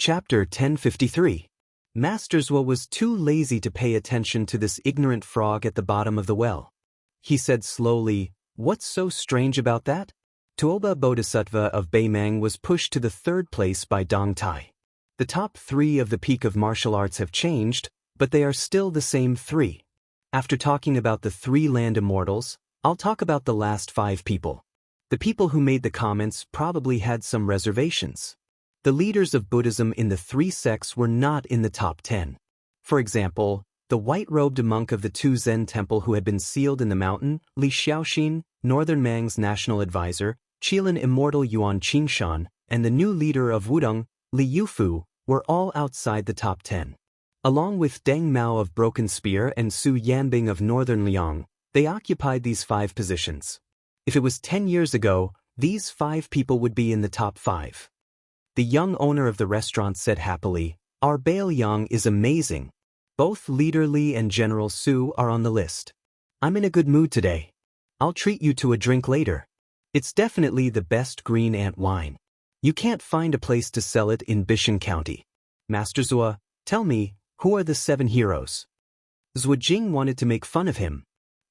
Chapter 1053. Master Zhuo was too lazy to pay attention to this ignorant frog at the bottom of the well. He said slowly, "What's so strange about that?" Tuoba Bodhisattva of Beimang was pushed to the third place by Dong Tai. The top three of the peak of martial arts have changed, but they are still the same three. After talking about the three land immortals, I'll talk about the last 5 people. The people who made the comments probably had some reservations. The leaders of Buddhism in the 3 sects were not in the top 10. For example, the white-robed monk of the 2 Zen temple who had been sealed in the mountain, Li Xiaoxin, Northern Mang's national advisor, Qilin immortal Yuan Qingshan, and the new leader of Wudong, Li Yufu, were all outside the top 10. Along with Deng Mao of Broken Spear and Su Yanbing of Northern Liang, they occupied these 5 positions. If it was 10 years ago, these 5 people would be in the top 5. The young owner of the restaurant said happily, "Our Bailiang is amazing. Both Leader Li and General Su are on the list. I'm in a good mood today. I'll treat you to a drink later. It's definitely the best green ant wine. You can't find a place to sell it in Bishan County. Master Zhuo, tell me, who are the 7 heroes?" Zhuo Jing wanted to make fun of him.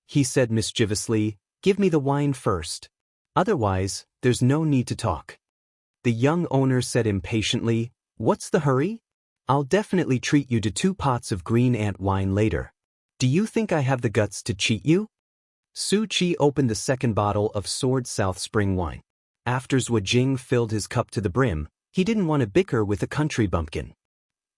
He said mischievously, "Give me the wine first. Otherwise, there's no need to talk." The young owner said impatiently, "What's the hurry? I'll definitely treat you to 2 pots of green ant wine later. Do you think I have the guts to cheat you?" Su Qi opened the 2nd bottle of Sword South Spring wine. After Zhuo Jing filled his cup to the brim, he didn't want to bicker with a country bumpkin.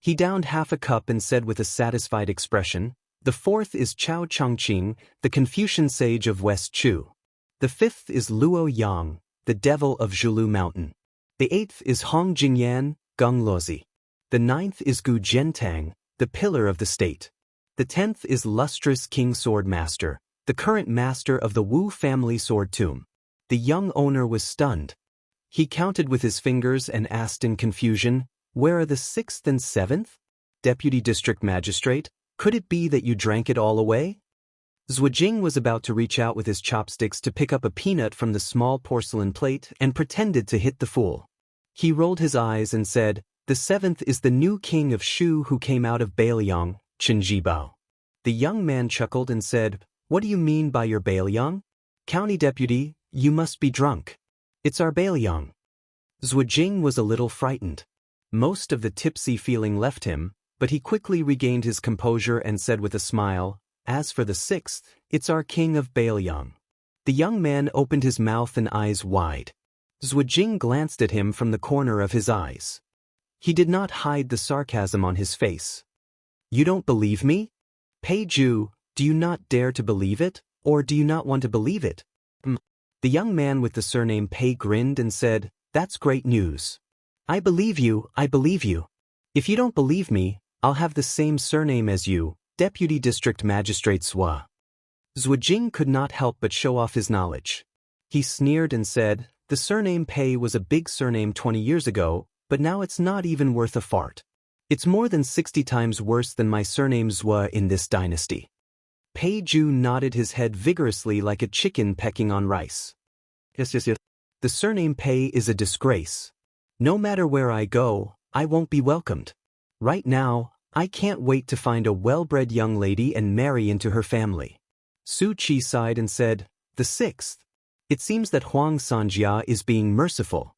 He downed half a cup and said with a satisfied expression, "The 4th is Chao Chongqing, the Confucian sage of West Chu. The 5th is Luo Yang, the devil of Zhulu Mountain. The 8th is Hong Jingyan, Gung Luozi. The 9th is Gu Zhentang, the pillar of the state. The 10th is lustrous King Sword Master, the current master of the Wu family sword tomb." The young owner was stunned. He counted with his fingers and asked in confusion, "Where are the 6th and 7th? Deputy District Magistrate, could it be that you drank it all away?" Zhuo Jing was about to reach out with his chopsticks to pick up a peanut from the small porcelain plate and pretended to hit the fool. He rolled his eyes and said, "The 7th is the new king of Shu who came out of Bailiang, Chen Jibao." The young man chuckled and said, "What do you mean by your Bailiang? County deputy, you must be drunk. It's our Bailiang." Zhuo Jing was a little frightened. Most of the tipsy feeling left him, but he quickly regained his composure and said with a smile, "As for the 6th, it's our king of Bailiang." The young man opened his mouth and eyes wide. Zhuo Jing glanced at him from the corner of his eyes. He did not hide the sarcasm on his face. "You don't believe me? Pei Ju, do you not dare to believe it, or do you not want to believe it?" The young man with the surname Pei grinned and said, "That's great news. I believe you, I believe you. If you don't believe me, I'll have the same surname as you, Deputy District Magistrate Sua." Zhuo Jing could not help but show off his knowledge. He sneered and said, "The surname Pei was a big surname 20 years ago, but now it's not even worth a fart. It's more than 60 times worse than my surname Zhua in this dynasty." Pei Ju nodded his head vigorously like a chicken pecking on rice. Yes. "The surname Pei is a disgrace. No matter where I go, I won't be welcomed. Right now, I can't wait to find a well-bred young lady and marry into her family." Su Qi sighed and said, "The 6th. It seems that Huang Sanjia is being merciful."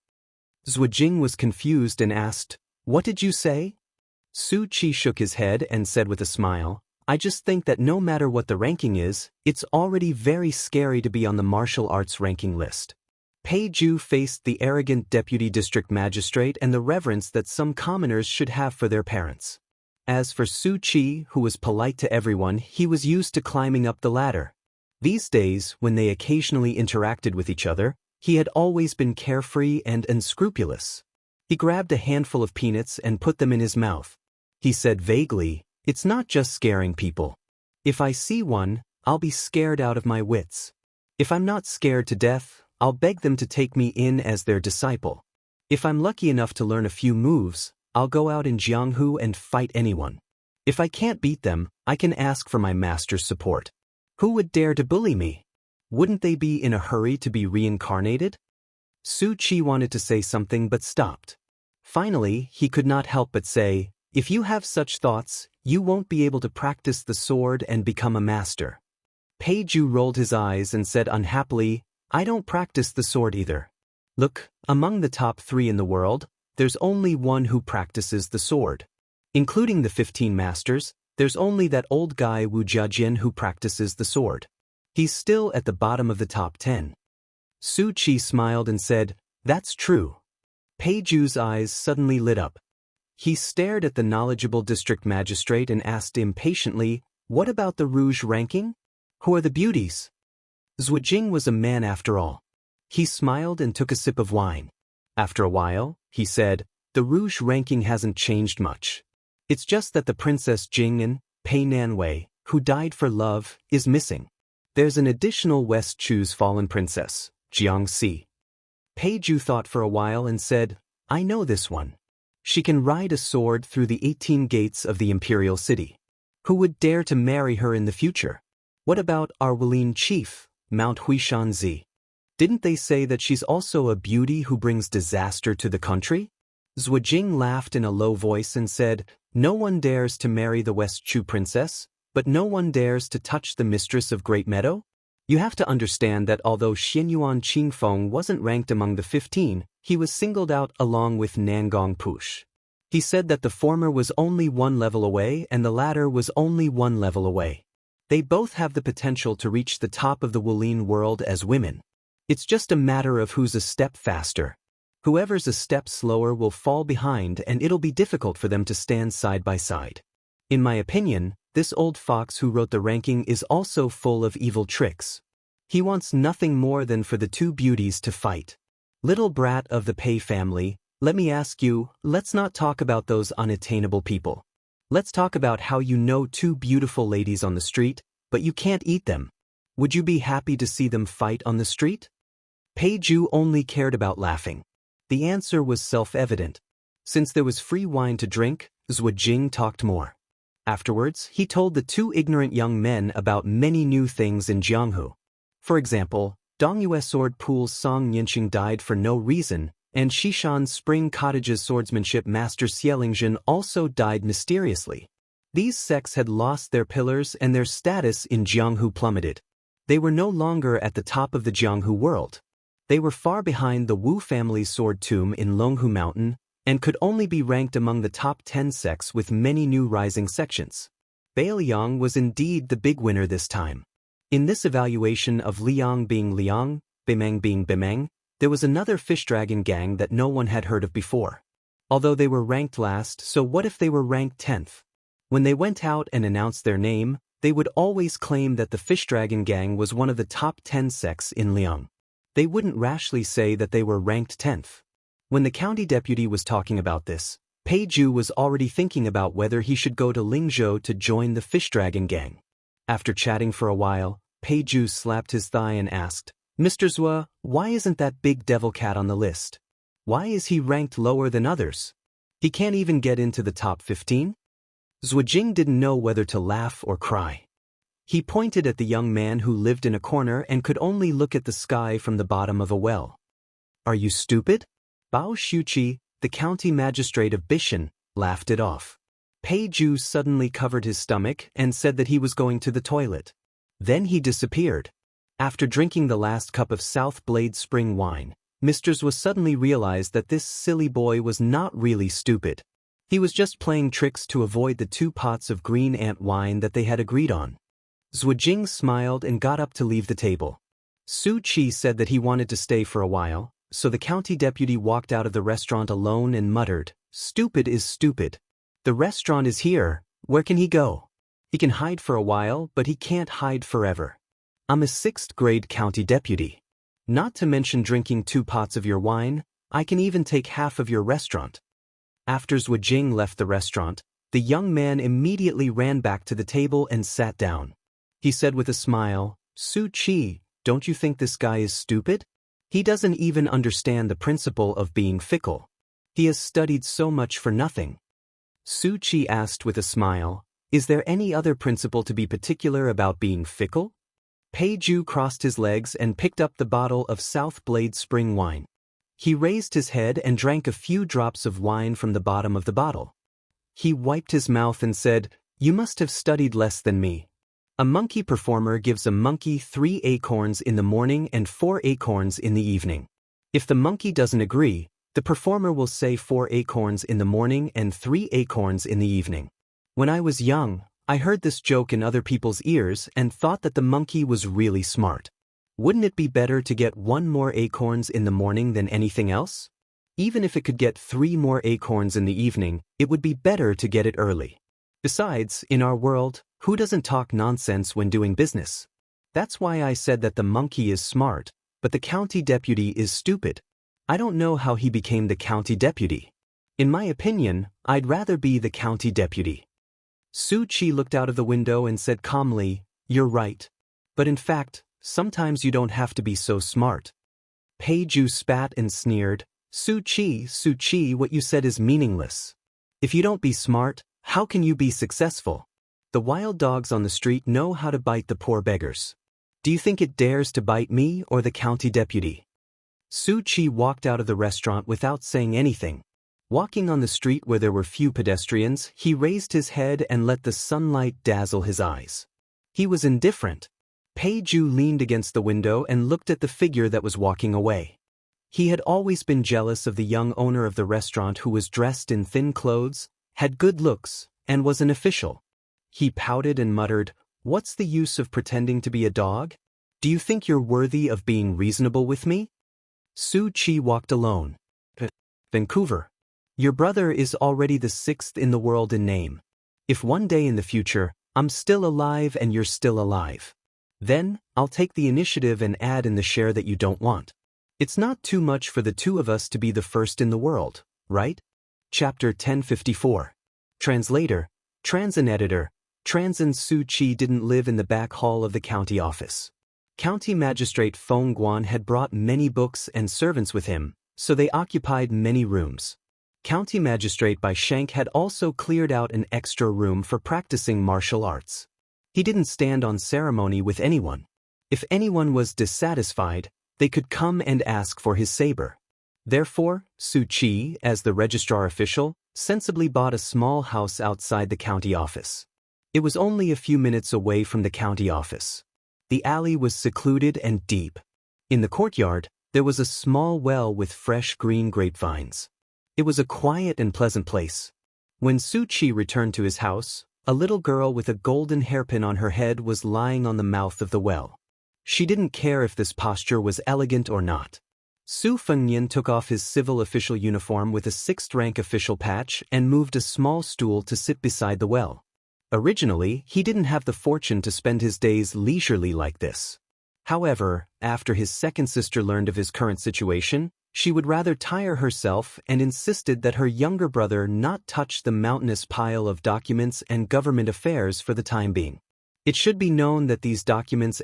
Zhuo Jing was confused and asked, "What did you say?" Su Qi shook his head and said with a smile, "I just think that no matter what the ranking is, it's already very scary to be on the martial arts ranking list." Pei Ju faced the arrogant deputy district magistrate and the reverence that some commoners should have for their parents. As for Su Qi, who was polite to everyone, he was used to climbing up the ladder. These days, when they occasionally interacted with each other, he had always been carefree and unscrupulous. He grabbed a handful of peanuts and put them in his mouth. He said vaguely, "It's not just scaring people. If I see one, I'll be scared out of my wits. If I'm not scared to death, I'll beg them to take me in as their disciple. If I'm lucky enough to learn a few moves, I'll go out in Jianghu and fight anyone. If I can't beat them, I can ask for my master's support. Who would dare to bully me? Wouldn't they be in a hurry to be reincarnated?" Su Qi wanted to say something but stopped. Finally, he could not help but say, "If you have such thoughts, you won't be able to practice the sword and become a master." Peiju rolled his eyes and said unhappily, "I don't practice the sword either. Look, among the top 3 in the world, there's only one who practices the sword. Including the 15 masters, there's only that old guy Wu Jiajin who practices the sword. He's still at the bottom of the top 10. Su Chi smiled and said, "That's true." Peiju's eyes suddenly lit up. He stared at the knowledgeable district magistrate and asked impatiently, "What about the rouge ranking? Who are the beauties?" Zhuijing was a man after all. He smiled and took a sip of wine. After a while, he said, "The rouge ranking hasn't changed much. It's just that the Princess Jing'an, Pei Nanwei, who died for love, is missing. There's an additional West Chu's fallen princess, Xianxia." Peiju thought for a while and said, "I know this one. She can ride a sword through the 18 gates of the imperial city. Who would dare to marry her in the future? What about our Wulin chief, Mount Huishanzi? Didn't they say that she's also a beauty who brings disaster to the country?" Zhuijing laughed in a low voice and said, "No one dares to marry the West Chu princess, but no one dares to touch the mistress of Great Meadow? You have to understand that although Xianyuan Qingfeng wasn't ranked among the 15, he was singled out along with Nangong Push. He said that the former was only 1 level away and the latter was only 1 level away. They both have the potential to reach the top of the Wulin world as women. It's just a matter of who's a step faster. Whoever's a step slower will fall behind and it'll be difficult for them to stand side by side. In my opinion, this old fox who wrote the ranking is also full of evil tricks. He wants nothing more than for the 2 beauties to fight. Little brat of the Pei family, let me ask you, let's not talk about those unattainable people. Let's talk about how you know 2 beautiful ladies on the street, but you can't eat them. Would you be happy to see them fight on the street?" Peiju only cared about laughing. The answer was self-evident. Since there was free wine to drink, Zhuijing talked more. Afterwards, he told the 2 ignorant young men about many new things in Jianghu. For example, Dongyue Sword Pool's Song Yinxing died for no reason, and Shishan Spring Cottage's swordsmanship master Xielingzhen also died mysteriously. These sects had lost their pillars and their status in Jianghu plummeted. They were no longer at the top of the Jianghu world. They were far behind the Wu family's sword tomb in Longhu Mountain, and could only be ranked among the top 10 sects with many new rising sections. Beiliang was indeed the big winner this time. In this evaluation of Liang being Liang, Bimeng being Bimeng, there was another fish dragon gang that no one had heard of before. Although they were ranked last, so what if they were ranked 10th? When they went out and announced their name, they would always claim that the fish dragon gang was one of the top 10 sects in Liang. They wouldn't rashly say that they were ranked 10th. When the county deputy was talking about this, Peiju was already thinking about whether he should go to Lingzhou to join the fish dragon gang. After chatting for a while, Peiju slapped his thigh and asked, "Mr. Zhua, why isn't that big devil cat on the list? Why is he ranked lower than others? He can't even get into the top 15? Zhuijing didn't know whether to laugh or cry. He pointed at the young man who lived in a corner and could only look at the sky from the bottom of a well. "Are you stupid?" Bao Shuqi, the county magistrate of Bishan, laughed it off. Peiju suddenly covered his stomach and said that he was going to the toilet. Then he disappeared. After drinking the last cup of South Blade spring wine, Mr. Zhua suddenly realized that this silly boy was not really stupid. He was just playing tricks to avoid the 2 pots of green ant wine that they had agreed on. Zhuijing smiled and got up to leave the table. Su Chi said that he wanted to stay for a while, so the county deputy walked out of the restaurant alone and muttered, "Stupid is stupid. The restaurant is here, where can he go? He can hide for a while, but he can't hide forever. I'm a 6th grade county deputy. Not to mention drinking 2 pots of your wine, I can even take half of your restaurant." After Zhuijing left the restaurant, the young man immediately ran back to the table and sat down. He said with a smile, "Su Chi, don't you think this guy is stupid? He doesn't even understand the principle of being fickle. He has studied so much for nothing." Su Chi asked with a smile, "Is there any other principle to be particular about being fickle?" Peiju crossed his legs and picked up the bottle of South Blade spring wine. He raised his head and drank a few drops of wine from the bottom of the bottle. He wiped his mouth and said, "You must have studied less than me. A monkey performer gives a monkey 3 acorns in the morning and 4 acorns in the evening. If the monkey doesn't agree, the performer will say 4 acorns in the morning and 3 acorns in the evening. When I was young, I heard this joke in other people's ears and thought that the monkey was really smart. Wouldn't it be better to get 1 more acorns in the morning than anything else? Even if it could get 3 more acorns in the evening, it would be better to get it early. Besides, in our world, who doesn't talk nonsense when doing business? That's why I said that the monkey is smart, but the county deputy is stupid. I don't know how he became the county deputy. In my opinion, I'd rather be the county deputy." Su Chi looked out of the window and said calmly, "You're right. But in fact, sometimes you don't have to be so smart." Pei Ju spat and sneered, Su Chi, what you said is meaningless. If you don't be smart, how can you be successful? The wild dogs on the street know how to bite the poor beggars. Do you think it dares to bite me or the county deputy?" Su Chi walked out of the restaurant without saying anything. Walking on the street where there were few pedestrians, he raised his head and let the sunlight dazzle his eyes. He was indifferent. Pei Ju leaned against the window and looked at the figure that was walking away. He had always been jealous of the young owner of the restaurant who was dressed in thin clothes, had good looks, and was an official. He pouted and muttered, "What's the use of pretending to be a dog? Do you think you're worthy of being reasonable with me?" Su Chi walked alone. Vancouver. Your brother is already the 6th in the world in name. If one day in the future, I'm still alive and you're still alive, then I'll take the initiative and add in the share that you don't want. It's not too much for the 2 of us to be the 1st in the world, right? Chapter 1054. Translator, Transin Editor, Transin Su Chi didn't live in the back hall of the county office. County Magistrate Feng Guan had brought many books and servants with him, so they occupied many rooms. County Magistrate Bai Shank had also cleared out an extra room for practicing martial arts. He didn't stand on ceremony with anyone. If anyone was dissatisfied, they could come and ask for his saber. Therefore, Su Chi, as the registrar official, sensibly bought a small house outside the county office. It was only a few minutes away from the county office. The alley was secluded and deep. In the courtyard, there was a small well with fresh green grapevines. It was a quiet and pleasant place. When Su Chi returned to his house, a little girl with a golden hairpin on her head was lying on the mouth of the well. She didn't care if this posture was elegant or not. Su Fengnian took off his civil official uniform with a 6th-rank official patch and moved a small stool to sit beside the well. Originally, he didn't have the fortune to spend his days leisurely like this. However, after his second sister learned of his current situation, she would rather tire herself and insisted that her younger brother not touch the mountainous pile of documents and government affairs for the time being. It should be known that these documents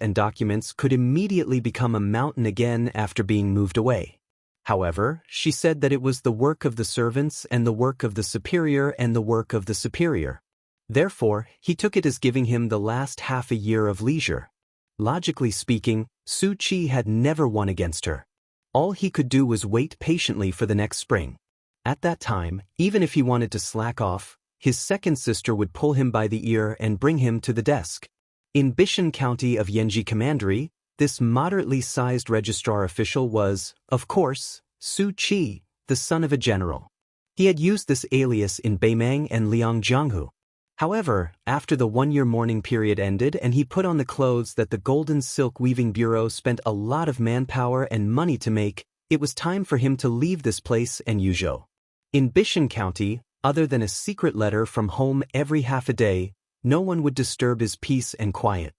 could immediately become a mountain again after being moved away. However, she said that it was the work of the servants and the work of the superior and the work of the superior. Therefore, he took it as giving him the last half a year of leisure. Logically speaking, Su Chi had never won against her. All he could do was wait patiently for the next spring. At that time, even if he wanted to slack off, his second sister would pull him by the ear and bring him to the desk. In Bishan County of Yanji Commandery, this moderately sized registrar official was, of course, Su Chi, the son of a general. He had used this alias in Beimang and Liangjianghu. However, after the 1-year mourning period ended and he put on the clothes that the Golden Silk Weaving Bureau spent a lot of manpower and money to make, it was time for him to leave this place and Yuzhou. In Bishan County, other than a secret letter from home every half a day, no one would disturb his peace and quiet.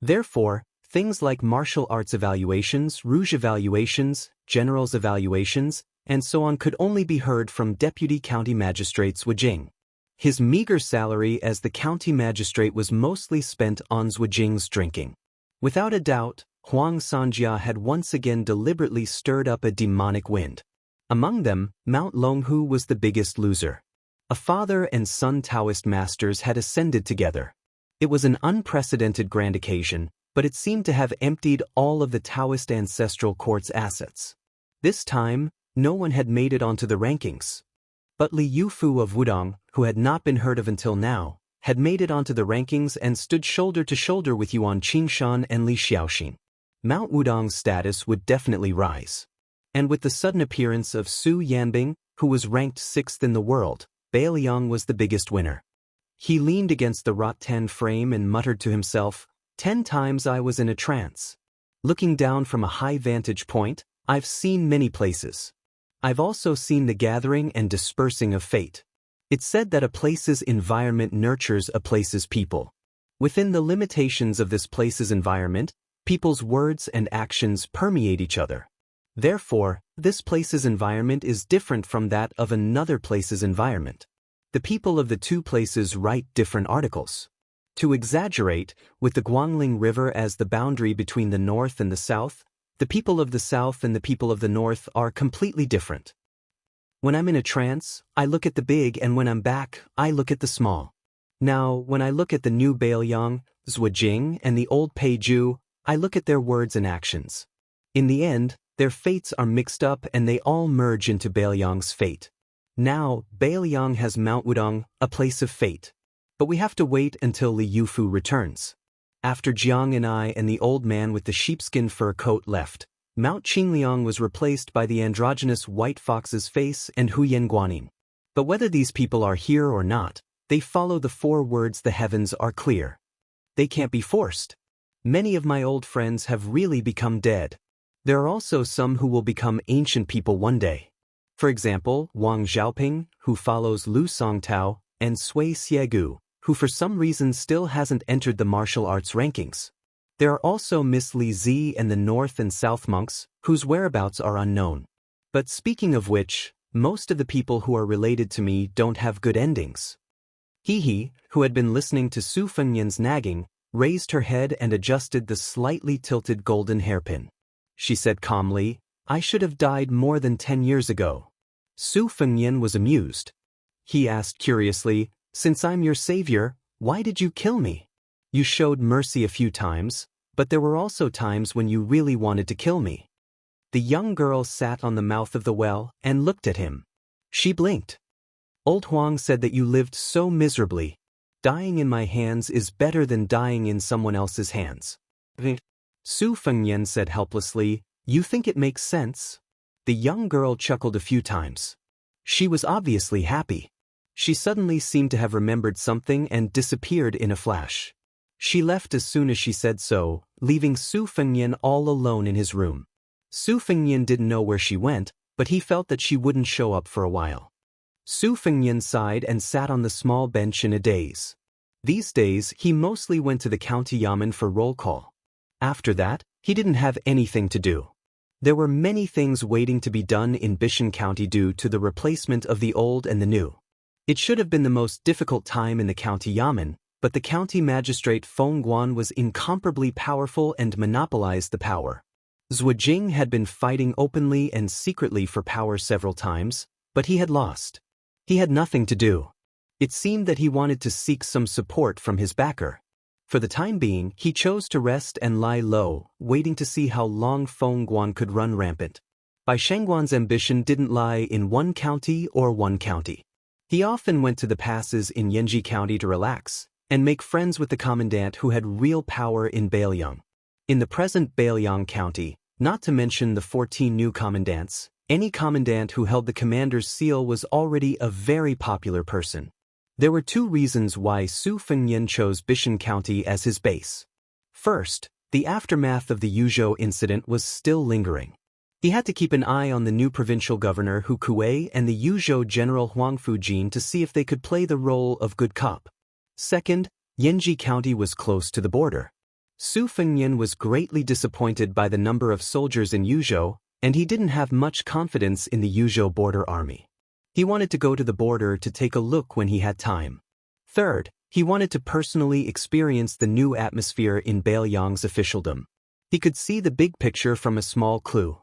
Therefore, things like martial arts evaluations, rouge evaluations, generals evaluations, and so on could only be heard from Deputy County Magistrates Wujing. His meager salary as the county magistrate was mostly spent on Wujing's drinking. Without a doubt, Huang Sanjia had once again deliberately stirred up a demonic wind. Among them, Mount Longhu was the biggest loser. A father and son Taoist masters had ascended together. It was an unprecedented grand occasion, but it seemed to have emptied all of the Taoist ancestral court's assets. This time, No one had made it onto the rankings. But Li Yufu of Wudong, who had not been heard of until now, had made it onto the rankings and stood shoulder to shoulder with Yuan Qingshan and Li Xiaoxin. Mount Wudong's status would definitely rise. And with the sudden appearance of Su Yanbing, who was ranked 6th in the world, Bailiang was the biggest winner. He leaned against the rattan frame and muttered to himself, 10 times I was in a trance. Looking down from a high vantage point, I've seen many places. I've also seen the gathering and dispersing of fate. It's said that a place's environment nurtures a place's people. Within the limitations of this place's environment, people's words and actions permeate each other. Therefore, this place's environment is different from that of another place's environment. The people of the two places write different articles. To exaggerate, with the Guangling River as the boundary between the north and the south, the people of the south and the people of the north are completely different. When I'm in a trance, I look at the big, and when I'm back, I look at the small. Now, when I look at the new Bailiang, Zhuajing, and the old Peiju, I look at their words and actions. In the end, their fates are mixed up and they all merge into Bailiang's fate. Now, Bailiang has Mount Wudong, a place of fate. But we have to wait until Li Yufu returns. After Jiang and I and the old man with the sheepskin fur coat left, Mount Qingliang was replaced by the androgynous white fox's face and Huyan Guanyin. But whether these people are here or not, they follow the 4 words the heavens are clear. They can't be forced. Many of my old friends have really become dead. There are also some who will become ancient people one day. For example, Wang Xiaoping, who follows Lu Songtao, and Sui Xiegu, who for some reason still hasn't entered the martial arts rankings. There are also Miss Li Zi and the North and South monks, whose whereabouts are unknown. But speaking of which, most of the people who are related to me don't have good endings. He, who had been listening to Su Fengyan's nagging, raised her head and adjusted the slightly tilted golden hairpin. She said calmly, I should have died more than 10 years ago. Su Fengyan was amused. He asked curiously, since I'm your savior, why did you kill me? You showed mercy a few times, but there were also times when you really wanted to kill me. The young girl sat on the mouth of the well and looked at him. She blinked. Old Huang said that you lived so miserably. Dying in my hands is better than dying in someone else's hands. Su Fengyan said helplessly, you think it makes sense? The young girl chuckled a few times. She was obviously happy. She suddenly seemed to have remembered something and disappeared in a flash. She left as soon as she said so, leaving Su Fengyan all alone in his room. Su Fengyan didn't know where she went, but he felt that she wouldn't show up for a while. Su Fengyan sighed and sat on the small bench in a daze. These days, he mostly went to the county yamen for roll call. After that, he didn't have anything to do. There were many things waiting to be done in Bishan County due to the replacement of the old and the new. It should have been the most difficult time in the county yamen, but the county magistrate Feng Guan was incomparably powerful and monopolized the power. Zhuajing had been fighting openly and secretly for power several times, but he had lost. He had nothing to do. It seemed that he wanted to seek some support from his backer. For the time being, he chose to rest and lie low, waiting to see how long Feng Guan could run rampant. Bai Shengguan's ambition didn't lie in one county or one county. He often went to the passes in Yanji County to relax and make friends with the commandant who had real power in Bailiang. In the present Bailiang County, not to mention the 14 new commandants, any commandant who held the commander's seal was already a very popular person. There were 2 reasons why Su Fengyan chose Bishan County as his base. First, the aftermath of the Yuzhou incident was still lingering. He had to keep an eye on the new provincial governor Hu Kuei and the Yuzhou general Huang Fujin to see if they could play the role of good cop. Second, Yanji County was close to the border. Su Fengyan was greatly disappointed by the number of soldiers in Yuzhou, and he didn't have much confidence in the Yuzhou border army. He wanted to go to the border to take a look when he had time. Third, he wanted to personally experience the new atmosphere in Bailiang's officialdom. He could see the big picture from a small clue.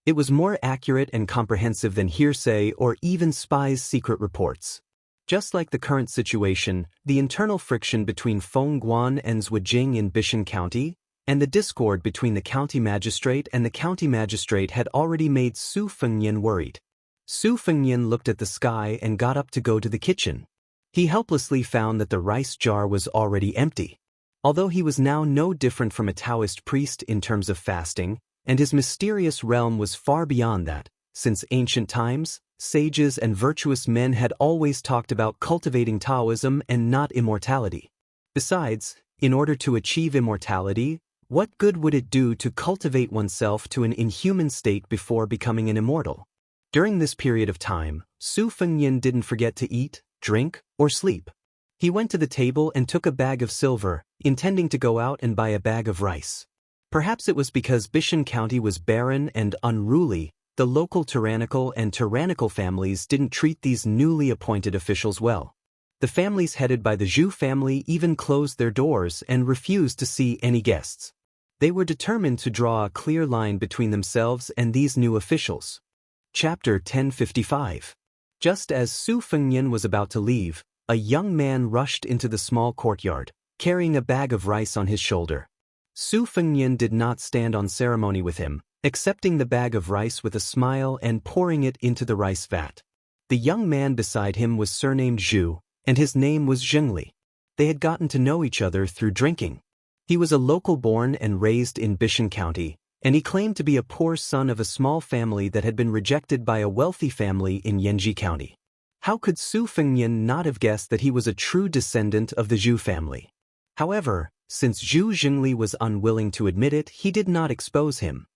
It was more accurate and comprehensive than hearsay or even spies' secret reports. Just like the current situation, the internal friction between Feng Guan and Zhuajing in Bishan County, and the discord between the county magistrate and the county magistrate had already made Su Fengnian worried. Su Fengnian looked at the sky and got up to go to the kitchen. He helplessly found that the rice jar was already empty. Although he was now no different from a Taoist priest in terms of fasting, and his mysterious realm was far beyond that, since ancient times, sages and virtuous men had always talked about cultivating Taoism and not immortality. Besides, in order to achieve immortality, what good would it do to cultivate oneself to an inhuman state before becoming an immortal? During this period of time, Su Fengnian didn't forget to eat, drink, or sleep. He went to the table and took a bag of silver, intending to go out and buy a bag of rice. Perhaps it was because Bishan County was barren and unruly, the local tyrannical families didn't treat these newly appointed officials well. The families headed by the Zhu family even closed their doors and refused to see any guests. They were determined to draw a clear line between themselves and these new officials. Chapter 1055. Just as Su Fengnian was about to leave, a young man rushed into the small courtyard, carrying a bag of rice on his shoulder. Su Fengnian did not stand on ceremony with him, accepting the bag of rice with a smile and pouring it into the rice vat. The young man beside him was surnamed Zhu, and his name was Zhengli. They had gotten to know each other through drinking. He was a local born and raised in Bishan County, and he claimed to be a poor son of a small family that had been rejected by a wealthy family in Yanji County. How could Su Fengnian not have guessed that he was a true descendant of the Zhu family? However, since Zhu Zhengli was unwilling to admit it, he did not expose him.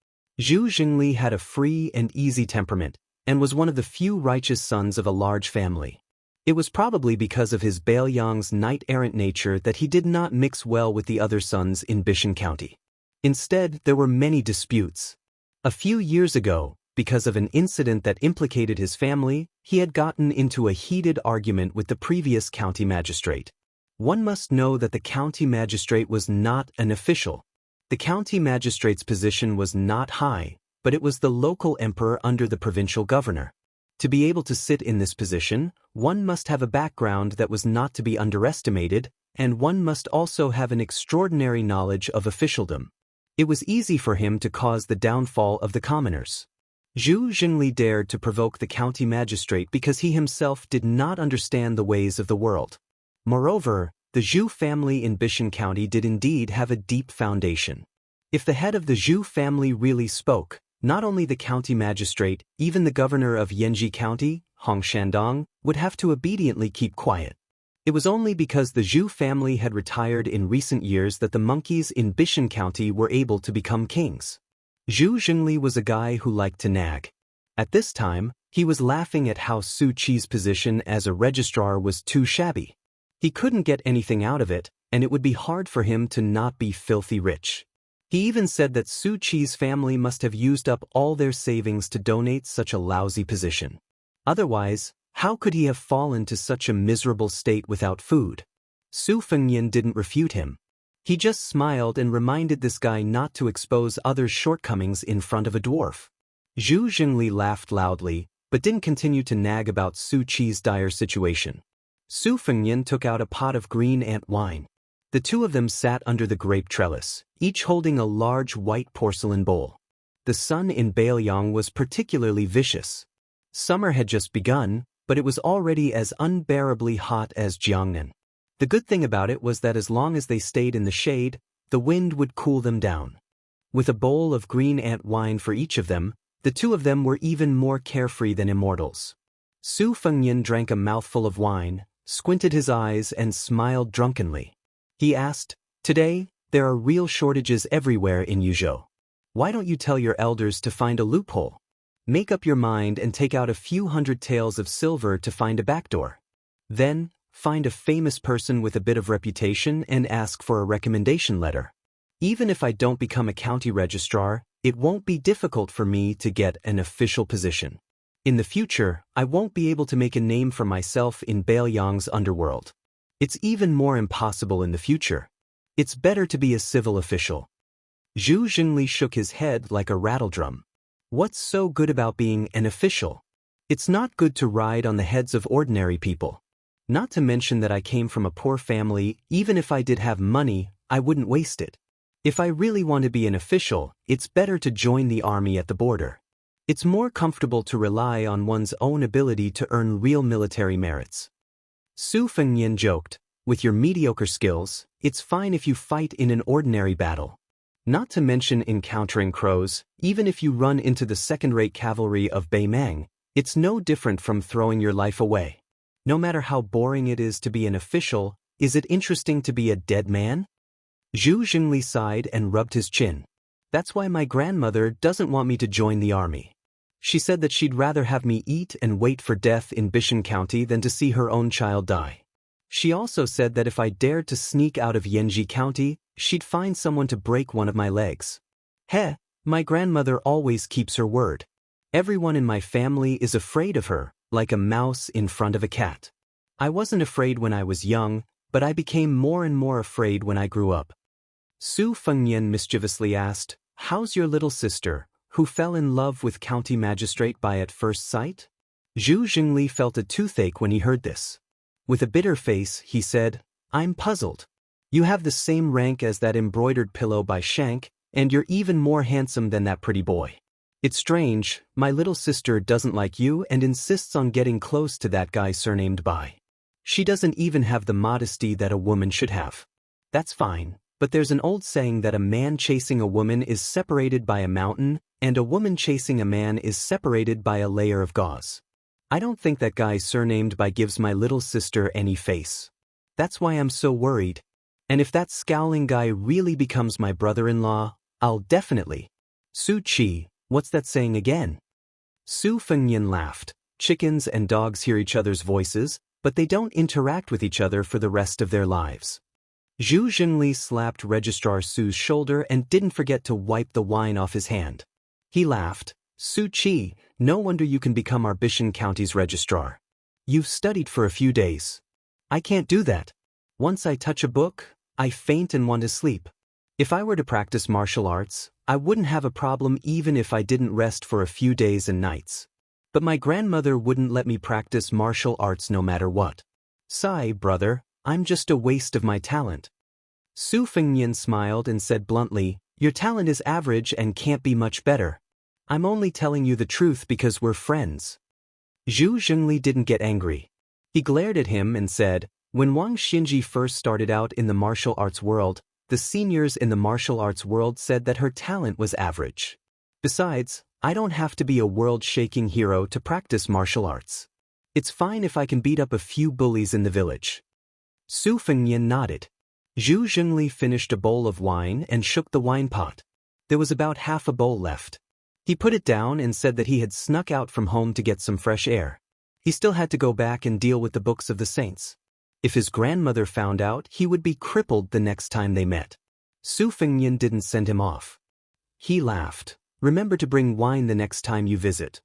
Zhu Zhengli had a free and easy temperament, and was one of the few righteous sons of a large family. It was probably because of his Baoyang's knight-errant nature that he did not mix well with the other sons in Bishan County. Instead, there were many disputes. A few years ago, because of an incident that implicated his family, he had gotten into a heated argument with the previous county magistrate. One must know that the county magistrate was not an official. The county magistrate's position was not high, but it was the local emperor under the provincial governor. To be able to sit in this position, one must have a background that was not to be underestimated, and one must also have an extraordinary knowledge of officialdom. It was easy for him to cause the downfall of the commoners. Zhu Zhengli dared to provoke the county magistrate because he himself did not understand the ways of the world. Moreover, the Zhu family in Bishan County did indeed have a deep foundation. If the head of the Zhu family really spoke, not only the county magistrate, even the governor of Yanji County, Hong Shandong, would have to obediently keep quiet. It was only because the Zhu family had retired in recent years that the monkeys in Bishan County were able to become kings. Zhu Zhengli was a guy who liked to nag. At this time, he was laughing at how Su Qi's position as a registrar was too shabby. He couldn't get anything out of it, and it would be hard for him to not be filthy rich. He even said that Su Qi's family must have used up all their savings to donate such a lousy position. Otherwise, how could he have fallen to such a miserable state without food? Su Fengnian didn't refute him. He just smiled and reminded this guy not to expose others' shortcomings in front of a dwarf. Zhu Zhengli laughed loudly, but didn't continue to nag about Su Qi's dire situation. Su Fengnian took out a pot of green ant wine. The two of them sat under the grape trellis, each holding a large white porcelain bowl. The sun in Baoyang was particularly vicious. Summer had just begun, but it was already as unbearably hot as Jiangnan. The good thing about it was that as long as they stayed in the shade, the wind would cool them down. With a bowl of green ant wine for each of them, the two of them were even more carefree than immortals. Su Fengnian drank a mouthful of wine, squinted his eyes and smiled drunkenly. He asked, "Today, there are real shortages everywhere in Yuzhou. Why don't you tell your elders to find a loophole? Make up your mind and take out a few hundred taels of silver to find a backdoor. Then, find a famous person with a bit of reputation and ask for a recommendation letter. Even if I don't become a county registrar, it won't be difficult for me to get an official position. In the future, I won't be able to make a name for myself in Baoyang's underworld. It's even more impossible in the future. It's better to be a civil official." Zhu Zhengli shook his head like a rattledrum. What's so good about being an official? It's not good to ride on the heads of ordinary people. Not to mention that I came from a poor family. Even if I did have money, I wouldn't waste it. If I really want to be an official, it's better to join the army at the border. It's more comfortable to rely on one's own ability to earn real military merits. Su Fengnian joked, with your mediocre skills, it's fine if you fight in an ordinary battle. Not to mention encountering crows, even if you run into the second-rate cavalry of Beimang, it's no different from throwing your life away. No matter how boring it is to be an official, is it interesting to be a dead man? Zhu Xingli sighed and rubbed his chin. That's why my grandmother doesn't want me to join the army. She said that she'd rather have me eat and wait for death in Bishan County than to see her own child die. She also said that if I dared to sneak out of Yanji County, she'd find someone to break one of my legs. Heh, my grandmother always keeps her word. Everyone in my family is afraid of her, like a mouse in front of a cat. I wasn't afraid when I was young, but I became more and more afraid when I grew up. Su Fengnian mischievously asked, "How's your little sister, who fell in love with county magistrate by at first sight?" Zhu Xingli felt a toothache when he heard this. With a bitter face, he said, "I'm puzzled. You have the same rank as that embroidered pillow by Shank, and you're even more handsome than that pretty boy. It's strange, my little sister doesn't like you and insists on getting close to that guy surnamed Bai. She doesn't even have the modesty that a woman should have. That's fine, but there's an old saying that a man chasing a woman is separated by a mountain, and a woman chasing a man is separated by a layer of gauze. I don't think that guy surnamed Bai gives my little sister any face. That's why I'm so worried. And if that scowling guy really becomes my brother-in-law, I'll definitely." "Su Qi, what's that saying again?" Su Fengnian laughed. Chickens and dogs hear each other's voices, but they don't interact with each other for the rest of their lives. Zhu Xingli slapped Registrar Su's shoulder and didn't forget to wipe the wine off his hand. He laughed. "Su Qi, no wonder you can become our Bishan County's registrar. You've studied for a few days. I can't do that. Once I touch a book, I faint and want to sleep. If I were to practice martial arts, I wouldn't have a problem even if I didn't rest for a few days and nights. But my grandmother wouldn't let me practice martial arts no matter what. Sigh, brother, I'm just a waste of my talent." Su Fengnian smiled and said bluntly, "Your talent is average and can't be much better. I'm only telling you the truth because we're friends." Zhu Xingli didn't get angry. He glared at him and said, "When Wang Xinji first started out in the martial arts world, the seniors in the martial arts world said that her talent was average. Besides, I don't have to be a world-shaking hero to practice martial arts. It's fine if I can beat up a few bullies in the village." Su Fengnian nodded. Zhu Xingli finished a bowl of wine and shook the wine pot. There was about half a bowl left. He put it down and said that he had snuck out from home to get some fresh air. He still had to go back and deal with the books of the saints. If his grandmother found out, he would be crippled the next time they met. Su Fengnian didn't send him off. He laughed. "Remember to bring wine the next time you visit."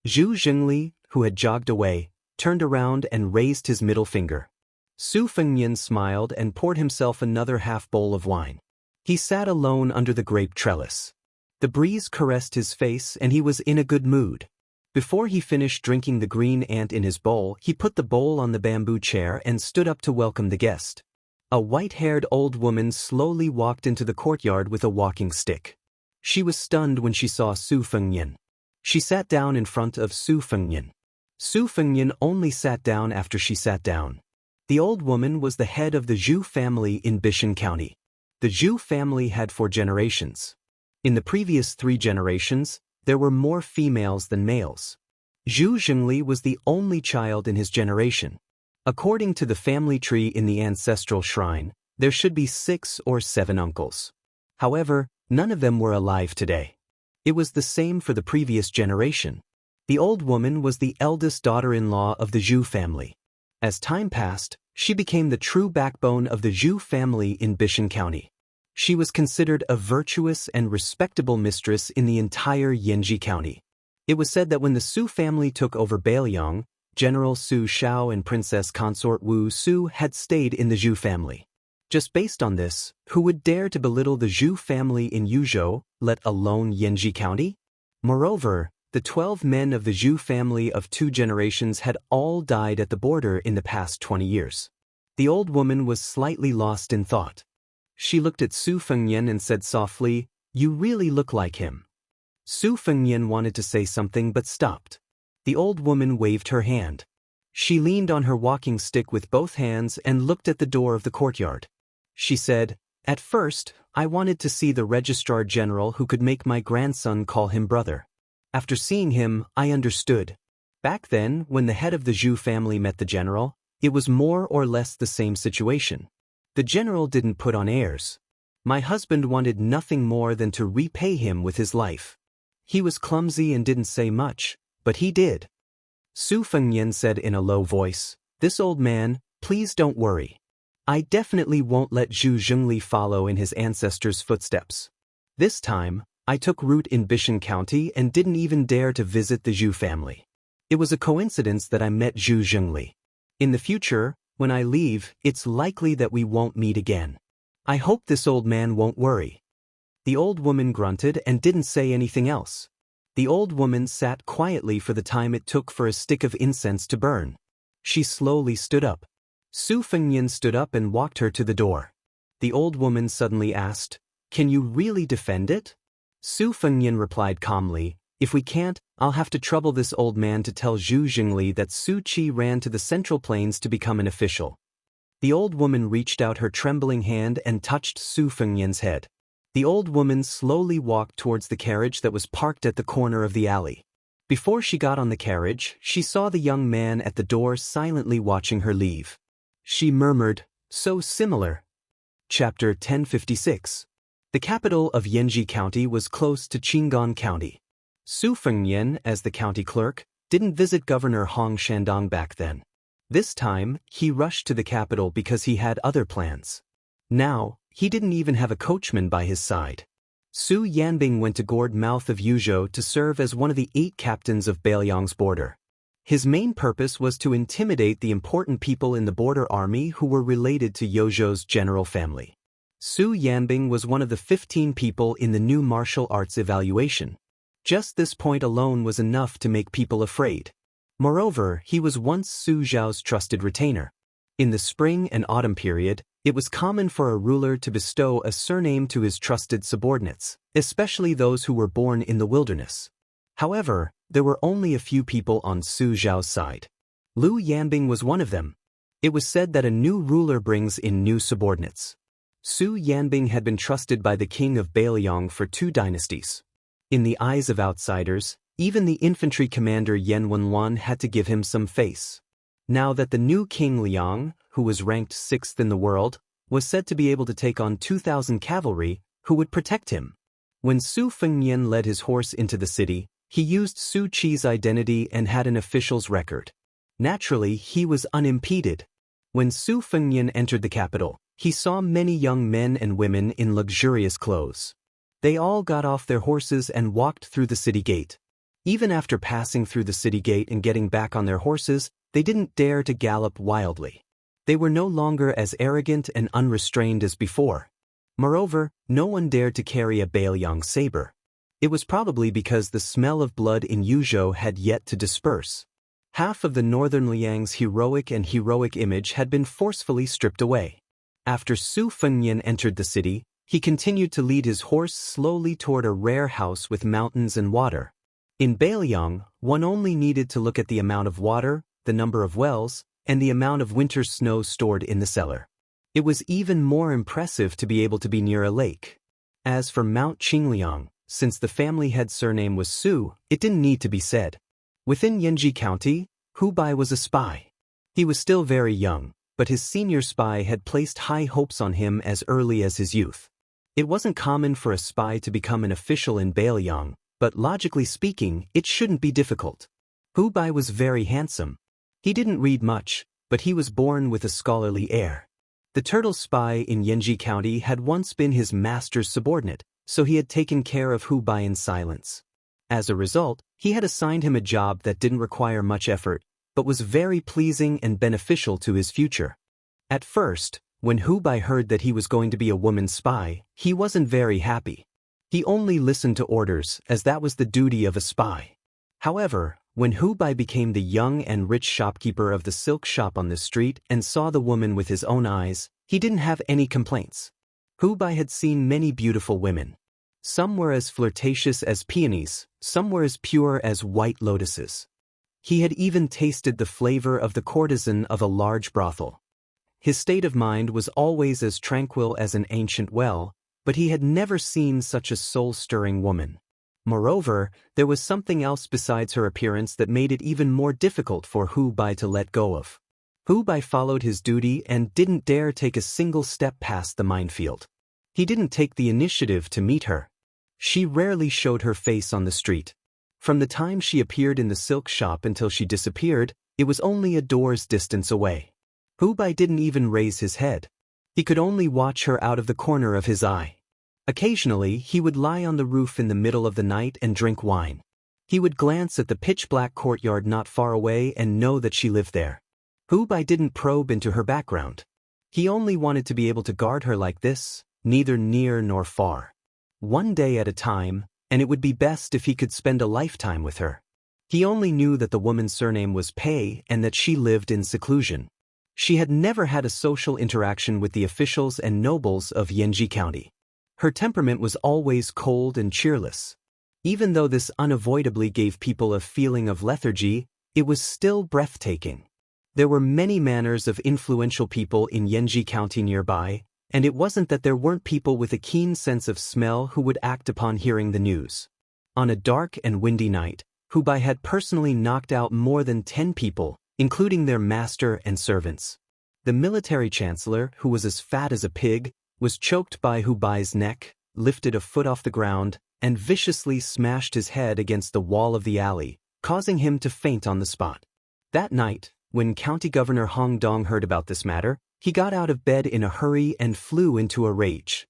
Zhu Xingli, who had jogged away, turned around and raised his middle finger. Su Fengnian smiled and poured himself another half bowl of wine. He sat alone under the grape trellis. The breeze caressed his face and he was in a good mood. Before he finished drinking the green ant in his bowl, he put the bowl on the bamboo chair and stood up to welcome the guest. A white-haired old woman slowly walked into the courtyard with a walking stick. She was stunned when she saw Su Fengnian. She sat down in front of Su Fengnian. Su Fengnian only sat down after she sat down. The old woman was the head of the Zhu family in Bishan County. The Zhu family had 4 generations. In the previous 3 generations, there were more females than males. Zhu Xingli was the only child in his generation. According to the family tree in the ancestral shrine, there should be 6 or 7 uncles. However, none of them were alive today. It was the same for the previous generation. The old woman was the eldest daughter-in-law of the Zhu family. As time passed, she became the true backbone of the Zhu family in Bishan County. She was considered a virtuous and respectable mistress in the entire Yanji County. It was said that when the Su family took over Bailiang, General Su Shao and Princess Consort Wu Su had stayed in the Zhu family. Just based on this, who would dare to belittle the Zhu family in Yuzhou, let alone Yanji County? Moreover, the 12 men of the Zhu family of 2 generations had all died at the border in the past 20 years. The old woman was slightly lost in thought. She looked at Su Fengnian and said softly, "You really look like him." Su Fengnian wanted to say something but stopped. The old woman waved her hand. She leaned on her walking stick with both hands and looked at the door of the courtyard. She said, "At first, I wanted to see the Registrar General who could make my grandson call him brother. After seeing him, I understood. Back then, when the head of the Zhu family met the general, it was more or less the same situation. The general didn't put on airs. My husband wanted nothing more than to repay him with his life. He was clumsy and didn't say much, but he did." Su Fengnian said in a low voice, "This old man, please don't worry. I definitely won't let Zhu Zhengli follow in his ancestors' footsteps. This time, I took root in Bishan County and didn't even dare to visit the Zhu family. It was a coincidence that I met Zhu Zhengli. In the future, when I leave, it's likely that we won't meet again. I hope this old man won't worry." The old woman grunted and didn't say anything else. The old woman sat quietly for the time it took for a stick of incense to burn. She slowly stood up. Su Fengnian stood up and walked her to the door. The old woman suddenly asked, "Can you really defend it?" Su Fengnian replied calmly, "If we can't, I'll have to trouble this old man to tell Zhu Zhengli that Su Qi ran to the Central Plains to become an official." The old woman reached out her trembling hand and touched Su Fengnian's head. The old woman slowly walked towards the carriage that was parked at the corner of the alley. Before she got on the carriage, she saw the young man at the door silently watching her leave. She murmured, "So similar." Chapter 1056. The capital of Yanji County was close to Qingan County. Su Fengnian, as the county clerk, didn't visit Governor Hong Shandong back then. This time, he rushed to the capital because he had other plans. Now, he didn't even have a coachman by his side. Su Yanbing went to Gourd Mouth of Yuzhou to serve as one of the 8 captains of Beiliang's border. His main purpose was to intimidate the important people in the border army who were related to Yozhou's general family. Su Yanbing was one of the 15 people in the new martial arts evaluation. Just this point alone was enough to make people afraid. Moreover, he was once Su Zhao's trusted retainer. In the spring and autumn period, it was common for a ruler to bestow a surname to his trusted subordinates, especially those who were born in the wilderness. However, there were only a few people on Su Zhao's side. Lu Yanbing was one of them. It was said that a new ruler brings in new subordinates. Su Yanbing had been trusted by the king of Beiliang for 2 dynasties. In the eyes of outsiders, even the infantry commander Yan Wenwan had to give him some face. Now that the new king Liang, who was ranked 6th in the world, was said to be able to take on 2,000 cavalry, who would protect him. When Su Fengnian led his horse into the city, he used Su Qi's identity and had an official's record. Naturally, he was unimpeded. When Su Fengnian entered the capital, he saw many young men and women in luxurious clothes. They all got off their horses and walked through the city gate. Even after passing through the city gate and getting back on their horses, they didn't dare to gallop wildly. They were no longer as arrogant and unrestrained as before. Moreover, no one dared to carry a Beiliang saber. It was probably because the smell of blood in Yuzhou had yet to disperse. Half of the northern Liang's heroic image had been forcefully stripped away. After Su Fengnian entered the city, he continued to lead his horse slowly toward a rare house with mountains and water. In Beiliang, one only needed to look at the amount of water, the number of wells, and the amount of winter snow stored in the cellar. It was even more impressive to be able to be near a lake. As for Mount Qingliang, since the family head surname was Su, it didn't need to be said. Within Yanji County, Hu Bai was a spy. He was still very young, but his senior spy had placed high hopes on him as early as his youth. It wasn't common for a spy to become an official in Beiliang, but logically speaking, it shouldn't be difficult. Hu Bai was very handsome. He didn't read much, but he was born with a scholarly air. The turtle spy in Yanji County had once been his master's subordinate, so he had taken care of Hu Bai in silence. As a result, he had assigned him a job that didn't require much effort, but was very pleasing and beneficial to his future. At first, when Hu Bai heard that he was going to be a woman spy, he wasn't very happy. He only listened to orders, as that was the duty of a spy. However, when Hu Bai became the young and rich shopkeeper of the silk shop on the street and saw the woman with his own eyes, he didn't have any complaints. Hu Bai had seen many beautiful women. Some were as flirtatious as peonies, some were as pure as white lotuses. He had even tasted the flavor of the courtesan of a large brothel. His state of mind was always as tranquil as an ancient well, but he had never seen such a soul-stirring woman. Moreover, there was something else besides her appearance that made it even more difficult for Hu Bai to let go of. Hu Bai followed his duty and didn't dare take a single step past the minefield. He didn't take the initiative to meet her. She rarely showed her face on the street. From the time she appeared in the silk shop until she disappeared, it was only a door's distance away. Hu Bai didn't even raise his head. He could only watch her out of the corner of his eye. Occasionally, he would lie on the roof in the middle of the night and drink wine. He would glance at the pitch-black courtyard not far away and know that she lived there. Hu Bai didn't probe into her background. He only wanted to be able to guard her like this, neither near nor far. One day at a time, and it would be best if he could spend a lifetime with her. He only knew that the woman's surname was Pei and that she lived in seclusion. She had never had a social interaction with the officials and nobles of Xianxia County. Her temperament was always cold and cheerless. Even though this unavoidably gave people a feeling of lethargy, it was still breathtaking. There were many manners of influential people in Xianxia County nearby, and it wasn't that there weren't people with a keen sense of smell who would act upon hearing the news. On a dark and windy night, Hu Bai had personally knocked out more than 10 people, including their master and servants. The military chancellor, who was as fat as a pig, was choked by Hu Bai's neck, lifted a foot off the ground, and viciously smashed his head against the wall of the alley, causing him to faint on the spot. That night, when County Governor Hong Dong heard about this matter, he got out of bed in a hurry and flew into a rage.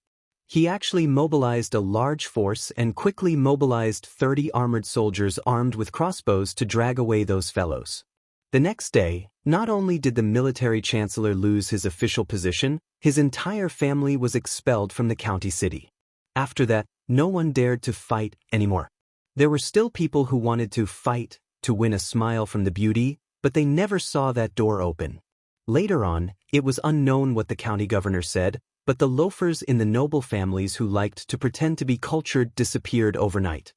He actually mobilized a large force and quickly mobilized 30 armored soldiers armed with crossbows to drag away those fellows. The next day, not only did the military chancellor lose his official position, his entire family was expelled from the county city. After that, no one dared to fight anymore. There were still people who wanted to fight, to win a smile from the beauty, but they never saw that door open. Later on, it was unknown what the county governor said, but the loafers in the noble families who liked to pretend to be cultured disappeared overnight.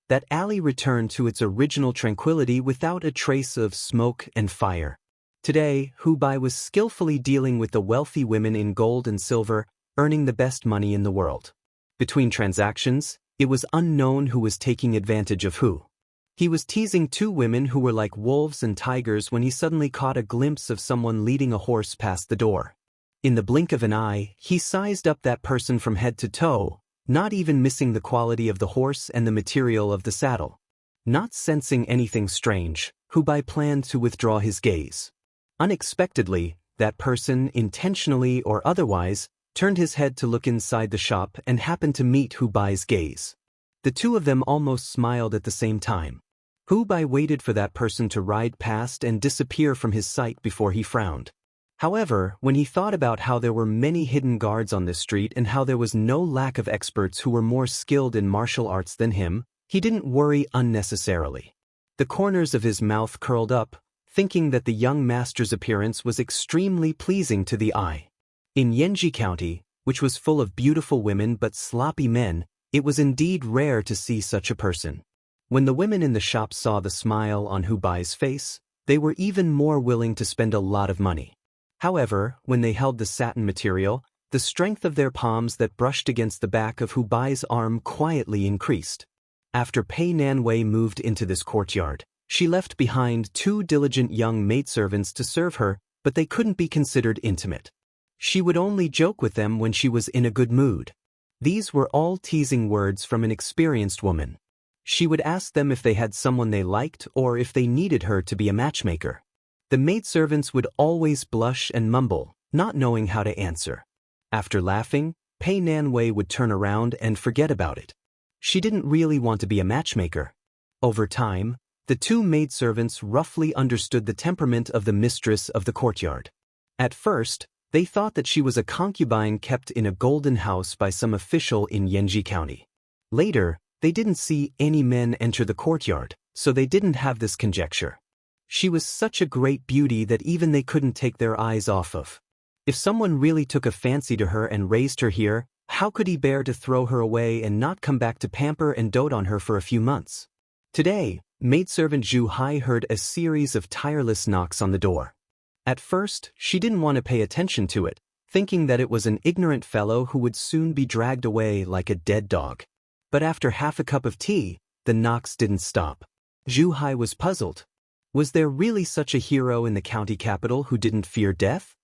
That alley returned to its original tranquility without a trace of smoke and fire. Today, Hu Bai was skillfully dealing with the wealthy women in gold and silver, earning the best money in the world. Between transactions, it was unknown who was taking advantage of who. He was teasing 2 women who were like wolves and tigers when he suddenly caught a glimpse of someone leading a horse past the door. In the blink of an eye, he sized up that person from head to toe, not even missing the quality of the horse and the material of the saddle. Not sensing anything strange, Hu Bai planned to withdraw his gaze. Unexpectedly, that person, intentionally or otherwise, turned his head to look inside the shop and happened to meet Hu Bai's gaze. The 2 of them almost smiled at the same time. Hu Bai waited for that person to ride past and disappear from his sight before he frowned. However, when he thought about how there were many hidden guards on this street and how there was no lack of experts who were more skilled in martial arts than him, he didn't worry unnecessarily. The corners of his mouth curled up, thinking that the young master's appearance was extremely pleasing to the eye. In Xianxia County, which was full of beautiful women but sloppy men, it was indeed rare to see such a person. When the women in the shop saw the smile on Hu Bai's face, they were even more willing to spend a lot of money. However, when they held the satin material, the strength of their palms that brushed against the back of Hu Bai's arm quietly increased. After Pei Nanwei moved into this courtyard, she left behind 2 diligent young maidservants to serve her, but they couldn't be considered intimate. She would only joke with them when she was in a good mood. These were all teasing words from an experienced woman. She would ask them if they had someone they liked or if they needed her to be a matchmaker. The maidservants would always blush and mumble, not knowing how to answer. After laughing, Pei Nanwei would turn around and forget about it. She didn't really want to be a matchmaker. Over time, the 2 maidservants roughly understood the temperament of the mistress of the courtyard. At first, they thought that she was a concubine kept in a golden house by some official in Xianxia County. Later, they didn't see any men enter the courtyard, so they didn't have this conjecture. She was such a great beauty that even they couldn't take their eyes off of. If someone really took a fancy to her and raised her here, How could he bear to throw her away and not come back to pamper and dote on her for a few months? Today, maidservant Zhu Hai heard a series of tireless knocks on the door. At first, she didn't want to pay attention to it, thinking that it was an ignorant fellow who would soon be dragged away like a dead dog. But after half a cup of tea, the knocks didn't stop. Zhu Hai was puzzled. Was there really such a hero in the county capital who didn't fear death?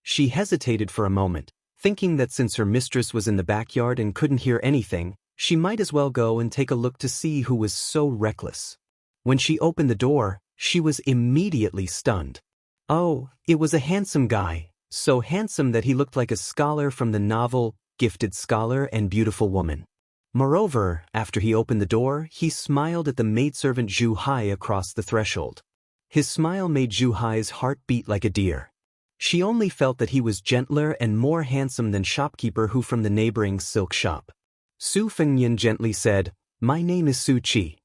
She hesitated for a moment, thinking that since her mistress was in the backyard and couldn't hear anything, she might as well go and take a look to see who was so reckless. When she opened the door, she was immediately stunned. Oh, it was a handsome guy, so handsome that he looked like a scholar from the novel Gifted Scholar and Beautiful Woman. Moreover, after he opened the door, he smiled at the maidservant Zhu Hai across the threshold. His smile made Zhu Hai's heart beat like a deer. She only felt that he was gentler and more handsome than shopkeeper who from the neighboring silk shop. Su Fengyan gently said, "My name is Su Qi.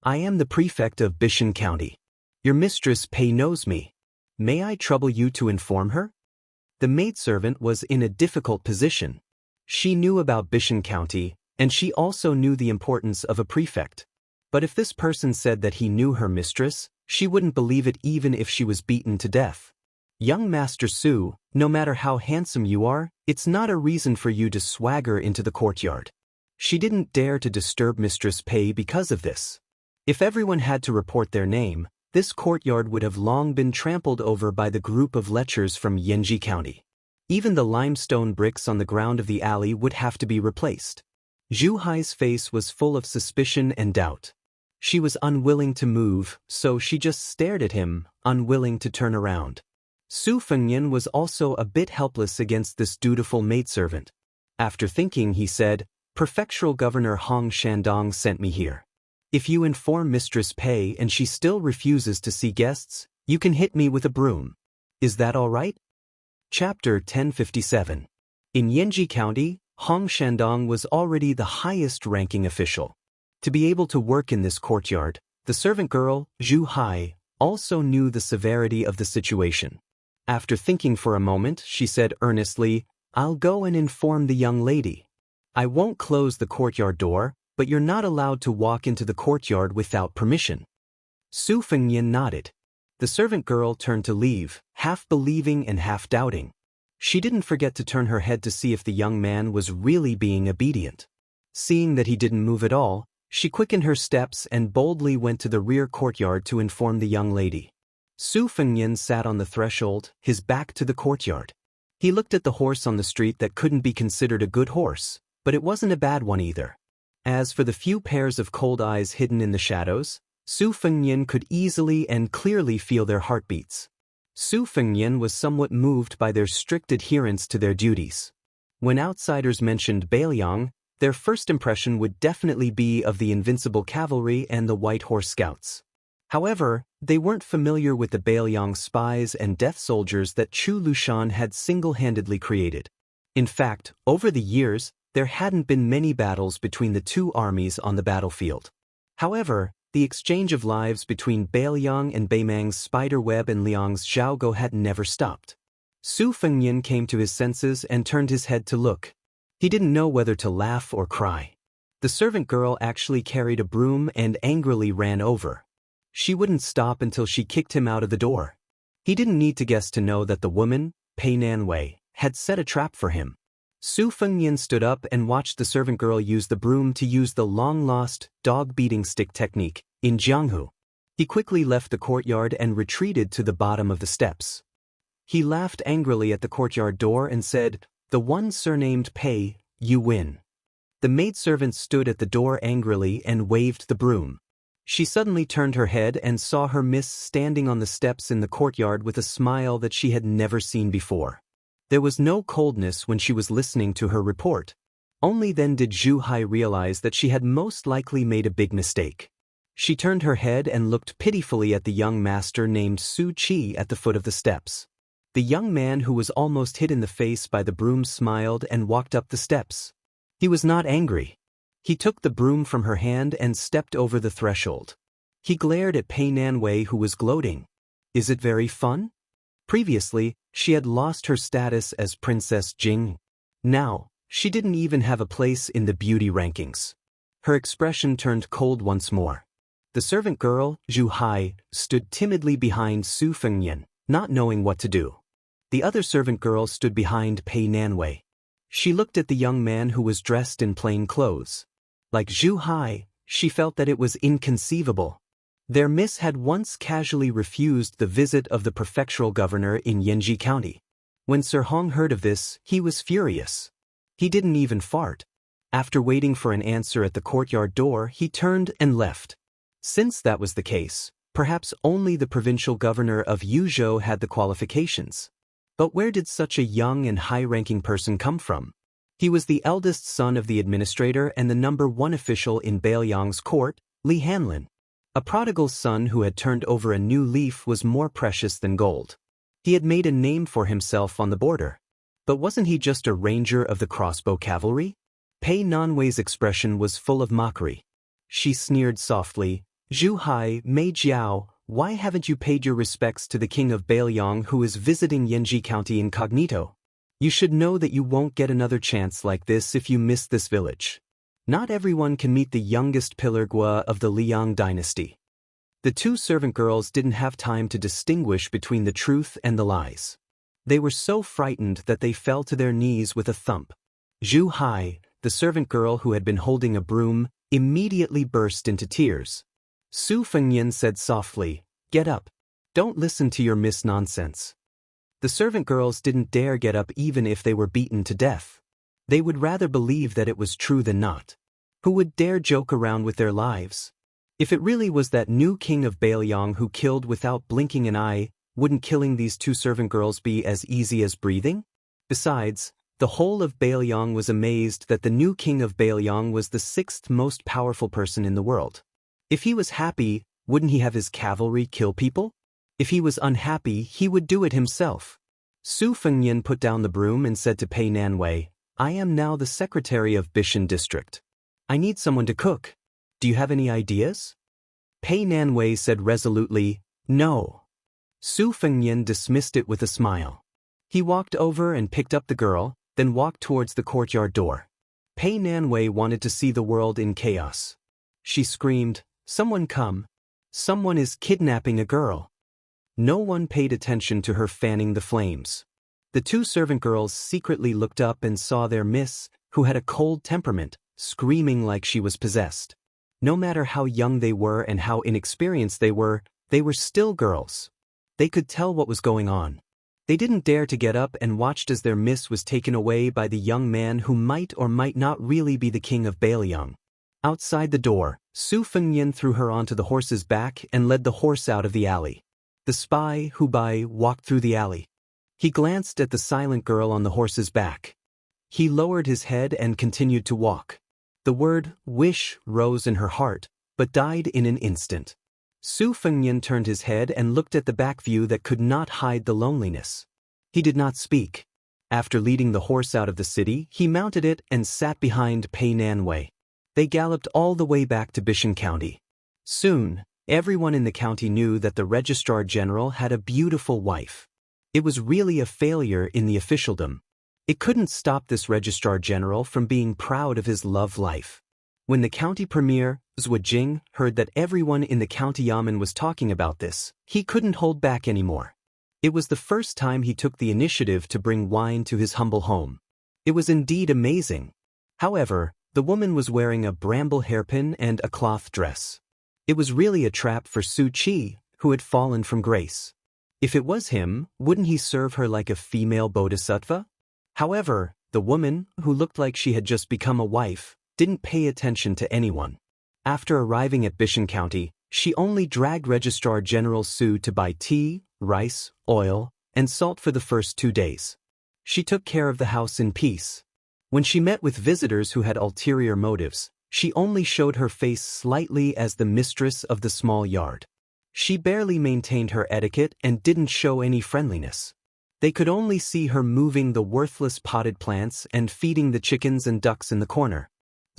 I am the prefect of Bishan County. Your mistress Pei knows me. May I trouble you to inform her?" The maidservant was in a difficult position. She knew about Bishan County, and she also knew the importance of a prefect. But if this person said that he knew her mistress, she wouldn't believe it even if she was beaten to death. "Young Master Su, no matter how handsome you are, it's not a reason for you to swagger into the courtyard." She didn't dare to disturb Mistress Pei because of this. If everyone had to report their name, this courtyard would have long been trampled over by the group of lechers from Yanji County. Even the limestone bricks on the ground of the alley would have to be replaced. Zhu Hai's face was full of suspicion and doubt. She was unwilling to move, so she just stared at him, unwilling to turn around. Su Fengyan was also a bit helpless against this dutiful maidservant. After thinking, he said, "Prefectural Governor Hong Shandong sent me here. If you inform Mistress Pei and she still refuses to see guests, you can hit me with a broom. Is that all right?" Chapter 1057. In Yanji County, Hong Shandong was already the highest-ranking official. To be able to work in this courtyard, the servant girl, Zhu Hai, also knew the severity of the situation. After thinking for a moment, she said earnestly, "I'll go and inform the young lady. I won't close the courtyard door, but you're not allowed to walk into the courtyard without permission." Su Fengyan nodded. The servant girl turned to leave, half believing and half doubting. She didn't forget to turn her head to see if the young man was really being obedient. Seeing that he didn't move at all, she quickened her steps and boldly went to the rear courtyard to inform the young lady. Su Fengyan sat on the threshold, his back to the courtyard. He looked at the horse on the street that couldn't be considered a good horse, but it wasn't a bad one either. As for the few pairs of cold eyes hidden in the shadows, Su Fengyan could easily and clearly feel their heartbeats. Su Fengyan was somewhat moved by their strict adherence to their duties. When outsiders mentioned Bailiang, their first impression would definitely be of the invincible cavalry and the White Horse Scouts. However, they weren't familiar with the Bailiang spies and death soldiers that Chu Lushan had single-handedly created. In fact, over the years, there hadn't been many battles between the two armies on the battlefield. However, the exchange of lives between Bailiang and Beimang's spiderweb and Liang's Xiaogo had never stopped. Su Fengyan came to his senses and turned his head to look. He didn't know whether to laugh or cry. The servant girl actually carried a broom and angrily ran over. She wouldn't stop until she kicked him out of the door. He didn't need to guess to know that the woman, Pei Nanwei, had set a trap for him. Su Fengyan stood up and watched the servant girl use the broom to use the long-lost dog-beating stick technique in Jianghu. He quickly left the courtyard and retreated to the bottom of the steps. He laughed angrily at the courtyard door and said, "The one surnamed Pei, you win." The maidservant stood at the door angrily and waved the broom. She suddenly turned her head and saw her miss standing on the steps in the courtyard with a smile that she had never seen before. There was no coldness when she was listening to her report. Only then did Zhu Hai realize that she had most likely made a big mistake. She turned her head and looked pitifully at the young master named Su Qi at the foot of the steps. The young man who was almost hit in the face by the broom smiled and walked up the steps. He was not angry. He took the broom from her hand and stepped over the threshold. He glared at Pei Nanwei, who was gloating. "Is it very fun?" Previously, she had lost her status as Princess Jing. Now, She didn't even have a place in the beauty rankings. Her expression turned cold once more. The servant girl, Zhu Hai, stood timidly behind Su Fengyan, not knowing what to do. The other servant girl stood behind Pei Nanwei. She looked at the young man who was dressed in plain clothes. Like Zhu Hai, she felt that it was inconceivable. Their miss had once casually refused the visit of the prefectural governor in Yanji County. When Sir Hong heard of this, he was furious. He didn't even fart. After waiting for an answer at the courtyard door, he turned and left. Since that was the case, perhaps only the provincial governor of Yuzhou had the qualifications. But where did such a young and high-ranking person come from? He was the eldest son of the administrator and the #1 official in Bailiang's court, Li Hanlin. A prodigal son who had turned over a new leaf was more precious than gold. He had made a name for himself on the border. But wasn't he just a ranger of the crossbow cavalry? Pei Nanwei's expression was full of mockery. She sneered softly, "Zhu Hai, Mei Jiao, why haven't you paid your respects to the king of Bailiang who is visiting Yanji County incognito? You should know that you won't get another chance like this if you miss this village. Not everyone can meet the youngest pillar Gua of the Liang dynasty." The two servant girls didn't have time to distinguish between the truth and the lies. They were so frightened that they fell to their knees with a thump. Zhu Hai, the servant girl who had been holding a broom, immediately burst into tears. Su Fengyan said softly, "Get up. Don't listen to your miss nonsense." The servant girls didn't dare get up even if they were beaten to death. They would rather believe that it was true than not. Who would dare joke around with their lives? If it really was that new king of Bailiang who killed without blinking an eye, wouldn't killing these two servant girls be as easy as breathing? Besides, the whole of Bailiang was amazed that the new king of Bailiang was the 6th most powerful person in the world. If he was happy, wouldn't he have his cavalry kill people? If he was unhappy, he would do it himself. Su Fengyan put down the broom and said to Pei Nanwei, "I am now the secretary of Bishan district. I need someone to cook. Do you have any ideas?" Pei Nanwei said resolutely, "No." Su Fengyan dismissed it with a smile. He walked over and picked up the girl, then walked towards the courtyard door. Pei Nanwei wanted to see the world in chaos. She screamed, "Someone come! Someone is kidnapping a girl!" No one paid attention to her fanning the flames. The two servant girls secretly looked up and saw their miss, who had a cold temperament, screaming like she was possessed. No matter how young they were and how inexperienced they were still girls. They could tell what was going on. They didn't dare to get up and watched as their miss was taken away by the young man who might or might not really be the king of Bailiang. Outside the door, Su Fengyan threw her onto the horse's back and led the horse out of the alley. The spy, Hu Bai, walked through the alley. He glanced at the silent girl on the horse's back. He lowered his head and continued to walk. The word wish rose in her heart, but died in an instant. Su Fengyan turned his head and looked at the back view that could not hide the loneliness. He did not speak. After leading the horse out of the city, he mounted it and sat behind Pei Nanwei. They galloped all the way back to Bishan County. Soon, everyone in the county knew that the Registrar General had a beautiful wife. It was really a failure in the officialdom. It couldn't stop this Registrar General from being proud of his love life. When the county premier, Zhuajing, heard that everyone in the county yamen was talking about this, he couldn't hold back anymore. It was the first time he took the initiative to bring wine to his humble home. It was indeed amazing. However, the woman was wearing a bramble hairpin and a cloth dress. It was really a trap for Su Qi, who had fallen from grace. If it was him, wouldn't he serve her like a female bodhisattva? However, the woman, who looked like she had just become a wife, didn't pay attention to anyone. After arriving at Bishan County, she only dragged Registrar General Su to buy tea, rice, oil, and salt for the first 2 days. She took care of the house in peace. When she met with visitors who had ulterior motives, she only showed her face slightly as the mistress of the small yard. She barely maintained her etiquette and didn't show any friendliness. They could only see her moving the worthless potted plants and feeding the chickens and ducks in the corner.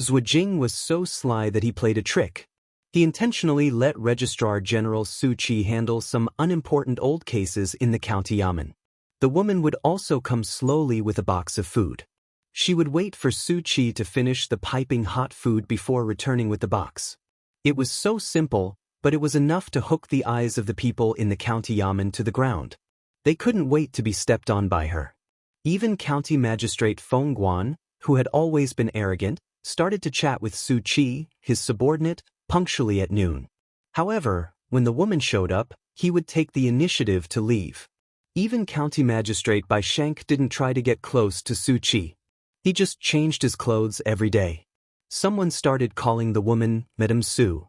Zhuajing was so sly that he played a trick. He intentionally let Registrar General Su Qi handle some unimportant old cases in the county yamen. The woman would also come slowly with a box of food. She would wait for Su Qi to finish the piping hot food before returning with the box. It was so simple, but it was enough to hook the eyes of the people in the county yamen to the ground. They couldn't wait to be stepped on by her. Even County Magistrate Feng Guan, who had always been arrogant, started to chat with Su Qi, his subordinate, punctually at noon. However, when the woman showed up, he would take the initiative to leave. Even County Magistrate Bai Shank didn't try to get close to Su Qi. He just changed his clothes every day. Someone started calling the woman Madame Su.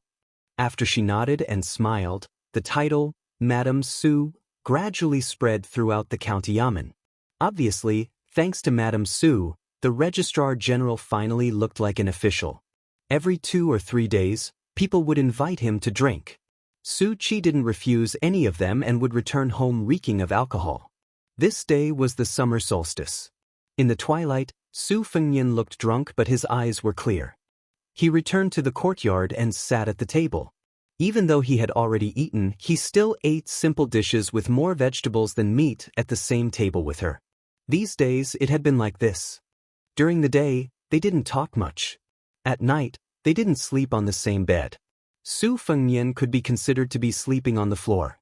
After she nodded and smiled, the title, Madame Su, gradually spread throughout the county yamen. Obviously, thanks to Madame Su, the Registrar General finally looked like an official. Every 2 or 3 days, people would invite him to drink. Su Qi didn't refuse any of them and would return home reeking of alcohol. This day was the summer solstice. In the twilight, Su Fengnian looked drunk, but his eyes were clear. He returned to the courtyard and sat at the table. Even though he had already eaten, he still ate simple dishes with more vegetables than meat at the same table with her. These days, it had been like this. During the day, they didn't talk much. At night, they didn't sleep on the same bed. Su Fengnian could be considered to be sleeping on the floor.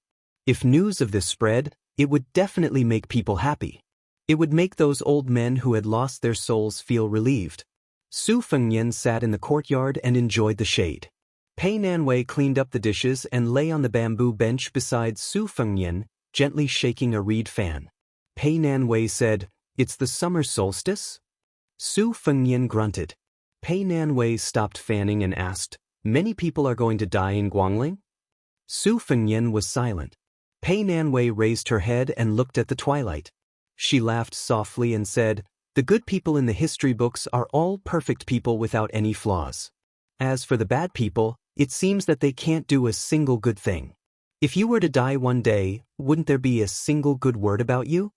If news of this spread, it would definitely make people happy. It would make those old men who had lost their souls feel relieved. Su Fengnian sat in the courtyard and enjoyed the shade. Pei Nanwei cleaned up the dishes and lay on the bamboo bench beside Su Fengnian, gently shaking a reed fan. Pei Nanwei said, "It's the summer solstice?" Su Fengnian grunted. Pei Nanwei stopped fanning and asked, "Many people are going to die in Guangling?" Su Fengnian was silent. Pei Nanwei raised her head and looked at the twilight. She laughed softly and said, "The good people in the history books are all perfect people without any flaws. As for the bad people, it seems that they can't do a single good thing. If you were to die one day, wouldn't there be a single good word about you?"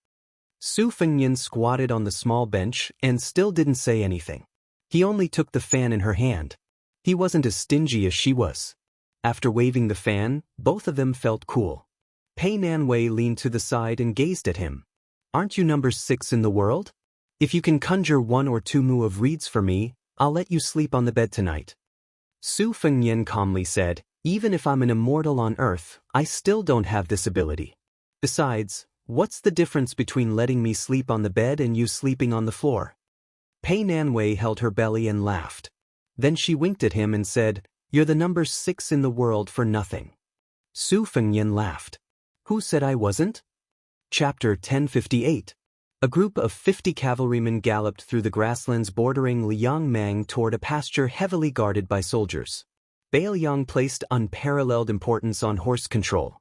Su Fengnian squatted on the small bench and still didn't say anything. He only took the fan in her hand. He wasn't as stingy as she was. After waving the fan, both of them felt cool. Pei Nanwei leaned to the side and gazed at him. "Aren't you number 6 in the world? If you can conjure 1 or 2 mu of reeds for me, I'll let you sleep on the bed tonight." Su Fengnian calmly said, "Even if I'm an immortal on Earth, I still don't have this ability. Besides, what's the difference between letting me sleep on the bed and you sleeping on the floor?" Pei Nanwei held her belly and laughed. Then she winked at him and said, "You're the number 6 in the world for nothing." Su Fengnian laughed. "Who said I wasn't?" Chapter 1058. A group of 50 cavalrymen galloped through the grasslands bordering Liangmang toward a pasture heavily guarded by soldiers. Bailiang placed unparalleled importance on horse control.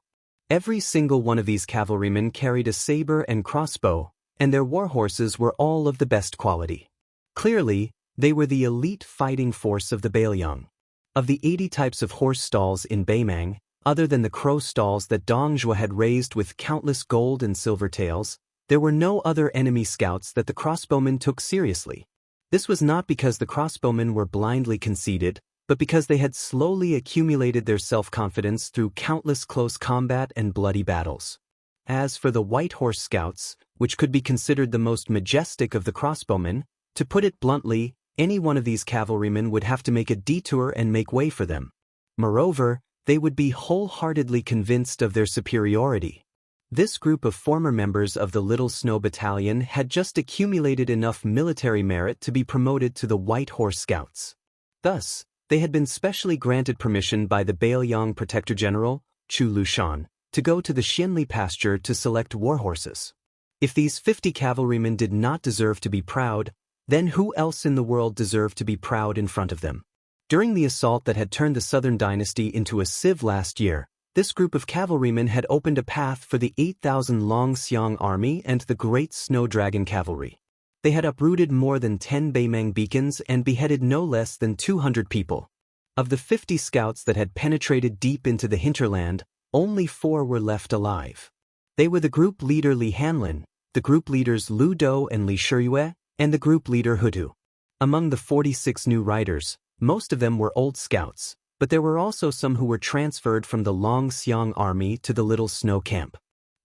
Every single one of these cavalrymen carried a saber and crossbow, and their war horses were all of the best quality. Clearly, they were the elite fighting force of the Bailiang. Of the 80 types of horse stalls in Beimang, other than the crow stalls that Dongjua had raised with countless gold and silver tails, there were no other enemy scouts that the crossbowmen took seriously. This was not because the crossbowmen were blindly conceited, but because they had slowly accumulated their self-confidence through countless close combat and bloody battles. As for the white horse scouts, which could be considered the most majestic of the crossbowmen, to put it bluntly, any one of these cavalrymen would have to make a detour and make way for them. Moreover, they would be wholeheartedly convinced of their superiority. This group of former members of the Little Snow Battalion had just accumulated enough military merit to be promoted to the White Horse Scouts. Thus, they had been specially granted permission by the Bailiang Protector General, Chu Lushan, to go to the Xianli pasture to select war horses. If these 50 cavalrymen did not deserve to be proud, then who else in the world deserved to be proud in front of them? During the assault that had turned the Southern Dynasty into a sieve last year, this group of cavalrymen had opened a path for the 8,000 Long Xiang army and the Great Snow Dragon Cavalry. They had uprooted more than 10 Beimang beacons and beheaded no less than 200 people. Of the 50 scouts that had penetrated deep into the hinterland, only 4 were left alive. They were the group leader Li Hanlin, the group leaders Lu Do and Li Shiyue, and the group leader Hudu. Among the 46 new riders, most of them were old scouts, but there were also some who were transferred from the Long Xiang army to the Little Snow camp.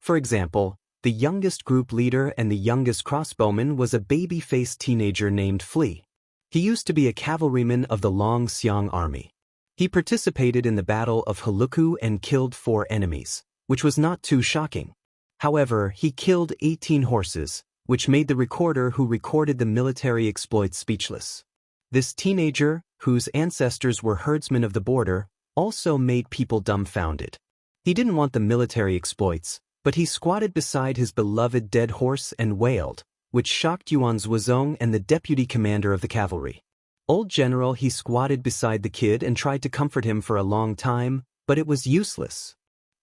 For example, The youngest group leader and the youngest crossbowman was a baby-faced teenager named Flea. He used to be a cavalryman of the Long Xiang army. He participated in the Battle of Heluku and killed 4 enemies, which was not too shocking. However, he killed 18 horses, which made the recorder who recorded the military exploits speechless. This teenager, whose ancestors were herdsmen of the border, also made people dumbfounded. He didn't want the military exploits, but he squatted beside his beloved dead horse and wailed, which shocked Yuan Zhuozong and the deputy commander of the cavalry. Old General, he squatted beside the kid and tried to comfort him for a long time, but it was useless.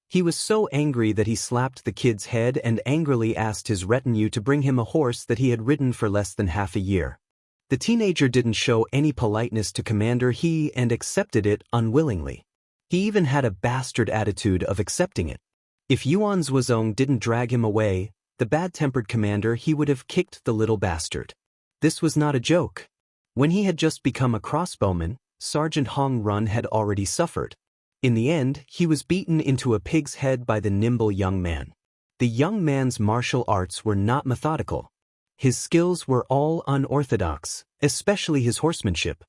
He was so angry that he slapped the kid's head and angrily asked his retinue to bring him a horse that he had ridden for less than half a year. The teenager didn't show any politeness to Commander He and accepted it unwillingly. He even had a bastard attitude of accepting it. If Yuan Zhuozong didn't drag him away, the bad-tempered commander, he would have kicked the little bastard. This was not a joke. When he had just become a crossbowman, Sergeant Hong Run had already suffered. In the end, he was beaten into a pig's head by the nimble young man. The young man's martial arts were not methodical. His skills were all unorthodox, especially his horsemanship.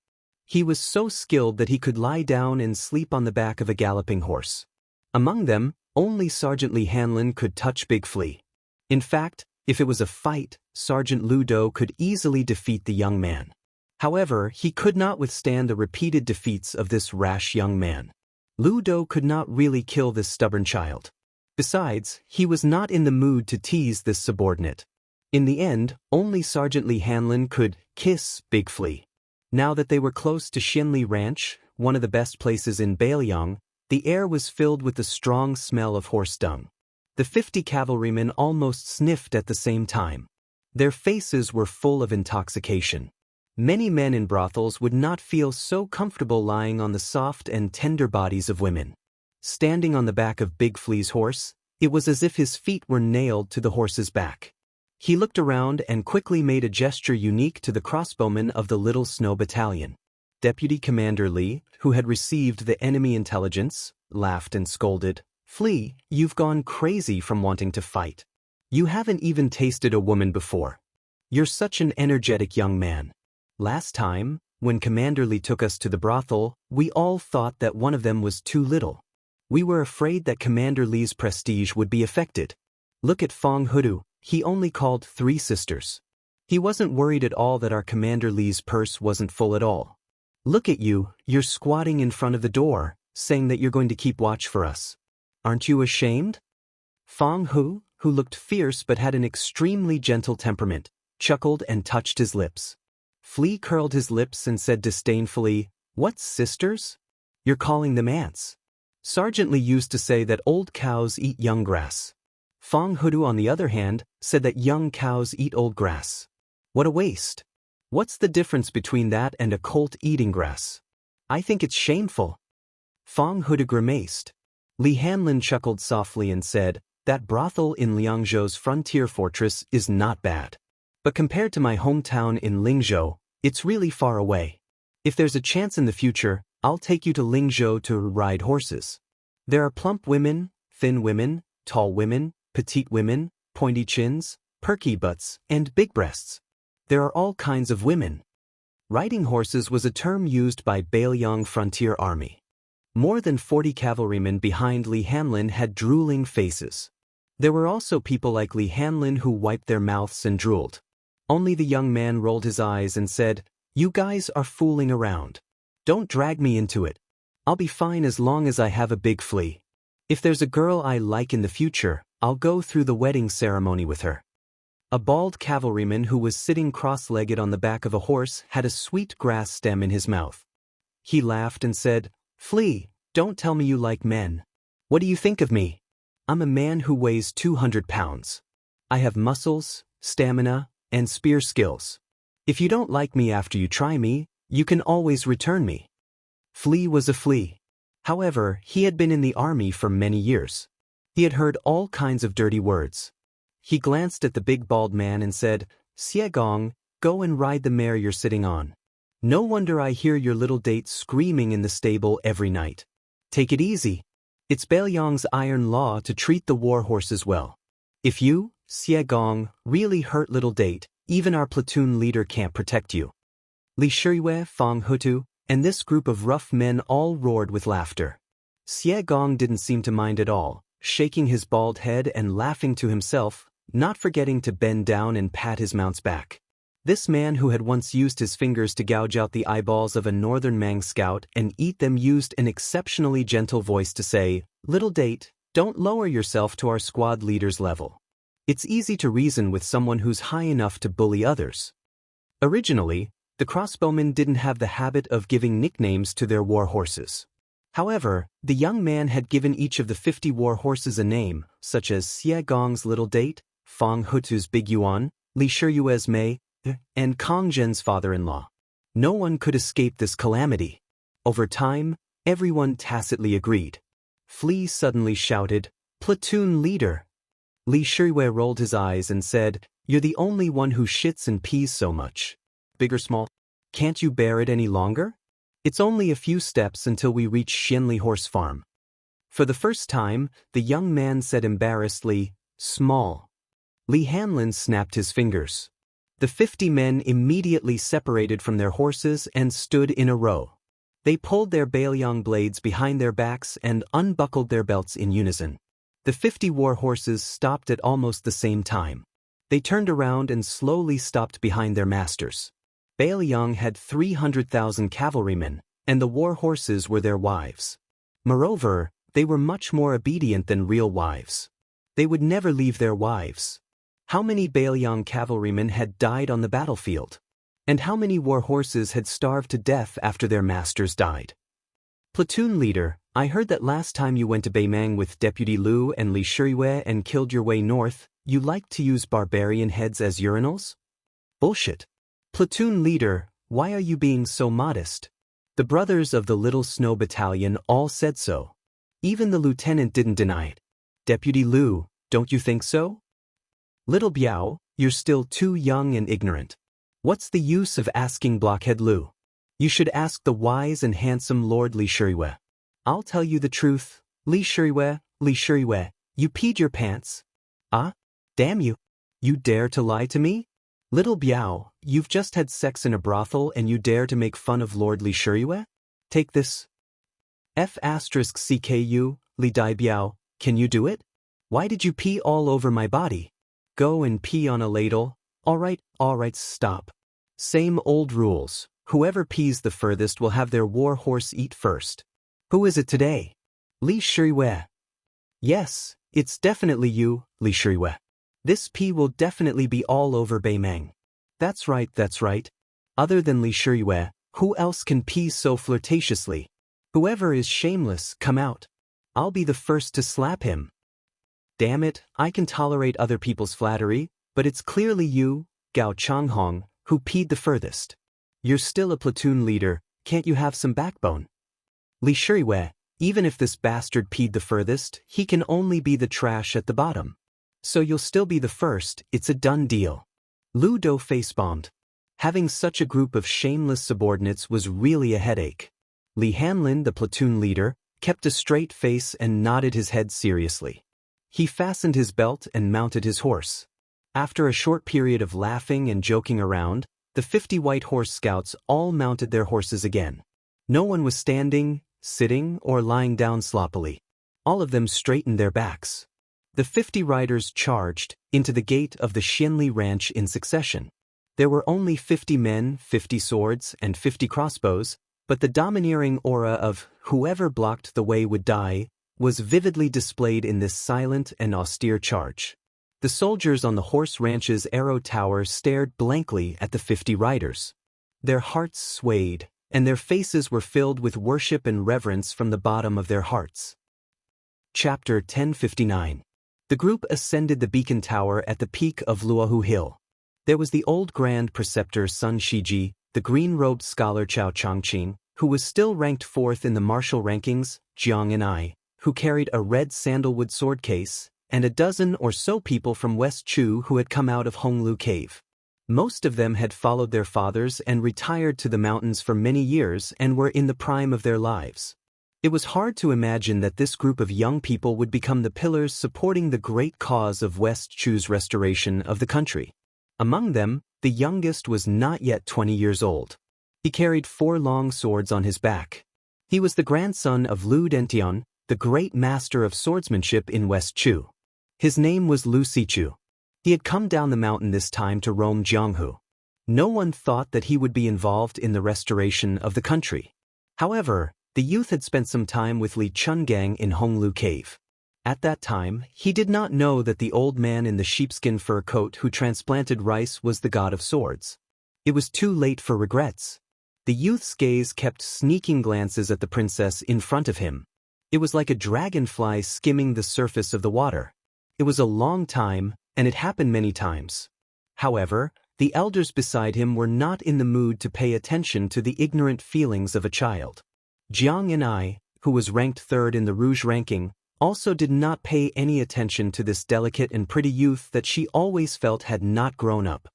He was so skilled that he could lie down and sleep on the back of a galloping horse. Among them, only Sergeant Li Hanlin could touch Big Flea. In fact, if it was a fight, Sergeant Lu Do could easily defeat the young man. However, he could not withstand the repeated defeats of this rash young man. Lu Do could not really kill this stubborn child. Besides, he was not in the mood to tease this subordinate. In the end, only Sergeant Li Hanlin could kiss Big Flea. Now that they were close to Xinli Ranch, one of the best places in Bailiang, the air was filled with the strong smell of horse dung. The 50 cavalrymen almost sniffed at the same time. Their faces were full of intoxication. Many men in brothels would not feel so comfortable lying on the soft and tender bodies of women. Standing on the back of Big Flea's horse, it was as if his feet were nailed to the horse's back. He looked around and quickly made a gesture unique to the crossbowmen of the Little Snow Battalion. Deputy Commander Li, who had received the enemy intelligence, laughed and scolded, "Flea, you've gone crazy from wanting to fight. You haven't even tasted a woman before. You're such an energetic young man. Last time, when Commander Li took us to the brothel, we all thought that one of them was too little. We were afraid that Commander Li's prestige would be affected. Look at Fong Hudu, he only called 3 sisters. He wasn't worried at all that our Commander Li's purse wasn't full at all. Look at you, you're squatting in front of the door, saying that you're going to keep watch for us. Aren't you ashamed?" Fong Hu, who looked fierce but had an extremely gentle temperament, chuckled and touched his lips. Flea curled his lips and said disdainfully, "What sisters? You're calling them ants. Sergeant Li used to say that old cows eat young grass. Fong Hudu, on the other hand, said that young cows eat old grass. What a waste. What's the difference between that and a colt eating grass? I think it's shameful." Fong Hudu grimaced. Li Hanlin chuckled softly and said, "That brothel in Liangzhou's frontier fortress is not bad. But compared to my hometown in Lingzhou, it's really far away. If there's a chance in the future, I'll take you to Lingzhou to ride horses. There are plump women, thin women, tall women, petite women, pointy chins, perky butts, and big breasts. There are all kinds of women." Riding horses was a term used by Bailiang Frontier Army. More than 40 cavalrymen behind Li Hanlin had drooling faces. There were also people like Li Hanlin who wiped their mouths and drooled. Only the young man rolled his eyes and said, "You guys are fooling around. Don't drag me into it. I'll be fine as long as I have a Big Flea. If there's a girl I like in the future, I'll go through the wedding ceremony with her." A bald cavalryman who was sitting cross-legged on the back of a horse had a sweet grass stem in his mouth. He laughed and said, "Flea, don't tell me you like men. What do you think of me? I'm a man who weighs 200 pounds. I have muscles, stamina, and spear skills. If you don't like me after you try me, you can always return me." Flea was a flea. However, he had been in the army for many years. He had heard all kinds of dirty words. He glanced at the big bald man and said, "Xie Gong, go and ride the mare you're sitting on. No wonder I hear your little date screaming in the stable every night. Take it easy. It's Bailiang's iron law to treat the war horses well. If you, Xie Gong, really hurt little date, even our platoon leader can't protect you. Li Shiyue, Fang Hutu, and this group of rough men all roared with laughter. Xie Gong didn't seem to mind at all, shaking his bald head and laughing to himself, not forgetting to bend down and pat his mount's back. This man who had once used his fingers to gouge out the eyeballs of a northern Mang scout and eat them used an exceptionally gentle voice to say, "Little date, don't lower yourself to our squad leader's level. It's easy to reason with someone who's high enough to bully others." Originally, the crossbowmen didn't have the habit of giving nicknames to their war horses. However, the young man had given each of the 50 war horses a name, such as Xie Gong's Little Date, Fang Hutu's Big Yuan, Li Shiyue's Mei, and Kong Zhen's father-in-law. No one could escape this calamity. Over time, everyone tacitly agreed. Flea suddenly shouted, "Platoon leader!" Li Shiyue rolled his eyes and said, "You're the only one who shits and pees so much. Big or small? Can't you bear it any longer? It's only a few steps until we reach Xianli Horse Farm." For the first time, the young man said embarrassedly, "Small." Li Hanlin snapped his fingers. The 50 men immediately separated from their horses and stood in a row. They pulled their Bailiang blades behind their backs and unbuckled their belts in unison. The 50 war horses stopped at almost the same time. They turned around and slowly stopped behind their masters. Bailiang had 300,000 cavalrymen, and the war horses were their wives. Moreover, they were much more obedient than real wives. They would never leave their wives. How many Bailiang cavalrymen had died on the battlefield? And how many war horses had starved to death after their masters died? "Platoon leader, I heard that last time you went to Beimang with Deputy Lu and Li Shiyue and killed your way north, you liked to use barbarian heads as urinals?" "Bullshit. Platoon leader, why are you being so modest?" The brothers of the Little Snow Battalion all said so. Even the lieutenant didn't deny it. "Deputy Lu, don't you think so?" "Little Biao, you're still too young and ignorant. What's the use of asking Blockhead Lu? You should ask the wise and handsome Lord Li Shiyue. I'll tell you the truth, Li Shiyue, you peed your pants." "Ah? Damn you. You dare to lie to me? Little Biao, you've just had sex in a brothel and you dare to make fun of Lord Li Shiyue? Take this. F*CKU, Li Dai Biao, can you do it? Why did you pee all over my body? Go and pee on a ladle. Alright, stop. Same old rules. Whoever pees the furthest will have their war horse eat first. Who is it today? Li Shiyue. Yes, it's definitely you, Li Shiyue. This pee will definitely be all over Beimang. That's right. Other than Li Shiyue, who else can pee so flirtatiously? Whoever is shameless, come out. I'll be the first to slap him. Damn it, I can tolerate other people's flattery, but it's clearly you, Gao Changhong, who peed the furthest. You're still a platoon leader, can't you have some backbone? Li Shiyue, even if this bastard peed the furthest, he can only be the trash at the bottom. So you'll still be the first, it's a done deal. Lu Do face-bombed. Having such a group of shameless subordinates was really a headache. Li Hanlin, the platoon leader, kept a straight face and nodded his head seriously. He fastened his belt and mounted his horse. After a short period of laughing and joking around, the 50 white horse scouts all mounted their horses again. No one was standing, sitting, or lying down sloppily. All of them straightened their backs. The 50 riders charged into the gate of the Xianli ranch in succession. There were only 50 men, 50 swords, and 50 crossbows, but the domineering aura of whoever blocked the way would die was vividly displayed in this silent and austere charge. The soldiers on the horse ranch's arrow tower stared blankly at the 50 riders. Their hearts swayed, and their faces were filled with worship and reverence from the bottom of their hearts. Chapter 1059. The group ascended the beacon tower at the peak of Luohu Hill. There was the old Grand Preceptor Sun Shiji, the green-robed scholar Chao Changqing, who was still ranked 4th in the martial rankings, Jiang and I, who carried a red sandalwood sword case, and a dozen or so people from West Chu who had come out of Honglu Cave. Most of them had followed their fathers and retired to the mountains for many years and were in the prime of their lives. It was hard to imagine that this group of young people would become the pillars supporting the great cause of West Chu's restoration of the country. Among them, the youngest was not yet 20 years old. He carried 4 long swords on his back. He was the grandson of Lu Dentian, the great master of swordsmanship in West Chu. His name was Lu Sichu. He had come down the mountain this time to roam Jianghu. No one thought that he would be involved in the restoration of the country. However, the youth had spent some time with Li Chungang in Honglu Cave. At that time, he did not know that the old man in the sheepskin fur coat who transplanted rice was the god of swords. It was too late for regrets. The youth's gaze kept sneaking glances at the princess in front of him. It was like a dragonfly skimming the surface of the water. It was a long time, and it happened many times. However, the elders beside him were not in the mood to pay attention to the ignorant feelings of a child. Jiang and I, who was ranked 3rd in the Rouge ranking, also did not pay any attention to this delicate and pretty youth that she always felt had not grown up.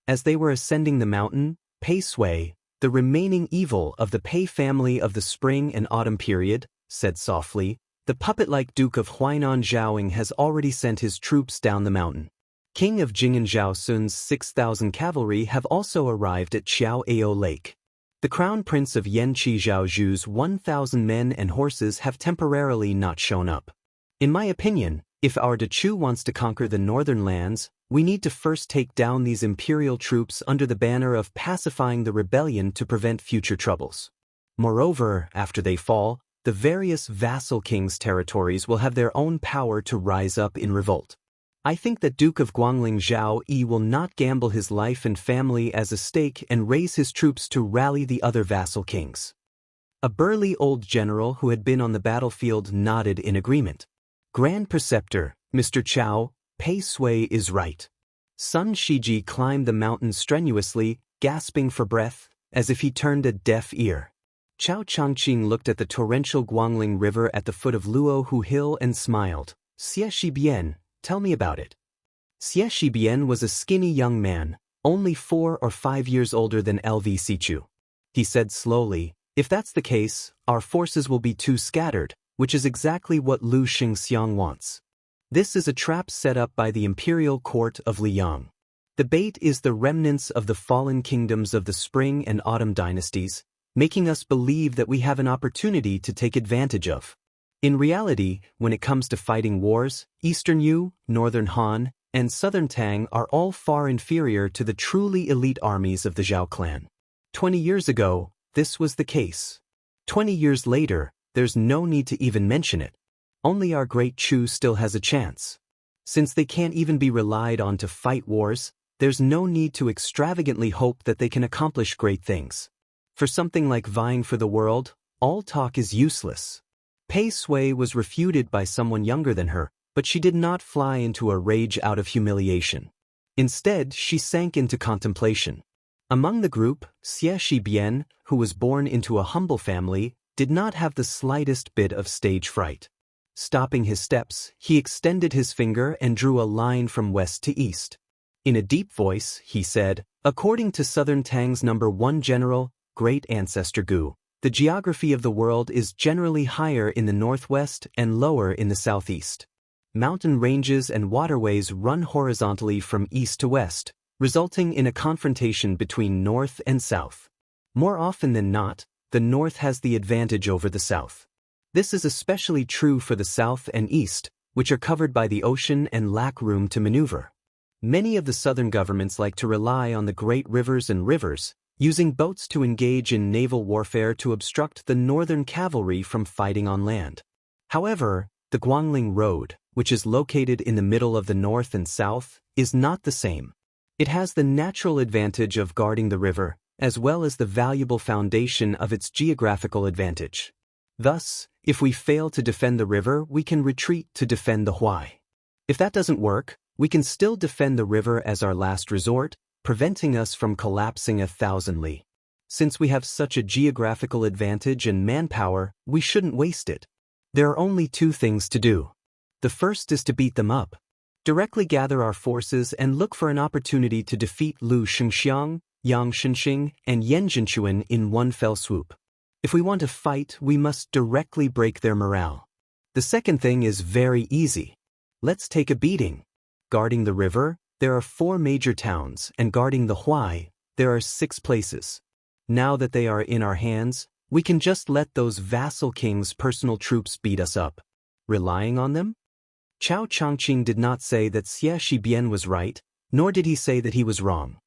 As they were ascending the mountain, Pei Sui, the remaining evil of the Pei family of the spring and autumn period, said softly, "The puppet-like Duke of Huainan Zhaoying has already sent his troops down the mountain. King of Jing and Zhao Sun's 6,000 cavalry have also arrived at Xiao Ao Lake. The crown prince of Yanqi Zhao Zhu's 1,000 men and horses have temporarily not shown up. In my opinion, if our Dechu wants to conquer the northern lands, we need to first take down these imperial troops under the banner of pacifying the rebellion to prevent future troubles. Moreover, after they fall, the various vassal kings' territories will have their own power to rise up in revolt. I think that Duke of Guangling Zhao Yi will not gamble his life and family as a stake and raise his troops to rally the other vassal kings." A burly old general who had been on the battlefield nodded in agreement. "Grand Preceptor, Mr. Chao, Pei Sui is right." Sun Shiji climbed the mountain strenuously, gasping for breath, as if he turned a deaf ear. Chao Changqing looked at the torrential Guangling River at the foot of Luohu Hill and smiled. "Xie Shibian, tell me about it." Xie Shibian was a skinny young man, only 4 or 5 years older than LV Sichu. He said slowly, "If that's the case, our forces will be too scattered, which is exactly what Lu Xingxiang wants. This is a trap set up by the imperial court of Liang. The bait is the remnants of the fallen kingdoms of the spring and autumn dynasties, making us believe that we have an opportunity to take advantage of. In reality, when it comes to fighting wars, Eastern Yu, Northern Han, and Southern Tang are all far inferior to the truly elite armies of the Zhao clan. 20 years ago, this was the case. 20 years later, there's no need to even mention it. Only our great Chu still has a chance. Since they can't even be relied on to fight wars, there's no need to extravagantly hope that they can accomplish great things. For something like vying for the world, all talk is useless." Pei Sui was refuted by someone younger than her, but she did not fly into a rage out of humiliation. Instead, she sank into contemplation. Among the group, Xie Shibian, who was born into a humble family, did not have the slightest bit of stage fright. Stopping his steps, he extended his finger and drew a line from west to east. In a deep voice, he said, "According to Southern Tang's #1 general, Great Ancestor Gu, the geography of the world is generally higher in the northwest and lower in the southeast. Mountain ranges and waterways run horizontally from east to west, resulting in a confrontation between north and south. More often than not, the north has the advantage over the south. This is especially true for the south and east, which are covered by the ocean and lack room to maneuver. Many of the southern governments like to rely on the great rivers and rivers, using boats to engage in naval warfare to obstruct the northern cavalry from fighting on land. However, the Guangling Road, which is located in the middle of the north and south, is not the same. It has the natural advantage of guarding the river, as well as the valuable foundation of its geographical advantage. Thus, if we fail to defend the river, we can retreat to defend the Huai. If that doesn't work, we can still defend the river as our last resort, preventing us from collapsing 1,000 li. Since we have such a geographical advantage and manpower, we shouldn't waste it. There are only 2 things to do. The first is to beat them up. Directly gather our forces and look for an opportunity to defeat Lu Xingxiang, Yang Shenxing, and Yan Jinchuan in one fell swoop. If we want to fight, we must directly break their morale. The second thing is very easy. Let's take a beating. Guarding the river, there are 4 major towns, and guarding the Huai, there are 6 places. Now that they are in our hands, we can just let those vassal kings' personal troops beat us up. Relying on them? Chao Changqing did not say that Xie Shibian was right, nor did he say that he was wrong.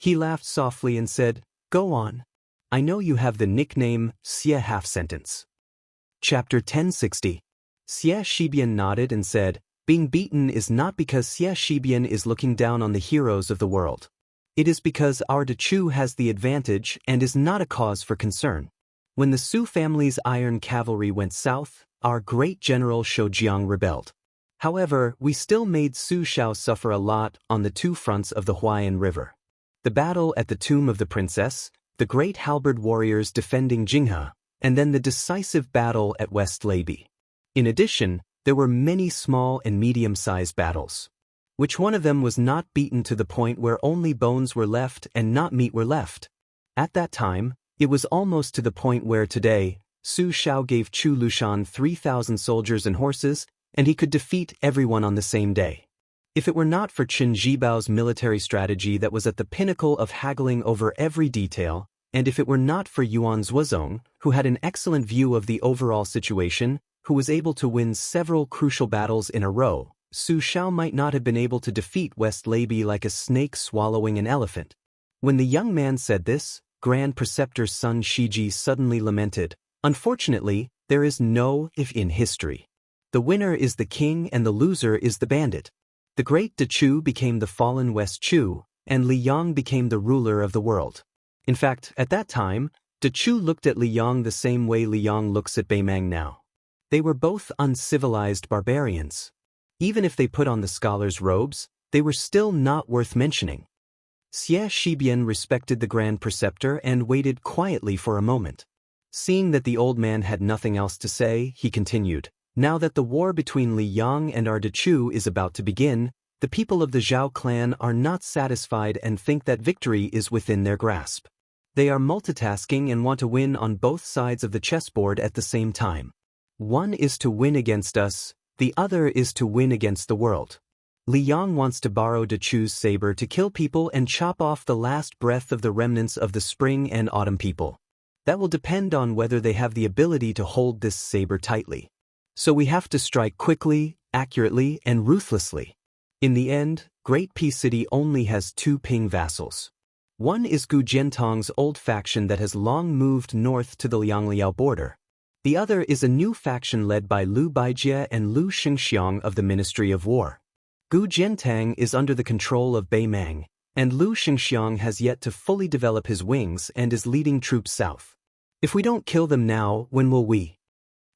He laughed softly and said, "Go on. I know you have the nickname Xie half-sentence." Chapter 1060. Xie Shibian nodded and said, "Being beaten is not because Xie Shibian is looking down on the heroes of the world. It is because our Dechu has the advantage and is not a cause for concern. When the Su family's iron cavalry went south, our great general Shoujiang rebelled. However, we still made Su Shao suffer a lot on the 2 fronts of the Huaiyan River. The battle at the tomb of the princess, the great halberd warriors defending Jinghe, and then the decisive battle at West Leibi. In addition, there were many small and medium-sized battles. Which one of them was not beaten to the point where only bones were left and not meat were left? At that time, it was almost to the point where today, Su Shao gave Chu Lushan 3,000 soldiers and horses, and he could defeat everyone on the same day. If it were not for Qin Jibao's military strategy that was at the pinnacle of haggling over every detail, and if it were not for Yuan Zuozong, who had an excellent view of the overall situation, who was able to win several crucial battles in a row, Su Shao might not have been able to defeat West Leibi like a snake swallowing an elephant. When the young man said this, Grand Preceptor Sun Shiji suddenly lamented, "Unfortunately, there is no if in history. The winner is the king and the loser is the bandit." The great Dechu became the fallen West Chu, and Li Yang became the ruler of the world. In fact, at that time, Dechu looked at Li Yang the same way Li Yang looks at Beimang now. They were both uncivilized barbarians. Even if they put on the scholar's robes, they were still not worth mentioning. Xie Shibian respected the Grand Preceptor and waited quietly for a moment. Seeing that the old man had nothing else to say, he continued, "Now that the war between Li Yang and our Dechu is about to begin, the people of the Zhao clan are not satisfied and think that victory is within their grasp. They are multitasking and want to win on both sides of the chessboard at the same time. One is to win against us, the other is to win against the world. Li Yang wants to borrow Dechu's saber to kill people and chop off the last breath of the remnants of the spring and autumn people. That will depend on whether they have the ability to hold this saber tightly. So we have to strike quickly, accurately, and ruthlessly. In the end, Great Peace City only has 2 Ping vassals. One is Gu Jiantong's old faction that has long moved north to the Liangliao border. The other is a new faction led by Lu Baijie and Lu Xingxiang of the Ministry of War. Gu Jiantang is under the control of Beimang, and Lu Xingxiang has yet to fully develop his wings and is leading troops south. If we don't kill them now, when will we?"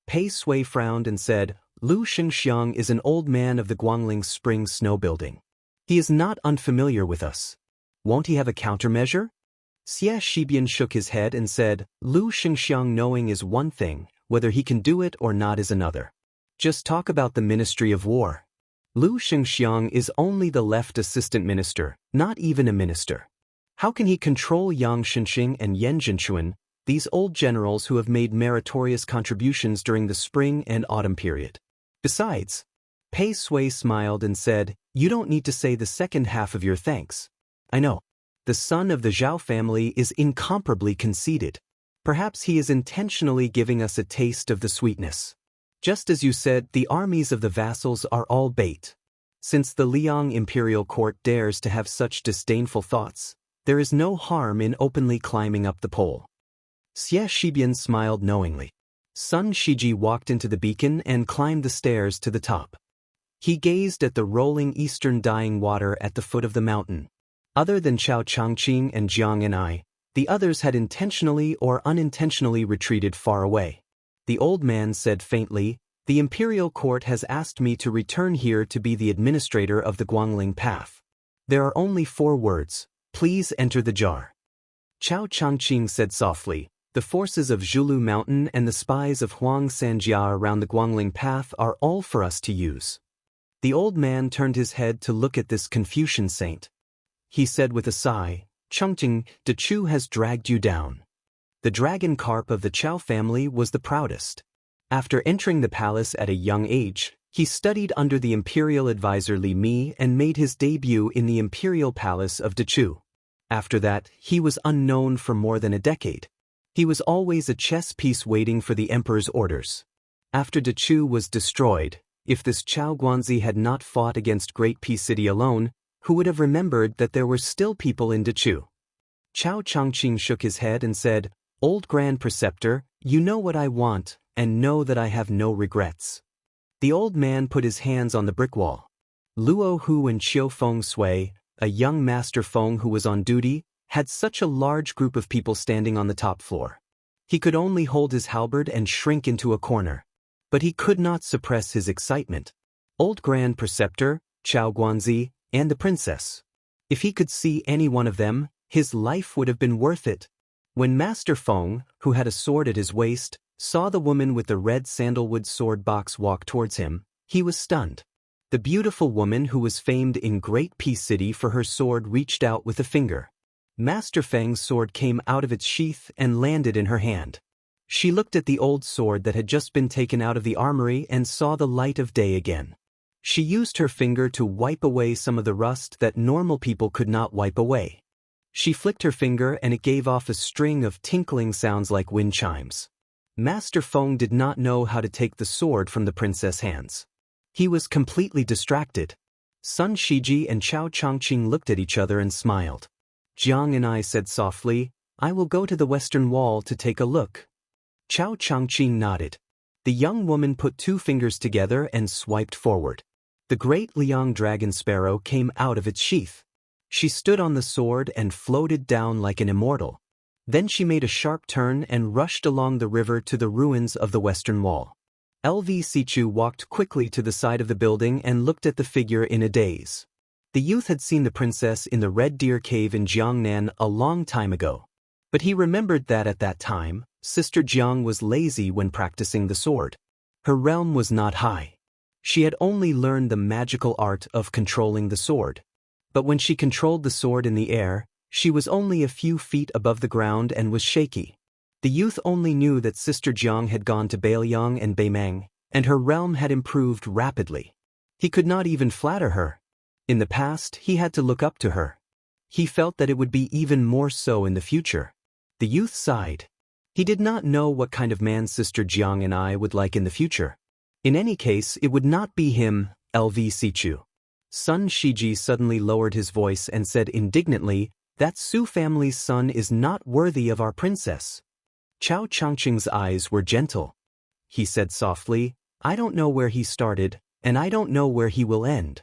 Pei Sui frowned and said, "Lu Xingxiang is an old man of the Guangling Spring snow building. He is not unfamiliar with us. Won't he have a countermeasure?" Xie Shibian shook his head and said, "Lu Xingxiang knowing is one thing, whether he can do it or not is another. Just talk about the Ministry of War. Lu Xingxiang is only the left assistant minister, not even a minister. How can he control Yang Xinxing and Yan Jinchuan, these old generals who have made meritorious contributions during the spring and autumn period? Besides," Pei Sui smiled and said, "You don't need to say the second half of your thanks. I know. The son of the Zhao family is incomparably conceited. Perhaps he is intentionally giving us a taste of the sweetness. Just as you said, the armies of the vassals are all bait. Since the Liang imperial court dares to have such disdainful thoughts, there is no harm in openly climbing up the pole." Xie Shibian smiled knowingly. Sun Shiji walked into the beacon and climbed the stairs to the top. He gazed at the rolling eastern dying water at the foot of the mountain. Other than Chao Changqing and Jiang and I, the others had intentionally or unintentionally retreated far away. The old man said faintly, "The imperial court has asked me to return here to be the administrator of the Guangling Path. There are only 4 words. Please enter the jar." Chao Changqing said softly, "The forces of Zhulu Mountain and the spies of Huang Sanjia around the Guangling Path are all for us to use." The old man turned his head to look at this Confucian saint. He said with a sigh, "Chengqing, Dechu has dragged you down. The dragon carp of the Chao family was the proudest. After entering the palace at a young age, he studied under the imperial advisor Li Mi and made his debut in the imperial palace of Dechu. After that, he was unknown for more than a decade. He was always a chess piece waiting for the emperor's orders. After Dechu was destroyed, if this Chao Guanzi had not fought against Great Peace City alone, who would have remembered that there were still people in Dechu? Chao Changqing shook his head and said, "Old Grand Preceptor, you know what I want, and know that I have no regrets." The old man put his hands on the brick wall. Luo Hu and Qiu Feng Sui, a young master Feng who was on duty, had such a large group of people standing on the top floor. He could only hold his halberd and shrink into a corner. But he could not suppress his excitement. Old Grand Preceptor, Chao Guanzi, and the princess. If he could see any one of them, his life would have been worth it. When Master Feng, who had a sword at his waist, saw the woman with the red sandalwood sword box walk towards him, he was stunned. The beautiful woman who was famed in Great Peace City for her sword reached out with a finger. Master Feng's sword came out of its sheath and landed in her hand. She looked at the old sword that had just been taken out of the armory and saw the light of day again. She used her finger to wipe away some of the rust that normal people could not wipe away. She flicked her finger and it gave off a string of tinkling sounds like wind chimes. Master Feng did not know how to take the sword from the princess' hands. He was completely distracted. Sun Shiji and Chao Changqing looked at each other and smiled. Jiang and I said softly, "I will go to the western wall to take a look." Chao Changqing nodded. The young woman put two fingers together and swiped forward. The great Liang dragon sparrow came out of its sheath. She stood on the sword and floated down like an immortal. Then she made a sharp turn and rushed along the river to the ruins of the western wall. LV Sichu walked quickly to the side of the building and looked at the figure in a daze. The youth had seen the princess in the Red Deer Cave in Jiangnan a long time ago. But he remembered that at that time, Sister Jiang was lazy when practicing the sword. Her realm was not high. She had only learned the magical art of controlling the sword. But when she controlled the sword in the air, she was only a few feet above the ground and was shaky. The youth only knew that Sister Jiang had gone to Beiliang and Beimang, and her realm had improved rapidly. He could not even flatter her. In the past, he had to look up to her. He felt that it would be even more so in the future. The youth sighed. He did not know what kind of man Sister Jiang and I would like in the future. In any case, it would not be him, LV Sichu. Sun Shiji suddenly lowered his voice and said indignantly, "That Su family's son is not worthy of our princess." Chao Changqing's eyes were gentle. He said softly, "I don't know where he started, and I don't know where he will end."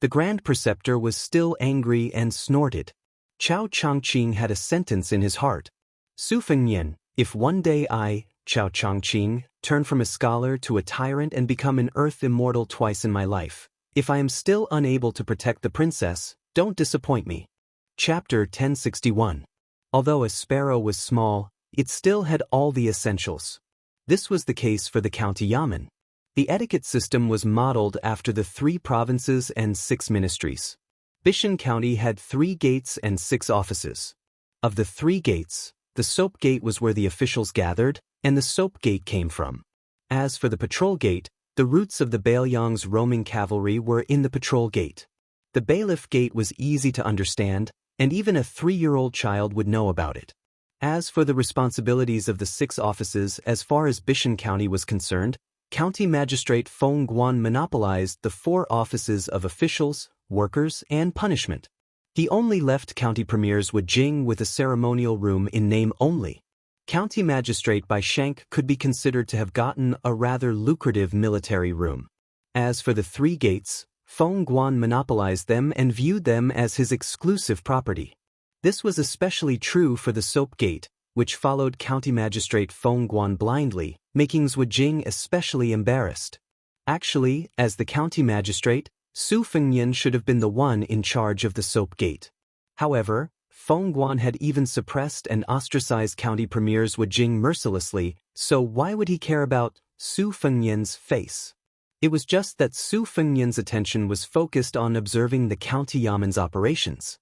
The Grand Preceptor was still angry and snorted. Chao Changqing had a sentence in his heart. "Su Fengnian, if one day I, Chao Changqing, turn from a scholar to a tyrant and become an earth immortal twice in my life, if I am still unable to protect the princess, don't disappoint me." Chapter 1061. Although a sparrow was small, it still had all the essentials. This was the case for the county yamen. The etiquette system was modeled after the 3 provinces and 6 ministries. Bishan County had 3 gates and 6 offices. Of the 3 gates, the soap gate was where the officials gathered, and the soap gate came from. As for the patrol gate, the roots of the Beiliang's roaming cavalry were in the patrol gate. The bailiff gate was easy to understand, and even a 3-year-old child would know about it. As for the responsibilities of the 6 offices as far as Bishan County was concerned, County Magistrate Feng Guan monopolized the 4 offices of officials, workers, and punishment. He only left County Premiers Wujing with a ceremonial room in name only. County Magistrate Bai Shank could be considered to have gotten a rather lucrative military room. As for the 3 gates, Feng Guan monopolized them and viewed them as his exclusive property. This was especially true for the soap gate, which followed County Magistrate Feng Guan blindly, making Wujing especially embarrassed. Actually, as the County Magistrate, Su Fengnian should have been the one in charge of the soap gate. However, Feng Guan had even suppressed and ostracized County Premiers Wujing mercilessly, so why would he care about Su Fengnian's face? It was just that Su Fengnian's attention was focused on observing the county yamen's operations.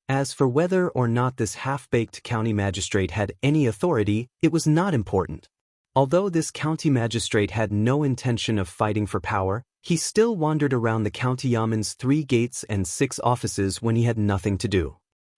As for whether or not this half-baked county magistrate had any authority, it was not important. Although this county magistrate had no intention of fighting for power, he still wandered around the county yaman's 3 gates and 6 offices when he had nothing to do.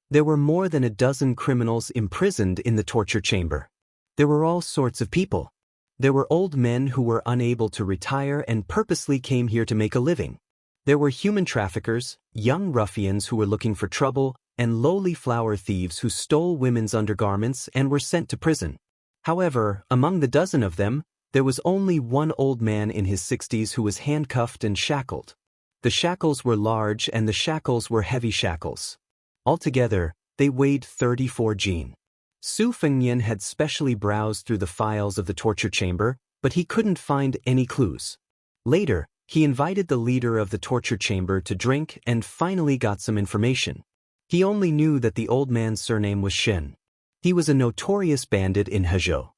There were more than a dozen criminals imprisoned in the torture chamber. There were all sorts of people. There were old men who were unable to retire and purposely came here to make a living. There were human traffickers, young ruffians who were looking for trouble, and lowly flower thieves who stole women's undergarments and were sent to prison. However, among the dozen of them, there was only one old man in his 60s who was handcuffed and shackled. The shackles were large and the shackles were heavy shackles. Altogether, they weighed 34 jin. Su Fengnian had specially browsed through the files of the torture chamber, but he couldn't find any clues. Later, he invited the leader of the torture chamber to drink and finally got some information. He only knew that the old man's surname was Shen. He was a notorious bandit in Hezhou.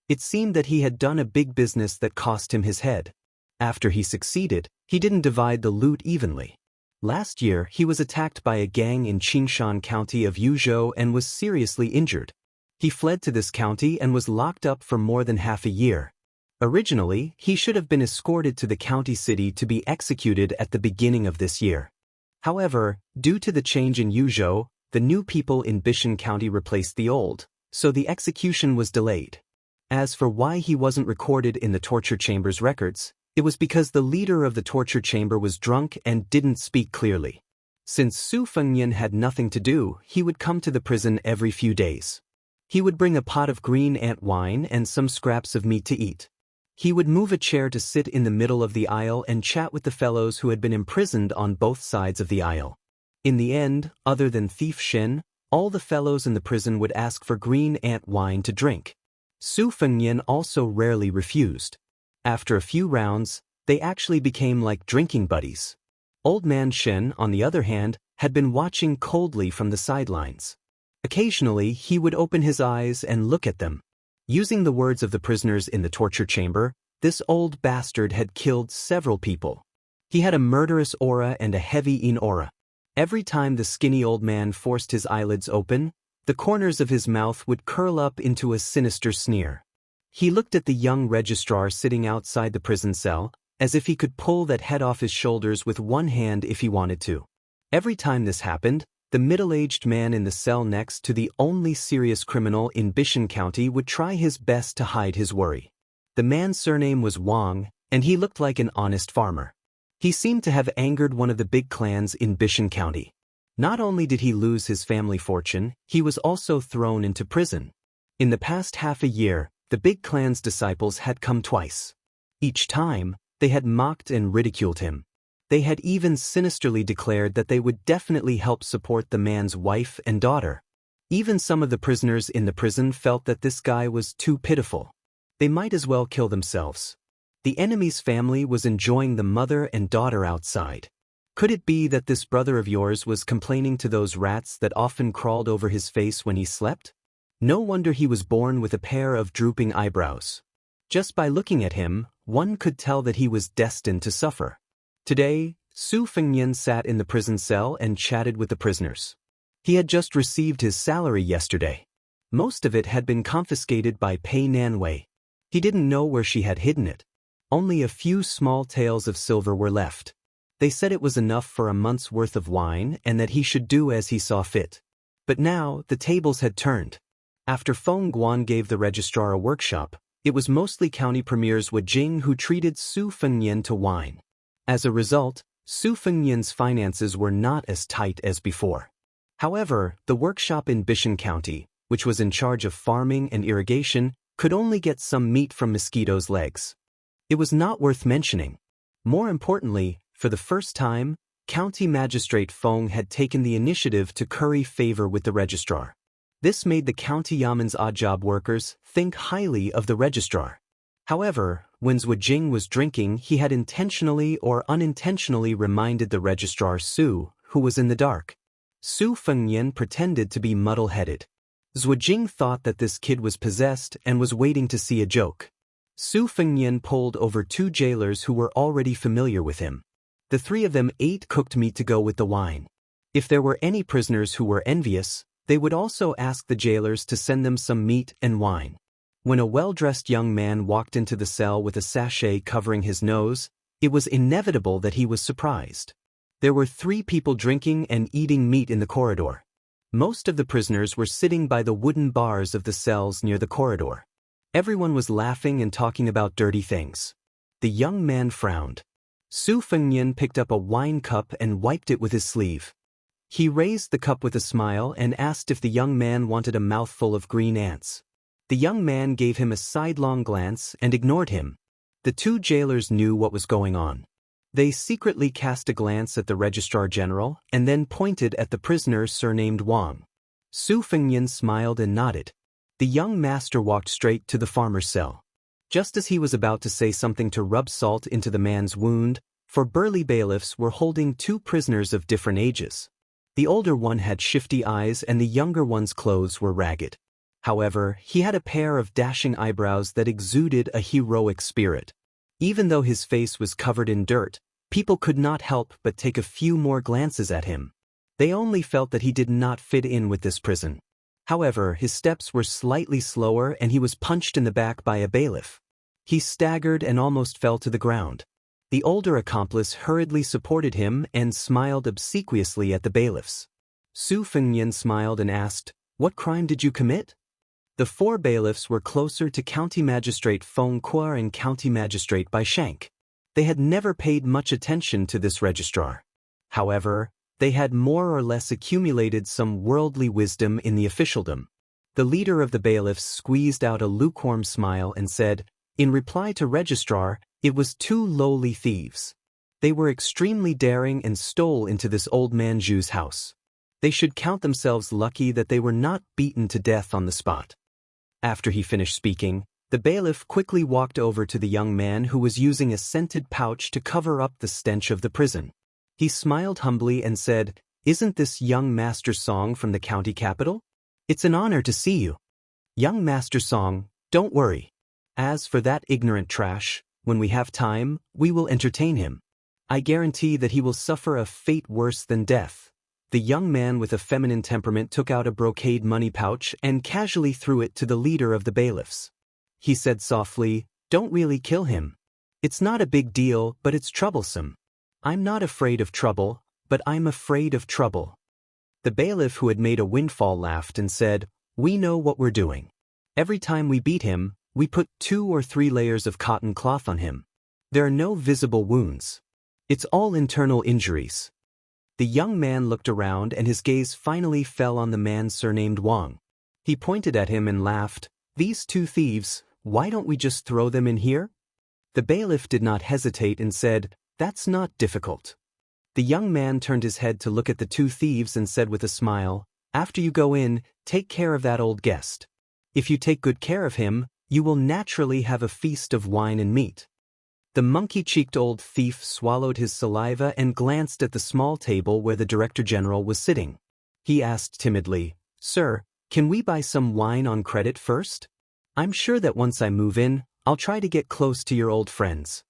It seemed that he had done a big business that cost him his head. After he succeeded, he didn't divide the loot evenly. Last year, he was attacked by a gang in Qingshan County of Yuzhou and was seriously injured. He fled to this county and was locked up for more than half a year. Originally, he should have been escorted to the county city to be executed at the beginning of this year. However, due to the change in Yuzhou, the new people in Bishan County replaced the old, so the execution was delayed. As for why he wasn't recorded in the torture chamber's records, it was because the leader of the torture chamber was drunk and didn't speak clearly. Since Su Fengnian had nothing to do, he would come to the prison every few days. He would bring a pot of green ant wine and some scraps of meat to eat. He would move a chair to sit in the middle of the aisle and chat with the fellows who had been imprisoned on both sides of the aisle. In the end, other than Thief Shen, all the fellows in the prison would ask for green ant wine to drink. Su Fengnian also rarely refused. After a few rounds, they actually became like drinking buddies. Old man Shen, on the other hand, had been watching coldly from the sidelines. Occasionally, he would open his eyes and look at them. Using the words of the prisoners in the torture chamber, this old bastard had killed several people. He had a murderous aura and a heavy in aura. Every time the skinny old man forced his eyelids open, the corners of his mouth would curl up into a sinister sneer. He looked at the young registrar sitting outside the prison cell, as if he could pull that head off his shoulders with one hand if he wanted to. Every time this happened, the middle-aged man in the cell next to the only serious criminal in Bishan County would try his best to hide his worry. The man's surname was Wang, and he looked like an honest farmer. He seemed to have angered one of the big clans in Bishan County. Not only did he lose his family fortune, he was also thrown into prison. In the past half a year, the big clan's disciples had come twice. Each time, they had mocked and ridiculed him. They had even sinisterly declared that they would definitely help support the man's wife and daughter. Even some of the prisoners in the prison felt that this guy was too pitiful. They might as well kill themselves. The enemy's family was enjoying the mother and daughter outside. Could it be that this brother of yours was complaining to those rats that often crawled over his face when he slept? No wonder he was born with a pair of drooping eyebrows. Just by looking at him, one could tell that he was destined to suffer. Today, Su Fengnian sat in the prison cell and chatted with the prisoners. He had just received his salary yesterday. Most of it had been confiscated by Pei Nanwei. He didn't know where she had hidden it. Only a few small taels of silver were left. They said it was enough for a month's worth of wine and that he should do as he saw fit. But now, the tables had turned. After Feng Guan gave the registrar a workshop, it was mostly county premiers Wujing who treated Su Fengnian to wine. As a result, Su Fengnian's finances were not as tight as before. However, the workshop in Bishan County, which was in charge of farming and irrigation, could only get some meat from mosquitoes' legs. It was not worth mentioning. More importantly, for the first time, County Magistrate Feng had taken the initiative to curry favor with the registrar. This made the county yaman's odd job workers think highly of the registrar. However, when Wujing was drinking, he had intentionally or unintentionally reminded the registrar Su, who was in the dark. Su Fengnian pretended to be muddle-headed. Wujing thought that this kid was possessed and was waiting to see a joke. Su Fengnian pulled over 2 jailers who were already familiar with him. The 3 of them ate cooked meat to go with the wine. If there were any prisoners who were envious, they would also ask the jailers to send them some meat and wine. When a well-dressed young man walked into the cell with a sachet covering his nose, it was inevitable that he was surprised. There were 3 people drinking and eating meat in the corridor. Most of the prisoners were sitting by the wooden bars of the cells near the corridor. Everyone was laughing and talking about dirty things. The young man frowned. Su Fengnian picked up a wine cup and wiped it with his sleeve. He raised the cup with a smile and asked if the young man wanted a mouthful of green ants. The young man gave him a sidelong glance and ignored him. The 2 jailers knew what was going on. They secretly cast a glance at the Registrar General and then pointed at the prisoner surnamed Wang. Su Fengnian smiled and nodded. The young master walked straight to the farmer's cell. Just as he was about to say something to rub salt into the man's wound, 4 burly bailiffs were holding 2 prisoners of different ages. The older one had shifty eyes and the younger one's clothes were ragged. However, he had a pair of dashing eyebrows that exuded a heroic spirit. Even though his face was covered in dirt, people could not help but take a few more glances at him. They only felt that he did not fit in with this prison. However, his steps were slightly slower and he was punched in the back by a bailiff. He staggered and almost fell to the ground. The older accomplice hurriedly supported him and smiled obsequiously at the bailiffs. Su Fengnian smiled and asked, "What crime did you commit?" The 4 bailiffs were closer to County Magistrate Feng Kuo and County Magistrate Bai Shank. They had never paid much attention to this registrar. However, they had more or less accumulated some worldly wisdom in the officialdom. The leader of the bailiffs squeezed out a lukewarm smile and said, in reply to Registrar, it was 2 lowly thieves. They were extremely daring and stole into this old man Zhu's house. They should count themselves lucky that they were not beaten to death on the spot. After he finished speaking, the bailiff quickly walked over to the young man who was using a scented pouch to cover up the stench of the prison. He smiled humbly and said, "Isn't this young Master Song from the county capital? It's an honor to see you." "Young Master Song, don't worry. As for that ignorant trash, when we have time, we will entertain him. I guarantee that he will suffer a fate worse than death." The young man with a feminine temperament took out a brocade money pouch and casually threw it to the leader of the bailiffs. He said softly, "Don't really kill him. It's not a big deal, but it's troublesome. I'm not afraid of trouble, but I'm afraid of trouble." The bailiff who had made a windfall laughed and said, "We know what we're doing. Every time we beat him, we put 2 or 3 layers of cotton cloth on him. There are no visible wounds. It's all internal injuries." The young man looked around and his gaze finally fell on the man surnamed Wang. He pointed at him and laughed, "These 2 thieves, why don't we just throw them in here?" The bailiff did not hesitate and said, "That's not difficult." The young man turned his head to look at the 2 thieves and said with a smile, "After you go in, take care of that old guest. If you take good care of him, you will naturally have a feast of wine and meat." The monkey-cheeked old thief swallowed his saliva and glanced at the small table where the Director General was sitting. He asked timidly, "Sir, can we buy some wine on credit first? I'm sure that once I move in, I'll try to get close to your old friends."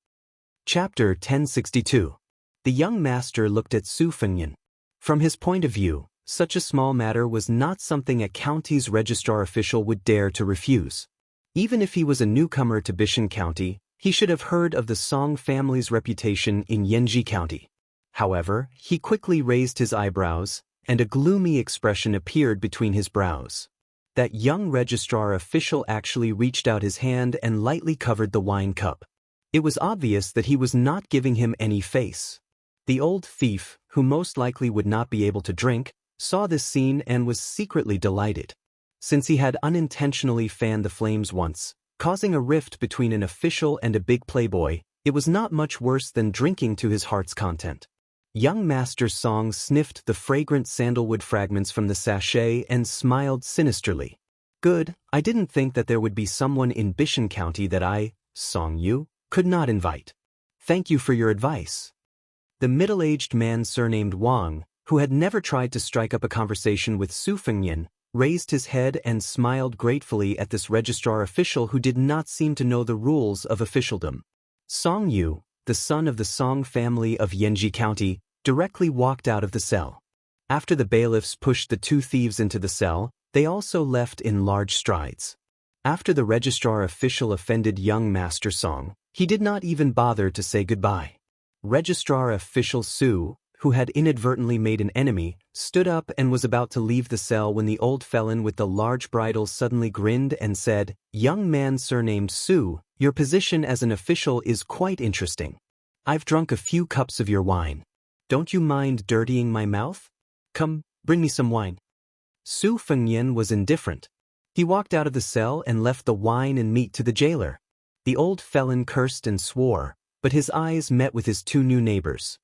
Chapter 1062. The young master looked at Su Fengnian. From his point of view, such a small matter was not something a county's registrar official would dare to refuse. Even if he was a newcomer to Bishan County, he should have heard of the Song family's reputation in Yanji County. However, he quickly raised his eyebrows, and a gloomy expression appeared between his brows. That young registrar official actually reached out his hand and lightly covered the wine cup. It was obvious that he was not giving him any face. The old thief, who most likely would not be able to drink, saw this scene and was secretly delighted. Since he had unintentionally fanned the flames once, causing a rift between an official and a big playboy, it was not much worse than drinking to his heart's content. Young Master Song sniffed the fragrant sandalwood fragments from the sachet and smiled sinisterly. "Good, I didn't think that there would be someone in Bishan County that I, Song Yu, could not invite. Thank you for your advice." The middle-aged man surnamed Wang, who had never tried to strike up a conversation with Su Fengnian, raised his head and smiled gratefully at this registrar official who did not seem to know the rules of officialdom. Song Yu, the son of the Song family of Yanji County, directly walked out of the cell. After the bailiffs pushed the two thieves into the cell, they also left in large strides. After the registrar official offended young Master Song, he did not even bother to say goodbye. Registrar official Su, who had inadvertently made an enemy, stood up and was about to leave the cell when the old felon with the large bridle suddenly grinned and said, "Young man surnamed Su, your position as an official is quite interesting. I've drunk a few cups of your wine. Don't you mind dirtying my mouth? Come, bring me some wine." Su Fengyan was indifferent. He walked out of the cell and left the wine and meat to the jailer. The old felon cursed and swore, but his eyes met with his two new neighbors.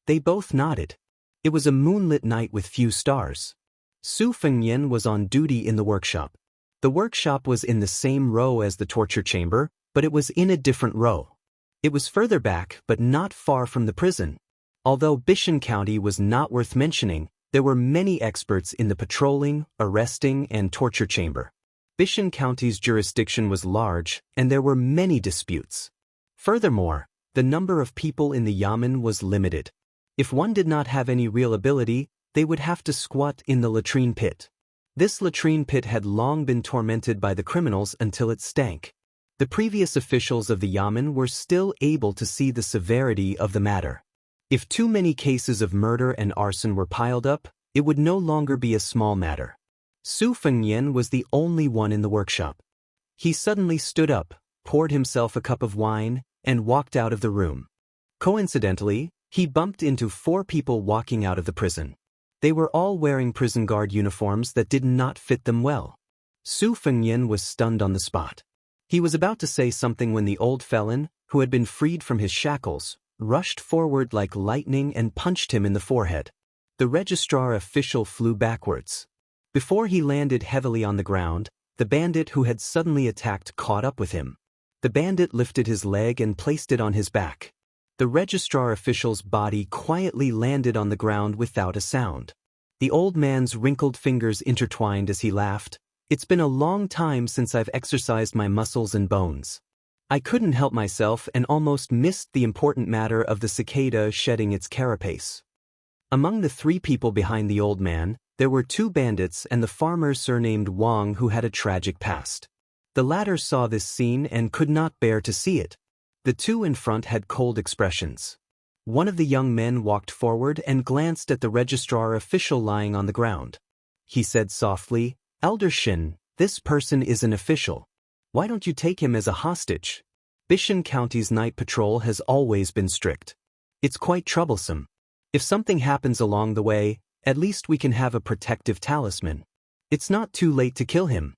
They both nodded. It was a moonlit night with few stars. Su Fengyan was on duty in the workshop. The workshop was in the same row as the torture chamber, but it was in a different row. It was further back but not far from the prison. Although Bishan County was not worth mentioning, there were many experts in the patrolling, arresting, and torture chamber. Bishan County's jurisdiction was large, and there were many disputes. Furthermore, the number of people in the yamen was limited. If one did not have any real ability, they would have to squat in the latrine pit. This latrine pit had long been tormented by the criminals until it stank. The previous officials of the yamen were still able to see the severity of the matter. If too many cases of murder and arson were piled up, it would no longer be a small matter. Su Fengyan was the only one in the workshop. He suddenly stood up, poured himself a cup of wine, and walked out of the room. Coincidentally, he bumped into 4 people walking out of the prison. They were all wearing prison guard uniforms that did not fit them well. Su Fengyan was stunned on the spot. He was about to say something when the old felon, who had been freed from his shackles, rushed forward like lightning and punched him in the forehead. The registrar official flew backwards. Before he landed heavily on the ground, the bandit who had suddenly attacked caught up with him. The bandit lifted his leg and placed it on his back. The registrar official's body quietly landed on the ground without a sound. The old man's wrinkled fingers intertwined as he laughed. "It's been a long time since I've exercised my muscles and bones. I couldn't help myself and almost missed the important matter of the cicada shedding its carapace." Among the 3 people behind the old man, there were 2 bandits and the farmer surnamed Wang who had a tragic past. The latter saw this scene and could not bear to see it. The 2 in front had cold expressions. One of the young men walked forward and glanced at the registrar official lying on the ground. He said softly, "Elder Shin, this person is an official. Why don't you take him as a hostage? Bishan County's night patrol has always been strict. It's quite troublesome. If something happens along the way, at least we can have a protective talisman. It's not too late to kill him."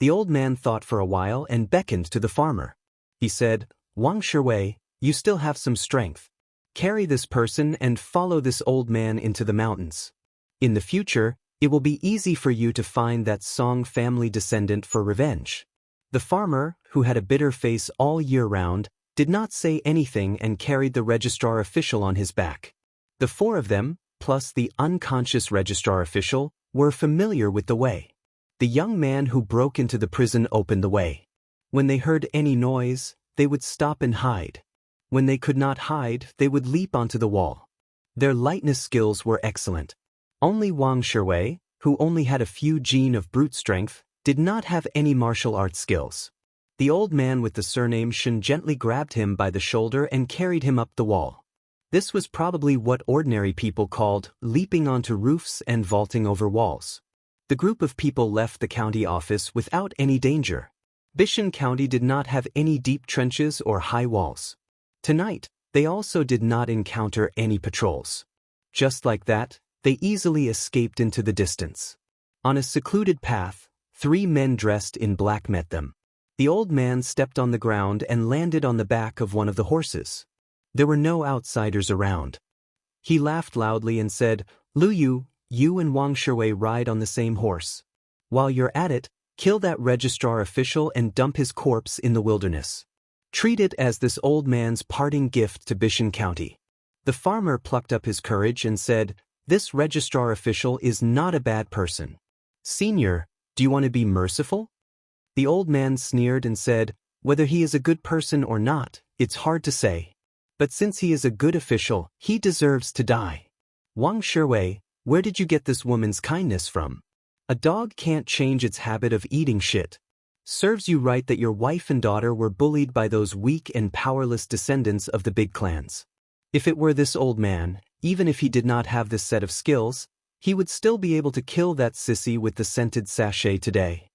The old man thought for a while and beckoned to the farmer. He said, "Wang Shiwei, you still have some strength. Carry this person and follow this old man into the mountains. In the future, it will be easy for you to find that Song family descendant for revenge." The farmer, who had a bitter face all year round, did not say anything and carried the registrar official on his back. The 4 of them, plus the unconscious registrar official, were familiar with the way. The young man who broke into the prison opened the way. When they heard any noise, they would stop and hide. When they could not hide, they would leap onto the wall. Their lightness skills were excellent. Only Wang Shiwei, who only had a few gene of brute strength, did not have any martial arts skills. The old man with the surname Shen gently grabbed him by the shoulder and carried him up the wall. This was probably what ordinary people called leaping onto roofs and vaulting over walls. The group of people left the county office without any danger. Bishan County did not have any deep trenches or high walls. Tonight, they also did not encounter any patrols. Just like that, they easily escaped into the distance. On a secluded path, 3 men dressed in black met them. The old man stepped on the ground and landed on the back of one of the horses. There were no outsiders around. He laughed loudly and said, "Lu Yu, you and Wang Shiwei ride on the same horse. While you're at it, kill that registrar official and dump his corpse in the wilderness. Treat it as this old man's parting gift to Bishan County." The farmer plucked up his courage and said, "This registrar official is not a bad person. Senior, do you want to be merciful?" The old man sneered and said, "Whether he is a good person or not, it's hard to say. But since he is a good official, he deserves to die. Wang Shiwei, Where did you get this woman's kindness from? A dog can't change its habit of eating shit. Serves you right that your wife and daughter were bullied by those weak and powerless descendants of the big clans. If it were this old man, even if he did not have this set of skills, he would still be able to kill that sissy with the scented sachet today.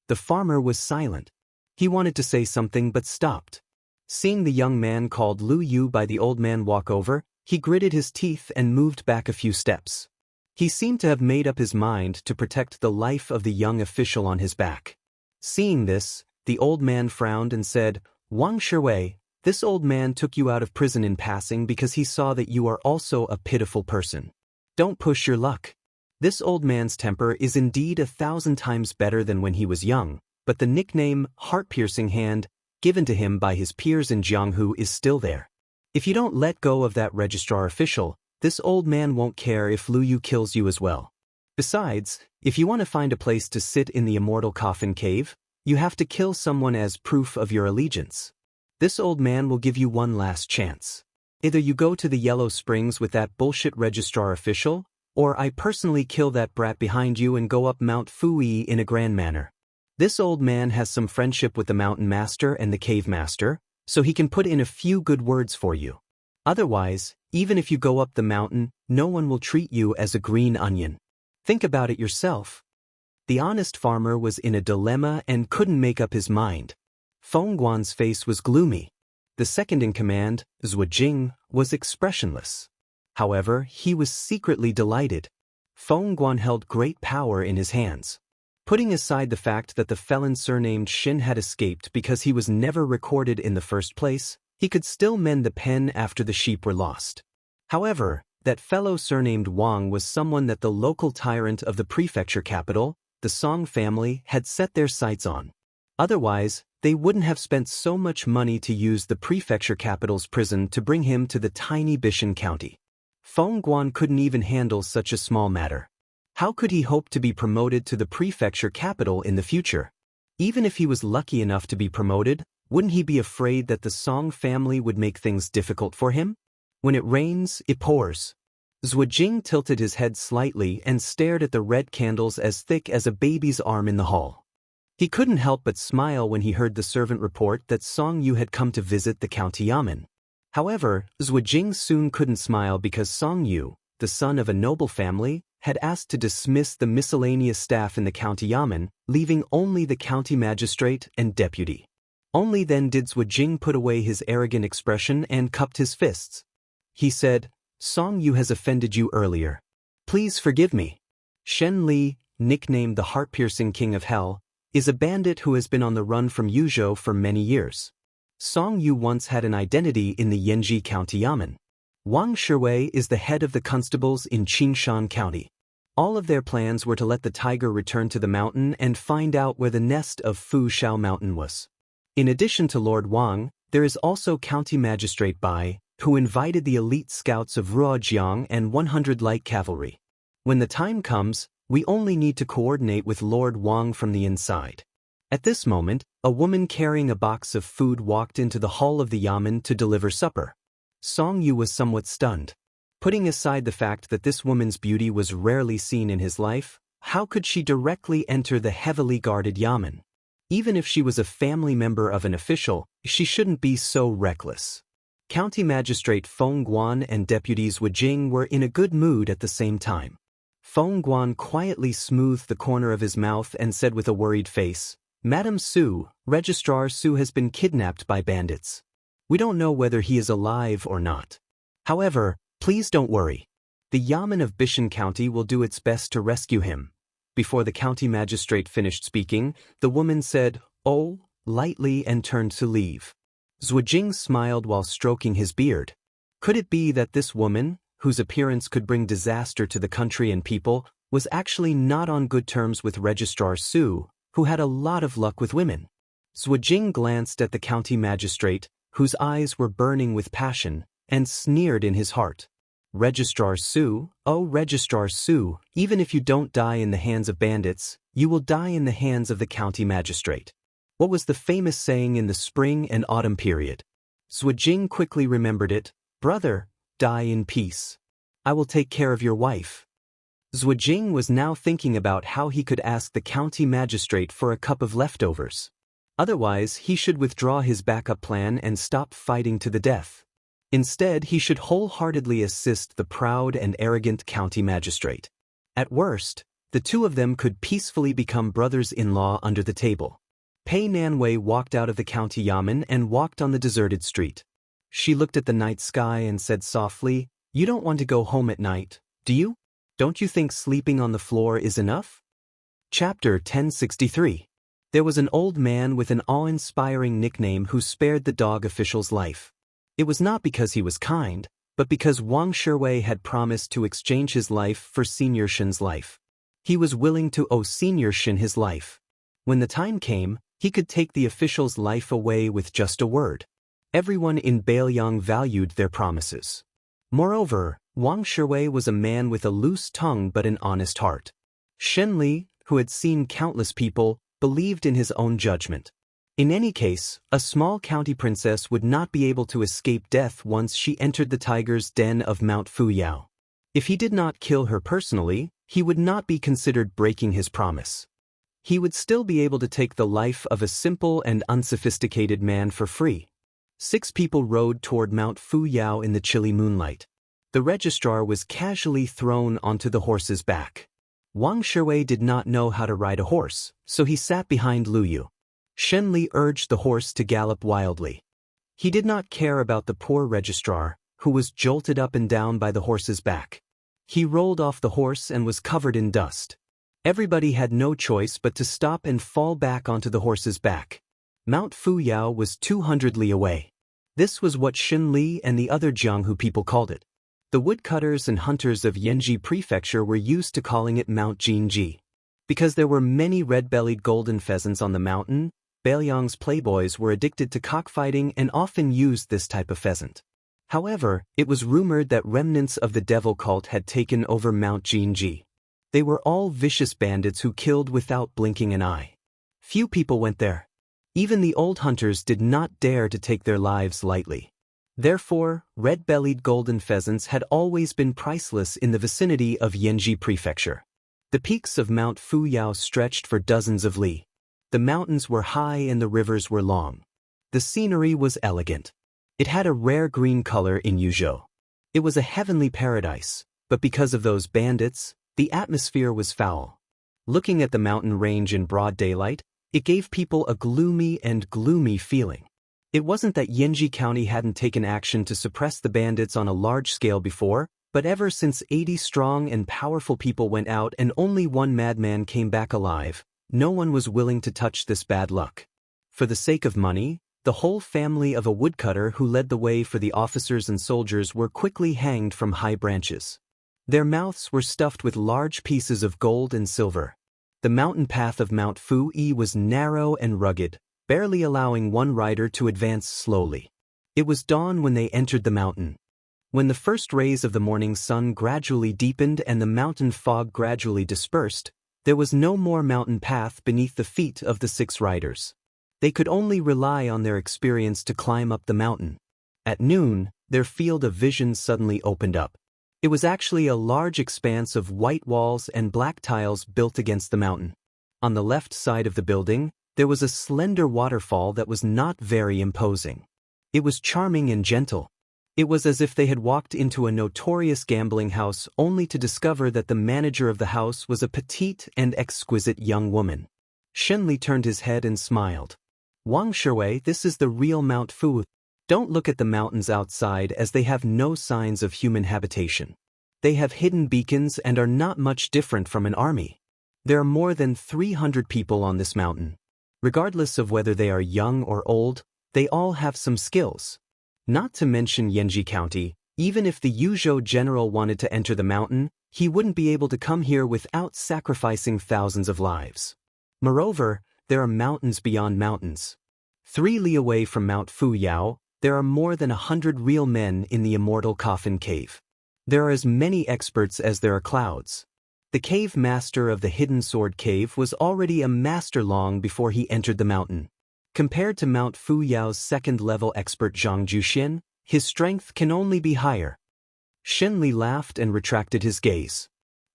The farmer was silent. He wanted to say something but stopped. Seeing the young man called Lu Yu by the old man walk over, he gritted his teeth and moved back a few steps. He seemed to have made up his mind to protect the life of the young official on his back. Seeing this, the old man frowned and said, "Wang Shiwei, this old man took you out of prison in passing because he saw that you are also a pitiful person. Don't push your luck. This old man's temper is indeed 1,000 times better than when he was young, but the nickname Heart-Piercing Hand, given to him by his peers in Jianghu, is still there. If you don't let go of that registrar official, this old man won't care if Lu Yu kills you as well. Besides, if you want to find a place to sit in the immortal coffin cave, you have to kill someone as proof of your allegiance. This old man will give you one last chance. Either you go to the Yellow Springs with that bullshit registrar official, or I personally kill that brat behind you and go up Mount Fui in a grand manner. This old man has some friendship with the mountain master and the cave master, so he can put in a few good words for you. Otherwise, even if you go up the mountain, no one will treat you as a green onion. Think about it yourself." The honest farmer was in a dilemma and couldn't make up his mind. Feng Guan's face was gloomy. The second in command, Zhuo Jing, was expressionless. However, he was secretly delighted. Feng Guan held great power in his hands. Putting aside the fact that the felon surnamed Shin had escaped because he was never recorded in the first place, he could still mend the pen after the sheep were lost. However, that fellow surnamed Wang was someone that the local tyrant of the prefecture capital, the Song family, had set their sights on. Otherwise, they wouldn't have spent so much money to use the prefecture capital's prison to bring him to the tiny Bishan county. Feng Guan couldn't even handle such a small matter. How could he hope to be promoted to the prefecture capital in the future? Even if he was lucky enough to be promoted, wouldn't he be afraid that the Song family would make things difficult for him? When it rains, it pours. Zhuo Jing tilted his head slightly and stared at the red candles as thick as a baby's arm in the hall. He couldn't help but smile when he heard the servant report that Song Yu had come to visit the county yamen. However, Zhuo Jing soon couldn't smile because Song Yu, the son of a noble family, had asked to dismiss the miscellaneous staff in the county yamen, leaving only the county magistrate and deputy. Only then did Zhuo Jing put away his arrogant expression and cupped his fists. He said, "Song Yu has offended you earlier. Please forgive me. Shen Li, nicknamed the Heart-Piercing King of Hell, is a bandit who has been on the run from Yuzhou for many years. Song Yu once had an identity in the Yanji County Yamen. Wang Shiwei is the head of the constables in Qingshan County. All of their plans were to let the tiger return to the mountain and find out where the nest of Fu Shao Mountain was. In addition to Lord Wang, there is also County Magistrate Bai, who invited the elite scouts of Ruojiang and 100 light cavalry. When the time comes, we only need to coordinate with Lord Wang from the inside." At this moment, a woman carrying a box of food walked into the hall of the yamen to deliver supper. Song Yu was somewhat stunned. Putting aside the fact that this woman's beauty was rarely seen in his life, how could she directly enter the heavily guarded yamen? Even if she was a family member of an official, she shouldn't be so reckless. County Magistrate Feng Guan and deputies Wu Jing were in a good mood at the same time. Feng Guan quietly smoothed the corner of his mouth and said with a worried face, "Madam Su, Registrar Su has been kidnapped by bandits. We don't know whether he is alive or not. However, please don't worry. The Yamen of Bishan County will do its best to rescue him." Before the county magistrate finished speaking, the woman said, "Oh," lightly and turned to leave. Zhuo Jing smiled while stroking his beard. Could it be that this woman, whose appearance could bring disaster to the country and people, was actually not on good terms with Registrar Su, who had a lot of luck with women? Zhuo Jing glanced at the county magistrate, whose eyes were burning with passion, and sneered in his heart. "Registrar Su, oh Registrar Su, even if you don't die in the hands of bandits, you will die in the hands of the county magistrate." What was the famous saying in the spring and autumn period? Zhuo Jing quickly remembered it. "Brother, die in peace. I will take care of your wife." Zhuijing was now thinking about how he could ask the county magistrate for a cup of leftovers. Otherwise, he should withdraw his backup plan and stop fighting to the death. Instead, he should wholeheartedly assist the proud and arrogant county magistrate. At worst, the two of them could peacefully become brothers-in-law under the table. Pei Nanwei walked out of the county yamen and walked on the deserted street. She looked at the night sky and said softly, "You don't want to go home at night, do you? Don't you think sleeping on the floor is enough?" Chapter 1063. There was an old man with an awe-inspiring nickname who spared the dog official's life. It was not because he was kind, but because Wang Shiwei had promised to exchange his life for Senior Shen's life. He was willing to owe Senior Shen his life. When the time came, he could take the official's life away with just a word. Everyone in Bailiang valued their promises. Moreover, Wang Shiwei was a man with a loose tongue but an honest heart. Shen Li, who had seen countless people, believed in his own judgment. In any case, a small county princess would not be able to escape death once she entered the tiger's den of Mount Fuyao. If he did not kill her personally, he would not be considered breaking his promise. He would still be able to take the life of a simple and unsophisticated man for free. 6 people rode toward Mount Fuyao in the chilly moonlight. The registrar was casually thrown onto the horse's back. Wang Shiwei did not know how to ride a horse, so he sat behind Lu Yu. Shen Li urged the horse to gallop wildly. He did not care about the poor registrar, who was jolted up and down by the horse's back. He rolled off the horse and was covered in dust. Everybody had no choice but to stop and fall back onto the horse's back. Mount Fuyao was 200 li away. This was what Shen Li and the other Jianghu people called it. The woodcutters and hunters of Yanji Prefecture were used to calling it Mount Jinji. Because there were many red-bellied golden pheasants on the mountain, Bailiang's playboys were addicted to cockfighting and often used this type of pheasant. However, it was rumored that remnants of the devil cult had taken over Mount Jinji. They were all vicious bandits who killed without blinking an eye. Few people went there. Even the old hunters did not dare to take their lives lightly. Therefore, red-bellied golden pheasants had always been priceless in the vicinity of Yanji Prefecture. The peaks of Mount Fuyao stretched for dozens of li. The mountains were high and the rivers were long. The scenery was elegant. It had a rare green color in Yuzhou. It was a heavenly paradise, but because of those bandits, the atmosphere was foul. Looking at the mountain range in broad daylight, it gave people a gloomy feeling. It wasn't that Yanji County hadn't taken action to suppress the bandits on a large scale before, but ever since 80 strong and powerful people went out and only one madman came back alive, no one was willing to touch this bad luck. For the sake of money, the whole family of a woodcutter who led the way for the officers and soldiers were quickly hanged from high branches. Their mouths were stuffed with large pieces of gold and silver. The mountain path of Mount Fu-yi was narrow and rugged, barely allowing one rider to advance slowly. It was dawn when they entered the mountain. When the first rays of the morning sun gradually deepened and the mountain fog gradually dispersed, there was no more mountain path beneath the feet of the 6 riders. They could only rely on their experience to climb up the mountain. At noon, their field of vision suddenly opened up. It was actually a large expanse of white walls and black tiles built against the mountain. On the left side of the building, there was a slender waterfall that was not very imposing. It was charming and gentle. It was as if they had walked into a notorious gambling house only to discover that the manager of the house was a petite and exquisite young woman. Shen Li turned his head and smiled. "Wang Shiwei, this is the real Mount Fu. Don't look at the mountains outside as they have no signs of human habitation. They have hidden beacons and are not much different from an army. There are more than 300 people on this mountain. Regardless of whether they are young or old, they all have some skills. Not to mention Yanji County, even if the Yuzhou general wanted to enter the mountain, he wouldn't be able to come here without sacrificing thousands of lives. Moreover, there are mountains beyond mountains. 3 li away from Mount Fuyao, there are more than 100 real men in the immortal coffin cave. There are as many experts as there are clouds. The cave master of the Hidden Sword Cave was already a master long before he entered the mountain. Compared to Mount Fuyao's second-level expert Zhang Juxian, his strength can only be higher." Shen Li laughed and retracted his gaze.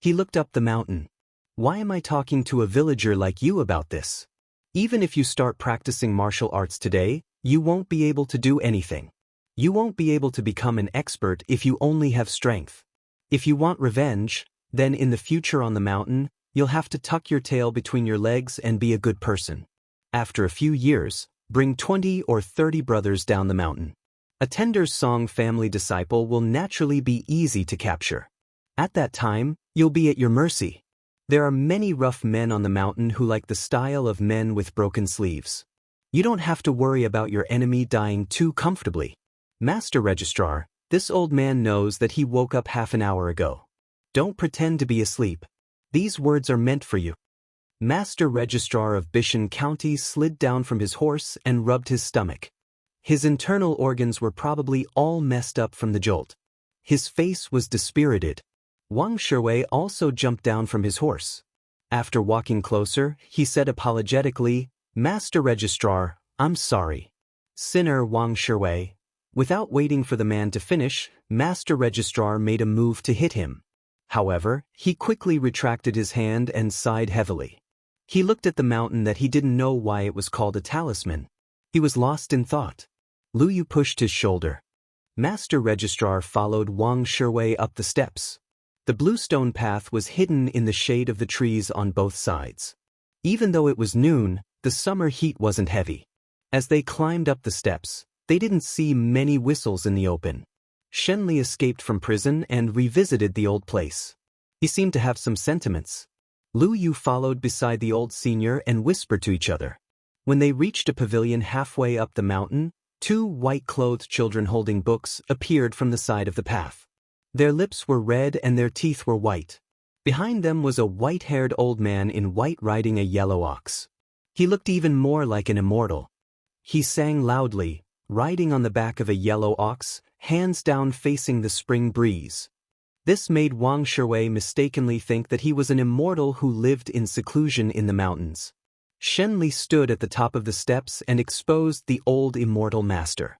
He looked up the mountain. Why am I talking to a villager like you about this? Even if you start practicing martial arts today, you won't be able to do anything. You won't be able to become an expert if you only have strength. If you want revenge, then in the future on the mountain, you'll have to tuck your tail between your legs and be a good person. After a few years, bring 20 or 30 brothers down the mountain. A tender song family disciple will naturally be easy to capture. At that time, you'll be at your mercy. There are many rough men on the mountain who like the style of men with broken sleeves. You don't have to worry about your enemy dying too comfortably. Master Registrar, this old man knows that he woke up half an hour ago. Don't pretend to be asleep. These words are meant for you. Master Registrar of Bishan County slid down from his horse and rubbed his stomach. His internal organs were probably all messed up from the jolt. His face was dispirited. Wang Shuwei also jumped down from his horse. After walking closer, he said apologetically, "Master Registrar, I'm sorry." Sinner Wang Shuwei. Without waiting for the man to finish, Master Registrar made a move to hit him. However, he quickly retracted his hand and sighed heavily. He looked at the mountain that he didn't know why it was called a talisman. He was lost in thought. Lu Yu pushed his shoulder. Master Registrar followed Wang Shuwei up the steps. The bluestone path was hidden in the shade of the trees on both sides. Even though it was noon, the summer heat wasn't heavy. As they climbed up the steps, they didn't see many whistles in the open. Shenli escaped from prison and revisited the old place. He seemed to have some sentiments. Lu Yu followed beside the old senior and whispered to each other. When they reached a pavilion halfway up the mountain, two white-clothed children holding books appeared from the side of the path. Their lips were red and their teeth were white. Behind them was a white-haired old man in white riding a yellow ox. He looked even more like an immortal. He sang loudly, riding on the back of a yellow ox, hands down facing the spring breeze. This made Wang Shuwei mistakenly think that he was an immortal who lived in seclusion in the mountains. Shenli stood at the top of the steps and exposed the old immortal master.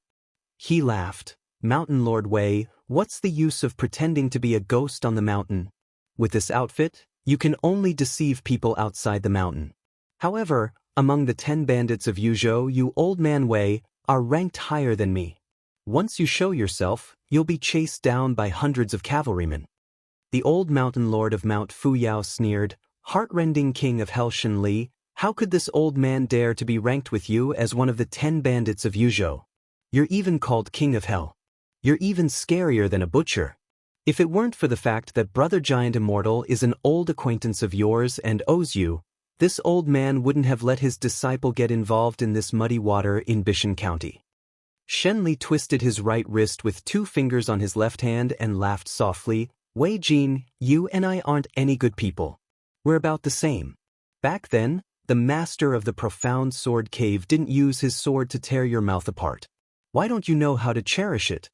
He laughed. "Mountain Lord Wei, what's the use of pretending to be a ghost on the mountain? With this outfit, you can only deceive people outside the mountain. However, among the 10 bandits of Yuzhou, you old man Wei are ranked higher than me. Once you show yourself, you'll be chased down by hundreds of cavalrymen." The old mountain lord of Mount Fuyao sneered, "Heartrending king of Hell Shenli, how could this old man dare to be ranked with you as one of the 10 bandits of Yuzhou? You're even called king of hell. You're even scarier than a butcher. If it weren't for the fact that Brother Giant Immortal is an old acquaintance of yours and owes you, this old man wouldn't have let his disciple get involved in this muddy water in Bishan County." Shenli twisted his right wrist with 2 fingers on his left hand and laughed softly, "Wei Jin, you and I aren't any good people. We're about the same. Back then, the master of the profound sword cave didn't use his sword to tear your mouth apart. Why don't you know how to cherish it?"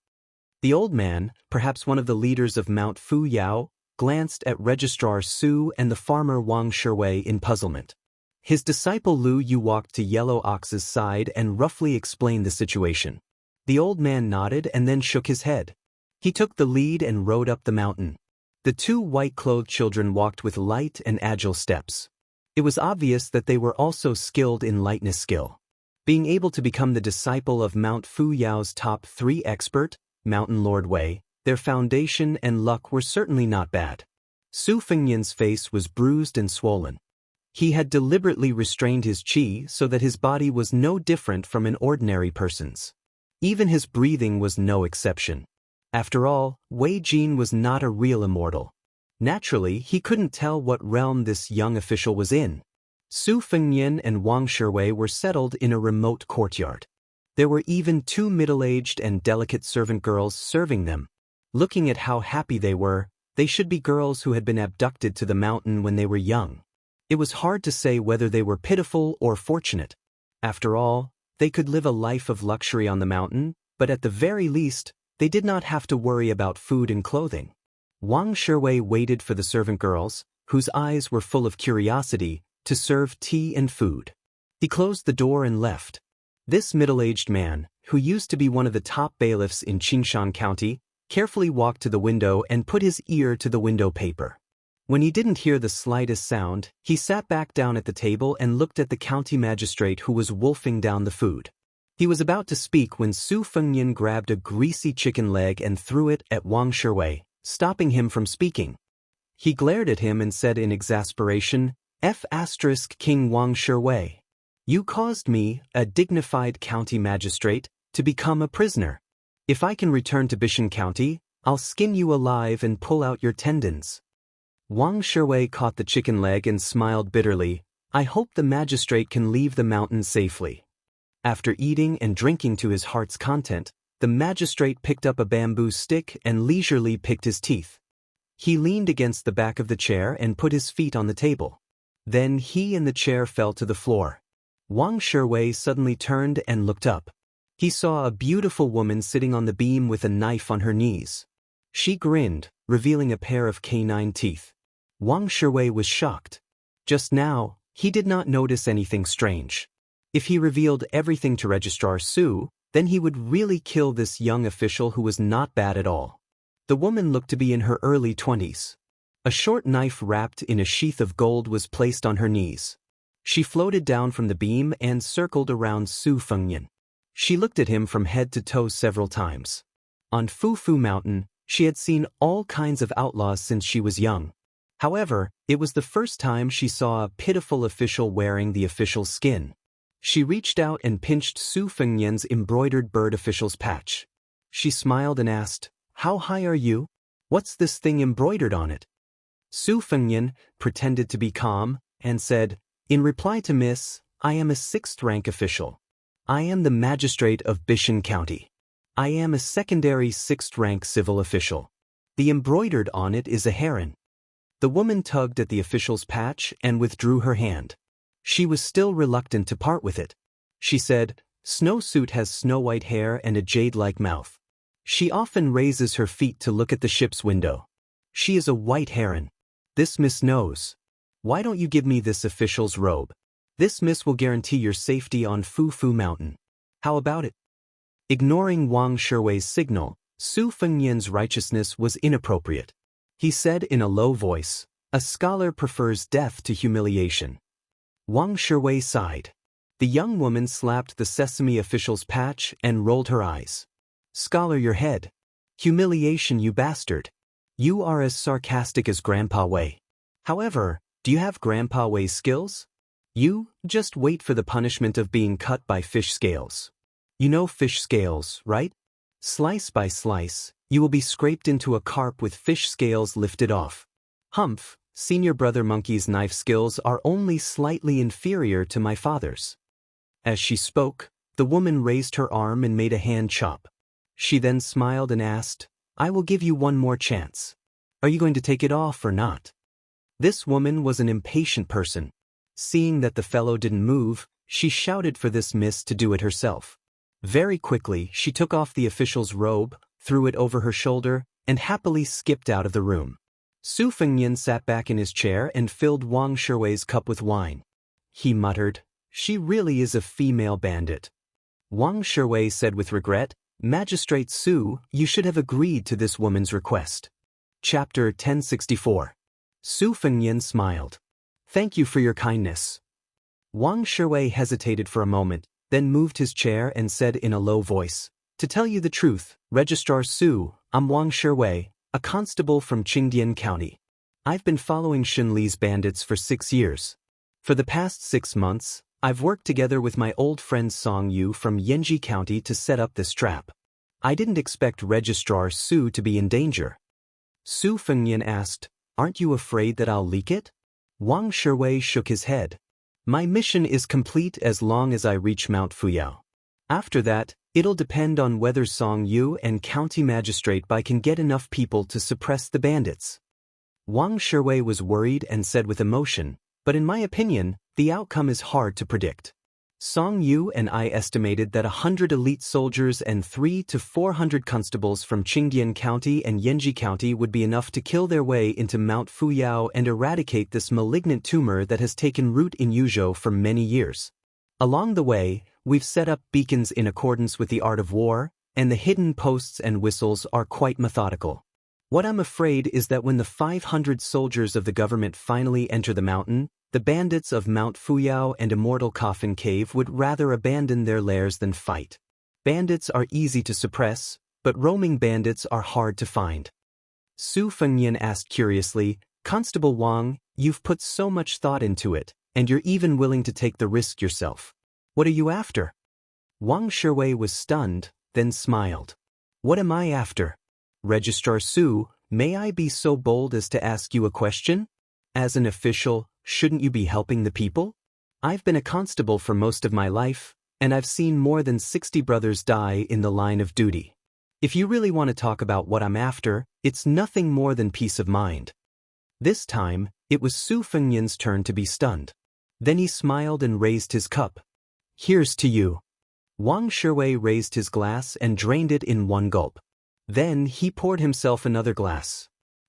The old man, perhaps one of the leaders of Mount Fuyao, glanced at Registrar Su and the farmer Wang Shuwei in puzzlement. His disciple Lu Yu walked to Yellow Ox's side and roughly explained the situation. The old man nodded and then shook his head. He took the lead and rode up the mountain. The 2 white-clothed children walked with light and agile steps. It was obvious that they were also skilled in lightness skill. Being able to become the disciple of Mount Fuyao's top 3 expert, Mountain Lord Wei, their foundation and luck were certainly not bad. Su Fengyan's face was bruised and swollen. He had deliberately restrained his qi so that his body was no different from an ordinary person's. Even his breathing was no exception. After all, Wei Jin was not a real immortal. Naturally, he couldn't tell what realm this young official was in. Su Fengyan and Wang Shuwei were settled in a remote courtyard. There were even 2 middle-aged and delicate servant girls serving them. Looking at how happy they were, they should be girls who had been abducted to the mountain when they were young. It was hard to say whether they were pitiful or fortunate. After all, they could live a life of luxury on the mountain, but at the very least, they did not have to worry about food and clothing. Wang Shuwei waited for the servant girls, whose eyes were full of curiosity, to serve tea and food. He closed the door and left. This middle-aged man, who used to be one of the top bailiffs in Qingshan County, carefully walked to the window and put his ear to the window paper. When he didn't hear the slightest sound, he sat back down at the table and looked at the county magistrate who was wolfing down the food. He was about to speak when Su Fengnian grabbed a greasy chicken leg and threw it at Wang Shiwei, stopping him from speaking. He glared at him and said in exasperation, King Wang Shiwei. You caused me, a dignified county magistrate, to become a prisoner. If I can return to Bishan County, I'll skin you alive and pull out your tendons. Wang Shiwei caught the chicken leg and smiled bitterly. I hope the magistrate can leave the mountain safely. After eating and drinking to his heart's content, the magistrate picked up a bamboo stick and leisurely picked his teeth. He leaned against the back of the chair and put his feet on the table. Then he and the chair fell to the floor. Wang Shiwei suddenly turned and looked up. He saw a beautiful woman sitting on the beam with a knife on her knees. She grinned, revealing a pair of canine teeth. Wang Shiwei was shocked. Just now, he did not notice anything strange. If he revealed everything to Registrar Su, then he would really kill this young official who was not bad at all. The woman looked to be in her early 20s. A short knife wrapped in a sheath of gold was placed on her knees. She floated down from the beam and circled around Su Fengnian. She looked at him from head to toe several times. On Fufu Mountain, she had seen all kinds of outlaws since she was young. However, it was the first time she saw a pitiful official wearing the official's skin. She reached out and pinched Su Fengnian's embroidered bird official's patch. She smiled and asked, How high are you? What's this thing embroidered on it? Su Fengnian pretended to be calm and said, In reply to Miss, I am a 6th-rank official. I am the magistrate of Bishan County. I am a secondary 6th-rank civil official. The embroidered on it is a heron. The woman tugged at the official's patch and withdrew her hand. She was still reluctant to part with it. She said, Snowsuit has snow-white hair and a jade-like mouth. She often raises her feet to look at the ship's window. She is a white heron. This miss knows. Why don't you give me this official's robe? This miss will guarantee your safety on Fufu Mountain. How about it? Ignoring Wang Shiwei's signal, Su Fengnian's righteousness was inappropriate. He said in a low voice, A scholar prefers death to humiliation. Wang Shiwei sighed. The young woman slapped the sesame official's patch and rolled her eyes. Scholar your head. Humiliation, you bastard. You are as sarcastic as Grandpa Wei. However, do you have Grandpa Wei's skills? You just wait for the punishment of being cut by fish scales. You know fish scales, right? Slice by slice, you will be scraped into a carp with fish scales lifted off. Humph, Senior Brother Monkey's knife skills are only slightly inferior to my father's. As she spoke, the woman raised her arm and made a hand chop. She then smiled and asked, I will give you one more chance. Are you going to take it off or not? This woman was an impatient person. Seeing that the fellow didn't move, she shouted for this miss to do it herself. Very quickly, she took off the official's robe, threw it over her shoulder, and happily skipped out of the room. Su Fengnian sat back in his chair and filled Wang Shiwei's cup with wine. He muttered, She really is a female bandit. Wang Shiwei said with regret, Magistrate Su, you should have agreed to this woman's request. Chapter 1064. Su Fengnian smiled. Thank you for your kindness. Wang Shiwei hesitated for a moment, then moved his chair and said in a low voice, To tell you the truth, Registrar Su, I'm Wang Shiwei, a constable from Qingdian County. I've been following Xunli's bandits for 6 years. For the past 6 months, I've worked together with my old friend Song Yu from Yanji County to set up this trap. I didn't expect Registrar Su to be in danger. Su Fengnian asked, Aren't you afraid that I'll leak it? Wang Shiwei shook his head. My mission is complete as long as I reach Mount Fuyao. After that, it'll depend on whether Song Yu and County Magistrate Bai can get enough people to suppress the bandits. Wang Shiwei was worried and said with emotion, but in my opinion, the outcome is hard to predict. Song Yu and I estimated that 100 elite soldiers and 300 to 400 constables from Qingdian County and Yanji County would be enough to kill their way into Mount Fuyao and eradicate this malignant tumor that has taken root in Yuzhou for many years. Along the way, we've set up beacons in accordance with the art of war, and the hidden posts and whistles are quite methodical. What I'm afraid is that when the 500 soldiers of the government finally enter the mountain, the bandits of Mount Fuyao and Immortal Coffin Cave would rather abandon their lairs than fight. Bandits are easy to suppress, but roaming bandits are hard to find. Su Fengyan asked curiously, Constable Wang, you've put so much thought into it, and you're even willing to take the risk yourself. What are you after? Wang Shiwei was stunned, then smiled. What am I after? Registrar Su, may I be so bold as to ask you a question? As an official, shouldn't you be helping the people? I've been a constable for most of my life, and I've seen more than 60 brothers die in the line of duty. If you really want to talk about what I'm after, it's nothing more than peace of mind. This time, it was Su Fengyan's turn to be stunned. Then he smiled and raised his cup. Here's to you. Wang Shiwei raised his glass and drained it in one gulp. Then he poured himself another glass.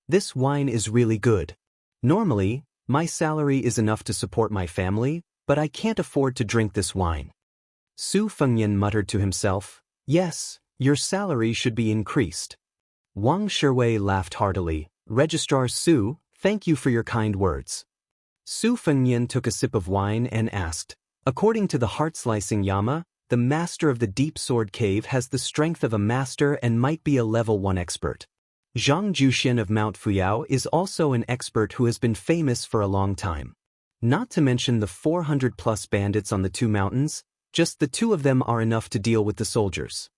This wine is really good. Normally, my salary is enough to support my family, but I can't afford to drink this wine. Su Fengyan muttered to himself, Yes, your salary should be increased. Wang Shiwei laughed heartily. Registrar Su, thank you for your kind words. Su Fengyan took a sip of wine and asked, According to the heart-slicing Yama, the master of the deep sword cave has the strength of a master and might be a level 1 expert. Zhang Juxian of Mount Fuyao is also an expert who has been famous for a long time. Not to mention the 400-plus bandits on the 2 mountains, just the 2 of them are enough to deal with the soldiers.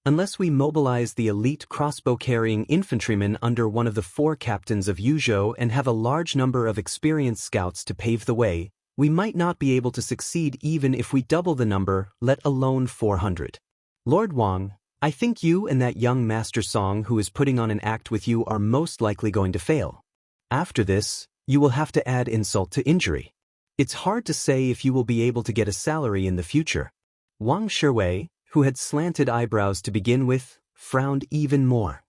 Unless we mobilize the elite crossbow-carrying infantrymen under one of the 4 captains of Yuzhou and have a large number of experienced scouts to pave the way, we might not be able to succeed even if we double the number, let alone 400. Lord Wang, I think you and that young Master Song who is putting on an act with you are most likely going to fail. After this, you will have to add insult to injury. It's hard to say if you will be able to get a salary in the future. Wang Shiwei, who had slanted eyebrows to begin with, frowned even more.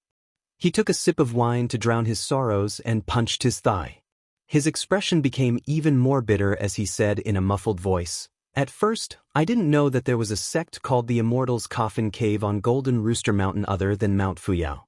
He took a sip of wine to drown his sorrows and punched his thigh. His expression became even more bitter as he said in a muffled voice, At first, I didn't know that there was a sect called the Immortals' Coffin Cave on Golden Rooster Mountain other than Mount Fuyao.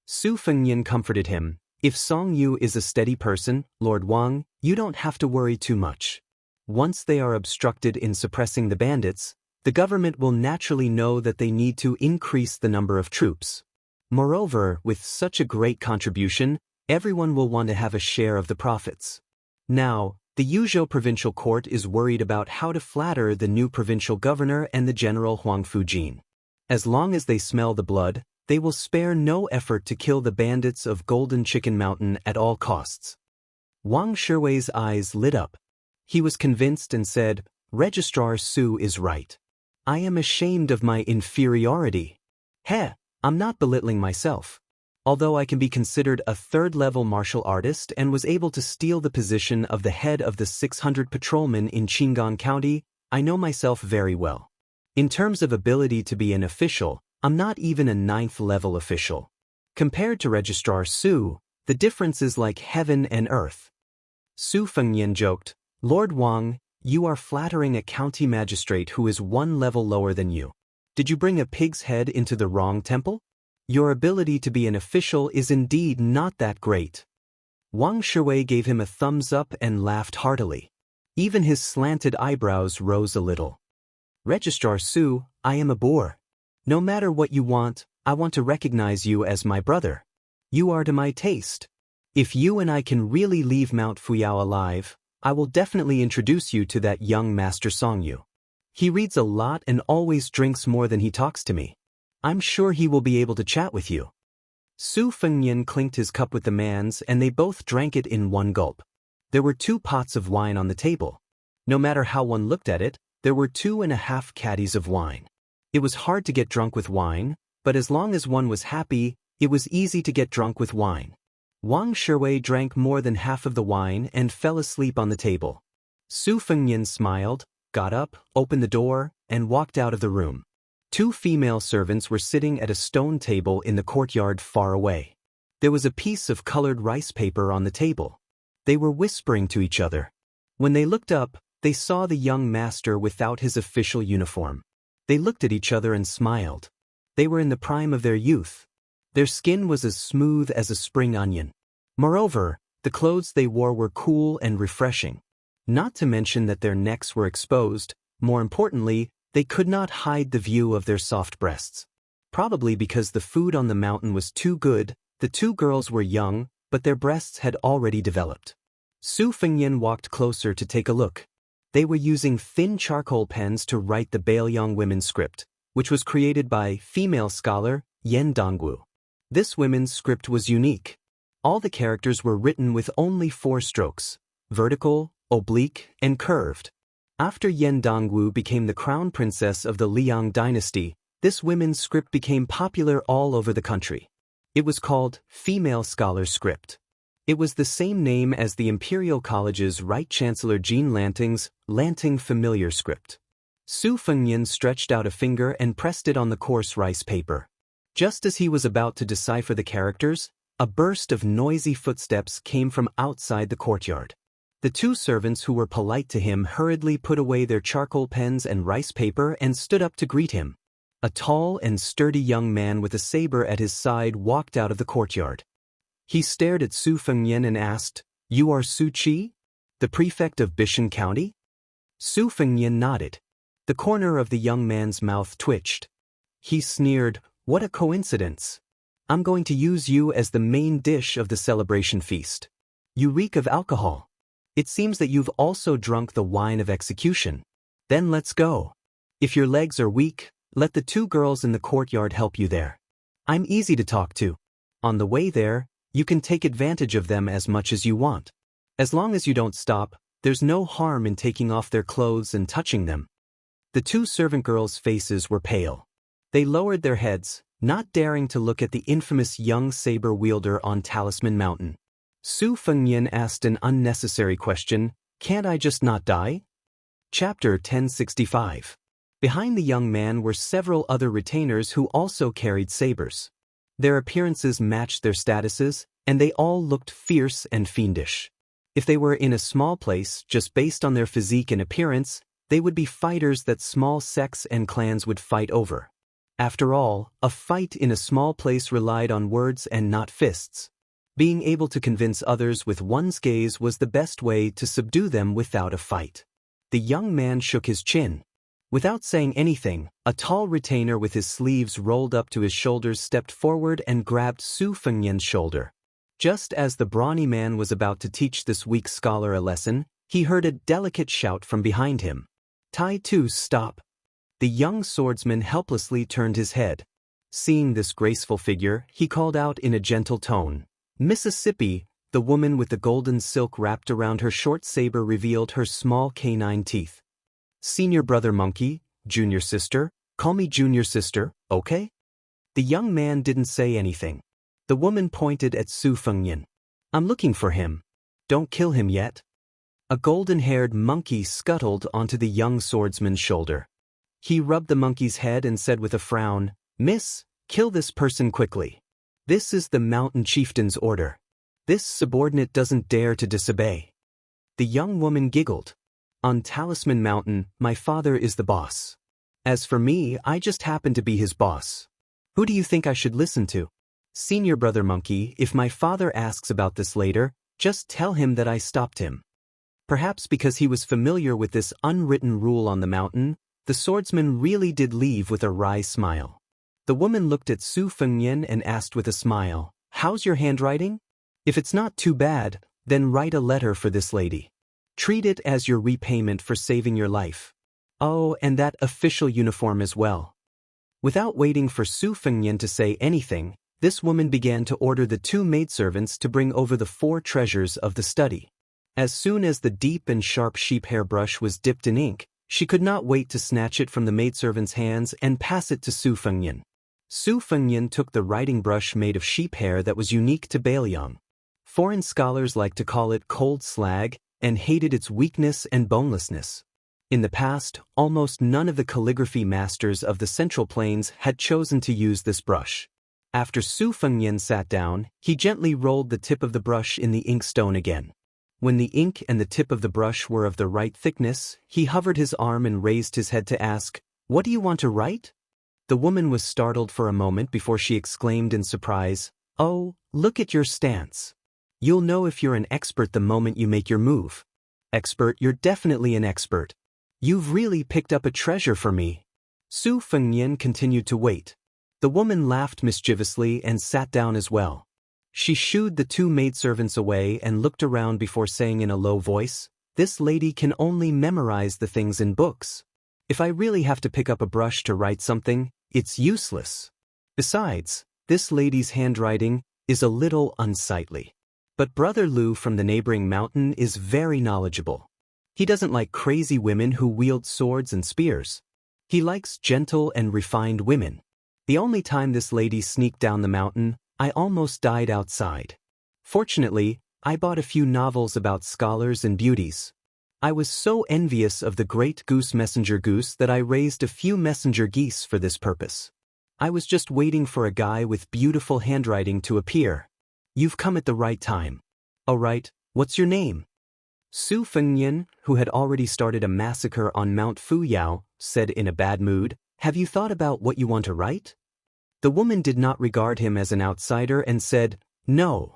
Su Fengyan comforted him, If Song Yu is a steady person, Lord Wang, you don't have to worry too much. Once they are obstructed in suppressing the bandits, the government will naturally know that they need to increase the number of troops. Moreover, with such a great contribution, everyone will want to have a share of the profits. Now, the Yuzhou provincial court is worried about how to flatter the new provincial governor and the general Huang Fujin. As long as they smell the blood, they will spare no effort to kill the bandits of Golden Chicken Mountain at all costs. Wang Shiwei's eyes lit up. He was convinced and said, Registrar Su is right. I am ashamed of my inferiority. I'm not belittling myself. Although I can be considered a 3rd-level martial artist and was able to steal the position of the head of the 600 patrolmen in Qinggong County, I know myself very well. In terms of ability to be an official, I'm not even a 9th-level official. Compared to Registrar Su, the difference is like heaven and earth. Su Fengyan joked, Lord Wang, you are flattering a county magistrate who is 1 level lower than you. Did you bring a pig's head into the wrong temple? Your ability to be an official is indeed not that great. Wang Shiwei gave him a thumbs up and laughed heartily. Even his slanted eyebrows rose a little. Registrar Su, I am a boor. No matter what you want, I want to recognize you as my brother. You are to my taste. If you and I can really leave Mount Fuyao alive, I will definitely introduce you to that young Master Song Yu. He reads a lot and always drinks more than he talks to me. I'm sure he will be able to chat with you. Su Fengyan clinked his cup with the man's and they both drank it in one gulp. There were 2 pots of wine on the table. No matter how one looked at it, there were 2.5 caddies of wine. It was hard to get drunk with wine, but as long as one was happy, it was easy to get drunk with wine. Wang Shiwei drank more than half of the wine and fell asleep on the table. Su Fengyan smiled, got up, opened the door, and walked out of the room. 2 female servants were sitting at a stone table in the courtyard far away. There was a piece of colored rice paper on the table. They were whispering to each other. When they looked up, they saw the young master without his official uniform. They looked at each other and smiled. They were in the prime of their youth. Their skin was as smooth as a spring onion. Moreover, the clothes they wore were cool and refreshing. Not to mention that their necks were exposed. More importantly, they could not hide the view of their soft breasts. Probably because the food on the mountain was too good, the two girls were young, but their breasts had already developed. Su Fengyan walked closer to take a look. They were using thin charcoal pens to write the Baelyang women's script, which was created by female scholar Yen Dongwu. This women's script was unique. All the characters were written with only 4 strokes: vertical, oblique, and curved. After Yen Dongwu became the crown princess of the Liang dynasty, this women's script became popular all over the country. It was called Female Scholar Script. It was the same name as the Imperial College's Right Chancellor Jean Lanting's Lanting Familiar Script. Su Fengyan stretched out a finger and pressed it on the coarse rice paper. Just as he was about to decipher the characters, a burst of noisy footsteps came from outside the courtyard. The 2 servants who were polite to him hurriedly put away their charcoal pens and rice paper and stood up to greet him. A tall and sturdy young man with a saber at his side walked out of the courtyard. He stared at Su Fengyan and asked, "You are Su Qi, the prefect of Bishan County?" Su Fengyan nodded. The corner of the young man's mouth twitched. He sneered, "What a coincidence. I'm going to use you as the main dish of the celebration feast. You reek of alcohol. It seems that you've also drunk the wine of execution. Then let's go. If your legs are weak, let the 2 girls in the courtyard help you there. I'm easy to talk to. On the way there, you can take advantage of them as much as you want. As long as you don't stop, there's no harm in taking off their clothes and touching them." The 2 servant girls' faces were pale. They lowered their heads, not daring to look at the infamous young saber wielder on Talisman Mountain. Su Fengyan asked an unnecessary question, "Can't I just not die?" Chapter 1065. Behind the young man were several other retainers who also carried sabers. Their appearances matched their statuses, and they all looked fierce and fiendish. If they were in a small place, just based on their physique and appearance, they would be fighters that small sects and clans would fight over. After all, a fight in a small place relied on words and not fists. Being able to convince others with one's gaze was the best way to subdue them without a fight. The young man shook his chin. Without saying anything, a tall retainer with his sleeves rolled up to his shoulders stepped forward and grabbed Su Fengyan's shoulder. Just as the brawny man was about to teach this weak scholar a lesson, he heard a delicate shout from behind him. "Tai Tu, stop!" The young swordsman helplessly turned his head. Seeing this graceful figure, he called out in a gentle tone. Mississippi, the woman with the golden silk wrapped around her short saber revealed her small canine teeth. "Senior brother monkey, junior sister, call me junior sister, okay?" The young man didn't say anything. The woman pointed at Su Fengyan. "I'm looking for him. Don't kill him yet." A golden-haired monkey scuttled onto the young swordsman's shoulder. He rubbed the monkey's head and said with a frown, "Miss, kill this person quickly. This is the mountain chieftain's order. This subordinate doesn't dare to disobey." The young woman giggled. "On Talisman Mountain, my father is the boss. As for me, I just happen to be his boss. Who do you think I should listen to? Senior brother monkey, if my father asks about this later, just tell him that I stopped him." Perhaps because he was familiar with this unwritten rule on the mountain, the swordsman really did leave with a wry smile. The woman looked at Su Fengyan and asked with a smile, "How's your handwriting? If it's not too bad, then write a letter for this lady. Treat it as your repayment for saving your life. Oh, and that official uniform as well." Without waiting for Su Fengyan to say anything, this woman began to order the 2 maidservants to bring over the 4 treasures of the study. As soon as the deep and sharp sheep hair brush was dipped in ink, she could not wait to snatch it from the maidservant's hands and pass it to Su Fengyan. Su Fengyan took the writing brush made of sheep hair that was unique to Baelyang. Foreign scholars like to call it cold slag and hated its weakness and bonelessness. In the past, almost none of the calligraphy masters of the Central Plains had chosen to use this brush. After Su Fengyan sat down, he gently rolled the tip of the brush in the inkstone again. When the ink and the tip of the brush were of the right thickness, he hovered his arm and raised his head to ask, "What do you want to write?" The woman was startled for a moment before she exclaimed in surprise, "Oh, look at your stance. You'll know if you're an expert the moment you make your move." "Expert, you're definitely an expert. You've really picked up a treasure for me." Su Fengnian continued to wait. The woman laughed mischievously and sat down as well. She shooed the two maidservants away and looked around before saying in a low voice, "This lady can only memorize the things in books. If I really have to pick up a brush to write something, it's useless. Besides, this lady's handwriting is a little unsightly. But Brother Lu from the neighboring mountain is very knowledgeable. He doesn't like crazy women who wield swords and spears. He likes gentle and refined women. The only time this lady sneaked down the mountain, I almost died outside. Fortunately, I bought a few novels about scholars and beauties. I was so envious of the great goose messenger goose that I raised a few messenger geese for this purpose. I was just waiting for a guy with beautiful handwriting to appear. You've come at the right time. All right, what's your name?" Su Fengnian, who had already started a massacre on Mount Fuyao, said in a bad mood, "Have you thought about what you want to write?" The woman did not regard him as an outsider and said, "No."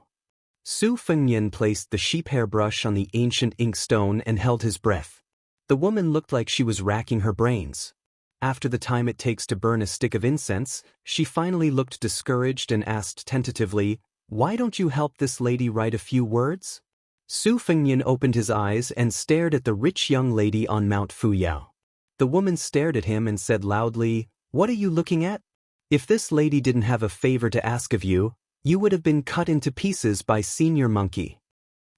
Su Fengnian placed the sheep hair brush on the ancient inkstone and held his breath. The woman looked like she was racking her brains. After the time it takes to burn a stick of incense, she finally looked discouraged and asked tentatively, "Why don't you help this lady write a few words?" Su Fengnian opened his eyes and stared at the rich young lady on Mount Fuyao. The woman stared at him and said loudly, "What are you looking at? If this lady didn't have a favor to ask of you, you would have been cut into pieces by Senior Monkey."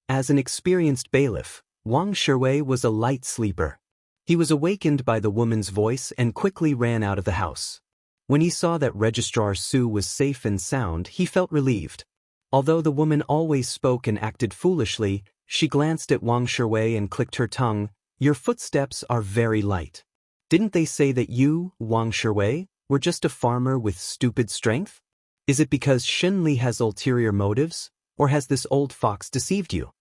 As an experienced bailiff, Wang Shuwei was a light sleeper. He was awakened by the woman's voice and quickly ran out of the house. When he saw that Registrar Su was safe and sound, he felt relieved. Although the woman always spoke and acted foolishly, she glanced at Wang Shuwei and clicked her tongue. "Your footsteps are very light. Didn't they say that you, Wang Shuwei, were just a farmer with stupid strength? Is it because Shenli has ulterior motives, or has this old fox deceived you?"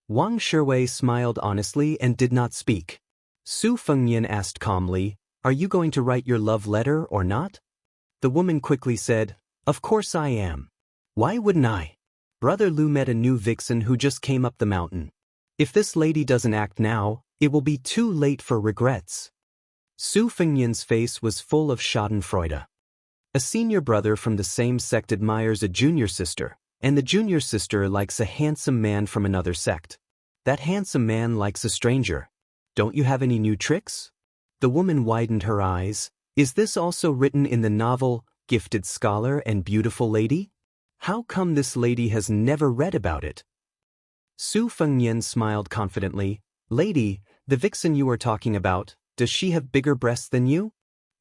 Wang Shuwei smiled honestly and did not speak. Su Fengnian asked calmly, "Are you going to write your love letter or not?" The woman quickly said, "Of course I am. Why wouldn't I? Brother Lu met a new vixen who just came up the mountain. If this lady doesn't act now, it will be too late for regrets." Su Fengnian's face was full of schadenfreude. A senior brother from the same sect admires a junior sister, and the junior sister likes a handsome man from another sect. That handsome man likes a stranger. Don't you have any new tricks? The woman widened her eyes. Is this also written in the novel, Gifted Scholar and Beautiful Lady? How come this lady has never read about it? Su Fengnian smiled confidently. Lady, the vixen you are talking about, does she have bigger breasts than you?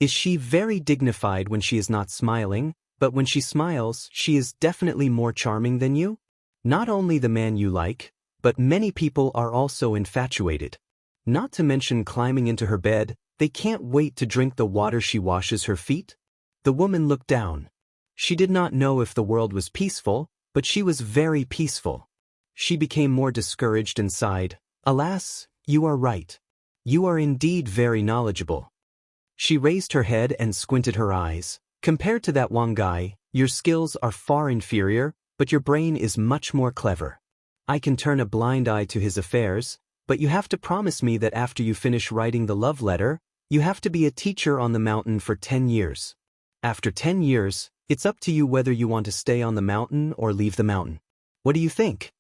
Is she very dignified when she is not smiling, but when she smiles, she is definitely more charming than you? Not only the man you like, but many people are also infatuated. Not to mention climbing into her bed, they can't wait to drink the water she washes her feet. The woman looked down. She did not know if the world was peaceful, but she was very peaceful. She became more discouraged and sighed. Alas, you are right. You are indeed very knowledgeable. She raised her head and squinted her eyes. Compared to that one guy, your skills are far inferior, but your brain is much more clever. I can turn a blind eye to his affairs, but you have to promise me that after you finish writing the love letter, you have to be a teacher on the mountain for 10 years. After 10 years, it's up to you whether you want to stay on the mountain or leave the mountain. What do you think?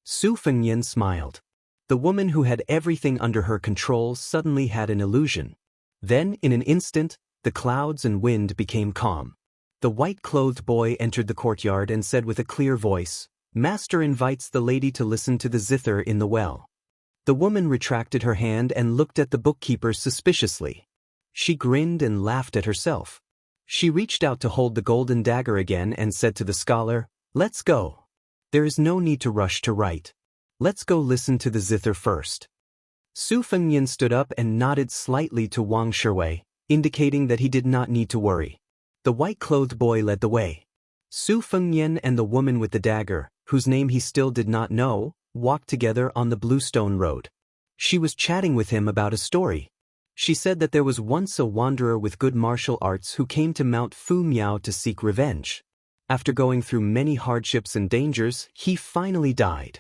Su Fengnian smiled. The woman who had everything under her control suddenly had an illusion. Then, in an instant, the clouds and wind became calm. The white-clothed boy entered the courtyard and said with a clear voice, "Master invites the lady to listen to the zither in the well." The woman retracted her hand and looked at the bookkeeper suspiciously. She grinned and laughed at herself. She reached out to hold the golden dagger again and said to the scholar, "Let's go. There is no need to rush to write. Let's go listen to the zither first." Su Fengnian stood up and nodded slightly to Wang Shuwei, indicating that he did not need to worry. The white-clothed boy led the way. Su Fengnian and the woman with the dagger, whose name he still did not know, walked together on the Bluestone Road. She was chatting with him about a story. She said that there was once a wanderer with good martial arts who came to Mount Fu Miao to seek revenge. After going through many hardships and dangers, he finally died.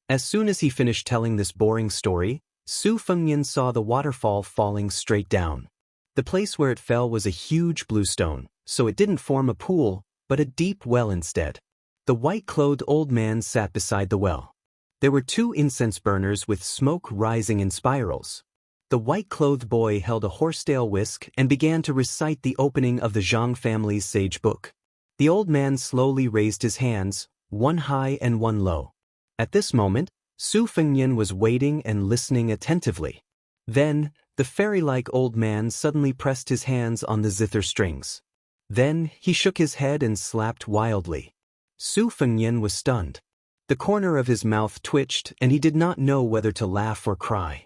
As soon as he finished telling this boring story, Su Fengyan saw the waterfall falling straight down. The place where it fell was a huge blue stone, so it didn't form a pool, but a deep well instead. The white-clothed old man sat beside the well. There were 2 incense burners with smoke rising in spirals. The white-clothed boy held a horsetail whisk and began to recite the opening of the Zhang family's sage book. The old man slowly raised his hands, one high and one low. At this moment, Su Fengyan was waiting and listening attentively. Then, the fairy-like old man suddenly pressed his hands on the zither strings. Then, he shook his head and slapped wildly. Su Fengyan was stunned. The corner of his mouth twitched and he did not know whether to laugh or cry.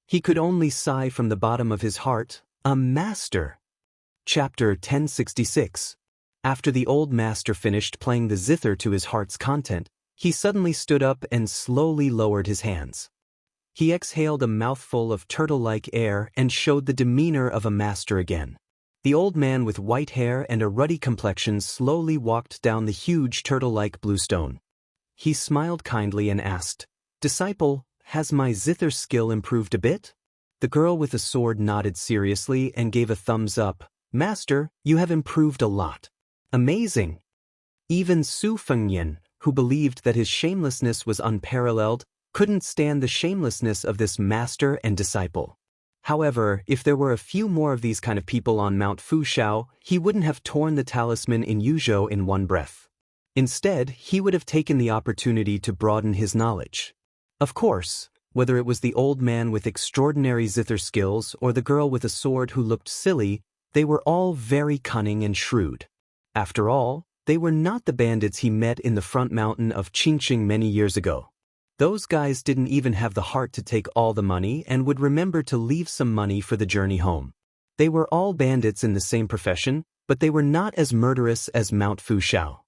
He could only sigh from the bottom of his heart, "A master!" Chapter 1066. After the old master finished playing the zither to his heart's content, he suddenly stood up and slowly lowered his hands. He exhaled a mouthful of turtle-like air and showed the demeanor of a master again. The old man with white hair and a ruddy complexion slowly walked down the huge turtle-like blue stone. He smiled kindly and asked, "Disciple, has my zither skill improved a bit?" The girl with the sword nodded seriously and gave a thumbs up. "Master, you have improved a lot." "Amazing." Even Su Fengyan, who believed that his shamelessness was unparalleled, couldn't stand the shamelessness of this master and disciple. However, if there were a few more of these kind of people on Mount Fushao, he wouldn't have torn the talisman in Yuzhou in one breath. Instead, he would have taken the opportunity to broaden his knowledge. Of course, whether it was the old man with extraordinary zither skills or the girl with a sword who looked silly, they were all very cunning and shrewd. After all, they were not the bandits he met in the front mountain of Qingqing many years ago. Those guys didn't even have the heart to take all the money and would remember to leave some money for the journey home. They were all bandits in the same profession, but they were not as murderous as Mount Fushao.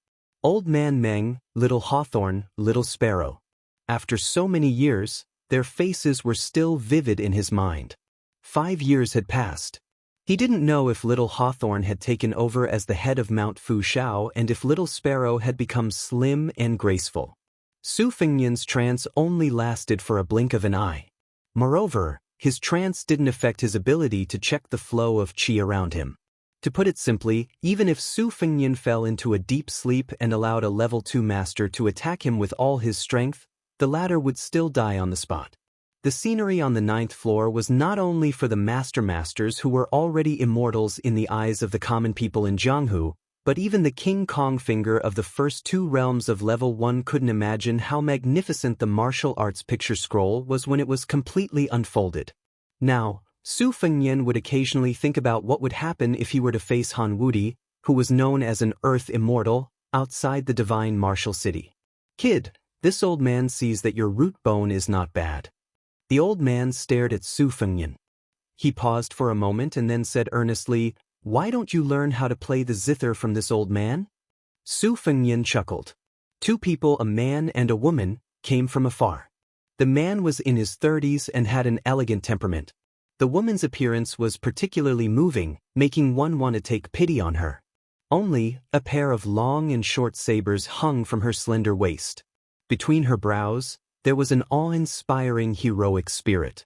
Old Man Meng, Little Hawthorn, Little Sparrow. After so many years, their faces were still vivid in his mind. 5 years had passed. He didn't know if Little Hawthorn had taken over as the head of Mount Fushao and if Little Sparrow had become slim and graceful. Su Fengyan's trance only lasted for a blink of an eye. Moreover, his trance didn't affect his ability to check the flow of qi around him. To put it simply, even if Su Fengyan fell into a deep sleep and allowed a level 2 master to attack him with all his strength, the latter would still die on the spot. The scenery on the 9th floor was not only for the masters who were already immortals in the eyes of the common people in Jianghu, but even the King Kong finger of the first 2 realms of level 1 couldn't imagine how magnificent the martial arts picture scroll was when it was completely unfolded. Now, Su Fengyan would occasionally think about what would happen if he were to face Han Wudi, who was known as an earth immortal, outside the divine martial city. "Kid, this old man sees that your root bone is not bad." The old man stared at Su Fengyan. He paused for a moment and then said earnestly, "Why don't you learn how to play the zither from this old man?" Su Fengyan chuckled. 2 people, a man and a woman, came from afar. The man was in his 30s and had an elegant temperament. The woman's appearance was particularly moving, making one want to take pity on her. Only, a pair of long and short sabers hung from her slender waist. Between her brows, there was an awe-inspiring heroic spirit.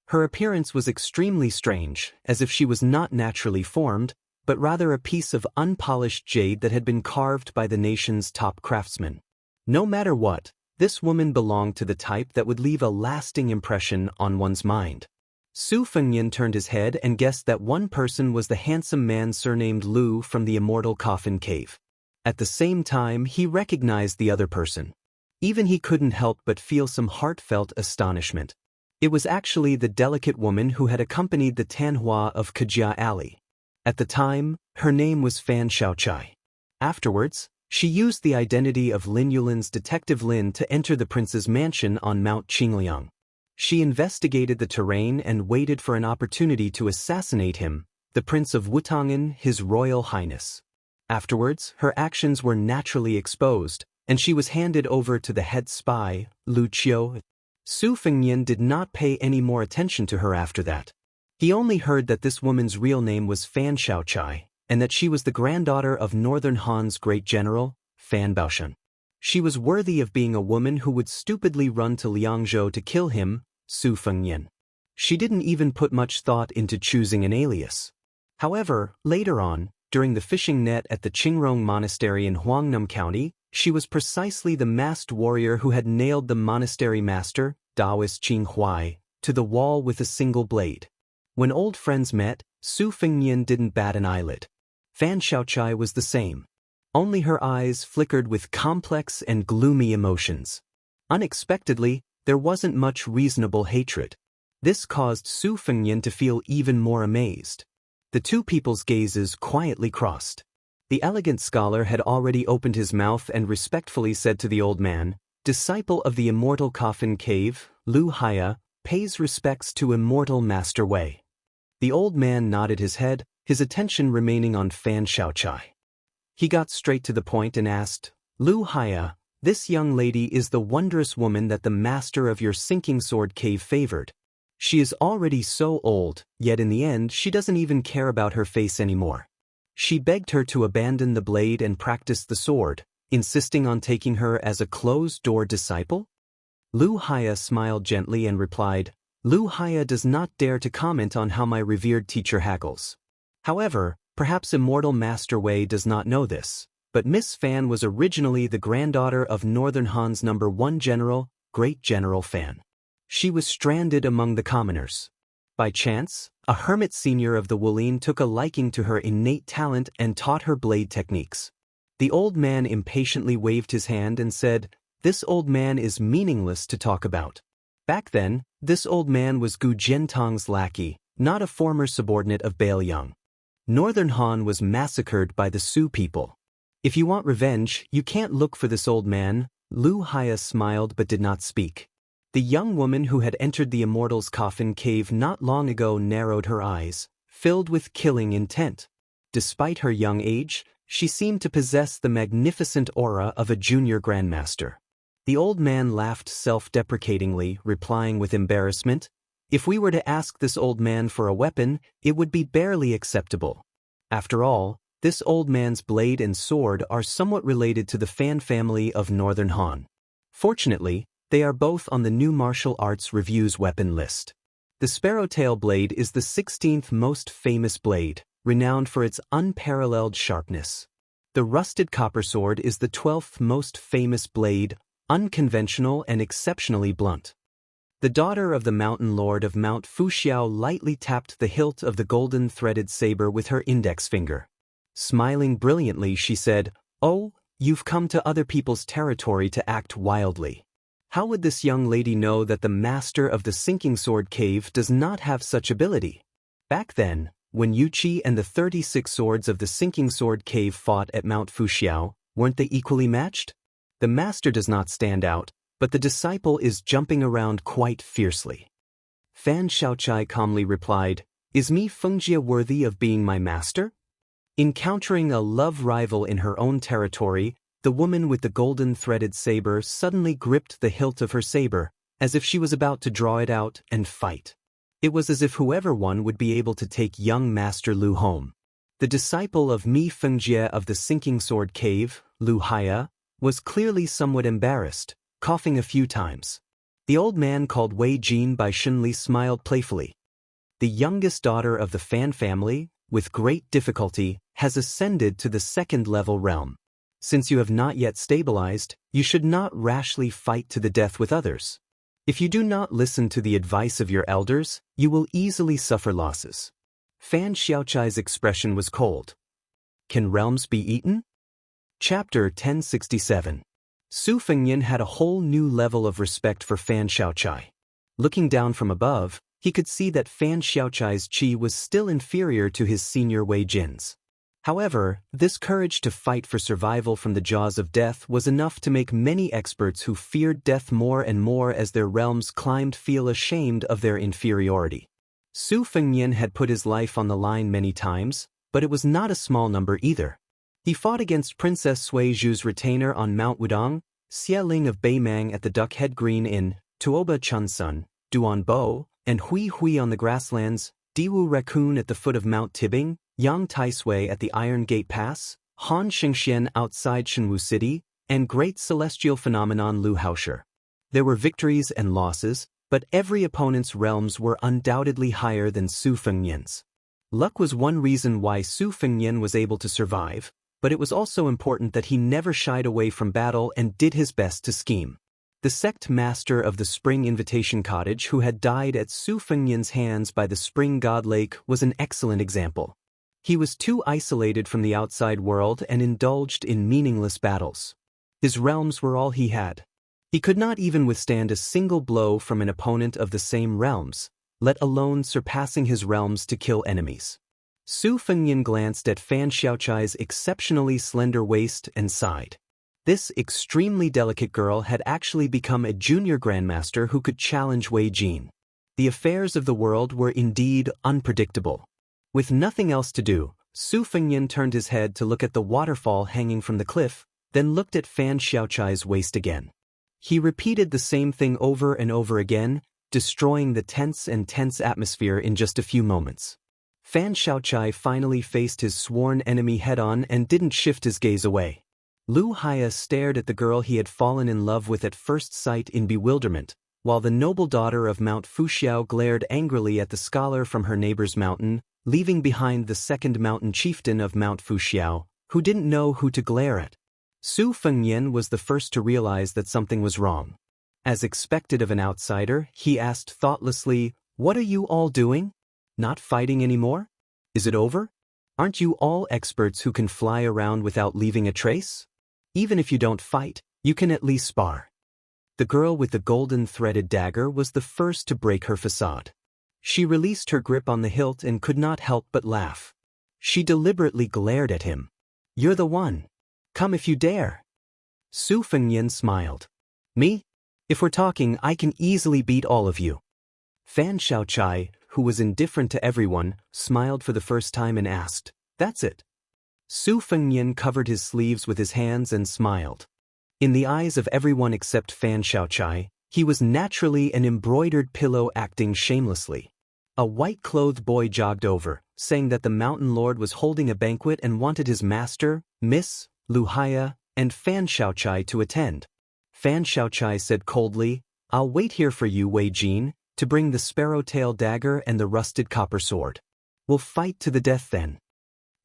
Her appearance was extremely strange, as if she was not naturally formed, but rather a piece of unpolished jade that had been carved by the nation's top craftsmen. No matter what, this woman belonged to the type that would leave a lasting impression on one's mind. Su Fengyan turned his head and guessed that one person was the handsome man surnamed Lu from the immortal coffin cave. At the same time, he recognized the other person. Even he couldn't help but feel some heartfelt astonishment. It was actually the delicate woman who had accompanied the Tanhua of Kajia Alley. At the time, her name was Fan Xiaochai. Afterwards, she used the identity of Lin Yulin's detective Lin to enter the prince's mansion on Mount Qingliang. She investigated the terrain and waited for an opportunity to assassinate him, the Prince of Wutangan, His Royal Highness. Afterwards, her actions were naturally exposed, and she was handed over to the head spy, Lu Qiu. Su Fengyan did not pay any more attention to her after that. He only heard that this woman's real name was Fan Xiaochai, and that she was the granddaughter of Northern Han's great general, Fan Baoshan. She was worthy of being a woman who would stupidly run to Liangzhou to kill him, Su Fengyan. She didn't even put much thought into choosing an alias. However, later on, during the fishing net at the Qingrong Monastery in Huangnam County, she was precisely the masked warrior who had nailed the monastery master, Taoist Qing Huai, to the wall with a single blade. When old friends met, Su Fengyan didn't bat an eyelid. Fan Xiaochai was the same. Only her eyes flickered with complex and gloomy emotions. Unexpectedly, there wasn't much reasonable hatred. This caused Su Fengyan to feel even more amazed. The two people's gazes quietly crossed. The elegant scholar had already opened his mouth and respectfully said to the old man, "Disciple of the immortal coffin cave, Lu Haya, pays respects to immortal Master Wei." The old man nodded his head, his attention remaining on Fan Xiaochai. He got straight to the point and asked, "Lu Haya, this young lady is the wondrous woman that the master of your sinking sword cave favored. She is already so old, yet in the end she doesn't even care about her face anymore. She begged her to abandon the blade and practice the sword, insisting on taking her as a closed-door disciple?" Lu Haya smiled gently and replied, "Lu Haya does not dare to comment on how my revered teacher haggles. However, perhaps immortal Master Wei does not know this, but Miss Fan was originally the granddaughter of Northern Han's #1 general, Great General Fan. She was stranded among the commoners. By chance, a hermit senior of the Wulin took a liking to her innate talent and taught her blade techniques." The old man impatiently waved his hand and said, "This old man is meaningless to talk about." Back then, this old man was Gu Jiantong's lackey, not a former subordinate of Bailiang. Northern Han was massacred by the Su people. "If you want revenge, you can't look for this old man." Lu Haya smiled but did not speak. The young woman who had entered the immortal's coffin cave not long ago narrowed her eyes, filled with killing intent. Despite her young age, she seemed to possess the magnificent aura of a junior grandmaster. The old man laughed self-deprecatingly, replying with embarrassment, "If we were to ask this old man for a weapon, it would be barely acceptable. After all, this old man's blade and sword are somewhat related to the Fan family of Northern Han. Fortunately, they are both on the new martial arts review's weapon list. The sparrowtail blade is the 16th most famous blade, renowned for its unparalleled sharpness. The rusted copper sword is the 12th most famous blade, unconventional and exceptionally blunt. The daughter of the mountain lord of Mount Fuxiao lightly tapped the hilt of the golden threaded saber with her index finger. Smiling brilliantly, she said, "Oh, you've come to other people's territory to act wildly. How would this young lady know that the master of the sinking sword cave does not have such ability?" Back then, when Yuqi and the 36 swords of the sinking sword cave fought at Mount Fuxiao, weren't they equally matched? The master does not stand out, but the disciple is jumping around quite fiercely. Fan Xiaochai calmly replied, "Is Mi Fengjie worthy of being my master?" Encountering a love rival in her own territory, the woman with the golden threaded saber suddenly gripped the hilt of her saber, as if she was about to draw it out and fight. It was as if whoever won would be able to take young Master Lu home. The disciple of Mi Fengjie of the sinking sword cave, Lu Haya, was clearly somewhat embarrassed, coughing a few times. The old man called Wei Jin by Shunli smiled playfully. "The youngest daughter of the Fan family, with great difficulty, has ascended to the second-level realm. Since you have not yet stabilized, you should not rashly fight to the death with others. If you do not listen to the advice of your elders, you will easily suffer losses." Fan Xiaochai's expression was cold. Can realms be eaten? Chapter 1067. Su Fengyan had a whole new level of respect for Fan Xiaochai. Looking down from above, he could see that Fan Xiaochai's qi was still inferior to his senior Wei Jin's. However, this courage to fight for survival from the jaws of death was enough to make many experts who feared death more and more as their realms climbed feel ashamed of their inferiority. Su Fengyan had put his life on the line many times, but it was not a small number either. He fought against Princess Sui Zhu's retainer on Mount Wudong, Xie Ling of Beimang at the Duck Head Green Inn, Tuoba Chunsun, Duan Bo, and Hui Hui on the grasslands, Diwu Raccoon at the foot of Mount Tibing, Yang Taisui at the Iron Gate Pass, Han Xingxian outside Shenwu City, and Great Celestial Phenomenon Lu Haosher. There were victories and losses, but every opponent's realms were undoubtedly higher than Su Fengnian's. Luck was one reason why Su Fengnian was able to survive, but it was also important that he never shied away from battle and did his best to scheme. The sect master of the Spring Invitation Cottage who had died at Su Fengnian's hands by the Spring God Lake was an excellent example. He was too isolated from the outside world and indulged in meaningless battles. His realms were all he had. He could not even withstand a single blow from an opponent of the same realms, let alone surpassing his realms to kill enemies. Su Fengnian glanced at Fan Xiaochai's exceptionally slender waist and sighed. This extremely delicate girl had actually become a junior grandmaster who could challenge Wei Jin. The affairs of the world were indeed unpredictable. With nothing else to do, Su Fengnian turned his head to look at the waterfall hanging from the cliff, then looked at Fan Xiaochai's waist again. He repeated the same thing over and over again, destroying the tense atmosphere in just a few moments. Fan Xiaochai finally faced his sworn enemy head-on and didn't shift his gaze away. Lu Haya stared at the girl he had fallen in love with at first sight in bewilderment, while the noble daughter of Mount Fuxiao glared angrily at the scholar from her neighbor's mountain, leaving behind the second mountain chieftain of Mount Fuxiao, who didn't know who to glare at. Su Fengnian was the first to realize that something was wrong. As expected of an outsider, he asked thoughtlessly, "What are you all doing? Not fighting anymore? Is it over? Aren't you all experts who can fly around without leaving a trace? Even if you don't fight, you can at least spar." The girl with the golden threaded dagger was the first to break her facade. She released her grip on the hilt and could not help but laugh. She deliberately glared at him. "You're the one. Come if you dare." Su Fengnian smiled. "Me? If we're talking, I can easily beat all of you." Fan Xiaochai, who was indifferent to everyone, smiled for the first time and asked, "That's it?" Su Fengnian covered his sleeves with his hands and smiled. In the eyes of everyone except Fan Xiaochai, he was naturally an embroidered pillow acting shamelessly. A white-clothed boy jogged over, saying that the mountain lord was holding a banquet and wanted his master, Miss, Lu Haya, and Fan Xiaochai to attend. Fan Xiaochai said coldly, "I'll wait here for you, Wei Jin, to bring the sparrow-tail dagger and the rusted copper sword. We'll fight to the death then."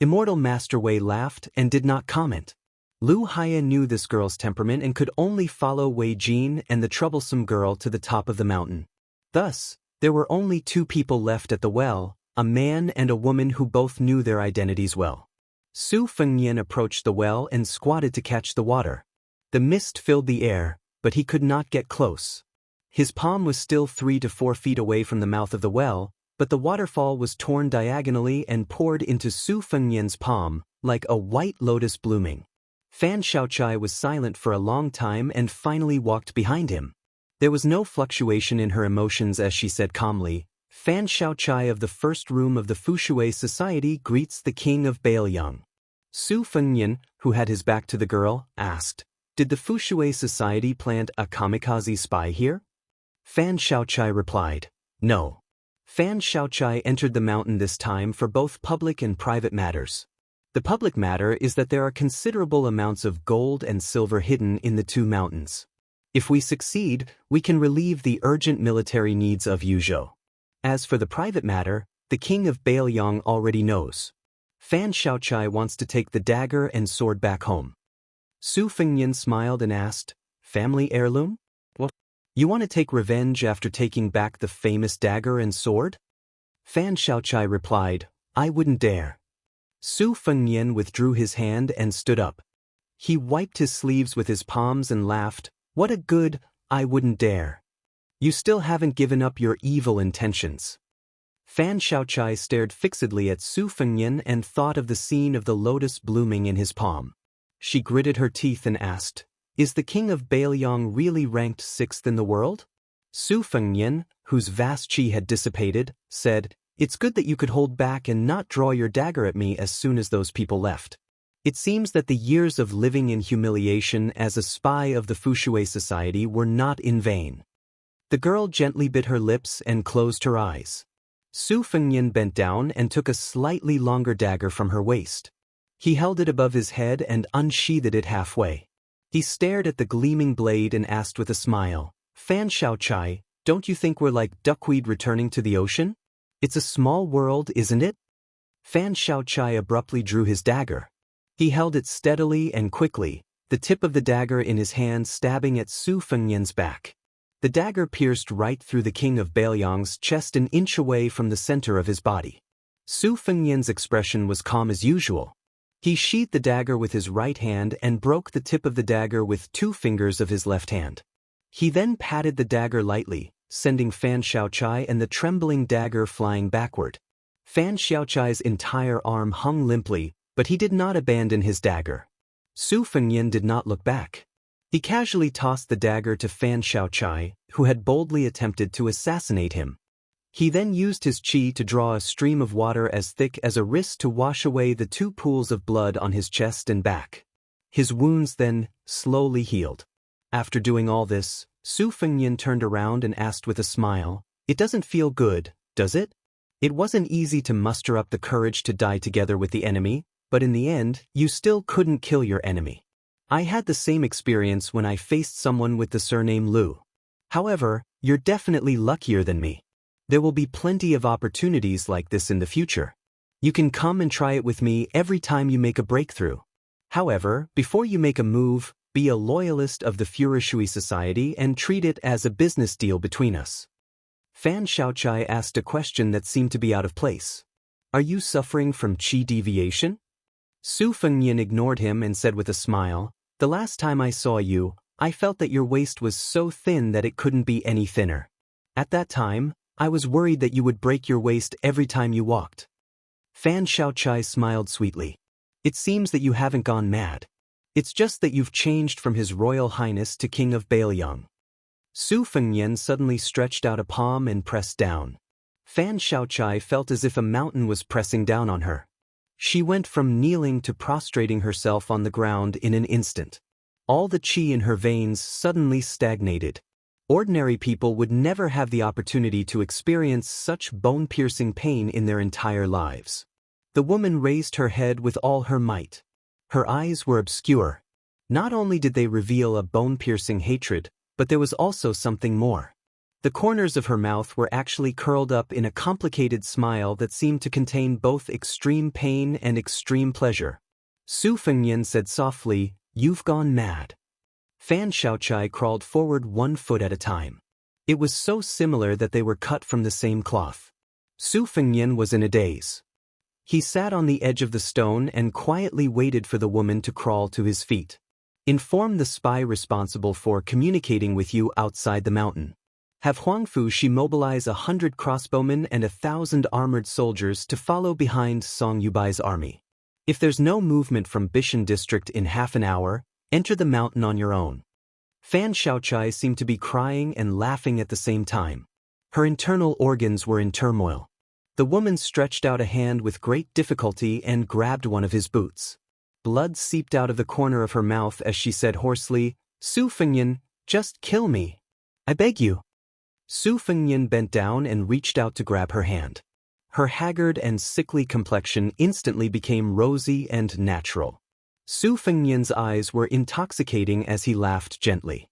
Immortal Master Wei laughed and did not comment. Lu Haya knew this girl's temperament and could only follow Wei Jin and the troublesome girl to the top of the mountain. Thus, there were only two people left at the well, a man and a woman who both knew their identities well. Su Fengnian approached the well and squatted to catch the water. The mist filled the air, but he could not get close. His palm was still 3 to 4 feet away from the mouth of the well, but the waterfall was torn diagonally and poured into Su Fengnian's palm, like a white lotus blooming. Fan Xiaochai was silent for a long time and finally walked behind him. There was no fluctuation in her emotions as she said calmly, "Fan Xiaochai of the first room of the Fushui Society greets the king of Baoyang." Su Fengnian, who had his back to the girl, asked, "Did the Fushui Society plant a kamikaze spy here?" Fan Xiaochai replied, "No." Fan Xiaochai entered the mountain this time for both public and private matters. The public matter is that there are considerable amounts of gold and silver hidden in the two mountains. If we succeed, we can relieve the urgent military needs of Yuzhou. As for the private matter, the king of Baoyang already knows. Fan Xiaochai wants to take the dagger and sword back home. Su Fengnian smiled and asked, "Family heirloom? What? You want to take revenge after taking back the famous dagger and sword?" Fan Xiaochai replied, "I wouldn't dare." Su Fengnian withdrew his hand and stood up. He wiped his sleeves with his palms and laughed, "What a good, I wouldn't dare. You still haven't given up your evil intentions." Fan Xiaochai stared fixedly at Su Fengnian and thought of the scene of the lotus blooming in his palm. She gritted her teeth and asked, "Is the king of Baoyang really ranked 6th in the world?" Su Fengnian, whose vast qi had dissipated, said, "It's good that you could hold back and not draw your dagger at me as soon as those people left. It seems that the years of living in humiliation as a spy of the Fushui Society were not in vain." The girl gently bit her lips and closed her eyes. Su Fengnian bent down and took a slightly longer dagger from her waist. He held it above his head and unsheathed it halfway. He stared at the gleaming blade and asked with a smile, "Fan Xiaochai, don't you think we're like duckweed returning to the ocean? It's a small world, isn't it?" Fan Xiaochai abruptly drew his dagger. He held it steadily and quickly, the tip of the dagger in his hand stabbing at Su Fengnian's back. The dagger pierced right through the king of Bailiang's chest an inch away from the center of his body. Su Fengnian's expression was calm as usual. He sheathed the dagger with his right hand and broke the tip of the dagger with 2 fingers of his left hand. He then patted the dagger lightly, sending Fan Xiaochai and the trembling dagger flying backward. Fan Xiaochai's entire arm hung limply, but he did not abandon his dagger. Su Fengnian did not look back. He casually tossed the dagger to Fan Xiaochai, who had boldly attempted to assassinate him. He then used his qi to draw a stream of water as thick as a wrist to wash away the 2 pools of blood on his chest and back. His wounds then slowly healed. After doing all this, Su Fengnian turned around and asked with a smile, "It doesn't feel good, does it? It wasn't easy to muster up the courage to die together with the enemy, but in the end, you still couldn't kill your enemy. I had the same experience when I faced someone with the surname Lu. However, you're definitely luckier than me. There will be plenty of opportunities like this in the future. You can come and try it with me every time you make a breakthrough. However, before you make a move, be a loyalist of the Furishui Society and treat it as a business deal between us." Fan Xiaochai asked a question that seemed to be out of place. "Are you suffering from qi deviation?" Su Fengnian ignored him and said with a smile, "The last time I saw you, I felt that your waist was so thin that it couldn't be any thinner. At that time, I was worried that you would break your waist every time you walked." Fan Xiaochai smiled sweetly. "It seems that you haven't gone mad. It's just that you've changed from His Royal Highness to King of Bailiang." Su Fengnian suddenly stretched out a palm and pressed down. Fan Xiaochai felt as if a mountain was pressing down on her. She went from kneeling to prostrating herself on the ground in an instant. All the qi in her veins suddenly stagnated. Ordinary people would never have the opportunity to experience such bone-piercing pain in their entire lives. The woman raised her head with all her might. Her eyes were obscure. Not only did they reveal a bone-piercing hatred, but there was also something more. The corners of her mouth were actually curled up in a complicated smile that seemed to contain both extreme pain and extreme pleasure. Su Fengnian said softly, "You've gone mad." Fan Xiaochai crawled forward 1 foot at a time. It was so similar that they were cut from the same cloth. Su Fengnian was in a daze. He sat on the edge of the stone and quietly waited for the woman to crawl to his feet. "Inform the spy responsible for communicating with you outside the mountain. Have Huangfu Shi mobilize 100 crossbowmen and 1,000 armored soldiers to follow behind Song Yubai's army. If there's no movement from Bishan district in half an hour, enter the mountain on your own." Fan Xiaochai seemed to be crying and laughing at the same time. Her internal organs were in turmoil. The woman stretched out a hand with great difficulty and grabbed one of his boots. Blood seeped out of the corner of her mouth as she said hoarsely, "Su Fengnian, just kill me. I beg you." Su Fengnian bent down and reached out to grab her hand. Her haggard and sickly complexion instantly became rosy and natural. Su Fengnian's eyes were intoxicating as he laughed gently.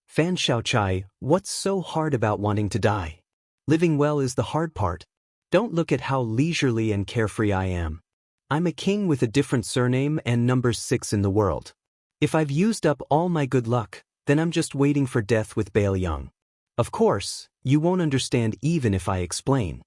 "Fan Xiaochai, what's so hard about wanting to die? Living well is the hard part. Don't look at how leisurely and carefree I am. I'm a king with a different surname and number 6 in the world. If I've used up all my good luck, then I'm just waiting for death with Bailiang. Of course, you won't understand even if I explain."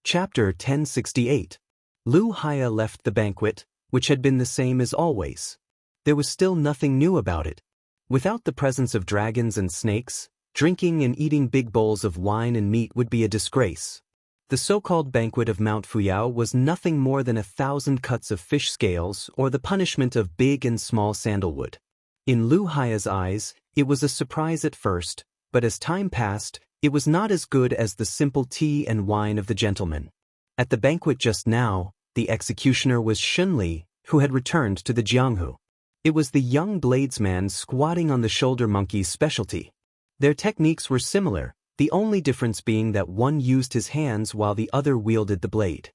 Chapter 1068. Lu Haya left the banquet, which had been the same as always. There was still nothing new about it. Without the presence of dragons and snakes, drinking and eating big bowls of wine and meat would be a disgrace. The so-called banquet of Mount Fuyao was nothing more than 1,000 cuts of fish scales or the punishment of big and small sandalwood. In Lu Haya's eyes, it was a surprise at first, but as time passed, it was not as good as the simple tea and wine of the gentleman. At the banquet just now, the executioner was Shunli, who had returned to the Jianghu. It was the young bladesman squatting on the shoulder monkey's specialty. Their techniques were similar, the only difference being that one used his hands while the other wielded the blade.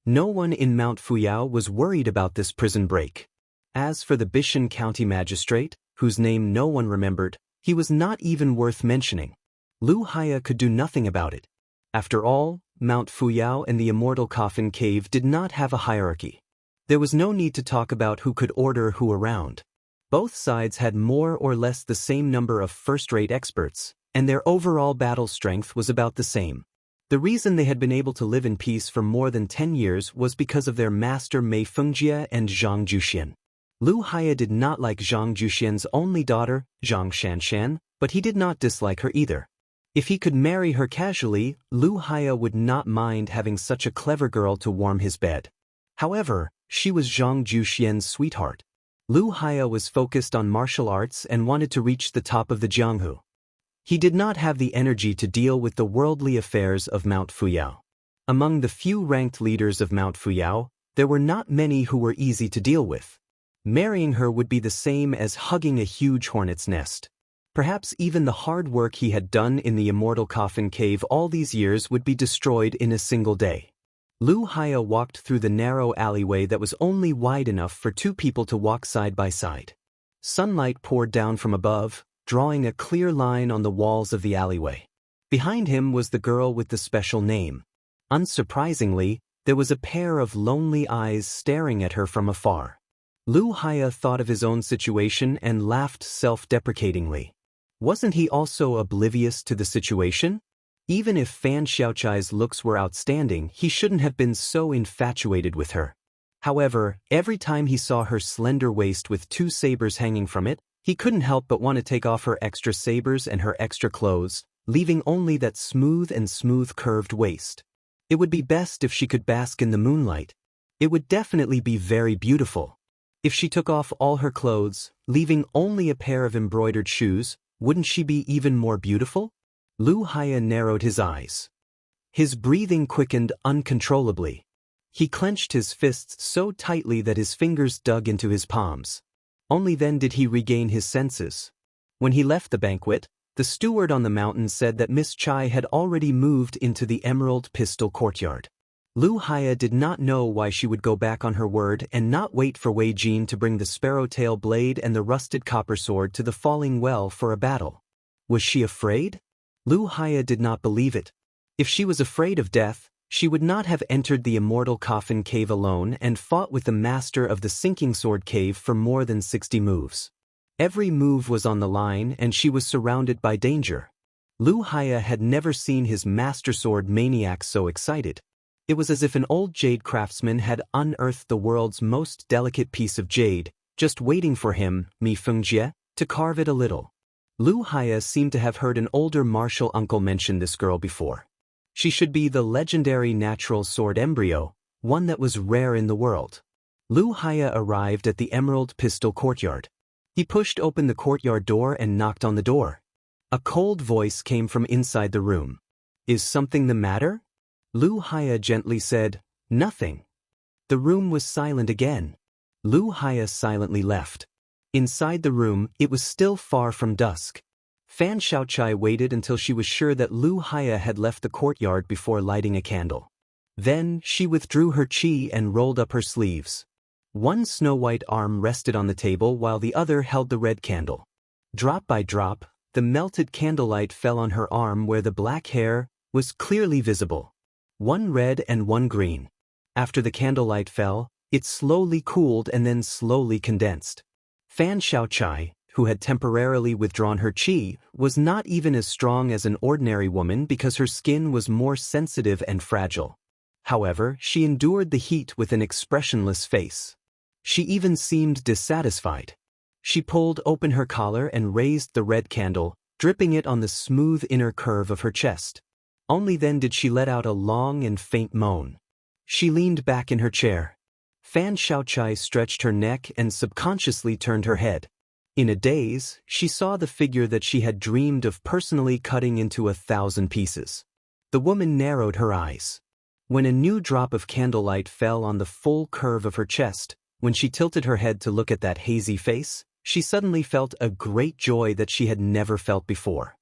No one in Mount Fuyao was worried about this prison break. As for the Bishan County magistrate, whose name no one remembered, he was not even worth mentioning. Lu Haya could do nothing about it. After all, Mount Fuyao and the Immortal Coffin Cave did not have a hierarchy. There was no need to talk about who could order who around. Both sides had more or less the same number of first-rate experts, and their overall battle strength was about the same. The reason they had been able to live in peace for more than 10 years was because of their master Mei Fengjie and Zhang Juxian. Lu Haya did not like Zhang Juxian's only daughter, Zhang Xianxia, but he did not dislike her either. If he could marry her casually, Lu Haya would not mind having such a clever girl to warm his bed. However, she was Zhang Juxian's sweetheart. Lu Haya was focused on martial arts and wanted to reach the top of the Jianghu. He did not have the energy to deal with the worldly affairs of Mount Fuyao. Among the few ranked leaders of Mount Fuyao, there were not many who were easy to deal with. Marrying her would be the same as hugging a huge hornet's nest. Perhaps even the hard work he had done in the Immortal Coffin Cave all these years would be destroyed in a single day. Lu Haya walked through the narrow alleyway that was only wide enough for two people to walk side by side. Sunlight poured down from above, drawing a clear line on the walls of the alleyway. Behind him was the girl with the special name. Unsurprisingly, there was a pair of lonely eyes staring at her from afar. Lu Haya thought of his own situation and laughed self-deprecatingly. Wasn't he also oblivious to the situation? Even if Fan Xiaochai's looks were outstanding, he shouldn't have been so infatuated with her. However, every time he saw her slender waist with two sabers hanging from it, he couldn't help but want to take off her extra sabers and her extra clothes, leaving only that smooth curved waist. It would be best if she could bask in the moonlight. It would definitely be very beautiful. If she took off all her clothes, leaving only a pair of embroidered shoes, wouldn't she be even more beautiful? Lu Haya narrowed his eyes. His breathing quickened uncontrollably. He clenched his fists so tightly that his fingers dug into his palms. Only then did he regain his senses. When he left the banquet, the steward on the mountain said that Miss Chai had already moved into the Emerald Pistol Courtyard. Lu Haya did not know why she would go back on her word and not wait for Wei Jin to bring the sparrow-tail blade and the rusted copper sword to the falling well for a battle. Was she afraid? Lu Haya did not believe it. If she was afraid of death, she would not have entered the Immortal Coffin Cave alone and fought with the master of the Sinking Sword Cave for more than 60 moves. Every move was on the line and she was surrounded by danger. Lu Haya had never seen his master sword maniac so excited. It was as if an old jade craftsman had unearthed the world's most delicate piece of jade, just waiting for him, Mi Fengjie, to carve it a little. Lu Haya seemed to have heard an older martial uncle mention this girl before. She should be the legendary natural sword embryo, one that was rare in the world. Lu Haya arrived at the Emerald Pistol Courtyard. He pushed open the courtyard door and knocked on the door. A cold voice came from inside the room. "Is something the matter?" Lu Haya gently said, "Nothing." The room was silent again. Lu Haya silently left. Inside the room, it was still far from dusk. Fan Xiaochai waited until she was sure that Lu Haya had left the courtyard before lighting a candle. Then, she withdrew her qi and rolled up her sleeves. One snow-white arm rested on the table while the other held the red candle. Drop by drop, the melted candlelight fell on her arm where the black hair was clearly visible. One red and one green. After the candlelight fell, it slowly cooled and then slowly condensed. Fan Xiaochai, who had temporarily withdrawn her qi, was not even as strong as an ordinary woman because her skin was more sensitive and fragile. However, she endured the heat with an expressionless face. She even seemed dissatisfied. She pulled open her collar and raised the red candle, dripping it on the smooth inner curve of her chest. Only then did she let out a long and faint moan. She leaned back in her chair. Fan Xiaochai stretched her neck and subconsciously turned her head. In a daze, she saw the figure that she had dreamed of personally cutting into 1,000 pieces. The woman narrowed her eyes. When a new drop of candlelight fell on the full curve of her chest, when she tilted her head to look at that hazy face, she suddenly felt a great joy that she had never felt before.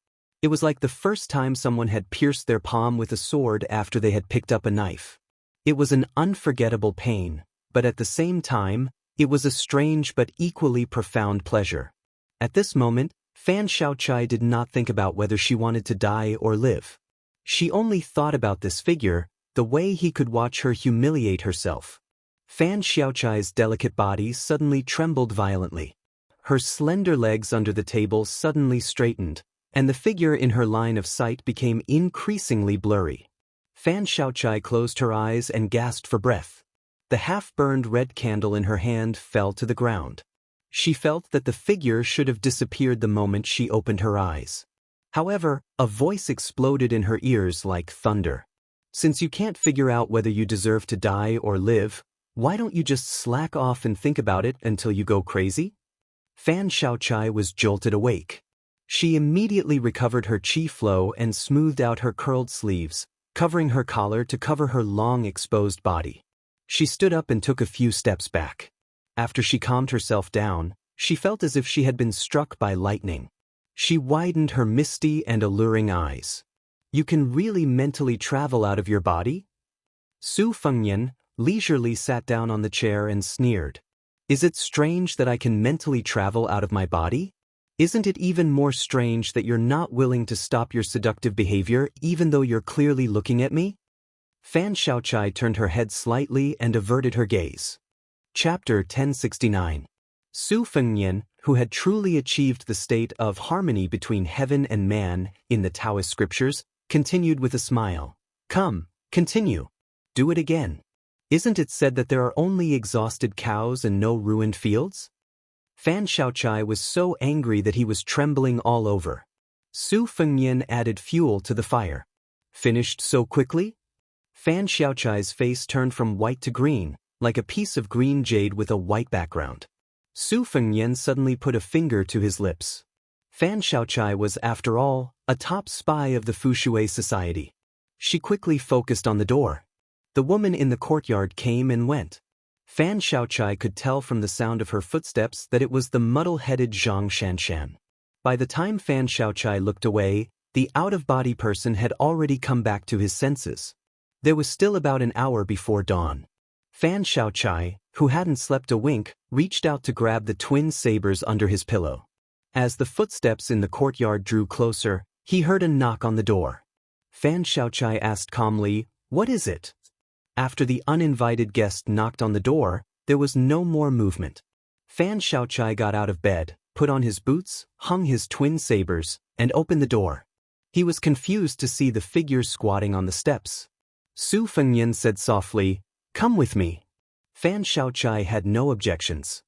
It was like the first time someone had pierced their palm with a sword after they had picked up a knife. It was an unforgettable pain, but at the same time, it was a strange but equally profound pleasure. At this moment, Fan Xiaochai did not think about whether she wanted to die or live. She only thought about this figure, the way he could watch her humiliate herself. Fan Xiaochai's delicate body suddenly trembled violently. Her slender legs under the table suddenly straightened, and the figure in her line of sight became increasingly blurry. Fan Xiaochai closed her eyes and gasped for breath. The half-burned red candle in her hand fell to the ground. She felt that the figure should have disappeared the moment she opened her eyes. However, a voice exploded in her ears like thunder. Since you can't figure out whether you deserve to die or live, why don't you just slack off and think about it until you go crazy? Fan Xiaochai was jolted awake. She immediately recovered her qi flow and smoothed out her curled sleeves, covering her collar to cover her long exposed body. She stood up and took a few steps back. After she calmed herself down, she felt as if she had been struck by lightning. She widened her misty and alluring eyes. You can really mentally travel out of your body? Su Fengyan leisurely sat down on the chair and sneered. Is it strange that I can mentally travel out of my body? Isn't it even more strange that you're not willing to stop your seductive behavior even though you're clearly looking at me? Fan Xiaochai turned her head slightly and averted her gaze. Chapter 1069. Su Fengyan, who had truly achieved the state of harmony between heaven and man in the Taoist scriptures, continued with a smile. Come, continue. Do it again. Isn't it said that there are only exhausted cows and no ruined fields? Fan Xiaochai was so angry that he was trembling all over. Su Fengyan added fuel to the fire. Finished so quickly? Fan Xiaochai's face turned from white to green, like a piece of green jade with a white background. Su Fengyan suddenly put a finger to his lips. Fan Xiaochai was, after all, a top spy of the Fushui society. She quickly focused on the door. The woman in the courtyard came and went. Fan Xiaochai could tell from the sound of her footsteps that it was the muddle-headed Zhang Shanshan. By the time Fan Xiaochai looked away, the out-of-body person had already come back to his senses. There was still about an hour before dawn. Fan Xiaochai, who hadn't slept a wink, reached out to grab the twin sabers under his pillow. As the footsteps in the courtyard drew closer, he heard a knock on the door. Fan Xiaochai asked calmly, "What is it?" After the uninvited guest knocked on the door, there was no more movement. Fan Xiaochai got out of bed, put on his boots, hung his twin sabers, and opened the door. He was confused to see the figure squatting on the steps. Su Fengyan said softly, "Come with me." Fan Xiaochai had no objections.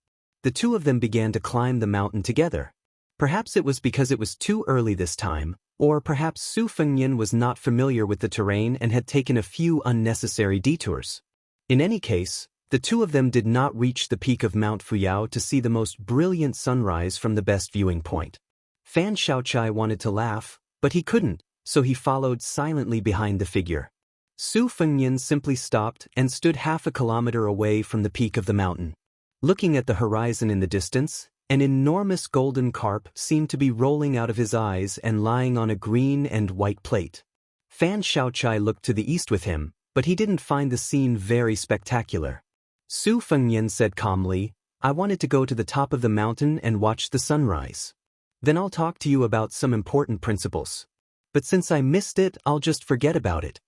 The two of them began to climb the mountain together. Perhaps it was because it was too early this time, or perhaps Su Fengyan was not familiar with the terrain and had taken a few unnecessary detours. In any case, the two of them did not reach the peak of Mount Fuyao to see the most brilliant sunrise from the best viewing point. Fan Xiaochai wanted to laugh, but he couldn't, so he followed silently behind the figure. Su Fengyan simply stopped and stood half a kilometer away from the peak of the mountain. Looking at the horizon in the distance, an enormous golden carp seemed to be rolling out of his eyes and lying on a green and white plate. Fan Xiaochai looked to the east with him, but he didn't find the scene very spectacular. Su Fengyan said calmly, "I wanted to go to the top of the mountain and watch the sunrise. Then I'll talk to you about some important principles. But since I missed it, I'll just forget about it."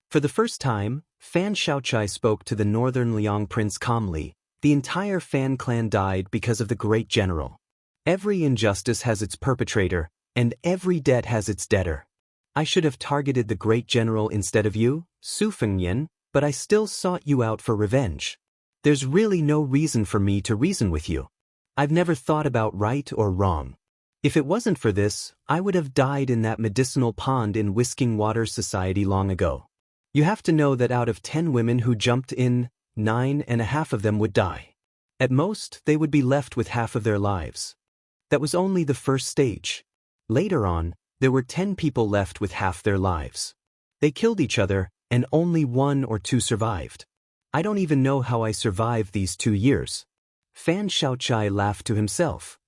For the first time, Fan Xiaochai spoke to the northern Liang prince calmly. The entire Fan clan died because of the great general. Every injustice has its perpetrator, and every debt has its debtor. I should have targeted the great general instead of you, Su Fengyan, but I still sought you out for revenge. There's really no reason for me to reason with you. I've never thought about right or wrong. If it wasn't for this, I would have died in that medicinal pond in Whisking Water Society long ago. You have to know that out of 10 women who jumped in, 9.5 of them would die. At most, they would be left with half of their lives. That was only the first stage. Later on, there were 10 people left with half their lives. They killed each other, and only 1 or 2 survived. I don't even know how I survived these 2 years. Fan Xiaochai laughed to himself.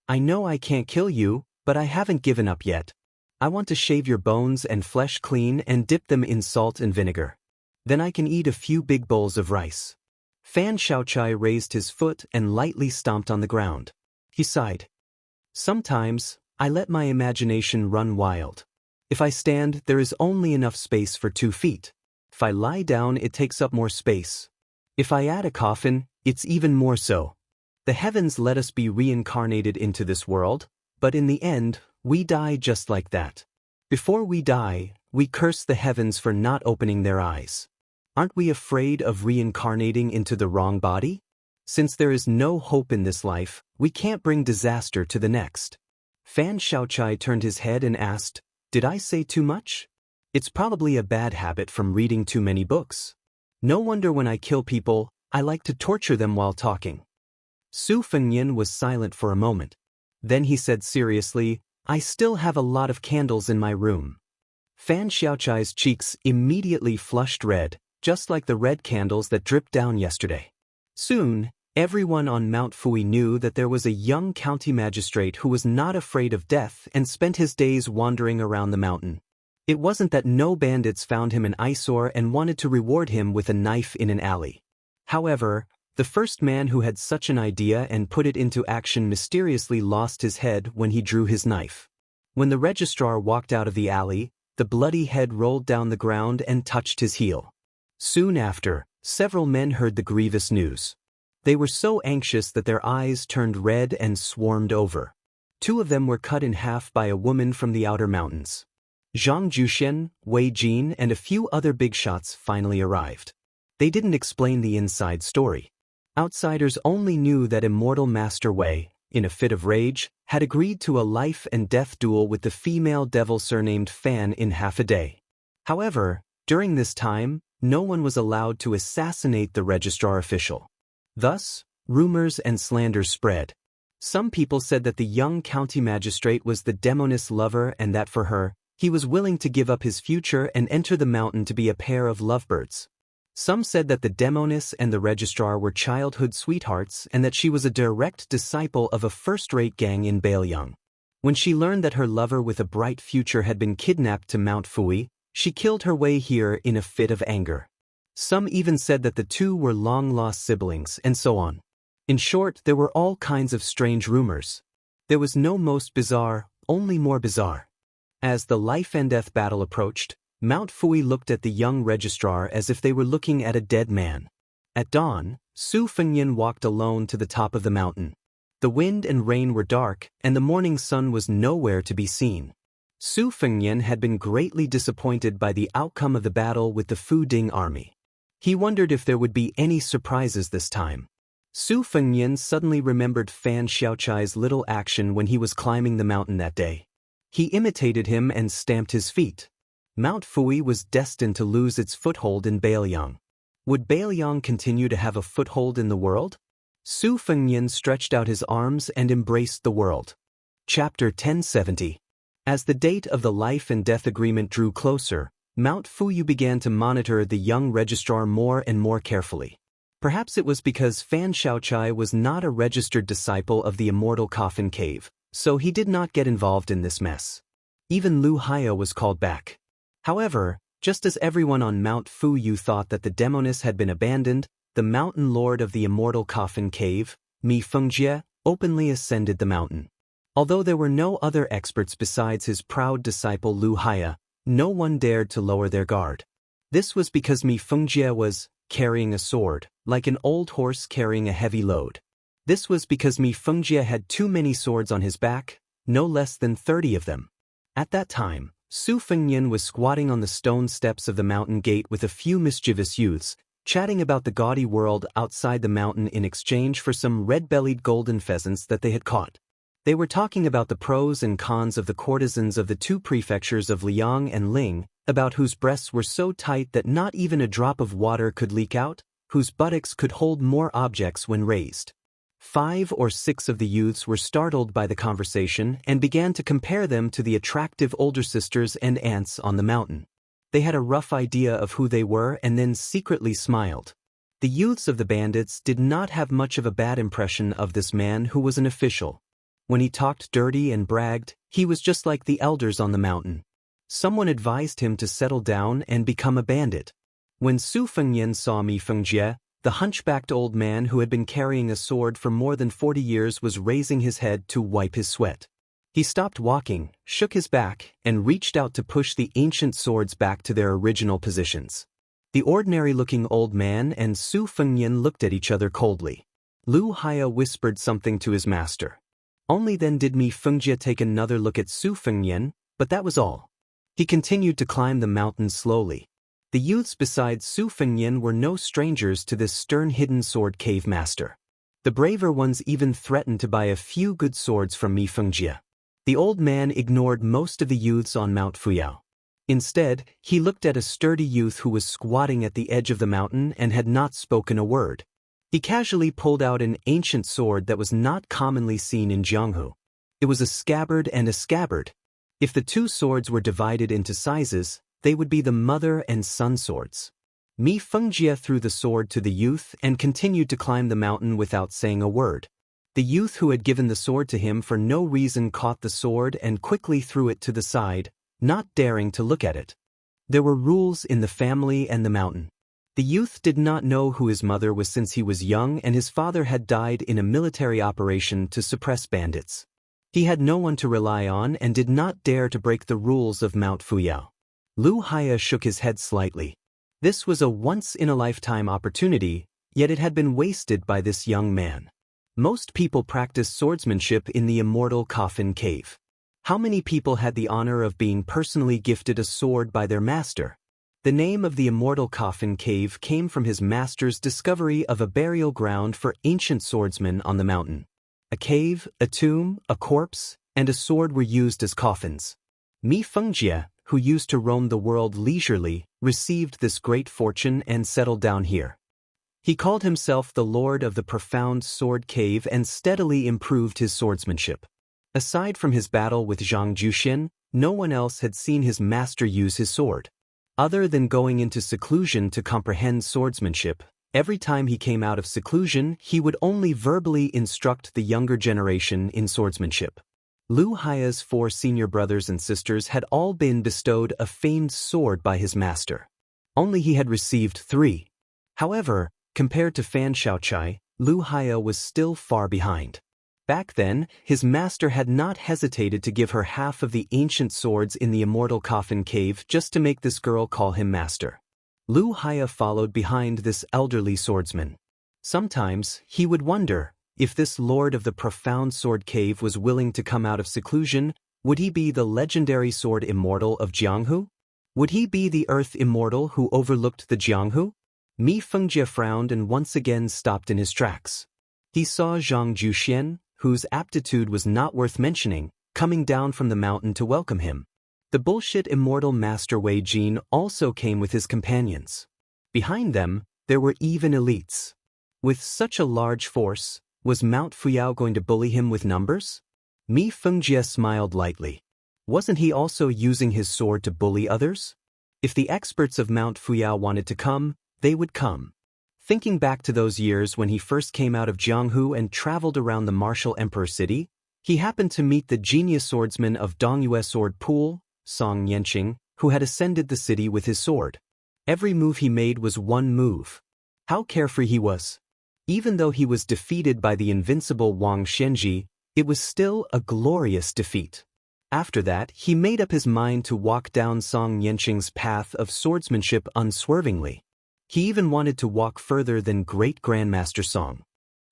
I know I can't kill you, but I haven't given up yet. I want to shave your bones and flesh clean and dip them in salt and vinegar. Then I can eat a few big bowls of rice." Fan Xiaochai raised his foot and lightly stomped on the ground. He sighed. "Sometimes, I let my imagination run wild. If I stand, there is only enough space for 2 feet. If I lie down, it takes up more space. If I add a coffin, it's even more so. The heavens let us be reincarnated into this world, but in the end, we die just like that. Before we die, we curse the heavens for not opening their eyes. Aren't we afraid of reincarnating into the wrong body? Since there is no hope in this life, we can't bring disaster to the next." Fan Xiaochai turned his head and asked, "Did I say too much? It's probably a bad habit from reading too many books. No wonder when I kill people, I like to torture them while talking." Su Fengnian was silent for a moment. Then he said seriously, "I still have a lot of candles in my room." Fan Xiaochai's cheeks immediately flushed red, just like the red candles that dripped down yesterday. Soon, everyone on Mount Fui knew that there was a young county magistrate who was not afraid of death and spent his days wandering around the mountain. It wasn't that no bandits found him an eyesore and wanted to reward him with a knife in an alley. However, the first man who had such an idea and put it into action mysteriously lost his head when he drew his knife. When the registrar walked out of the alley, the bloody head rolled down the ground and touched his heel. Soon after, several men heard the grievous news. They were so anxious that their eyes turned red and swarmed over. 2 of them were cut in half by a woman from the outer mountains. Zhang Jushen, Wei Jin, and a few other big shots finally arrived. They didn't explain the inside story. Outsiders only knew that immortal Master Wei, in a fit of rage, had agreed to a life and death duel with the female devil surnamed Fan in half a day. However, during this time, no one was allowed to assassinate the registrar official. Thus, rumors and slanders spread. Some people said that the young county magistrate was the demoness lover and that for her, he was willing to give up his future and enter the mountain to be a pair of lovebirds. Some said that the demoness and the registrar were childhood sweethearts and that she was a direct disciple of a first-rate gang in Bailiang. When she learned that her lover with a bright future had been kidnapped to Mount Fui, she killed her way here in a fit of anger. Some even said that the 2 were long-lost siblings and so on. In short, there were all kinds of strange rumors. There was no most bizarre, only more bizarre. As the life and death battle approached, Mount Fui looked at the young registrar as if they were looking at a dead man. At dawn, Su Fengnian walked alone to the top of the mountain. The wind and rain were dark, and the morning sun was nowhere to be seen. Su Fengnian had been greatly disappointed by the outcome of the battle with the Fu Ding army. He wondered if there would be any surprises this time. Su Fengnian suddenly remembered Fan Xiaochai's little action when he was climbing the mountain that day. He imitated him and stamped his feet. Mount Fui was destined to lose its foothold in Bailiang. Would Bailiang continue to have a foothold in the world? Su Fengnian stretched out his arms and embraced the world. Chapter 1070. As the date of the life and death agreement drew closer, Mount Fuyu began to monitor the young registrar more and more carefully. Perhaps it was because Fan Xiaochai was not a registered disciple of the immortal coffin cave, so he did not get involved in this mess. Even Lu Haya was called back. However, just as everyone on Mount Fuyu thought that the demoness had been abandoned, the mountain lord of the immortal coffin cave, Mi Fengjie, openly ascended the mountain. Although there were no other experts besides his proud disciple Lu Haya, no one dared to lower their guard. This was because Mi Fengjie was carrying a sword, like an old horse carrying a heavy load. This was because Mi Fengjie had too many swords on his back, no less than 30 of them. At that time, Su Fengnian was squatting on the stone steps of the mountain gate with a few mischievous youths, chatting about the gaudy world outside the mountain in exchange for some red-bellied golden pheasants that they had caught. They were talking about the pros and cons of the courtesans of the 2 prefectures of Liang and Ling, about whose breasts were so tight that not even a drop of water could leak out, whose buttocks could hold more objects when raised. 5 or 6 of the youths were startled by the conversation and began to compare them to the attractive older sisters and aunts on the mountain. They had a rough idea of who they were and then secretly smiled. The youths of the bandits did not have much of a bad impression of this man who was an official. When he talked dirty and bragged, he was just like the elders on the mountain. Someone advised him to settle down and become a bandit. When Su Fengyan saw Mi Fengjie, the hunchbacked old man who had been carrying a sword for more than 40 years was raising his head to wipe his sweat. He stopped walking, shook his back, and reached out to push the ancient swords back to their original positions. The ordinary-looking old man and Su Fengyan looked at each other coldly. Lu Haya whispered something to his master. Only then did Mi Fengjie take another look at Su Fengyan, but that was all. He continued to climb the mountain slowly. The youths beside Su Fengyan were no strangers to this stern hidden sword cave master. The braver ones even threatened to buy a few good swords from Mi Fengjie. The old man ignored most of the youths on Mount Fuyao. Instead, he looked at a sturdy youth who was squatting at the edge of the mountain and had not spoken a word. He casually pulled out an ancient sword that was not commonly seen in Jianghu. It was a scabbard and a scabbard. If the two swords were divided into sizes, they would be the mother and son swords. Mi Fengjie threw the sword to the youth and continued to climb the mountain without saying a word. The youth who had given the sword to him for no reason caught the sword and quickly threw it to the side, not daring to look at it. There were rules in the family and the mountain. The youth did not know who his mother was since he was young, and his father had died in a military operation to suppress bandits. He had no one to rely on and did not dare to break the rules of Mount Fuyao. Lu Haya shook his head slightly. This was a once-in-a-lifetime opportunity, yet it had been wasted by this young man. Most people practiced swordsmanship in the immortal coffin cave. How many people had the honor of being personally gifted a sword by their master? The name of the immortal coffin cave came from his master's discovery of a burial ground for ancient swordsmen on the mountain. A cave, a tomb, a corpse, and a sword were used as coffins. Mi Fengjie, who used to roam the world leisurely, received this great fortune and settled down here. He called himself the Lord of the Profound Sword Cave and steadily improved his swordsmanship. Aside from his battle with Zhang Juxian, no one else had seen his master use his sword. Other than going into seclusion to comprehend swordsmanship, every time he came out of seclusion, he would only verbally instruct the younger generation in swordsmanship. Lu Haya's 4 senior brothers and sisters had all been bestowed a famed sword by his master. Only he had received 3. However, compared to Fan Shaochai, Lu Haya was still far behind. Back then, his master had not hesitated to give her half of the ancient swords in the immortal coffin cave just to make this girl call him master. Lu Haya followed behind this elderly swordsman. Sometimes, he would wonder, if this lord of the profound sword cave was willing to come out of seclusion, would he be the legendary sword immortal of Jianghu? Would he be the earth immortal who overlooked the Jianghu? Mi Fengjie frowned and once again stopped in his tracks. He saw Zhang Juxian, whose aptitude was not worth mentioning, coming down from the mountain to welcome him. The bullshit immortal Master Wei Jin also came with his companions. Behind them, there were even elites. With such a large force, was Mount Fuyao going to bully him with numbers? Mi Fengjie smiled lightly. Wasn't he also using his sword to bully others? If the experts of Mount Fuyao wanted to come, they would come. Thinking back to those years when he first came out of Jianghu and traveled around the martial emperor city, he happened to meet the genius swordsman of Dongyue Sword Pool, Song Yanqing, who had ascended the city with his sword. Every move he made was one move. How carefree he was. Even though he was defeated by the invincible Wang Shenji, it was still a glorious defeat. After that, he made up his mind to walk down Song Yanqing's path of swordsmanship unswervingly. He even wanted to walk further than Great Grandmaster Song.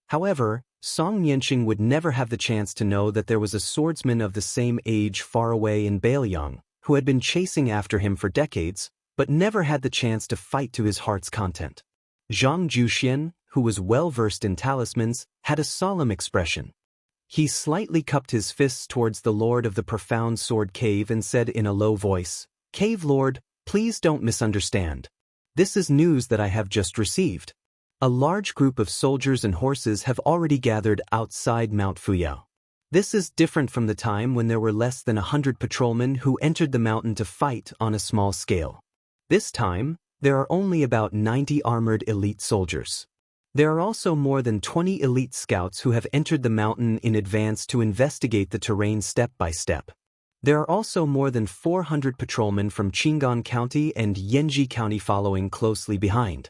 However, Song Yanqing would never have the chance to know that there was a swordsman of the same age far away in Bailiang, who had been chasing after him for decades, but never had the chance to fight to his heart's content. Zhang Juxian, who was well-versed in talismans, had a solemn expression. He slightly cupped his fists towards the Lord of the Profound Sword Cave and said in a low voice, "Cave Lord, please don't misunderstand. This is news that I have just received. A large group of soldiers and horses have already gathered outside Mount Fuyao. This is different from the time when there were less than 100 patrolmen who entered the mountain to fight on a small scale. This time, there are only about 90 armored elite soldiers. There are also more than 20 elite scouts who have entered the mountain in advance to investigate the terrain step by step. There are also more than 400 patrolmen from Qingan County and Yanji County following closely behind.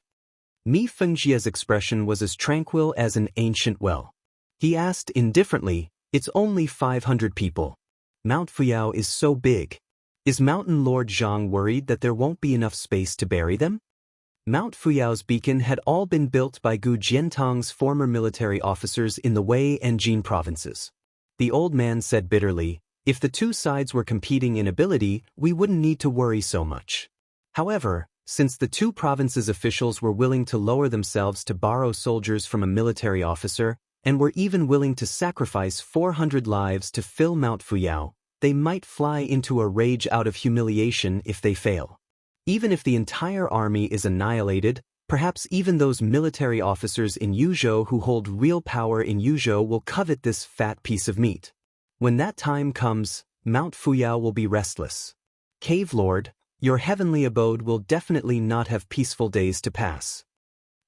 Mi Fengjia's expression was as tranquil as an ancient well. He asked indifferently, "It's only 500 people. Mount Fuyao is so big. Is Mountain Lord Zhang worried that there won't be enough space to bury them?" Mount Fuyao's beacon had all been built by Gu Jiantang's former military officers in the Wei and Jin provinces. The old man said bitterly, "If the two sides were competing in ability, we wouldn't need to worry so much." However, since the two provinces' officials were willing to lower themselves to borrow soldiers from a military officer, and were even willing to sacrifice 400 lives to fill Mount Fuyao, they might fly into a rage out of humiliation if they fail. Even if the entire army is annihilated, perhaps even those military officers in Yuzhou who hold real power in Yuzhou will covet this fat piece of meat. When that time comes, Mount Fuyao will be restless. Cave Lord, your heavenly abode will definitely not have peaceful days to pass.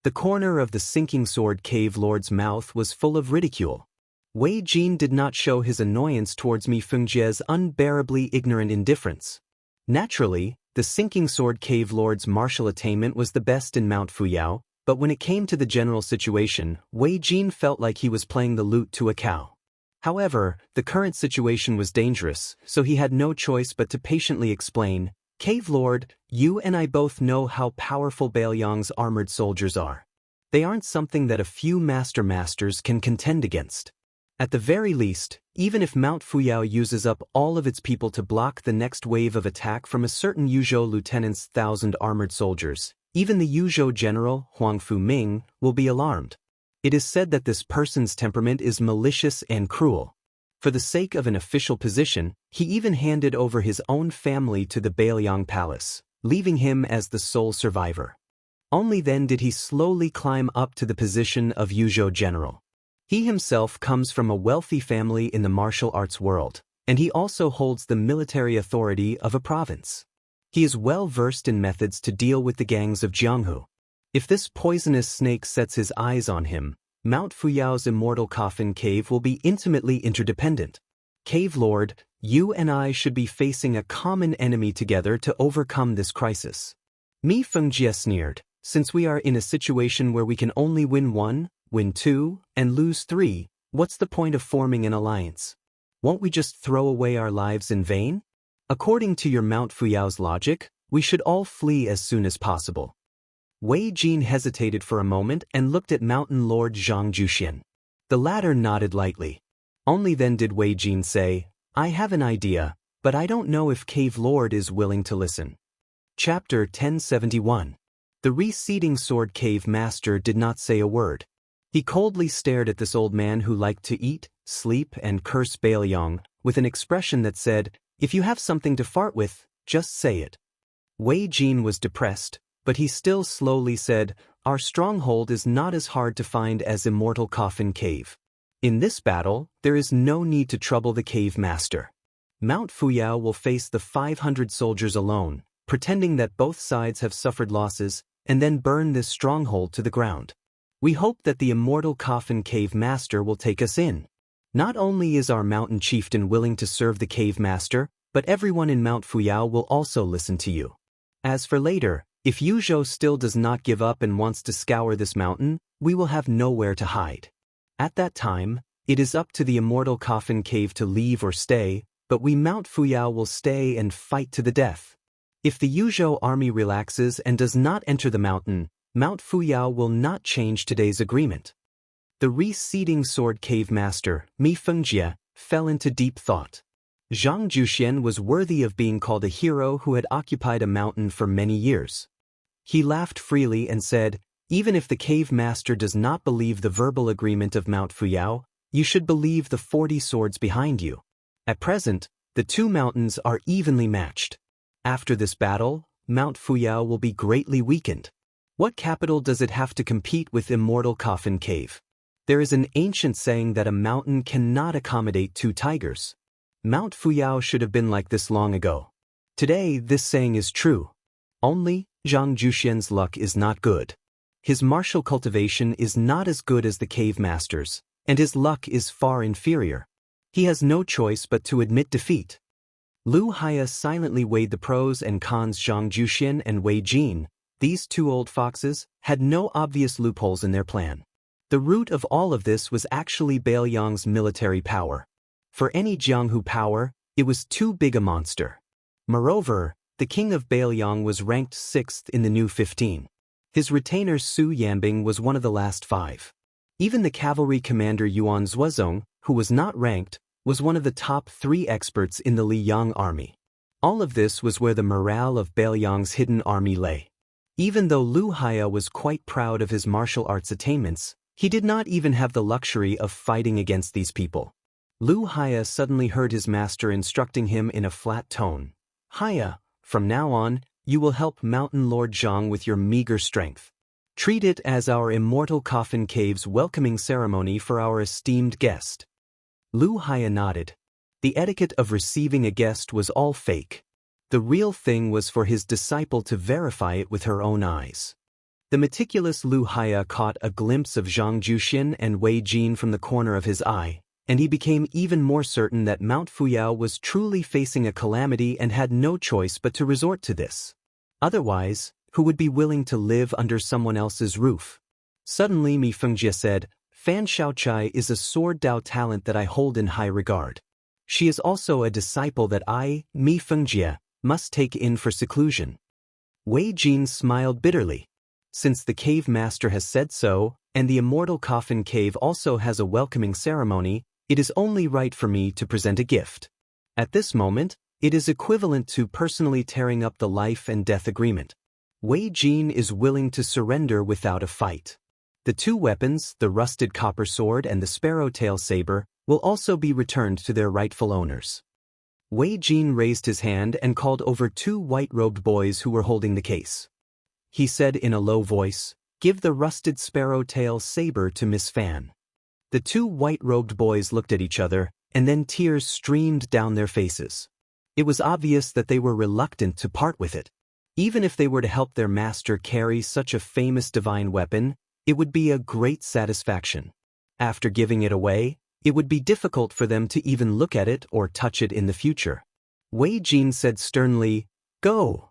The corner of the sinking sword Cave Lord's mouth was full of ridicule. Wei Jin did not show his annoyance towards Mi Fengjia's unbearably ignorant indifference. Naturally, the sinking sword Cave Lord's martial attainment was the best in Mount Fuyao, but when it came to the general situation, Wei Jin felt like he was playing the lute to a cow. However, the current situation was dangerous, so he had no choice but to patiently explain, "Cave Lord, you and I both know how powerful Baoyang's armored soldiers are. They aren't something that a few masters can contend against. At the very least, even if Mount Fuyao uses up all of its people to block the next wave of attack from a certain Yuzhou lieutenant's 1,000 armored soldiers, even the Yuzhou general, Huang Fuming, will be alarmed. It is said that this person's temperament is malicious and cruel. For the sake of an official position, he even handed over his own family to the Baoyang palace, leaving him as the sole survivor. Only then did he slowly climb up to the position of Yuzhou general. He himself comes from a wealthy family in the martial arts world, and he also holds the military authority of a province. He is well versed in methods to deal with the gangs of Jianghu. If this poisonous snake sets his eyes on him, Mount Fuyao's immortal coffin cave will be intimately interdependent. Cave Lord, you and I should be facing a common enemy together to overcome this crisis. Mi Fengjie sneered, since we are in a situation where we can only win one, win two, and lose three, what's the point of forming an alliance? Won't we just throw away our lives in vain? According to your Mount Fuyao's logic, we should all flee as soon as possible. Wei Jin hesitated for a moment and looked at Mountain Lord Zhang Juxian. The latter nodded lightly. Only then did Wei Jin say, I have an idea, but I don't know if Cave Lord is willing to listen. Chapter 1071. The receding sword cave master did not say a word. He coldly stared at this old man who liked to eat, sleep, and curse Baoyang, with an expression that said, if you have something to fart with, just say it. Wei Jin was depressed, but he still slowly said, our stronghold is not as hard to find as Immortal Coffin Cave. In this battle, there is no need to trouble the cave master. Mount Fuyao will face the 500 soldiers alone, pretending that both sides have suffered losses, and then burn this stronghold to the ground. We hope that the Immortal Coffin Cave master will take us in. Not only is our mountain chieftain willing to serve the cave master, but everyone in Mount Fuyao will also listen to you. As for later, if Yuzhou still does not give up and wants to scour this mountain, we will have nowhere to hide. At that time, it is up to the Immortal Coffin Cave to leave or stay, but we Mount Fuyao will stay and fight to the death. If the Yuzhou army relaxes and does not enter the mountain, Mount Fuyao will not change today's agreement. The receding sword cave master, Mi Fengjie, fell into deep thought. Zhang Juxian was worthy of being called a hero who had occupied a mountain for many years. He laughed freely and said, even if the cave master does not believe the verbal agreement of Mount Fuyao, you should believe the 40 swords behind you. At present, the two mountains are evenly matched. After this battle, Mount Fuyao will be greatly weakened. What capital does it have to compete with Immortal Coffin Cave? There is an ancient saying that a mountain cannot accommodate two tigers. Mount Fuyao should have been like this long ago. Today, this saying is true. Only, Zhang Juxian's luck is not good. his martial cultivation is not as good as the cave masters, and his luck is far inferior. He has no choice but to admit defeat. Lu Haya silently weighed the pros and cons. Zhang Juxian and Wei Jin, these two old foxes, had no obvious loopholes in their plan. The root of all of this was actually Bailiang's military power. For any Jianghu power, it was too big a monster. Moreover, the king of Bailiang was ranked 6th in the new 15. His retainer Su Yanbing was one of the last 5. Even the cavalry commander Yuan Zuozong, who was not ranked, was one of the top 3 experts in the Liyang army. All of this was where the morale of Bailiang's hidden army lay. Even though Lu Haya was quite proud of his martial arts attainments, he did not even have the luxury of fighting against these people. Lu Haya suddenly heard his master instructing him in a flat tone. "Haya, from now on, you will help Mountain Lord Zhang with your meager strength. Treat it as our immortal coffin cave's welcoming ceremony for our esteemed guest." Lu Haya nodded. The etiquette of receiving a guest was all fake. The real thing was for his disciple to verify it with her own eyes. The meticulous Lu Haya caught a glimpse of Zhang Juxian and Wei Jin from the corner of his eye, and he became even more certain that Mount Fuyao was truly facing a calamity and had no choice but to resort to this. Otherwise, who would be willing to live under someone else's roof? Suddenly Mi Fengjie said, "Fan Xiaochai is a sword Dao talent that I hold in high regard. She is also a disciple that I, Mi Fengjie, must take in for seclusion." Wei Jin smiled bitterly. Since the cave master has said so, and the immortal coffin cave also has a welcoming ceremony, it is only right for me to present a gift. At this moment, it is equivalent to personally tearing up the life and death agreement. Wei Jin is willing to surrender without a fight. The 2 weapons, the rusted copper sword and the sparrow-tail saber, will also be returned to their rightful owners. Wei Jin raised his hand and called over 2 white-robed boys who were holding the case. He said in a low voice, "Give the rusted sparrow-tail saber to Miss Fan." The 2 white-robed boys looked at each other, and then tears streamed down their faces. It was obvious that they were reluctant to part with it. Even if they were to help their master carry such a famous divine weapon, it would be a great satisfaction. After giving it away, it would be difficult for them to even look at it or touch it in the future. Wei Jin said sternly, "Go."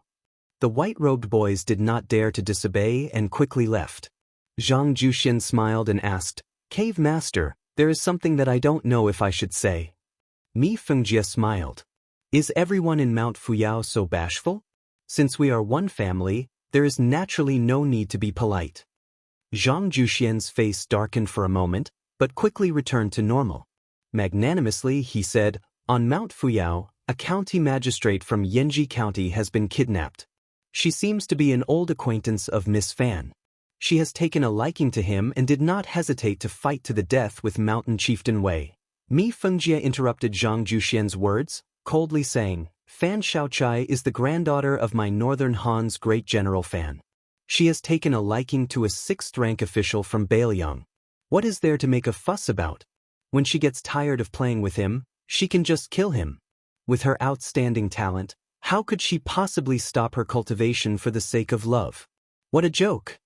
The white-robed boys did not dare to disobey and quickly left. Zhang Juxian smiled and asked, "Cave Master, there is something that I don't know if I should say." Mi Fengjie smiled. "Is everyone in Mount Fuyao so bashful? Since we are one family, there is naturally no need to be polite." Zhang Juxian's face darkened for a moment, but quickly returned to normal. Magnanimously, he said, "On Mount Fuyao, a county magistrate from Yanji County has been kidnapped. She seems to be an old acquaintance of Miss Fan. She has taken a liking to him and did not hesitate to fight to the death with Mountain Chieftain Wei." Mi Fengjie interrupted Zhang Juxian's words, coldly saying, "Fan Xiaochai is the granddaughter of my Northern Han's great General Fan. She has taken a liking to a 6th-rank official from Bailiang. What is there to make a fuss about? When she gets tired of playing with him, she can just kill him. With her outstanding talent, how could she possibly stop her cultivation for the sake of love? What a joke!"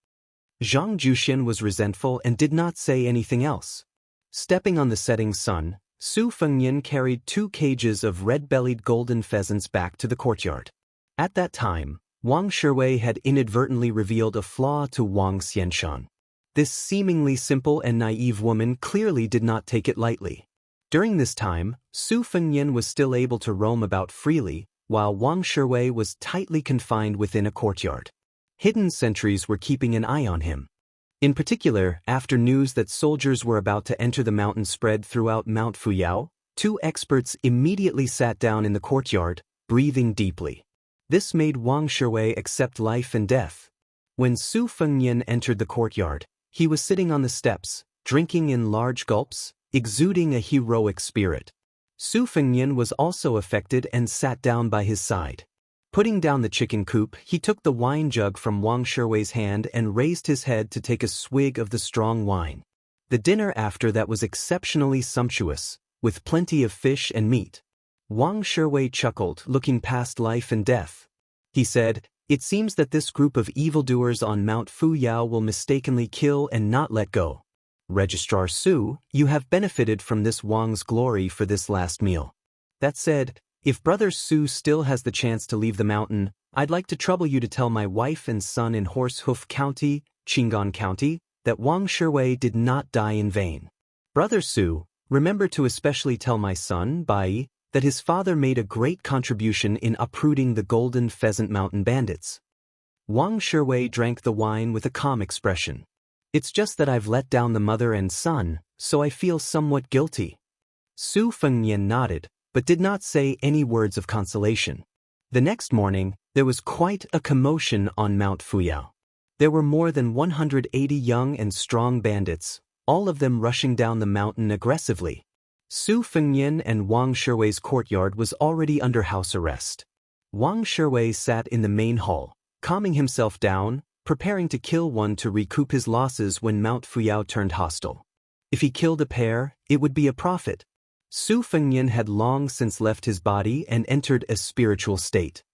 Zhang Juxian was resentful and did not say anything else. Stepping on the setting sun, Su Fengyan carried 2 cages of red-bellied golden pheasants back to the courtyard. At that time, Wang Shiwei had inadvertently revealed a flaw to Wang Xianshan. This seemingly simple and naive woman clearly did not take it lightly. During this time, Su Fengyan was still able to roam about freely, while Wang Shiwei was tightly confined within a courtyard. Hidden sentries were keeping an eye on him. In particular, after news that soldiers were about to enter the mountain spread throughout Mount Fuyao, 2 experts immediately sat down in the courtyard, breathing deeply. This made Wang Shiwei accept life and death. When Su Fengyan entered the courtyard, he was sitting on the steps, drinking in large gulps, exuding a heroic spirit. Su Fengyan was also affected and sat down by his side. Putting down the chicken coop, he took the wine jug from Wang Shiwei's hand and raised his head to take a swig of the strong wine. The dinner after that was exceptionally sumptuous, with plenty of fish and meat. Wang Shiwei chuckled, looking past life and death. He said, It seems that this group of evildoers on Mount Fuyao will mistakenly kill and not let go. Registrar Su, you have benefited from this Wang's glory for this last meal. That said, if Brother Su still has the chance to leave the mountain, I'd like to trouble you to tell my wife and son in Horsehoof County, Qingan County, that Wang Shiwei did not die in vain. Brother Su, remember to especially tell my son, Bai, that his father made a great contribution in uprooting the Golden Pheasant Mountain bandits. Wang Shiwei drank the wine with a calm expression. It's just that I've let down the mother and son, so I feel somewhat guilty. Su Fengnian nodded, but did not say any words of consolation. The next morning, there was quite a commotion on Mount Fuyao. There were more than 180 young and strong bandits, all of them rushing down the mountain aggressively. Su Fengnian and Wang Shiwei's courtyard was already under house arrest. Wang Shiwei sat in the main hall, calming himself down, preparing to kill one to recoup his losses when Mount Fuyao turned hostile. If he killed a pair, it would be a profit. Su Fengnian had long since left his body and entered a spiritual state.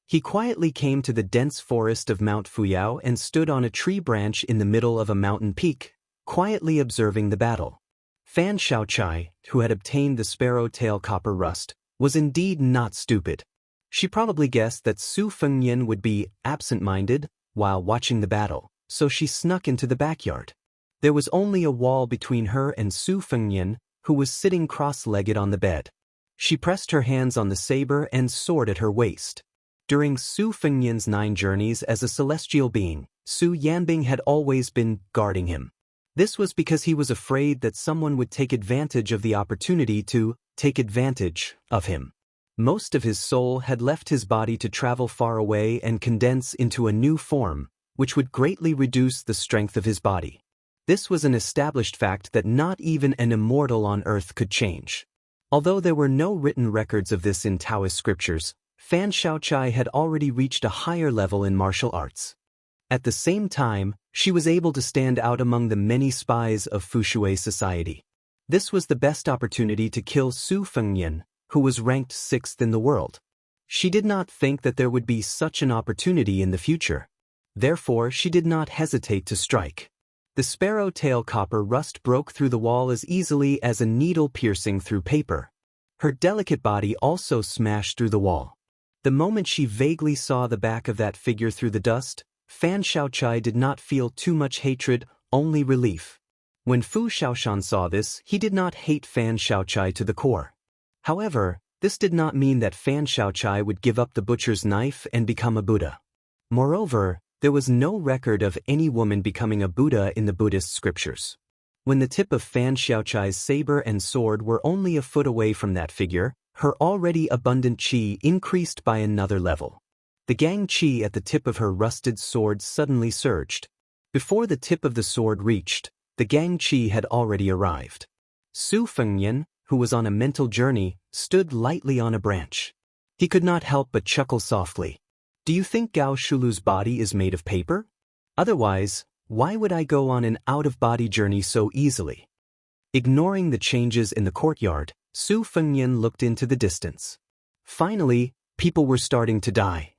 He quietly came to the dense forest of Mount Fuyao and stood on a tree branch in the middle of a mountain peak, quietly observing the battle. Fan Xiaochai, who had obtained the sparrow-tail copper rust, was indeed not stupid. She probably guessed that Su Fengnian would be absent-minded while watching the battle, so she snuck into the backyard. There was only a wall between her and Su Fengnian, who was sitting cross-legged on the bed. She pressed her hands on the saber and sword at her waist. During Su Fengnian's 9 journeys as a celestial being, Su Yanbing had always been guarding him. This was because he was afraid that someone would take advantage of the opportunity to take advantage of him. Most of his soul had left his body to travel far away and condense into a new form, which would greatly reduce the strength of his body. This was an established fact that not even an immortal on earth could change. Although there were no written records of this in Taoist scriptures, Fan Xiaochai had already reached a higher level in martial arts. At the same time, she was able to stand out among the many spies of Fushui society. This was the best opportunity to kill Su Fengnian, who was ranked 6th in the world. She did not think that there would be such an opportunity in the future. Therefore, she did not hesitate to strike. The sparrow-tail copper rust broke through the wall as easily as a needle piercing through paper. Her delicate body also smashed through the wall. The moment she vaguely saw the back of that figure through the dust, Fan Xiaochai did not feel too much hatred, only relief. When Fu Xiaoshan saw this, he did not hate Fan Xiaochai to the core. However, this did not mean that Fan Xiaochai would give up the butcher's knife and become a Buddha. Moreover, there was no record of any woman becoming a Buddha in the Buddhist scriptures. When the tip of Fan Xiaochai's saber and sword were only a foot away from that figure, her already abundant qi increased by another level. The gang qi at the tip of her rusted sword suddenly surged. Before the tip of the sword reached, the gang qi had already arrived. Su Fengnian, who was on a mental journey, stood lightly on a branch. He could not help but chuckle softly. Do you think Gao Shulu's body is made of paper? Otherwise, why would I go on an out-of-body journey so easily? Ignoring the changes in the courtyard, Su Fengnian looked into the distance. Finally, people were starting to die.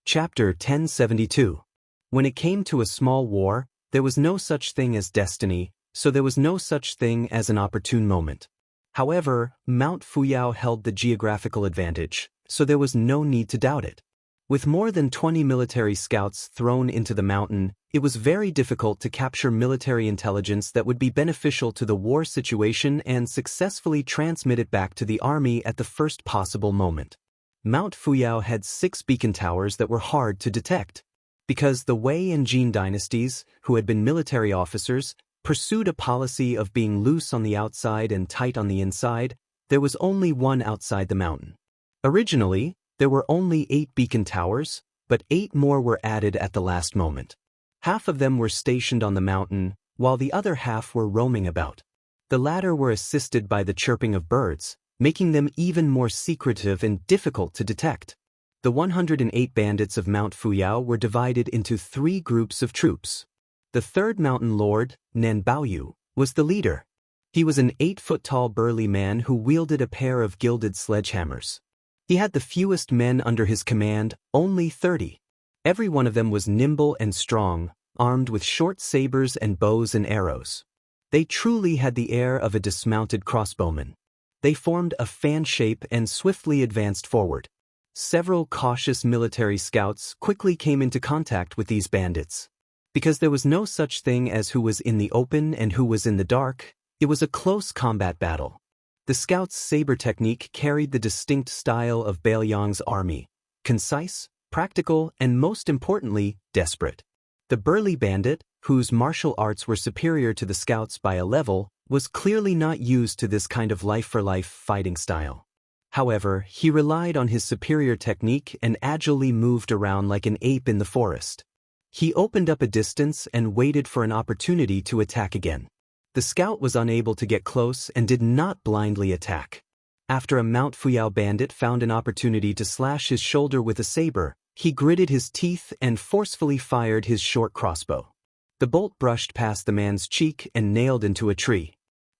Chapter 1072. When it came to a small war, there was no such thing as destiny, so there was no such thing as an opportune moment. However, Mount Fuyao held the geographical advantage, so there was no need to doubt it. With more than 20 military scouts thrown into the mountain, it was very difficult to capture military intelligence that would be beneficial to the war situation and successfully transmit it back to the army at the first possible moment. Mount Fuyao had 6 beacon towers that were hard to detect. Because the Wei and Jin dynasties, who had been military officers, pursued a policy of being loose on the outside and tight on the inside, there was only one outside the mountain. Originally, there were only 8 beacon towers, but 8 more were added at the last moment. Half of them were stationed on the mountain, while the other half were roaming about. The latter were assisted by the chirping of birds, making them even more secretive and difficult to detect. The 108 bandits of Mount Fuyao were divided into 3 groups of troops. The 3rd mountain lord, Nan Baoyu, was the leader. He was an 8-foot-tall burly man who wielded a pair of gilded sledgehammers. He had the fewest men under his command, only 30. Every one of them was nimble and strong, armed with short sabers and bows and arrows. They truly had the air of a dismounted crossbowman. They formed a fan shape and swiftly advanced forward. Several cautious military scouts quickly came into contact with these bandits. Because there was no such thing as who was in the open and who was in the dark, it was a close combat battle. The scouts' saber technique carried the distinct style of Bailiang's army: concise, practical, and most importantly, desperate. The burly bandit, whose martial arts were superior to the scouts by a level, was clearly not used to this kind of life-for-life fighting style. However, he relied on his superior technique and agilely moved around like an ape in the forest. He opened up a distance and waited for an opportunity to attack again. The scout was unable to get close and did not blindly attack. After a Mount Fuyao bandit found an opportunity to slash his shoulder with a saber, he gritted his teeth and forcefully fired his short crossbow. The bolt brushed past the man's cheek and nailed into a tree.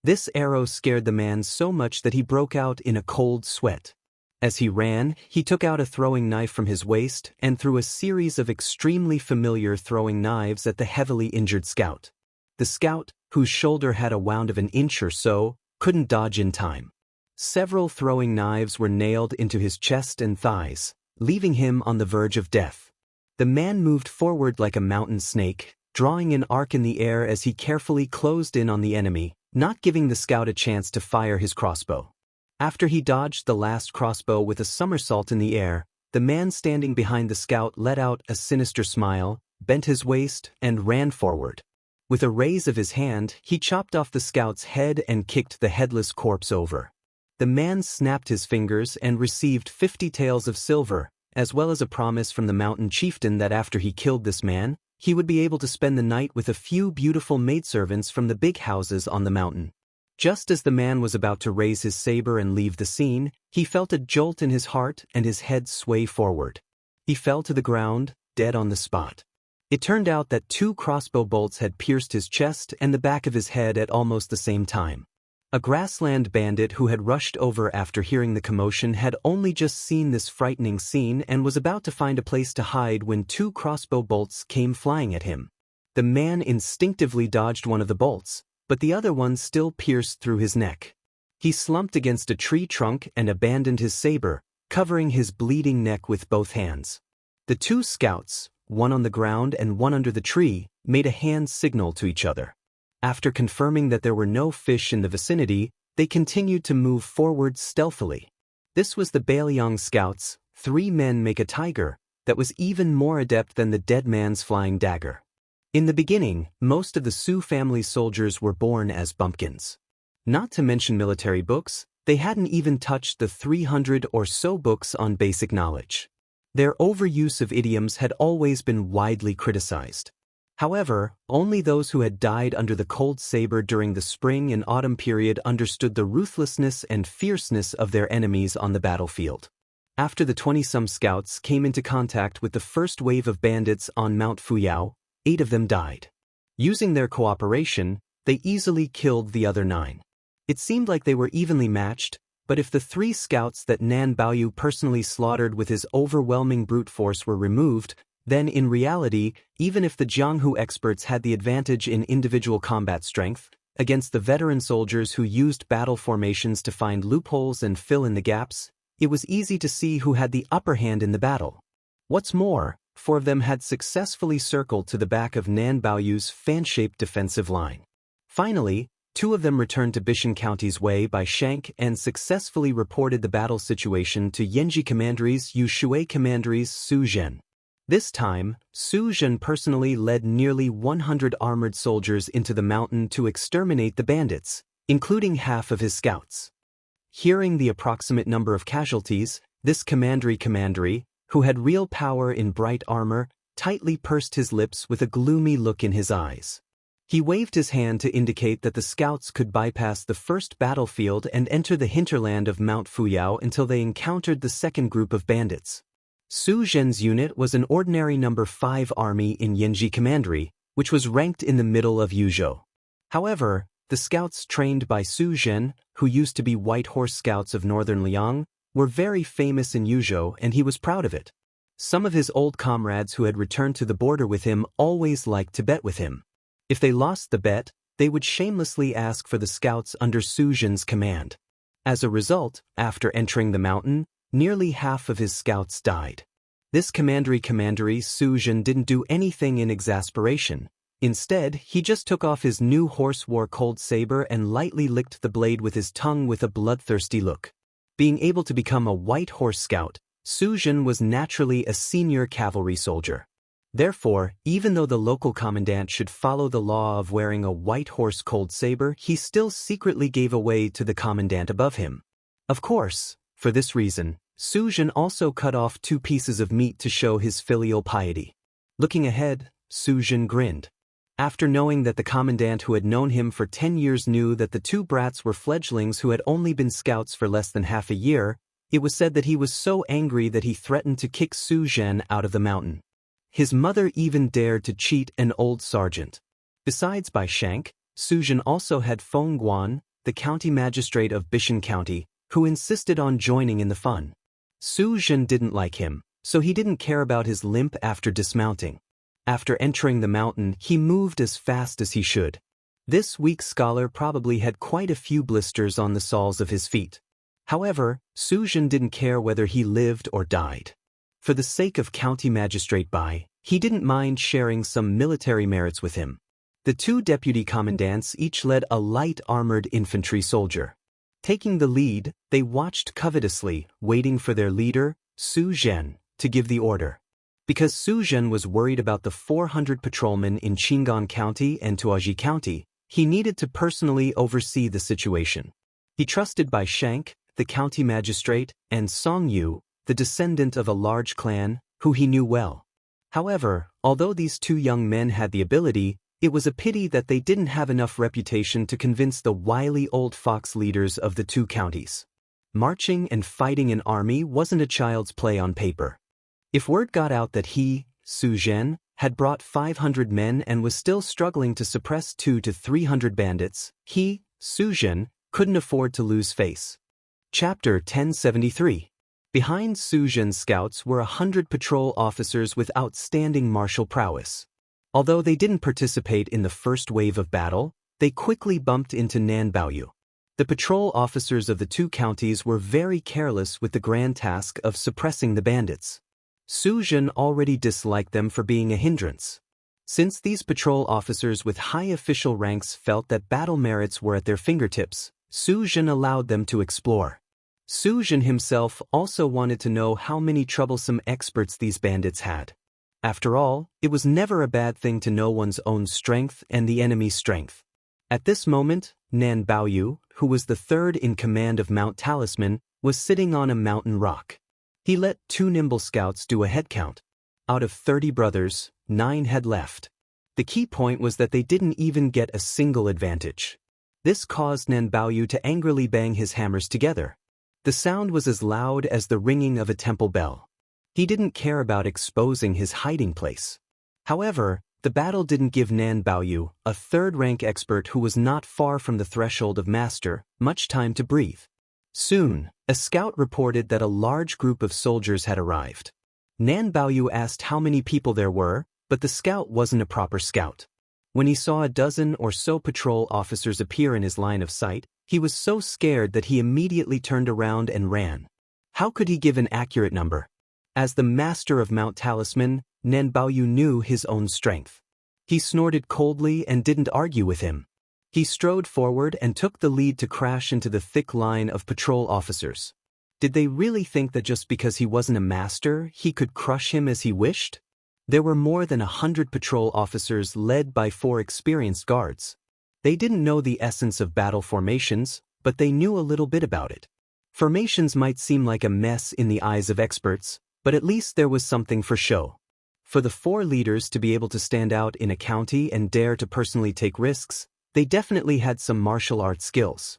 This arrow scared the man so much that he broke out in a cold sweat. As he ran, he took out a throwing knife from his waist and threw a series of extremely familiar throwing knives at the heavily injured scout. The scout, whose shoulder had a wound of an inch or so, couldn't dodge in time. Several throwing knives were nailed into his chest and thighs, leaving him on the verge of death. The man moved forward like a mountain snake, drawing an arc in the air as he carefully closed in on the enemy, not giving the scout a chance to fire his crossbow. After he dodged the last crossbow with a somersault in the air, the man standing behind the scout let out a sinister smile, bent his waist, and ran forward. With a raise of his hand, he chopped off the scout's head and kicked the headless corpse over. The man snapped his fingers and received 50 taels of silver, as well as a promise from the mountain chieftain that after he killed this man, he would be able to spend the night with a few beautiful maidservants from the big houses on the mountain. Just as the man was about to raise his saber and leave the scene, he felt a jolt in his heart and his head sway forward. He fell to the ground, dead on the spot. It turned out that 2 crossbow bolts had pierced his chest and the back of his head at almost the same time. A grassland bandit who had rushed over after hearing the commotion had only just seen this frightening scene and was about to find a place to hide when 2 crossbow bolts came flying at him. The man instinctively dodged one of the bolts, but the other one still pierced through his neck. He slumped against a tree trunk and abandoned his saber, covering his bleeding neck with both hands. The 2 scouts, one on the ground and one under the tree, made a hand signal to each other. After confirming that there were no fish in the vicinity, they continued to move forward stealthily. This was the Bailiang scouts, 3 men make a tiger, that was even more adept than the dead man's flying dagger. In the beginning, most of the Su family soldiers were born as bumpkins. Not to mention military books, they hadn't even touched the 300 or so books on basic knowledge. Their overuse of idioms had always been widely criticized. However, only those who had died under the cold saber during the spring and autumn period understood the ruthlessness and fierceness of their enemies on the battlefield. After the 20-some scouts came into contact with the first wave of bandits on Mount Fuyao, 8 of them died. Using their cooperation, they easily killed the other 9. It seemed like they were evenly matched, but if the 3 scouts that Nan Baoyu personally slaughtered with his overwhelming brute force were removed, then in reality, even if the Jianghu experts had the advantage in individual combat strength, against the veteran soldiers who used battle formations to find loopholes and fill in the gaps, it was easy to see who had the upper hand in the battle. What's more, 4 of them had successfully circled to the back of Nan Baoyu's fan-shaped defensive line. Finally, 2 of them returned to Bishan County's way by Shank and successfully reported the battle situation to Yanji Commandery's Yushui Commandery's Su Zhen. This time, Su Zhen personally led nearly 100 armored soldiers into the mountain to exterminate the bandits, including half of his scouts. Hearing the approximate number of casualties, this commandery, who had real power in bright armor, tightly pursed his lips with a gloomy look in his eyes. He waved his hand to indicate that the scouts could bypass the first battlefield and enter the hinterland of Mount Fuyao until they encountered the second group of bandits. Su Zhen's unit was an ordinary number 5 army in Yanji Commandery, which was ranked in the middle of Yuzhou. However, the scouts trained by Su Zhen, who used to be White Horse Scouts of northern Liang, were very famous in Yuzhou and he was proud of it. Some of his old comrades who had returned to the border with him always liked to bet with him. If they lost the bet, they would shamelessly ask for the scouts under Su Zhen's command. As a result, after entering the mountain, nearly half of his scouts died. This commandery Su Zhen didn't do anything in exasperation. Instead, he just took off his new horse war cold saber and lightly licked the blade with his tongue with a bloodthirsty look. Being able to become a white horse scout, Su Zhen was naturally a senior cavalry soldier. Therefore, even though the local commandant should follow the law of wearing a white horse cold saber, he still secretly gave away to the commandant above him. Of course, for this reason, Su Zhen also cut off 2 pieces of meat to show his filial piety. Looking ahead, Su Zhen grinned. After knowing that the commandant who had known him for 10 years knew that the 2 brats were fledglings who had only been scouts for less than half a year, it was said that he was so angry that he threatened to kick Su Zhen out of the mountain. His mother even dared to cheat an old sergeant. Besides Bai Shank, Su Zhen also had Feng Guan, the county magistrate of Bishan County, who insisted on joining in the fun. Su Zhen didn't like him, so he didn't care about his limp after dismounting. After entering the mountain, he moved as fast as he should. This weak scholar probably had quite a few blisters on the soles of his feet. However, Su Zhen didn't care whether he lived or died. For the sake of County Magistrate Bai, he didn't mind sharing some military merits with him. The 2 deputy commandants each led a light armored infantry soldier. Taking the lead, they watched covetously, waiting for their leader, Su Zhen, to give the order. Because Su Zhen was worried about the 400 patrolmen in Qingan County and Tuaji County, he needed to personally oversee the situation. He trusted Bai Shank, the county magistrate, and Song Yu, the descendant of a large clan, who he knew well. However, although these 2 young men had the ability, it was a pity that they didn't have enough reputation to convince the wily old fox leaders of the 2 counties. Marching and fighting an army wasn't a child's play on paper. If word got out that he, Su Zhen, had brought 500 men and was still struggling to suppress 200 to 300 bandits, he, Su Zhen, couldn't afford to lose face. Chapter 1073. Behind Su Zhen's scouts were 100 patrol officers with outstanding martial prowess. Although they didn't participate in the first wave of battle, they quickly bumped into Nan Baoyu. The patrol officers of the 2 counties were very careless with the grand task of suppressing the bandits. Su Zhen already disliked them for being a hindrance. Since these patrol officers with high official ranks felt that battle merits were at their fingertips, Su Zhen allowed them to explore. Su Zhen himself also wanted to know how many troublesome experts these bandits had. After all, it was never a bad thing to know one's own strength and the enemy's strength. At this moment, Nan Baoyu, who was the 3rd in command of Mount Talisman, was sitting on a mountain rock. He let 2 nimble scouts do a head count. Out of 30 brothers, 9 had left. The key point was that they didn't even get a single advantage. This caused Nan Baoyu to angrily bang his hammers together. The sound was as loud as the ringing of a temple bell. He didn't care about exposing his hiding place. However, the battle didn't give Nan Baoyu, a 3rd-rank expert who was not far from the threshold of master, much time to breathe. Soon, a scout reported that a large group of soldiers had arrived. Nan Baoyu asked how many people there were, but the scout wasn't a proper scout. When he saw a dozen or so patrol officers appear in his line of sight, he was so scared that he immediately turned around and ran. How could he give an accurate number? As the master of Mount Talisman, Nan Baoyu knew his own strength. He snorted coldly and didn't argue with him. He strode forward and took the lead to crash into the thick line of patrol officers. Did they really think that just because he wasn't a master, he could crush him as he wished? There were more than 100 patrol officers led by 4 experienced guards. They didn't know the essence of battle formations, but they knew a little bit about it. Formations might seem like a mess in the eyes of experts, but at least there was something for show. For the 4 leaders to be able to stand out in a county and dare to personally take risks, they definitely had some martial arts skills.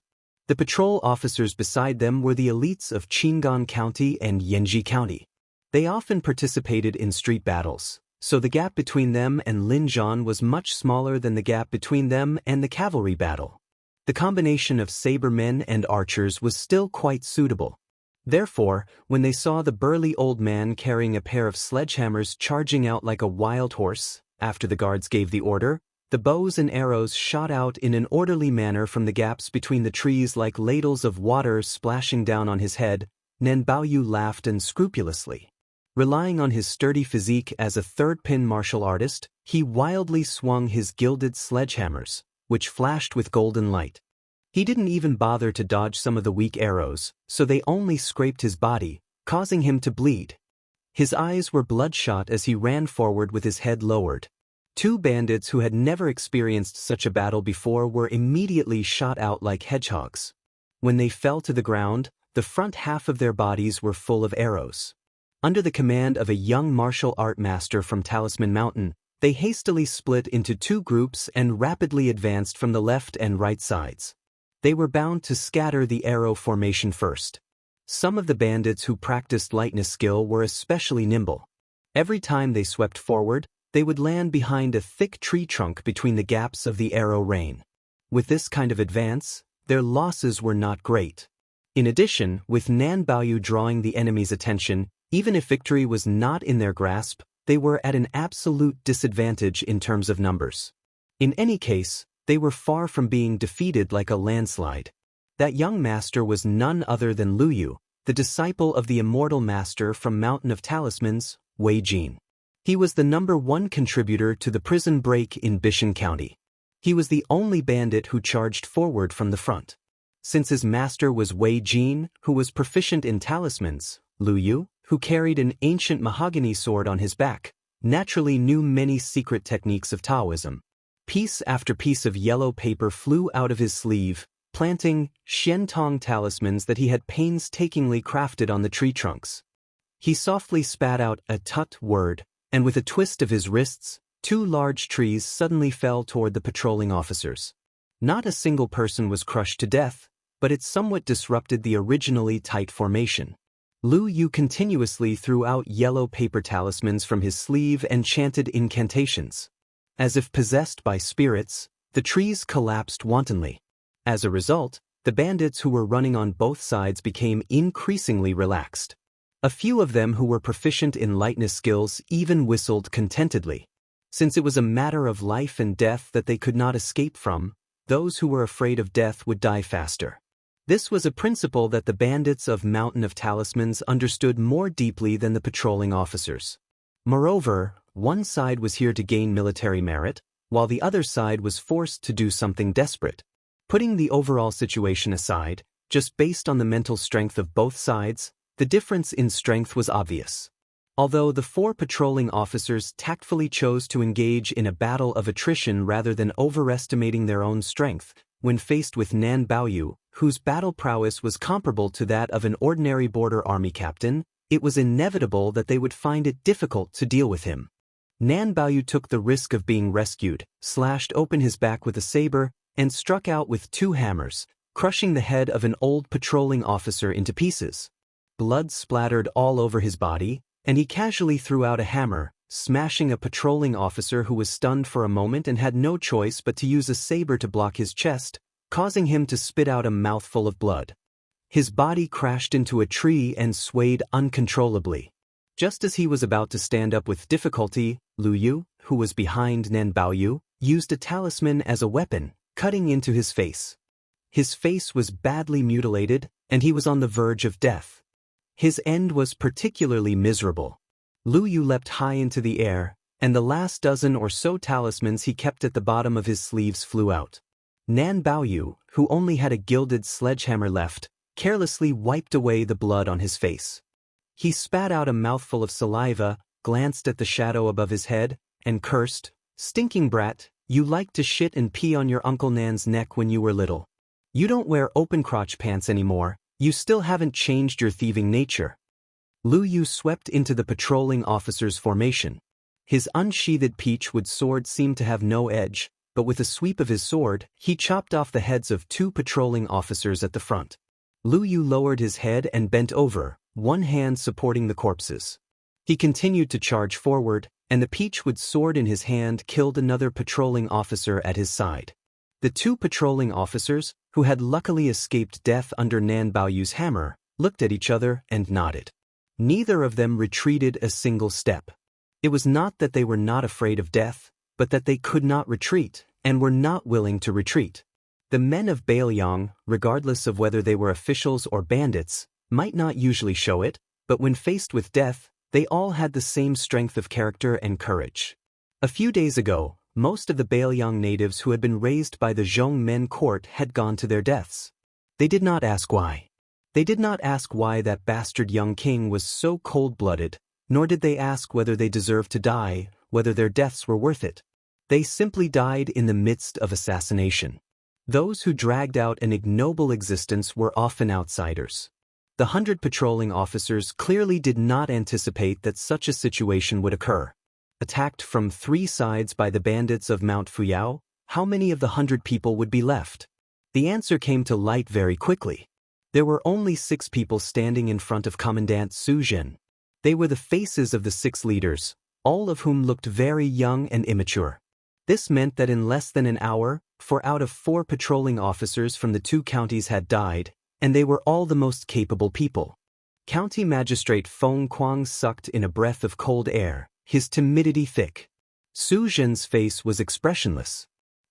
The patrol officers beside them were the elites of Qingan County and Yanji County. They often participated in street battles, so the gap between them and Linzhan was much smaller than the gap between them and the cavalry battle. The combination of sabermen and archers was still quite suitable. Therefore, when they saw the burly old man carrying a pair of sledgehammers charging out like a wild horse, after the guards gave the order, the bows and arrows shot out in an orderly manner from the gaps between the trees like ladles of water splashing down on his head. Nan Baoyu laughed unscrupulously. Relying on his sturdy physique as a third-pin martial artist, he wildly swung his gilded sledgehammers, which flashed with golden light. He didn't even bother to dodge some of the weak arrows, so they only scraped his body, causing him to bleed. His eyes were bloodshot as he ran forward with his head lowered. Two bandits who had never experienced such a battle before were immediately shot out like hedgehogs. When they fell to the ground, the front half of their bodies were full of arrows. Under the command of a young martial art master from Talisman Mountain, they hastily split into two groups and rapidly advanced from the left and right sides. They were bound to scatter the arrow formation first. Some of the bandits who practiced lightness skill were especially nimble. Every time they swept forward, they would land behind a thick tree trunk between the gaps of the arrow rain. With this kind of advance, their losses were not great. In addition, with Nan Baoyu drawing the enemy's attention, even if victory was not in their grasp, they were at an absolute disadvantage in terms of numbers. In any case, they were far from being defeated like a landslide. That young master was none other than Lu Yu, the disciple of the immortal master from Mountain of Talismans, Wei Jin. He was the #1 contributor to the prison break in Bishan County. He was the only bandit who charged forward from the front. Since his master was Wei Jin, who was proficient in talismans, Lu Yu, who carried an ancient mahogany sword on his back, naturally knew many secret techniques of Taoism. Piece after piece of yellow paper flew out of his sleeve, planting Xiantong talismans that he had painstakingly crafted on the tree trunks. He softly spat out a tut word, and with a twist of his wrists, 2 large trees suddenly fell toward the patrolling officers. Not a single person was crushed to death, but it somewhat disrupted the originally tight formation. Lu Yu continuously threw out yellow paper talismans from his sleeve and chanted incantations. As if possessed by spirits, the trees collapsed wantonly. As a result, the bandits who were running on both sides became increasingly relaxed. A few of them who were proficient in lightness skills even whistled contentedly. Since it was a matter of life and death that they could not escape from, those who were afraid of death would die faster. This was a principle that the bandits of Mountain of Talismans understood more deeply than the patrolling officers. Moreover, one side was here to gain military merit, while the other side was forced to do something desperate. Putting the overall situation aside, just based on the mental strength of both sides, the difference in strength was obvious. Although the 4 patrolling officers tactfully chose to engage in a battle of attrition rather than overestimating their own strength, when faced with Nan Baoyu, whose battle prowess was comparable to that of an ordinary border army captain, it was inevitable that they would find it difficult to deal with him. Nan Baoyu took the risk of being rescued, slashed open his back with a saber, and struck out with 2 hammers, crushing the head of an old patrolling officer into pieces. Blood splattered all over his body, and he casually threw out a hammer, smashing a patrolling officer who was stunned for a moment and had no choice but to use a saber to block his chest, causing him to spit out a mouthful of blood. His body crashed into a tree and swayed uncontrollably. Just as he was about to stand up with difficulty, Lu Yu, who was behind Nan Baoyu, used a talisman as a weapon, cutting into his face. His face was badly mutilated, and he was on the verge of death. His end was particularly miserable. Lu Yu leapt high into the air, and the last dozen or so talismans he kept at the bottom of his sleeves flew out. Nan Baoyu, who only had a gilded sledgehammer left, carelessly wiped away the blood on his face. He spat out a mouthful of saliva, glanced at the shadow above his head, and cursed, "Stinking brat, you liked to shit and pee on your Uncle Nan's neck when you were little. You don't wear open-crotch pants anymore, you still haven't changed your thieving nature." Lu Yu swept into the patrolling officer's formation. His unsheathed peachwood sword seemed to have no edge, but with a sweep of his sword, he chopped off the heads of 2 patrolling officers at the front. Lu Yu lowered his head and bent over, one hand supporting the corpses. He continued to charge forward, and the peachwood sword in his hand killed another patrolling officer at his side. The 2 patrolling officers, who had luckily escaped death under Nan Baoyu's hammer, looked at each other and nodded. Neither of them retreated a single step. It was not that they were not afraid of death, but that they could not retreat, and were not willing to retreat. The men of Bailiang, regardless of whether they were officials or bandits, might not usually show it, but when faced with death, they all had the same strength of character and courage. A few days ago, most of the Bailiang natives who had been raised by the Zhong men court had gone to their deaths. They did not ask why. They did not ask why that bastard young king was so cold-blooded, nor did they ask whether they deserved to die, whether their deaths were worth it. They simply died in the midst of assassination. Those who dragged out an ignoble existence were often outsiders. The 100 patrolling officers clearly did not anticipate that such a situation would occur. Attacked from 3 sides by the bandits of Mount Fuyao, how many of the 100 people would be left? The answer came to light very quickly. There were only 6 people standing in front of Commandant Su Zhen. They were the faces of the 6 leaders, all of whom looked very young and immature. This meant that in less than an hour, 4 out of 4 patrolling officers from the 2 counties had died, and they were all the most capable people. County Magistrate Feng Kuang sucked in a breath of cold air, his timidity thick. Su Zhen's face was expressionless.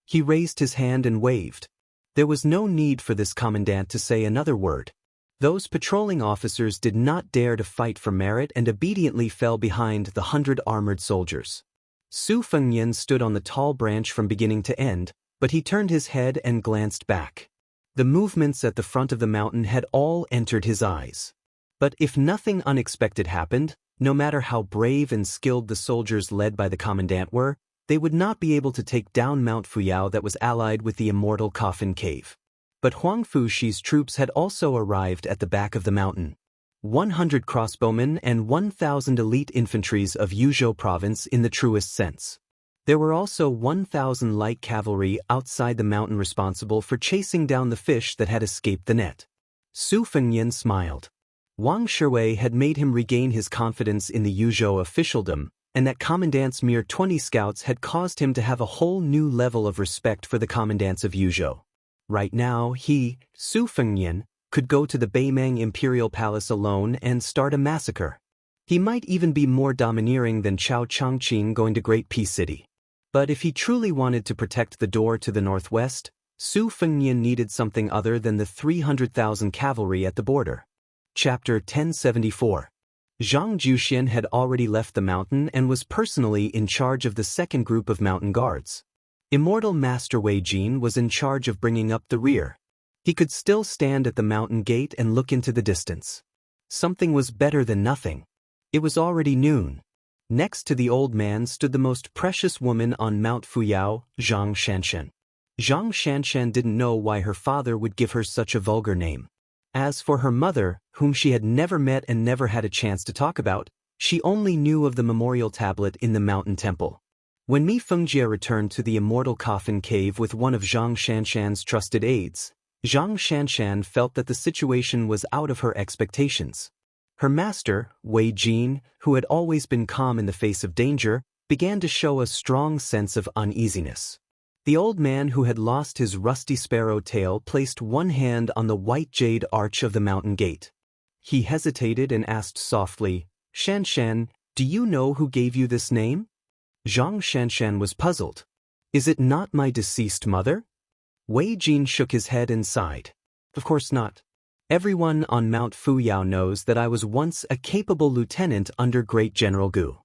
He raised his hand and waved. There was no need for this commandant to say another word. Those patrolling officers did not dare to fight for merit and obediently fell behind the 100 armored soldiers. Su Fengyan stood on the tall branch from beginning to end, but he turned his head and glanced back. The movements at the front of the mountain had all entered his eyes. But if nothing unexpected happened, no matter how brave and skilled the soldiers led by the commandant were, they would not be able to take down Mount Fuyao that was allied with the immortal Coffin Cave. But Huang Fuxi's troops had also arrived at the back of the mountain. 100 crossbowmen and 1,000 elite infantries of Yuzhou province in the truest sense. There were also 1,000 light cavalry outside the mountain responsible for chasing down the fish that had escaped the net. Su Fengyan smiled. Wang Shiwei had made him regain his confidence in the Yuzhou officialdom, and that commandant's mere 20 scouts had caused him to have a whole new level of respect for the commandants of Yuzhou. Right now he, Su Fengyan, could go to the Beimang Imperial Palace alone and start a massacre. He might even be more domineering than Chao Changqing going to Great Peace City. But if he truly wanted to protect the door to the northwest, Su Fengyan needed something other than the 300,000 cavalry at the border. Chapter 1074. Zhang Juxian had already left the mountain and was personally in charge of the second group of mountain guards. Immortal Master Wei Jin was in charge of bringing up the rear. He could still stand at the mountain gate and look into the distance. Something was better than nothing. It was already noon. Next to the old man stood the most precious woman on Mount Fuyao, Zhang Xianxia. Zhang Xianxia didn't know why her father would give her such a vulgar name. As for her mother, whom she had never met and never had a chance to talk about, she only knew of the memorial tablet in the mountain temple. When Mi Fengjie returned to the immortal coffin cave with one of Zhang Xianxian's trusted aides, Zhang Xianxian felt that the situation was out of her expectations. Her master, Wei Jin, who had always been calm in the face of danger, began to show a strong sense of uneasiness. The old man who had lost his rusty sparrow tail placed one hand on the white jade arch of the mountain gate. He hesitated and asked softly, "Shanshan, do you know who gave you this name?" Zhang Shanshan was puzzled. "Is it not my deceased mother?" Wei Jin shook his head and sighed. "Of course not. Everyone on Mount Fuyao knows that I was once a capable lieutenant under Great General Gu.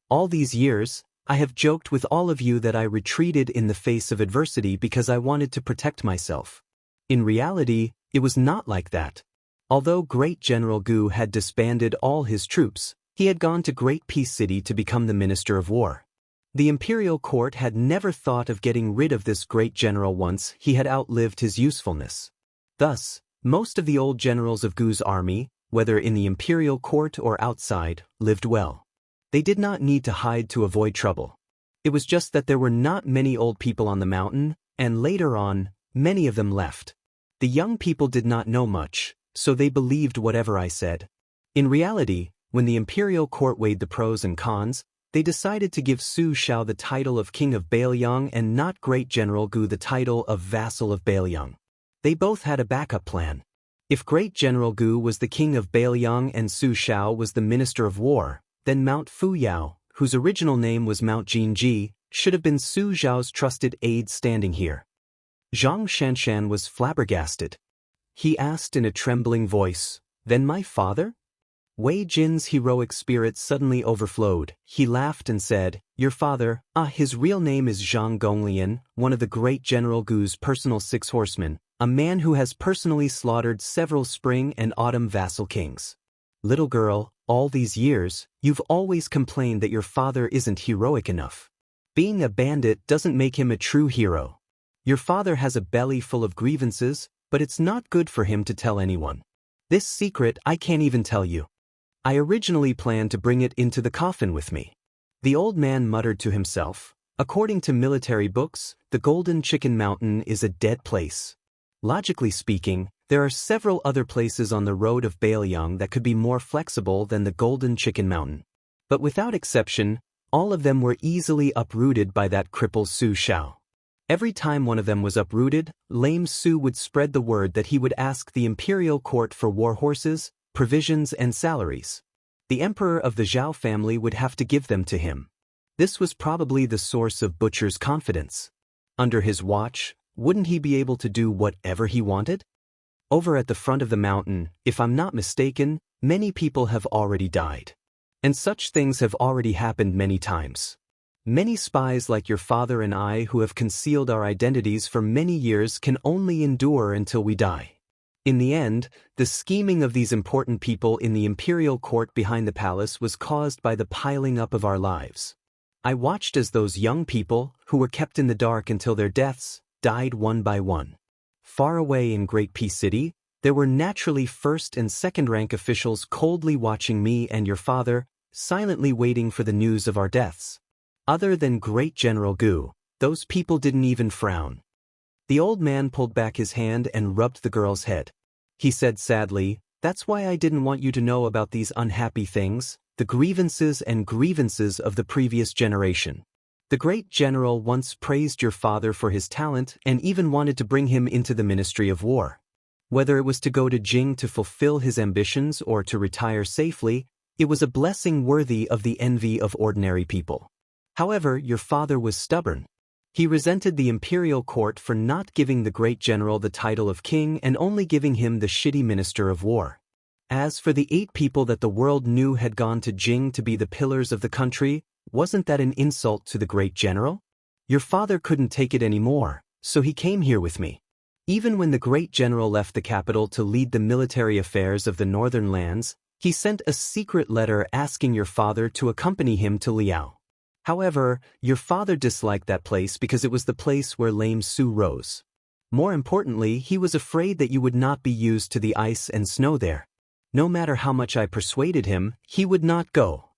All these years, I have joked with all of you that I retreated in the face of adversity because I wanted to protect myself. In reality, it was not like that. Although Great General Gu had disbanded all his troops, he had gone to Great Peace City to become the Minister of War. The imperial court had never thought of getting rid of this great general once he had outlived his usefulness. Thus, most of the old generals of Gu's army, whether in the imperial court or outside, lived well. They did not need to hide to avoid trouble. It was just that there were not many old people on the mountain, and later on, many of them left. The young people did not know much, so they believed whatever I said. In reality, when the imperial court weighed the pros and cons, they decided to give Su Shao the title of King of Bailiang and not Great General Gu the title of Vassal of Bailiang. They both had a backup plan. If Great General Gu was the king of Bailiang and Su Xiao was the minister of war, then Mount Fu Yao, whose original name was Mount Jinji, should have been Su Zhao's trusted aide standing here. Xianxia was flabbergasted. He asked in a trembling voice, "Then my father?" Wei Jin's heroic spirit suddenly overflowed. He laughed and said, "Your father, his real name is Zhang Gonglian, one of the great General Gu's personal 6 horsemen, a man who has personally slaughtered several spring and autumn vassal kings. Little girl, all these years, you've always complained that your father isn't heroic enough. Being a bandit doesn't make him a true hero. Your father has a belly full of grievances, but it's not good for him to tell anyone. This secret I can't even tell you. I originally planned to bring it into the coffin with me." The old man muttered to himself, "According to military books, the Golden Chicken Mountain is a dead place. Logically speaking, there are several other places on the road of Bailiang that could be more flexible than the Golden Chicken Mountain. But without exception, all of them were easily uprooted by that cripple Su Xiao. Every time one of them was uprooted, lame Su would spread the word that he would ask the imperial court for war horses, provisions and salaries. The emperor of the Zhao family would have to give them to him. This was probably the source of Butcher's confidence. Under his watch, wouldn't he be able to do whatever he wanted? Over at the front of the mountain, if I'm not mistaken, many people have already died. And such things have already happened many times. Many spies like your father and I who have concealed our identities for many years can only endure until we die. In the end, the scheming of these important people in the imperial court behind the palace was caused by the piling up of our lives. I watched as those young people, who were kept in the dark until their deaths, died one by one. Far away in Great Peace City, there were naturally first and second rank officials coldly watching me and your father, silently waiting for the news of our deaths. Other than Great General Gu, those people didn't even frown. The old man pulled back his hand and rubbed the girl's head. He said sadly, "That's why I didn't want you to know about these unhappy things, the grievances of the previous generation. The great general once praised your father for his talent and even wanted to bring him into the Ministry of War. Whether it was to go to Jing to fulfill his ambitions or to retire safely, it was a blessing worthy of the envy of ordinary people. However, your father was stubborn. He resented the imperial court for not giving the great general the title of king and only giving him the shitty minister of war. As for the 8 people that the world knew had gone to Jing to be the pillars of the country, wasn't that an insult to the great general? Your father couldn't take it anymore, so he came here with me. Even when the great general left the capital to lead the military affairs of the northern lands, he sent a secret letter asking your father to accompany him to Liao. However, your father disliked that place because it was the place where lame Su rose. More importantly, he was afraid that you would not be used to the ice and snow there. No matter how much I persuaded him, he would not go."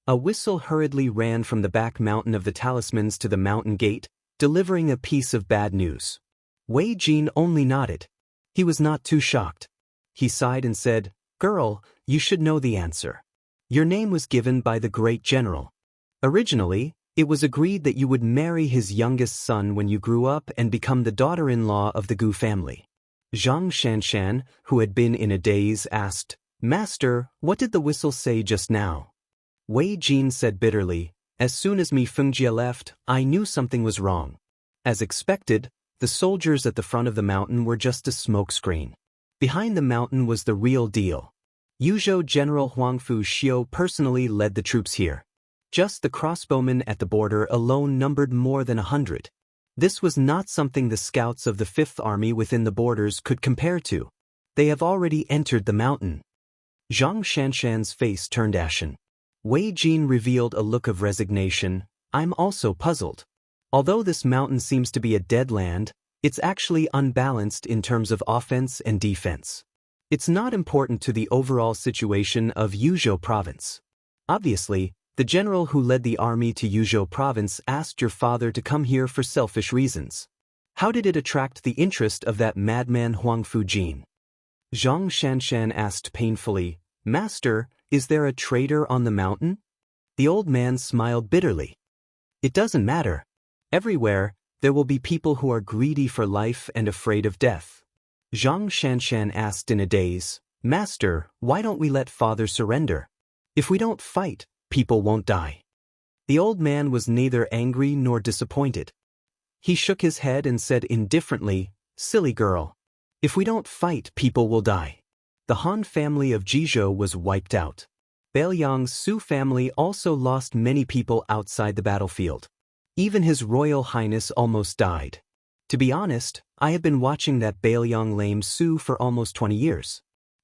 A whistle hurriedly ran from the back mountain of the talismans to the mountain gate, delivering a piece of bad news. Wei Jin only nodded. He was not too shocked. He sighed and said, "Girl, you should know the answer. Your name was given by the great general. Originally, it was agreed that you would marry his youngest son when you grew up and become the daughter-in-law of the Gu family." Xianxia, who had been in a daze, asked, "Master, what did the whistle say just now?" Wei Jin said bitterly, "As soon as Mi Fengjie left, I knew something was wrong. As expected, the soldiers at the front of the mountain were just a smokescreen. Behind the mountain was the real deal. Yuzhou General Huangfu Xiu personally led the troops here. Just the crossbowmen at the border alone numbered more than 100. This was not something the scouts of the 5th Army within the borders could compare to. They have already entered the mountain." Zhang Shanshan's face turned ashen. Wei Jin revealed a look of resignation. "I'm also puzzled. Although this mountain seems to be a dead land, it's actually unbalanced in terms of offense and defense. It's not important to the overall situation of Yuzhou province. Obviously, the general who led the army to Yuzhou province asked your father to come here for selfish reasons. How did it attract the interest of that madman Huangfu Jin?" Zhang Shanshan asked painfully, "Master, is there a traitor on the mountain?" The old man smiled bitterly. "It doesn't matter. Everywhere, there will be people who are greedy for life and afraid of death. Xianxia asked in a daze, "Master, why don't we let father surrender? If we don't fight, people won't die." The old man was neither angry nor disappointed. He shook his head and said indifferently, "Silly girl. If we don't fight, people will die." The Han family of Jizhou was wiped out. Bailiang's Su family also lost many people outside the battlefield. Even His Royal Highness almost died. To be honest, I have been watching that Bailiang lame Su for almost 20 years.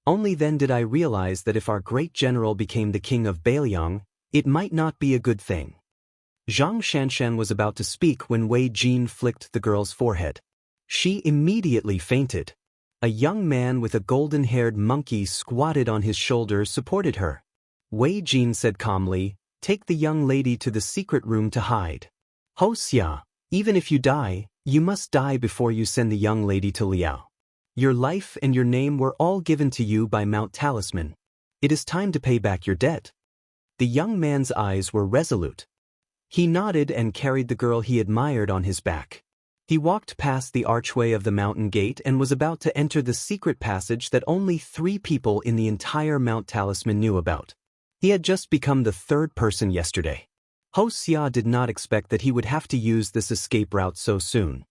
Only then did I realize that if our great general became the king of Bailiang, it might not be a good thing. Zhang Shanshan was about to speak when Wei Jin flicked the girl's forehead. She immediately fainted. A young man with a golden-haired monkey squatted on his shoulder supported her. Wei Jin said calmly, "Take the young lady to the secret room to hide. Wuxia, even if you die, you must die before you send the young lady to Liao. Your life and your name were all given to you by Mount Talisman. It is time to pay back your debt." The young man's eyes were resolute. He nodded and carried the girl he admired on his back. He walked past the archway of the mountain gate and was about to enter the secret passage that only 3 people in the entire Mount Talisman knew about. He had just become the 3rd person yesterday. Wuxia did not expect that he would have to use this escape route so soon.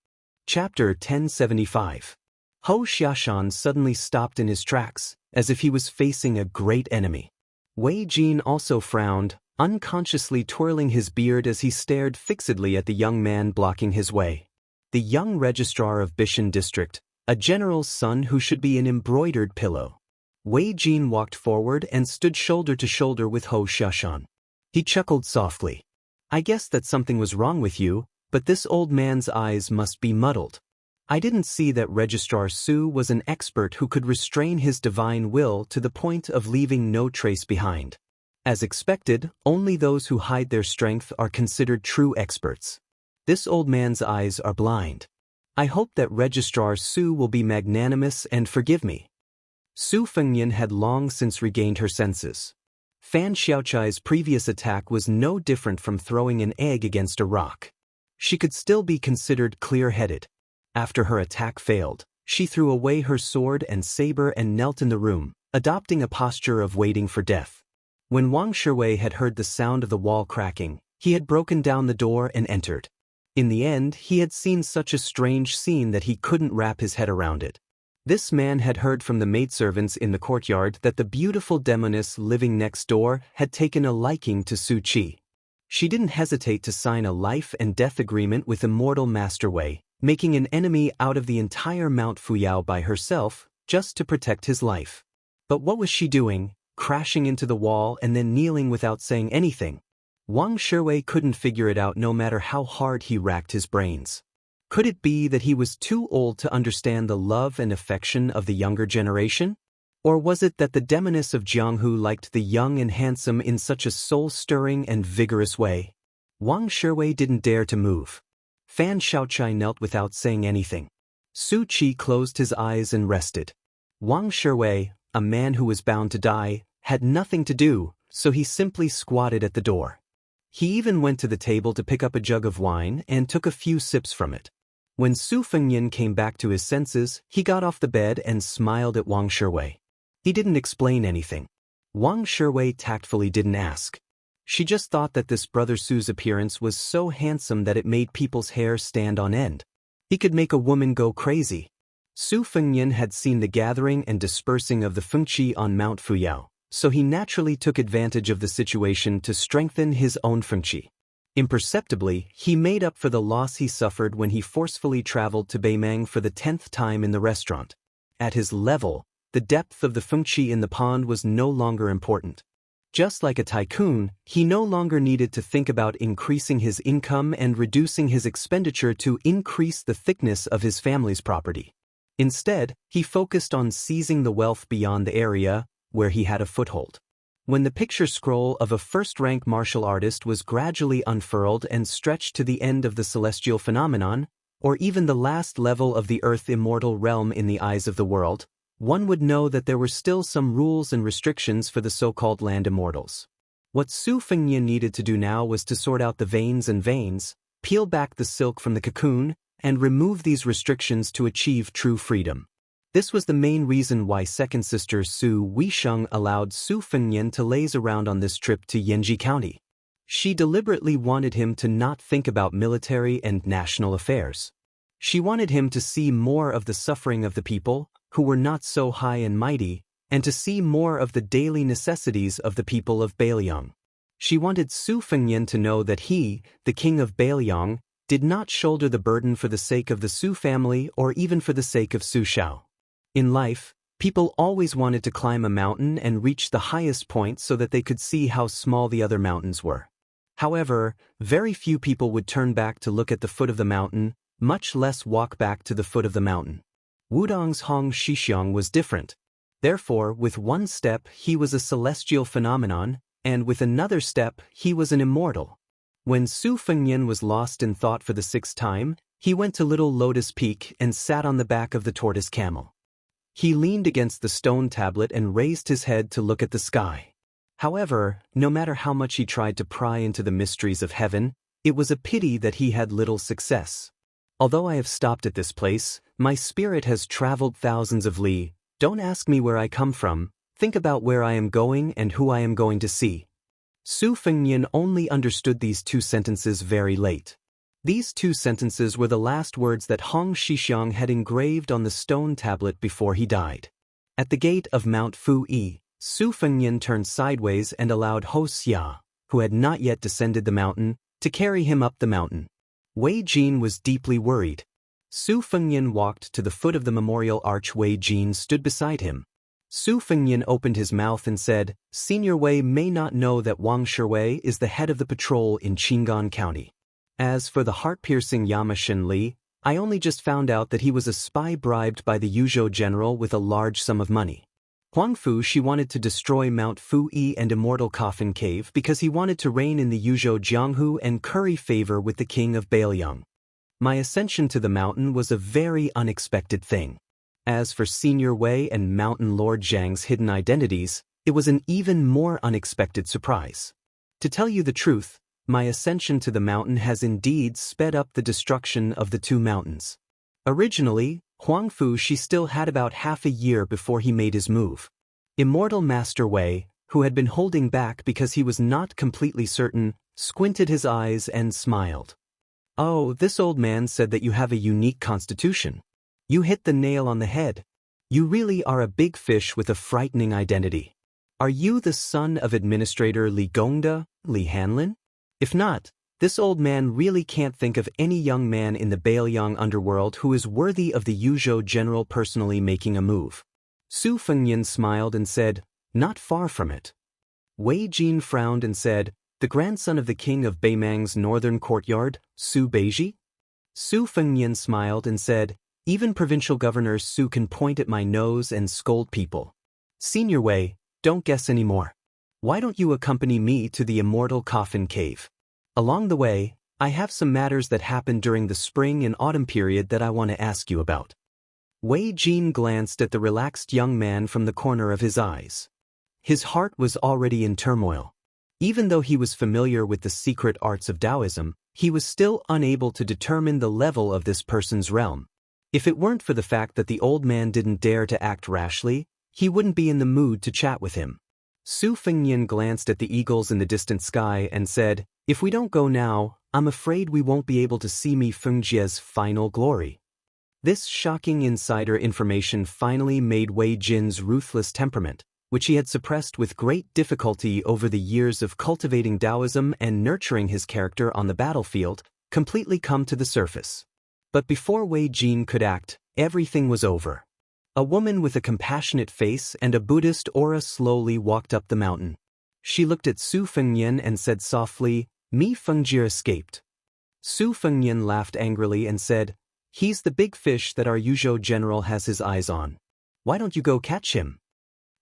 Chapter 1075. Hou Xiaoshan suddenly stopped in his tracks, as if he was facing a great enemy. Wei Jin also frowned, unconsciously twirling his beard as he stared fixedly at the young man blocking his way. The young registrar of Bishan district, a general's son who should be an embroidered pillow. Wei Jin walked forward and stood shoulder to shoulder with Hou Xiaoshan. He chuckled softly. "I guess that something was wrong with you, but this old man's eyes must be muddled. I didn't see that Registrar Su was an expert who could restrain his divine will to the point of leaving no trace behind. As expected, only those who hide their strength are considered true experts. This old man's eyes are blind. I hope that Registrar Su will be magnanimous and forgive me." Su Fengnian had long since regained her senses. Fan Xiaochai's previous attack was no different from throwing an egg against a rock. She could still be considered clear-headed. After her attack failed, she threw away her sword and saber and knelt in the room, adopting a posture of waiting for death. When Wang Shiwei had heard the sound of the wall cracking, he had broken down the door and entered. In the end, he had seen such a strange scene that he couldn't wrap his head around it. This man had heard from the maidservants in the courtyard that the beautiful demoness living next door had taken a liking to Su Qi. She didn't hesitate to sign a life and death agreement with immortal Master Wei, making an enemy out of the entire Mount Fuyao by herself, just to protect his life. But what was she doing, crashing into the wall and then kneeling without saying anything? Wang Shiwei couldn't figure it out no matter how hard he racked his brains. Could it be that he was too old to understand the love and affection of the younger generation? Or was it that the demoness of Jianghu liked the young and handsome in such a soul-stirring and vigorous way? Wang Shiwei didn't dare to move. Fan Xiaochai knelt without saying anything. Su Qi closed his eyes and rested. Wang Shiwei, a man who was bound to die, had nothing to do, so he simply squatted at the door. He even went to the table to pick up a jug of wine and took a few sips from it. When Su Fengnian came back to his senses, he got off the bed and smiled at Wang Shiwei. He didn't explain anything. Wang Shiwei tactfully didn't ask. She just thought that this brother Su's appearance was so handsome that it made people's hair stand on end. He could make a woman go crazy. Su Fengnian had seen the gathering and dispersing of the Fengqi on Mount Fuyao, so he naturally took advantage of the situation to strengthen his own Fengqi. Imperceptibly, he made up for the loss he suffered when he forcefully traveled to Beimang for the 10th time in the restaurant. At his level, the depth of the Fengqi in the pond was no longer important. Just like a tycoon, he no longer needed to think about increasing his income and reducing his expenditure to increase the thickness of his family's property. Instead, he focused on seizing the wealth beyond the area where he had a foothold. When the picture scroll of a first-rank martial artist was gradually unfurled and stretched to the end of the celestial phenomenon, or even the last level of the earth immortal realm in the eyes of the world, one would know that there were still some rules and restrictions for the so-called land immortals. What Su Fengnian needed to do now was to sort out the veins, peel back the silk from the cocoon, and remove these restrictions to achieve true freedom. This was the main reason why second sister Su Weisheng allowed Su Fengnian to laze around on this trip to Yanji County. She deliberately wanted him to not think about military and national affairs. She wanted him to see more of the suffering of the people, who were not so high and mighty, and to see more of the daily necessities of the people of Bailiang. She wanted Su Fengnian to know that he, the king of Bailiang, did not shoulder the burden for the sake of the Su family or even for the sake of Su Shao. In life, people always wanted to climb a mountain and reach the highest point so that they could see how small the other mountains were. However, very few people would turn back to look at the foot of the mountain, much less walk back to the foot of the mountain. Wudong's Hong Shixiang was different. Therefore, with one step he was a celestial phenomenon, and with another step he was an immortal. When Su Fengnian was lost in thought for the 6th time, he went to Little Lotus Peak and sat on the back of the tortoise camel. He leaned against the stone tablet and raised his head to look at the sky. However, no matter how much he tried to pry into the mysteries of heaven, it was a pity that he had little success. Although I have stopped at this place, my spirit has traveled thousands of li. Don't ask me where I come from, think about where I am going and who I am going to see. Su Fengnian only understood these 2 sentences very late. These 2 sentences were the last words that Hong Shixiang had engraved on the stone tablet before he died. At the gate of Mount Fu-yi, Su Fengnian turned sideways and allowed Wuxia, who had not yet descended the mountain, to carry him up the mountain. Wei Jin was deeply worried. Su Fengnian walked to the foot of the memorial arch. Wei Jin stood beside him. Su Fengnian opened his mouth and said, "Senior Wei may not know that Wang Shiwei is the head of the patrol in Qingan County. As for the heart-piercing Yama Shenli, I only just found out that he was a spy bribed by the Yuzhou general with a large sum of money. Huang Fu she wanted to destroy Mount Fu-yi and Immortal Coffin Cave because he wanted to reign in the Yuzhou Jianghu and curry favor with the king of Bailiang. My ascension to the mountain was a very unexpected thing. As for Senior Wei and Mountain Lord Zhang's hidden identities, it was an even more unexpected surprise. To tell you the truth, my ascension to the mountain has indeed sped up the destruction of the 2 mountains. Originally, Huang Fu she still had about half a year before he made his move. Immortal Master Wei, who had been holding back because he was not completely certain, squinted his eyes and smiled. "Oh, this old man said that you have a unique constitution. You hit the nail on the head. You really are a big fish with a frightening identity. Are you the son of Administrator Li Gongda, Li Hanlin? If not, this old man really can't think of any young man in the Bailiang underworld who is worthy of the Yuzhou general personally making a move." Su Fengnian smiled and said, "Not far from it." Wei Jin frowned and said, "The grandson of the king of Beimang's northern courtyard, Su Beiji?" Su Fengnian smiled and said, "Even provincial governor Su can point at my nose and scold people. Senior Wei, don't guess anymore. Why don't you accompany me to the Immortal Coffin Cave? Along the way, I have some matters that happened during the spring and autumn period that I want to ask you about." Wei Jin glanced at the relaxed young man from the corner of his eyes. His heart was already in turmoil. Even though he was familiar with the secret arts of Taoism, he was still unable to determine the level of this person's realm. If it weren't for the fact that the old man didn't dare to act rashly, he wouldn't be in the mood to chat with him. Su Fengnian glanced at the eagles in the distant sky and said, "If we don't go now, I'm afraid we won't be able to see Mi Fengjia's final glory." This shocking insider information finally made Wei Jin's ruthless temperament, which he had suppressed with great difficulty over the years of cultivating Taoism and nurturing his character on the battlefield, completely come to the surface. But before Wei Jin could act, everything was over. A woman with a compassionate face and a Buddhist aura slowly walked up the mountain. She looked at Su Fengnian and said softly, "Mi Fengjie escaped." Su Fengnian laughed angrily and said, "He's the big fish that our Yuzhou general has his eyes on. Why don't you go catch him?"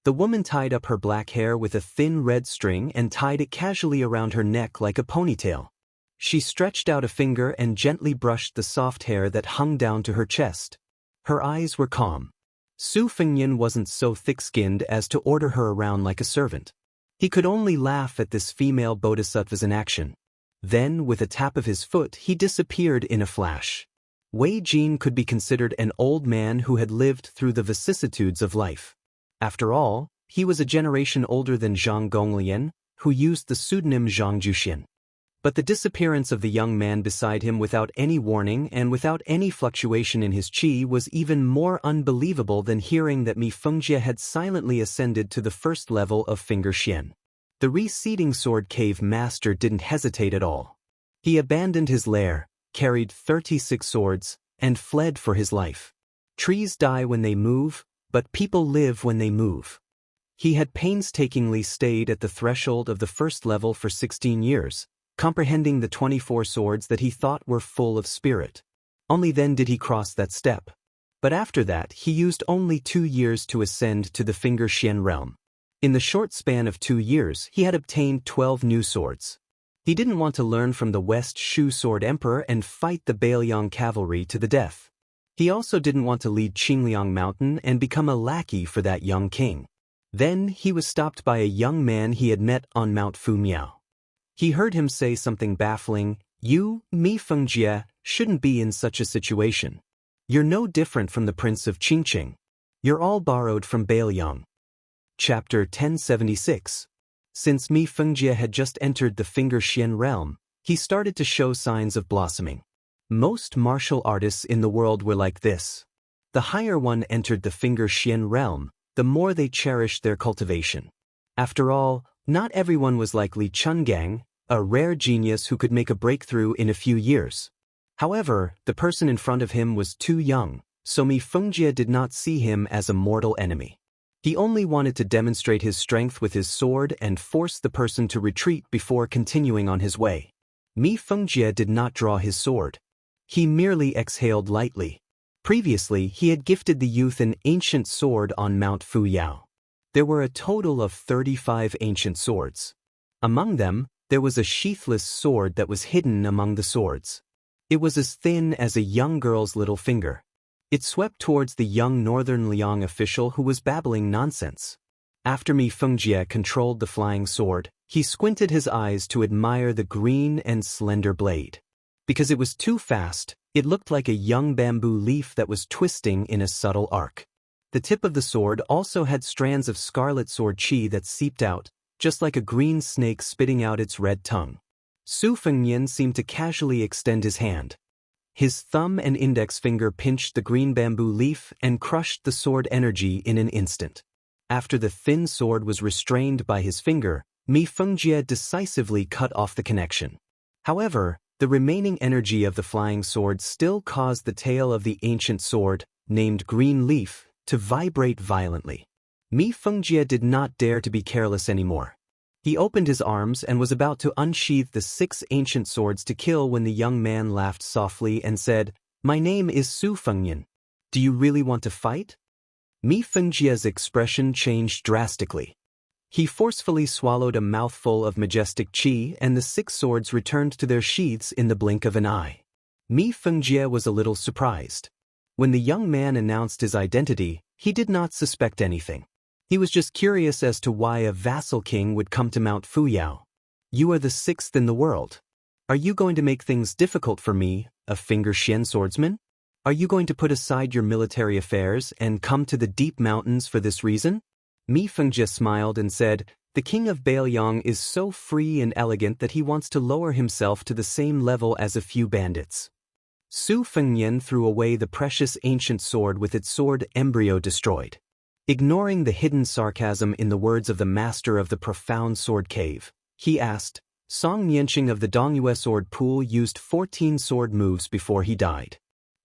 The woman tied up her black hair with a thin red string and tied it casually around her neck like a ponytail. She stretched out a finger and gently brushed the soft hair that hung down to her chest. Her eyes were calm. Su Fengnian wasn't so thick-skinned as to order her around like a servant. He could only laugh at this female bodhisattva's inaction. Then, with a tap of his foot, he disappeared in a flash. Wei Jin could be considered an old man who had lived through the vicissitudes of life. After all, he was a generation older than Zhang Gonglian, who used the pseudonym Zhang Juxian. But the disappearance of the young man beside him without any warning and without any fluctuation in his qi was even more unbelievable than hearing that Mi Fengjie had silently ascended to the first level of Finger Xian. The receding sword cave master didn't hesitate at all. He abandoned his lair, carried 36 swords, and fled for his life. Trees die when they move, but people live when they move. He had painstakingly stayed at the threshold of the first level for 16 years, comprehending the 24 swords that he thought were full of spirit. Only then did he cross that step. But after that he used only 2 years to ascend to the Finger Xian realm. In the short span of 2 years he had obtained 12 new swords. He didn't want to learn from the West Shu Sword Emperor and fight the Bailiang cavalry to the death. He also didn't want to lead Qingliang Mountain and become a lackey for that young king. Then he was stopped by a young man he had met on Mount Fu Miao. He heard him say something baffling. "You, Mi Fengjie, shouldn't be in such a situation. You're no different from the Prince of Qingqing. You're all borrowed from Bailiang." Chapter 1076. Since Mi Fengjie had just entered the Finger Xian realm, he started to show signs of blossoming. Most martial artists in the world were like this. The higher one entered the Finger Xian realm, the more they cherished their cultivation. After all, not everyone was like Li Chungang, a rare genius who could make a breakthrough in a few years. However, the person in front of him was too young, so Mi Fengjie did not see him as a mortal enemy. He only wanted to demonstrate his strength with his sword and force the person to retreat before continuing on his way. Mi Fengjie did not draw his sword. He merely exhaled lightly. Previously, he had gifted the youth an ancient sword on Mount Fu Yao. There were a total of 35 ancient swords. Among them, there was a sheathless sword that was hidden among the swords. It was as thin as a young girl's little finger. It swept towards the young Northern Liang official who was babbling nonsense. After Mi Fengjie controlled the flying sword, he squinted his eyes to admire the green and slender blade. Because it was too fast, it looked like a young bamboo leaf that was twisting in a subtle arc. The tip of the sword also had strands of scarlet sword qi that seeped out, just like a green snake spitting out its red tongue. Su Fengnian seemed to casually extend his hand. His thumb and index finger pinched the green bamboo leaf and crushed the sword energy in an instant. After the thin sword was restrained by his finger, Mi Fengjie decisively cut off the connection. However, the remaining energy of the flying sword still caused the tail of the ancient sword, named Green Leaf, to vibrate violently. Mi Fengjie did not dare to be careless anymore. He opened his arms and was about to unsheath the 6 ancient swords to kill when the young man laughed softly and said, "My name is Su Fengnian. Do you really want to fight?" Mi Fengjie's expression changed drastically. He forcefully swallowed a mouthful of majestic qi and the 6 swords returned to their sheaths in the blink of an eye. Mi Fengjie was a little surprised. When the young man announced his identity, he did not suspect anything. He was just curious as to why a vassal king would come to Mount Fu Yao. "You are the 6th in the world. Are you going to make things difficult for me, a Finger Xian swordsman? Are you going to put aside your military affairs and come to the deep mountains for this reason?" Mi Fengjie smiled and said, "The king of Bailiang is so free and elegant that he wants to lower himself to the same level as a few bandits." Su Fengnian threw away the precious ancient sword with its sword embryo destroyed. Ignoring the hidden sarcasm in the words of the master of the profound sword cave, he asked, "Song Nianqing of the Dongyue sword pool used 14 sword moves before he died.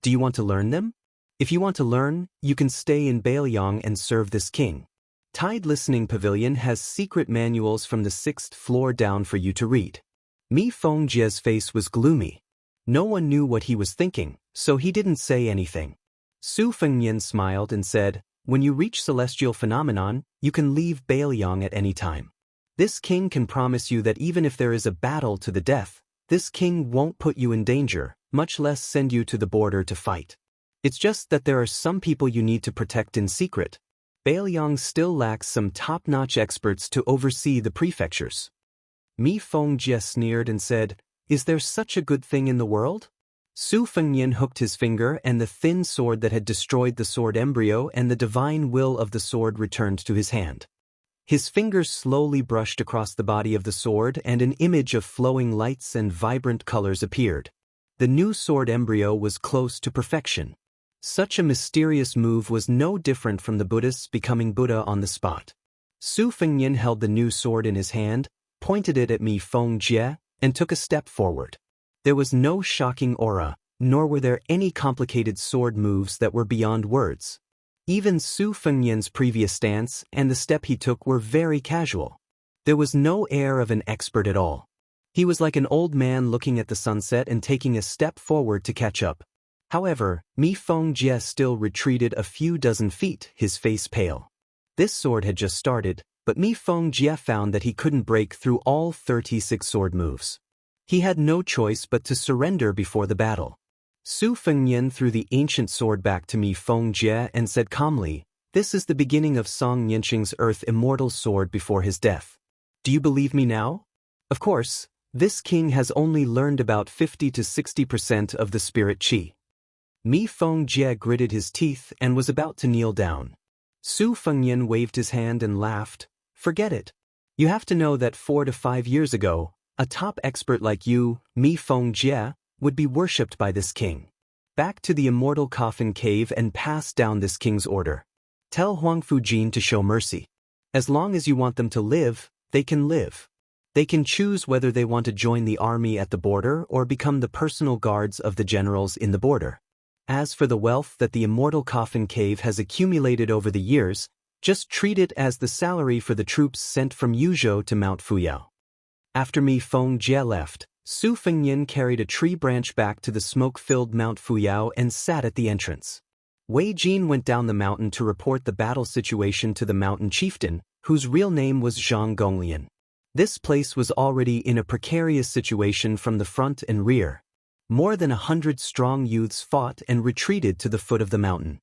Do you want to learn them? If you want to learn, you can stay in Bailiang and serve this king. Tide Listening Pavilion has secret manuals from the 6th floor down for you to read." Mi Fengjie's face was gloomy. No one knew what he was thinking, so he didn't say anything. Su Fengnian smiled and said, "When you reach Celestial Phenomenon, you can leave Bailiang at any time. This king can promise you that even if there is a battle to the death, this king won't put you in danger, much less send you to the border to fight. It's just that there are some people you need to protect in secret. Bailiang still lacks some top-notch experts to oversee the prefectures." Mi Fengjie sneered and said, "Is there such a good thing in the world? Su Fengnian hooked his finger and the thin sword that had destroyed the sword embryo and the divine will of the sword returned to his hand. His fingers slowly brushed across the body of the sword and an image of flowing lights and vibrant colors appeared. The new sword embryo was close to perfection. Such a mysterious move was no different from the Buddhists becoming Buddha on the spot. Su Fengnian held the new sword in his hand, pointed it at Mi Fengjie, and took a step forward. There was no shocking aura, nor were there any complicated sword moves that were beyond words. Even Su Fengnian's previous stance and the step he took were very casual. There was no air of an expert at all. He was like an old man looking at the sunset and taking a step forward to catch up. However, Mi Fengjie still retreated a few dozen feet, his face pale. This sword had just started, but Mi Fengjie found that he couldn't break through all 36 sword moves. He had no choice but to surrender before the battle. Su Fengnian threw the ancient sword back to Mi Fengjie and said calmly, "This is the beginning of Song Nianqing's Earth Immortal sword before his death. Do you believe me now?" Of course, this king has only learned about 50 to 60% of the spirit qi. Mi Fengjie gritted his teeth and was about to kneel down. Su Fengnian waved his hand and laughed, "Forget it. You have to know that 4 to 5 years ago, a top expert like you, Mi Fengjie, would be worshipped by this king. Back to the immortal coffin cave and pass down this king's order. Tell Huang Fujin to show mercy. As long as you want them to live, they can live. They can choose whether they want to join the army at the border or become the personal guards of the generals in the border. As for the wealth that the immortal coffin cave has accumulated over the years, just treat it as the salary for the troops sent from Yuzhou to Mount Fuyao." After Mi Fengjie left, Su Fengnian carried a tree branch back to the smoke-filled Mount Fuyao and sat at the entrance. Wei Jin went down the mountain to report the battle situation to the mountain chieftain, whose real name was Zhang Gonglian. This place was already in a precarious situation from the front and rear. More than 100 strong youths fought and retreated to the foot of the mountain.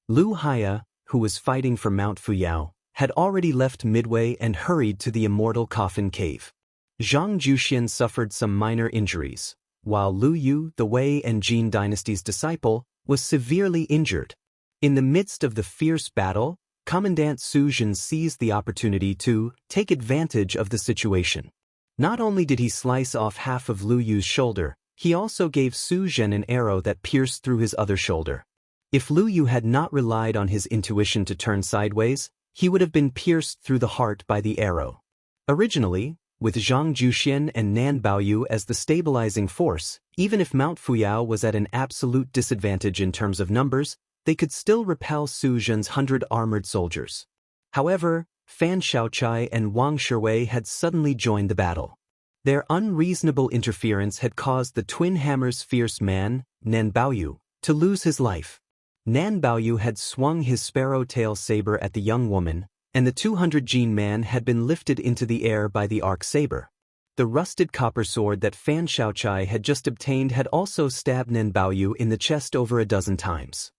Lu Haya, who was fighting for Mount Fuyao, had already left midway and hurried to the immortal coffin cave. Zhang Juxian suffered some minor injuries, while Lu Yu, the Wei and Jin dynasty's disciple, was severely injured. In the midst of the fierce battle, Commandant Su Jin seized the opportunity to take advantage of the situation. Not only did he slice off half of Lu Yu's shoulder, he also gave Su Jin an arrow that pierced through his other shoulder. If Lu Yu had not relied on his intuition to turn sideways, he would have been pierced through the heart by the arrow. Originally, with Zhang Juxian and Nan Baoyu as the stabilizing force, even if Mount Fuyao was at an absolute disadvantage in terms of numbers, they could still repel Su Jin's 100 armored soldiers. However, Fan Shaochai and Wang Shiwei had suddenly joined the battle. Their unreasonable interference had caused the Twin Hammer's fierce man, Nan Baoyu, to lose his life. Nan Baoyu had swung his sparrow-tail saber at the young woman, and the 200 Jin man had been lifted into the air by the arc saber. The rusted copper sword that Fan Shaochai had just obtained had also stabbed Nan Baoyu in the chest over a dozen times.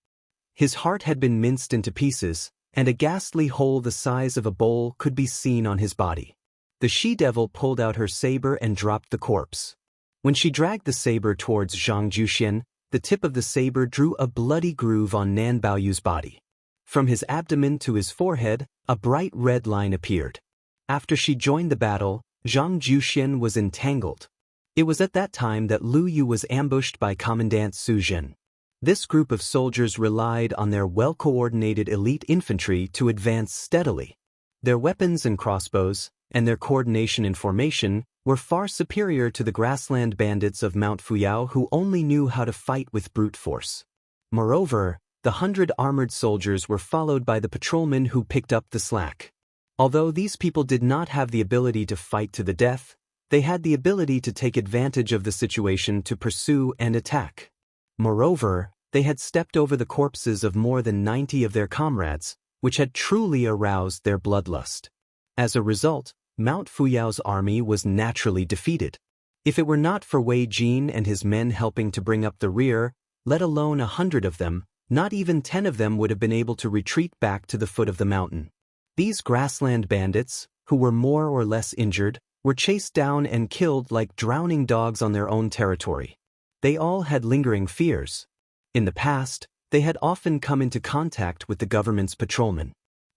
His heart had been minced into pieces, and a ghastly hole the size of a bowl could be seen on his body. The she-devil pulled out her saber and dropped the corpse. When she dragged the saber towards Zhang Juxian, the tip of the saber drew a bloody groove on Nan Baoyu's body. From his abdomen to his forehead, a bright red line appeared. After she joined the battle, Zhang Juxian was entangled. It was at that time that Lu Yu was ambushed by Commandant Su Jin. This group of soldiers relied on their well-coordinated elite infantry to advance steadily. Their weapons and crossbows, and their coordination in formation, were far superior to the grassland bandits of Mount Fuyao who only knew how to fight with brute force. Moreover, the 100 armored soldiers were followed by the patrolmen who picked up the slack. Although these people did not have the ability to fight to the death, they had the ability to take advantage of the situation to pursue and attack. Moreover, they had stepped over the corpses of more than 90 of their comrades, which had truly aroused their bloodlust. As a result, Mount Fuyao's army was naturally defeated. If it were not for Wei Jin and his men helping to bring up the rear, let alone 100 of them, not even 10 of them would have been able to retreat back to the foot of the mountain. These grassland bandits, who were more or less injured, were chased down and killed like drowning dogs on their own territory. They all had lingering fears. In the past, they had often come into contact with the government's patrolmen.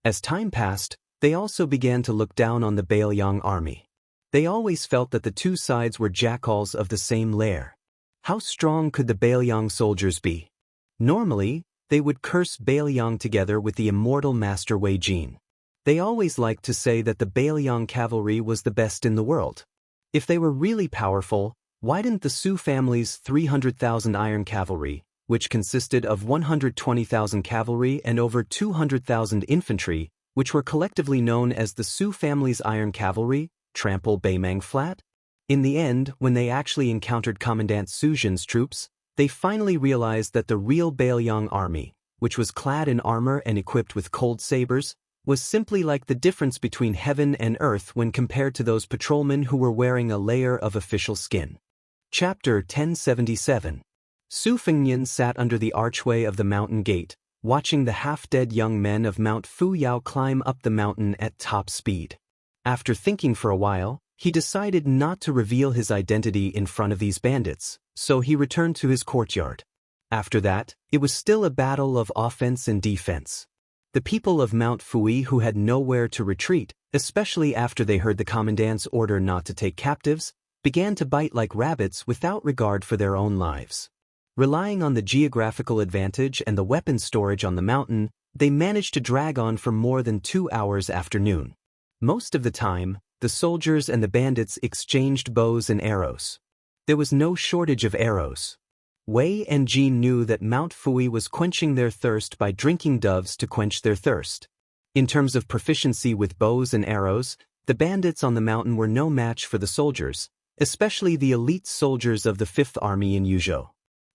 As time passed, they also began to look down on the Bailiang army. They always felt that the two sides were jackals of the same lair. How strong could the Bailiang soldiers be? Normally, they would curse Bailiang together with the immortal Master Wei Jin. They always liked to say that the Bailiang cavalry was the best in the world. If they were really powerful, why didn't the Su family's 300,000 iron cavalry, which consisted of 120,000 cavalry and over 200,000 infantry, which were collectively known as the Su family's iron cavalry, trample Beimang flat? In the end, when they actually encountered Commandant Su Jin's troops, they finally realized that the real Bailiang army, which was clad in armor and equipped with cold sabers, was simply like the difference between heaven and earth when compared to those patrolmen who were wearing a layer of official skin. Chapter 1077. Su Fengnian sat under the archway of the mountain gate, watching the half-dead young men of Mount Fuyao climb up the mountain at top speed. After thinking for a while, he decided not to reveal his identity in front of these bandits, so he returned to his courtyard. After that, it was still a battle of offense and defense. The people of Mount Fui who had nowhere to retreat, especially after they heard the commandant's order not to take captives, began to bite like rabbits without regard for their own lives. Relying on the geographical advantage and the weapon storage on the mountain, they managed to drag on for more than 2 hours after noon. Most of the time, the soldiers and the bandits exchanged bows and arrows. There was no shortage of arrows. Wei and Jin knew that Mount Fui was quenching their thirst by drinking doves to quench their thirst. In terms of proficiency with bows and arrows, the bandits on the mountain were no match for the soldiers, especially the elite soldiers of the 5th Army in Yuzhou.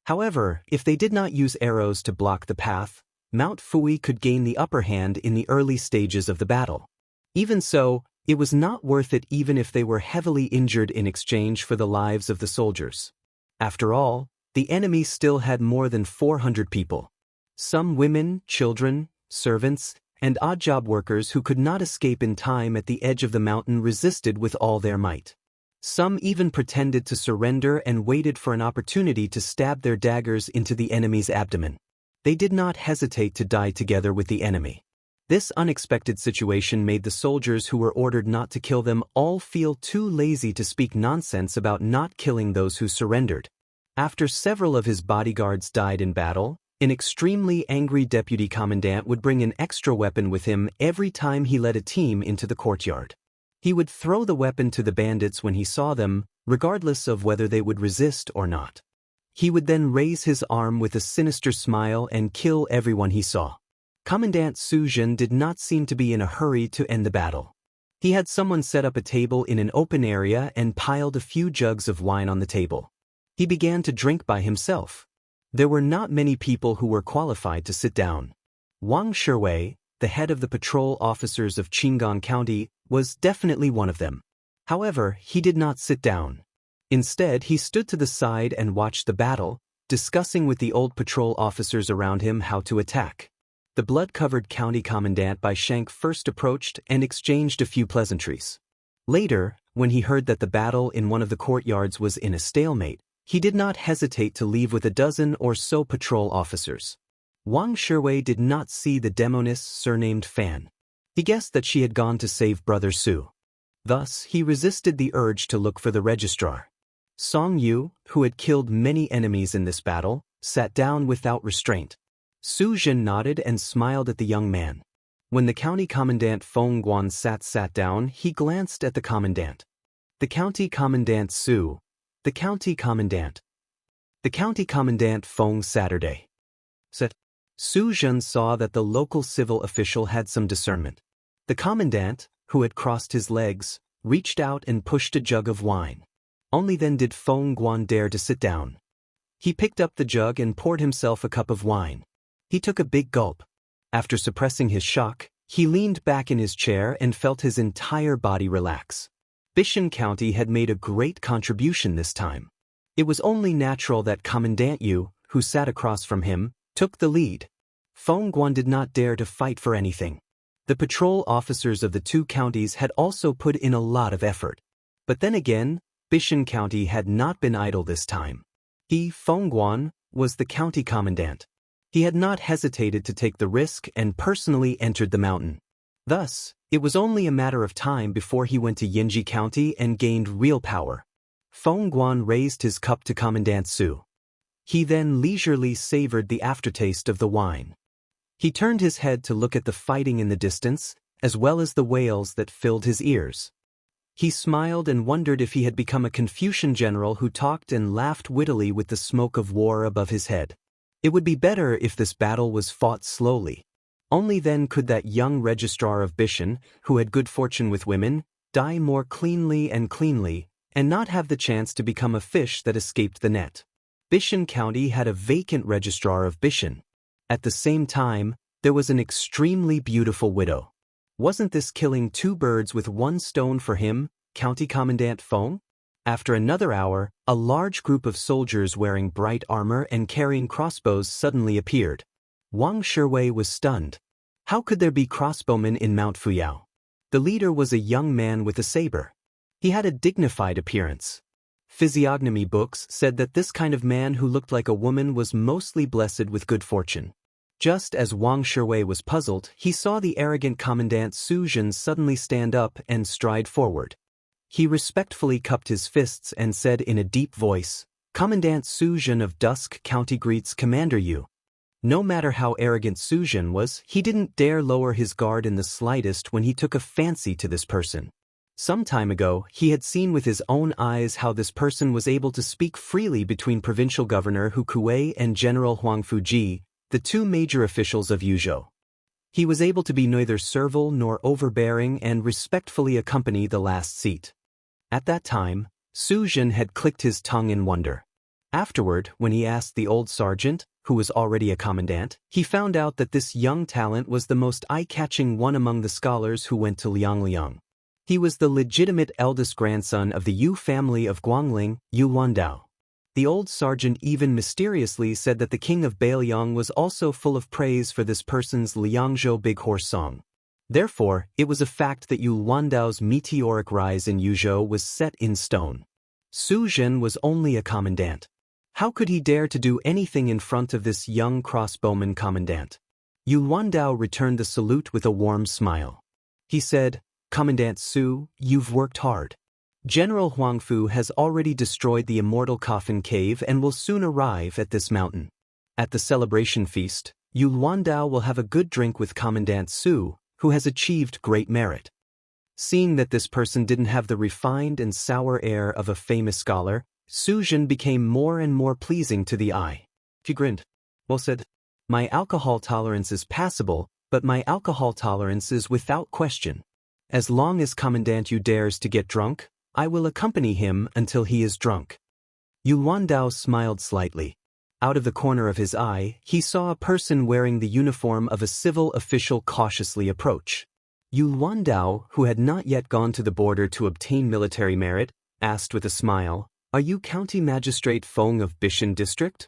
However, if they did not use arrows to block the path, Mount Fui could gain the upper hand in the early stages of the battle. Even so, it was not worth it even if they were heavily injured in exchange for the lives of the soldiers. After all, the enemy still had more than 400 people. Some women, children, servants, and odd-job workers who could not escape in time at the edge of the mountain resisted with all their might. Some even pretended to surrender and waited for an opportunity to stab their daggers into the enemy's abdomen. They did not hesitate to die together with the enemy. This unexpected situation made the soldiers who were ordered not to kill them all feel too lazy to speak nonsense about not killing those who surrendered. After several of his bodyguards died in battle, an extremely angry deputy commandant would bring an extra weapon with him every time he led a team into the courtyard. He would throw the weapon to the bandits when he saw them, regardless of whether they would resist or not. He would then raise his arm with a sinister smile and kill everyone he saw. Commandant Su Jin did not seem to be in a hurry to end the battle. He had someone set up a table in an open area and piled a few jugs of wine on the table. He began to drink by himself. There were not many people who were qualified to sit down. Wang Shiwei, the head of the patrol officers of Qinggong County, was definitely one of them. However, he did not sit down. Instead, he stood to the side and watched the battle, discussing with the old patrol officers around him how to attack. The blood-covered county commandant Bai Shank first approached and exchanged a few pleasantries. Later, when he heard that the battle in one of the courtyards was in a stalemate, he did not hesitate to leave with a dozen or so patrol officers. Wang Shiwei did not see the demoness surnamed Fan. He guessed that she had gone to save Brother Su. Thus, he resisted the urge to look for the registrar. Song Yu, who had killed many enemies in this battle, sat down without restraint. Su Jin nodded and smiled at the young man. When the county commandant Feng Guan sat down, he glanced at the commandant. The county commandant Su. The county commandant. The county commandant Feng Saturday. Said. Su Jin saw that the local civil official had some discernment. The commandant, who had crossed his legs, reached out and pushed a jug of wine. Only then did Feng Guan dare to sit down. He picked up the jug and poured himself a cup of wine. He took a big gulp. After suppressing his shock, he leaned back in his chair and felt his entire body relax. Bishan County had made a great contribution this time. It was only natural that Commandant Yu, who sat across from him, took the lead. Feng Guan did not dare to fight for anything. The patrol officers of the two counties had also put in a lot of effort. But then again, Bishan County had not been idle this time. He, Fengguan, was the county commandant. He had not hesitated to take the risk and personally entered the mountain. Thus, it was only a matter of time before he went to Yinji County and gained real power. Fengguan raised his cup to Commandant Su. He then leisurely savored the aftertaste of the wine. He turned his head to look at the fighting in the distance, as well as the wails that filled his ears. He smiled and wondered if he had become a Confucian general who talked and laughed wittily with the smoke of war above his head. It would be better if this battle was fought slowly. Only then could that young registrar of Bishan, who had good fortune with women, die more cleanly and not have the chance to become a fish that escaped the net. Bishan County had a vacant registrar of Bishan. At the same time, there was an extremely beautiful widow. Wasn't this killing two birds with one stone for him, County Commandant Feng? After another hour, a large group of soldiers wearing bright armor and carrying crossbows suddenly appeared. Wang Shiwei was stunned. How could there be crossbowmen in Mount Fuyao? The leader was a young man with a saber. He had a dignified appearance. Physiognomy books said that this kind of man who looked like a woman was mostly blessed with good fortune. Just as Wang Shiwei was puzzled, he saw the arrogant Commandant Su Jin suddenly stand up and stride forward. He respectfully cupped his fists and said in a deep voice, "Commandant Su Jin of Dusk County greets Commander Yu." No matter how arrogant Su Jin was, he didn't dare lower his guard in the slightest when he took a fancy to this person. Some time ago, he had seen with his own eyes how this person was able to speak freely between Provincial Governor Hu Kuei and General Huang Fuji, the two major officials of Yuzhou. He was able to be neither servile nor overbearing and respectfully accompany the last seat. At that time, Su Jin had clicked his tongue in wonder. Afterward, when he asked the old sergeant, who was already a commandant, he found out that this young talent was the most eye-catching one among the scholars who went to Liangliang. He was the legitimate eldest grandson of the Yu family of Guangling, Yu Landao. The old sergeant even mysteriously said that the king of Bailiang was also full of praise for this person's Liangzhou Big Horse song. Therefore, it was a fact that Yu Landao's meteoric rise in Yuzhou was set in stone. Su Jin was only a commandant. How could he dare to do anything in front of this young crossbowman commandant? Yu Landao returned the salute with a warm smile. He said, "Commandant Su, you've worked hard. General Huangfu has already destroyed the immortal coffin cave and will soon arrive at this mountain. At the celebration feast, Yu Landao will have a good drink with Commandant Su, who has achieved great merit." Seeing that this person didn't have the refined and sour air of a famous scholar, Su Jin became more and more pleasing to the eye. He grinned. "Well said. My alcohol tolerance is passable, but my alcohol tolerance is without question. As long as Commandant Yu dares to get drunk, I will accompany him until he is drunk." Yu Landao smiled slightly. Out of the corner of his eye, he saw a person wearing the uniform of a civil official cautiously approach. Yu Landao, who had not yet gone to the border to obtain military merit, asked with a smile, "Are you County Magistrate Feng of Bishan District?"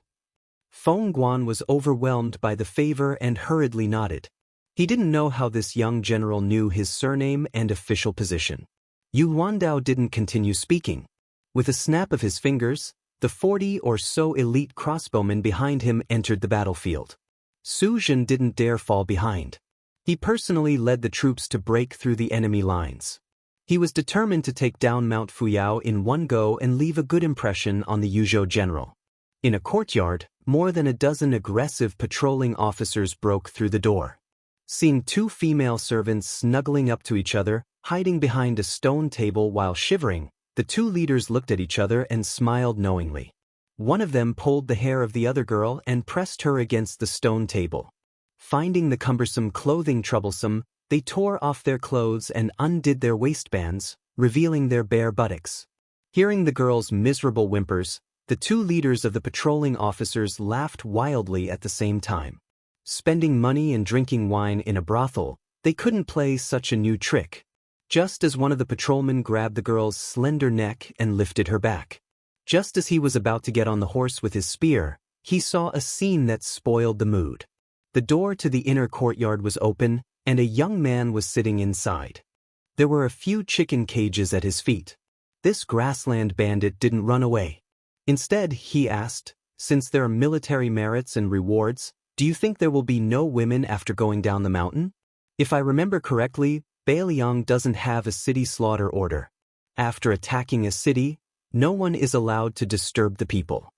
Feng Guan was overwhelmed by the favor and hurriedly nodded. He didn't know how this young general knew his surname and official position. Yu Landao didn't continue speaking. With a snap of his fingers, the 40 or so elite crossbowmen behind him entered the battlefield. Su Jin didn't dare fall behind. He personally led the troops to break through the enemy lines. He was determined to take down Mount Fuyao in one go and leave a good impression on the Yuzhou general. In a courtyard, more than a dozen aggressive patrolling officers broke through the door. Seeing two female servants snuggling up to each other, hiding behind a stone table while shivering, the two leaders looked at each other and smiled knowingly. One of them pulled the hair of the other girl and pressed her against the stone table. Finding the cumbersome clothing troublesome, they tore off their clothes and undid their waistbands, revealing their bare buttocks. Hearing the girl's miserable whimpers, the two leaders of the patrolling officers laughed wildly at the same time. Spending money and drinking wine in a brothel, they couldn't play such a new trick. Just as one of the patrolmen grabbed the girl's slender neck and lifted her back. Just as he was about to get on the horse with his spear, he saw a scene that spoiled the mood. The door to the inner courtyard was open, and a young man was sitting inside. There were a few chicken cages at his feet. This grassland bandit didn't run away. Instead, he asked, since there are military merits and rewards, do you think there will be no women after going down the mountain? If I remember correctly, Bailiang doesn't have a city slaughter order. After attacking a city, no one is allowed to disturb the people.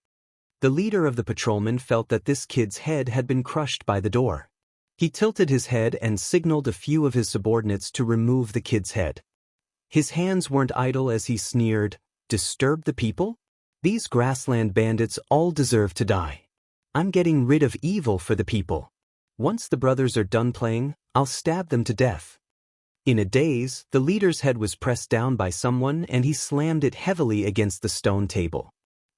The leader of the patrolmen felt that this kid's head had been crushed by the door. He tilted his head and signaled a few of his subordinates to remove the kid's head. His hands weren't idle as he sneered, "Disturb the people? These grassland bandits all deserve to die. I'm getting rid of evil for the people. Once the brothers are done playing, I'll stab them to death." In a daze, the leader's head was pressed down by someone and he slammed it heavily against the stone table.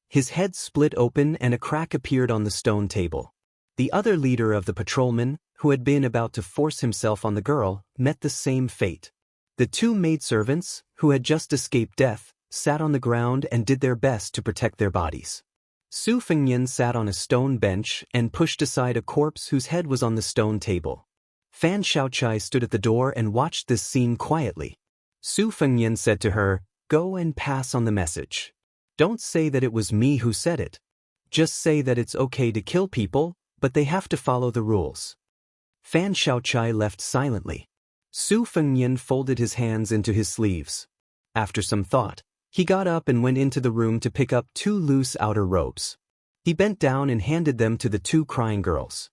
His head split open and a crack appeared on the stone table. The other leader of the patrolmen, who had been about to force himself on the girl, met the same fate. The two maidservants, who had just escaped death, sat on the ground and did their best to protect their bodies. Su Fengnian sat on a stone bench and pushed aside a corpse whose head was on the stone table. Fan Xiaochai stood at the door and watched this scene quietly. Su Fengnian said to her, "Go and pass on the message. Don't say that it was me who said it. Just say that it's okay to kill people, but they have to follow the rules." Fan Xiaochai left silently. Su Fengnian folded his hands into his sleeves. After some thought, he got up and went into the room to pick up two loose outer robes. He bent down and handed them to the two crying girls.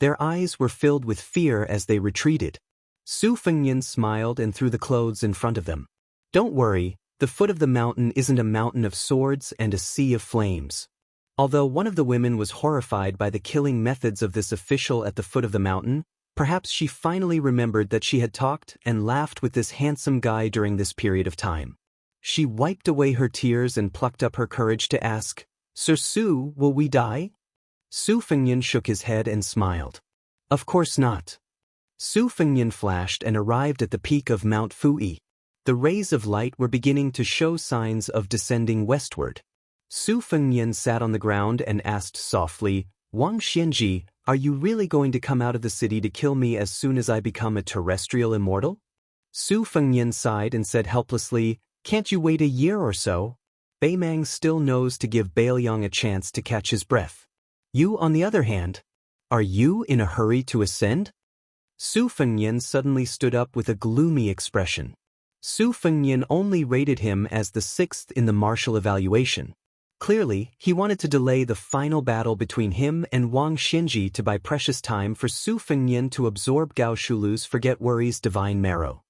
Their eyes were filled with fear as they retreated. Su Fengnian smiled and threw the clothes in front of them. "Don't worry, the foot of the mountain isn't a mountain of swords and a sea of flames." Although one of the women was horrified by the killing methods of this official at the foot of the mountain, perhaps she finally remembered that she had talked and laughed with this handsome guy during this period of time. She wiped away her tears and plucked up her courage to ask, "Sir Su, will we die?" Su Fengnian shook his head and smiled. "Of course not." Su Fengnian flashed and arrived at the peak of Mount Fuyi. The rays of light were beginning to show signs of descending westward. Su Fengnian sat on the ground and asked softly, "Wang Xianji, are you really going to come out of the city to kill me as soon as I become a terrestrial immortal?" Su Fengnian sighed and said helplessly, "Can't you wait a year or so?" Beimang still knows to give Bailiang a chance to catch his breath. You, on the other hand, are you in a hurry to ascend? Su Fengnian suddenly stood up with a gloomy expression. Su Fengnian only rated him as the 6th in the martial evaluation. Clearly, he wanted to delay the final battle between him and Wang Xianji to buy precious time for Su Fengnian to absorb Gao Shulu's Forget Worry's divine marrow.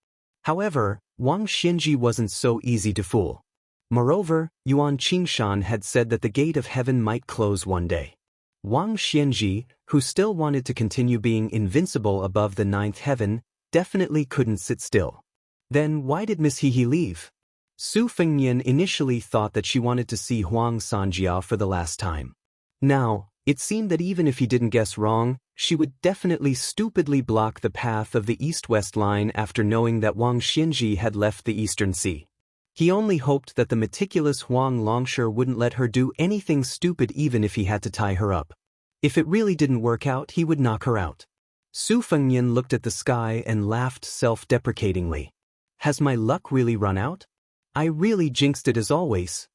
However, Wang Xianji wasn't so easy to fool. Moreover, Yuan Qingshan had said that the gate of heaven might close one day. Wang Xianji, who still wanted to continue being invincible above the 9th heaven, definitely couldn't sit still. Then why did Miss Hehe leave? Su Fengnian initially thought that she wanted to see Huang Sanjia for the last time. Now, it seemed that even if he didn't guess wrong, she would definitely stupidly block the path of the east-west line after knowing that Wang Xianji had left the Eastern Sea. He only hoped that the meticulous Huang Longsher wouldn't let her do anything stupid even if he had to tie her up. If it really didn't work out, he would knock her out. Su Fengnian looked at the sky and laughed self-deprecatingly. Has my luck really run out? I really jinxed it as always.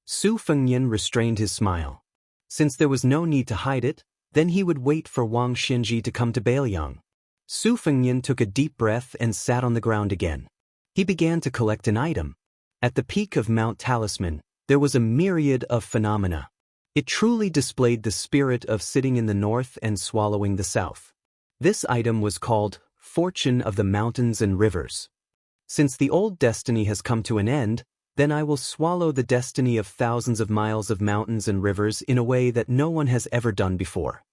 Su Fengnian restrained his smile. Since there was no need to hide it, then he would wait for Wang Xianji to come to Bailiang. Su Fengnian took a deep breath and sat on the ground again. He began to collect an item. At the peak of Mount Talisman, there was a myriad of phenomena. It truly displayed the spirit of sitting in the north and swallowing the south. This item was called Fortune of the Mountains and Rivers. Since the old destiny has come to an end, then I will swallow the destiny of thousands of miles of mountains and rivers in a way that no one has ever done before.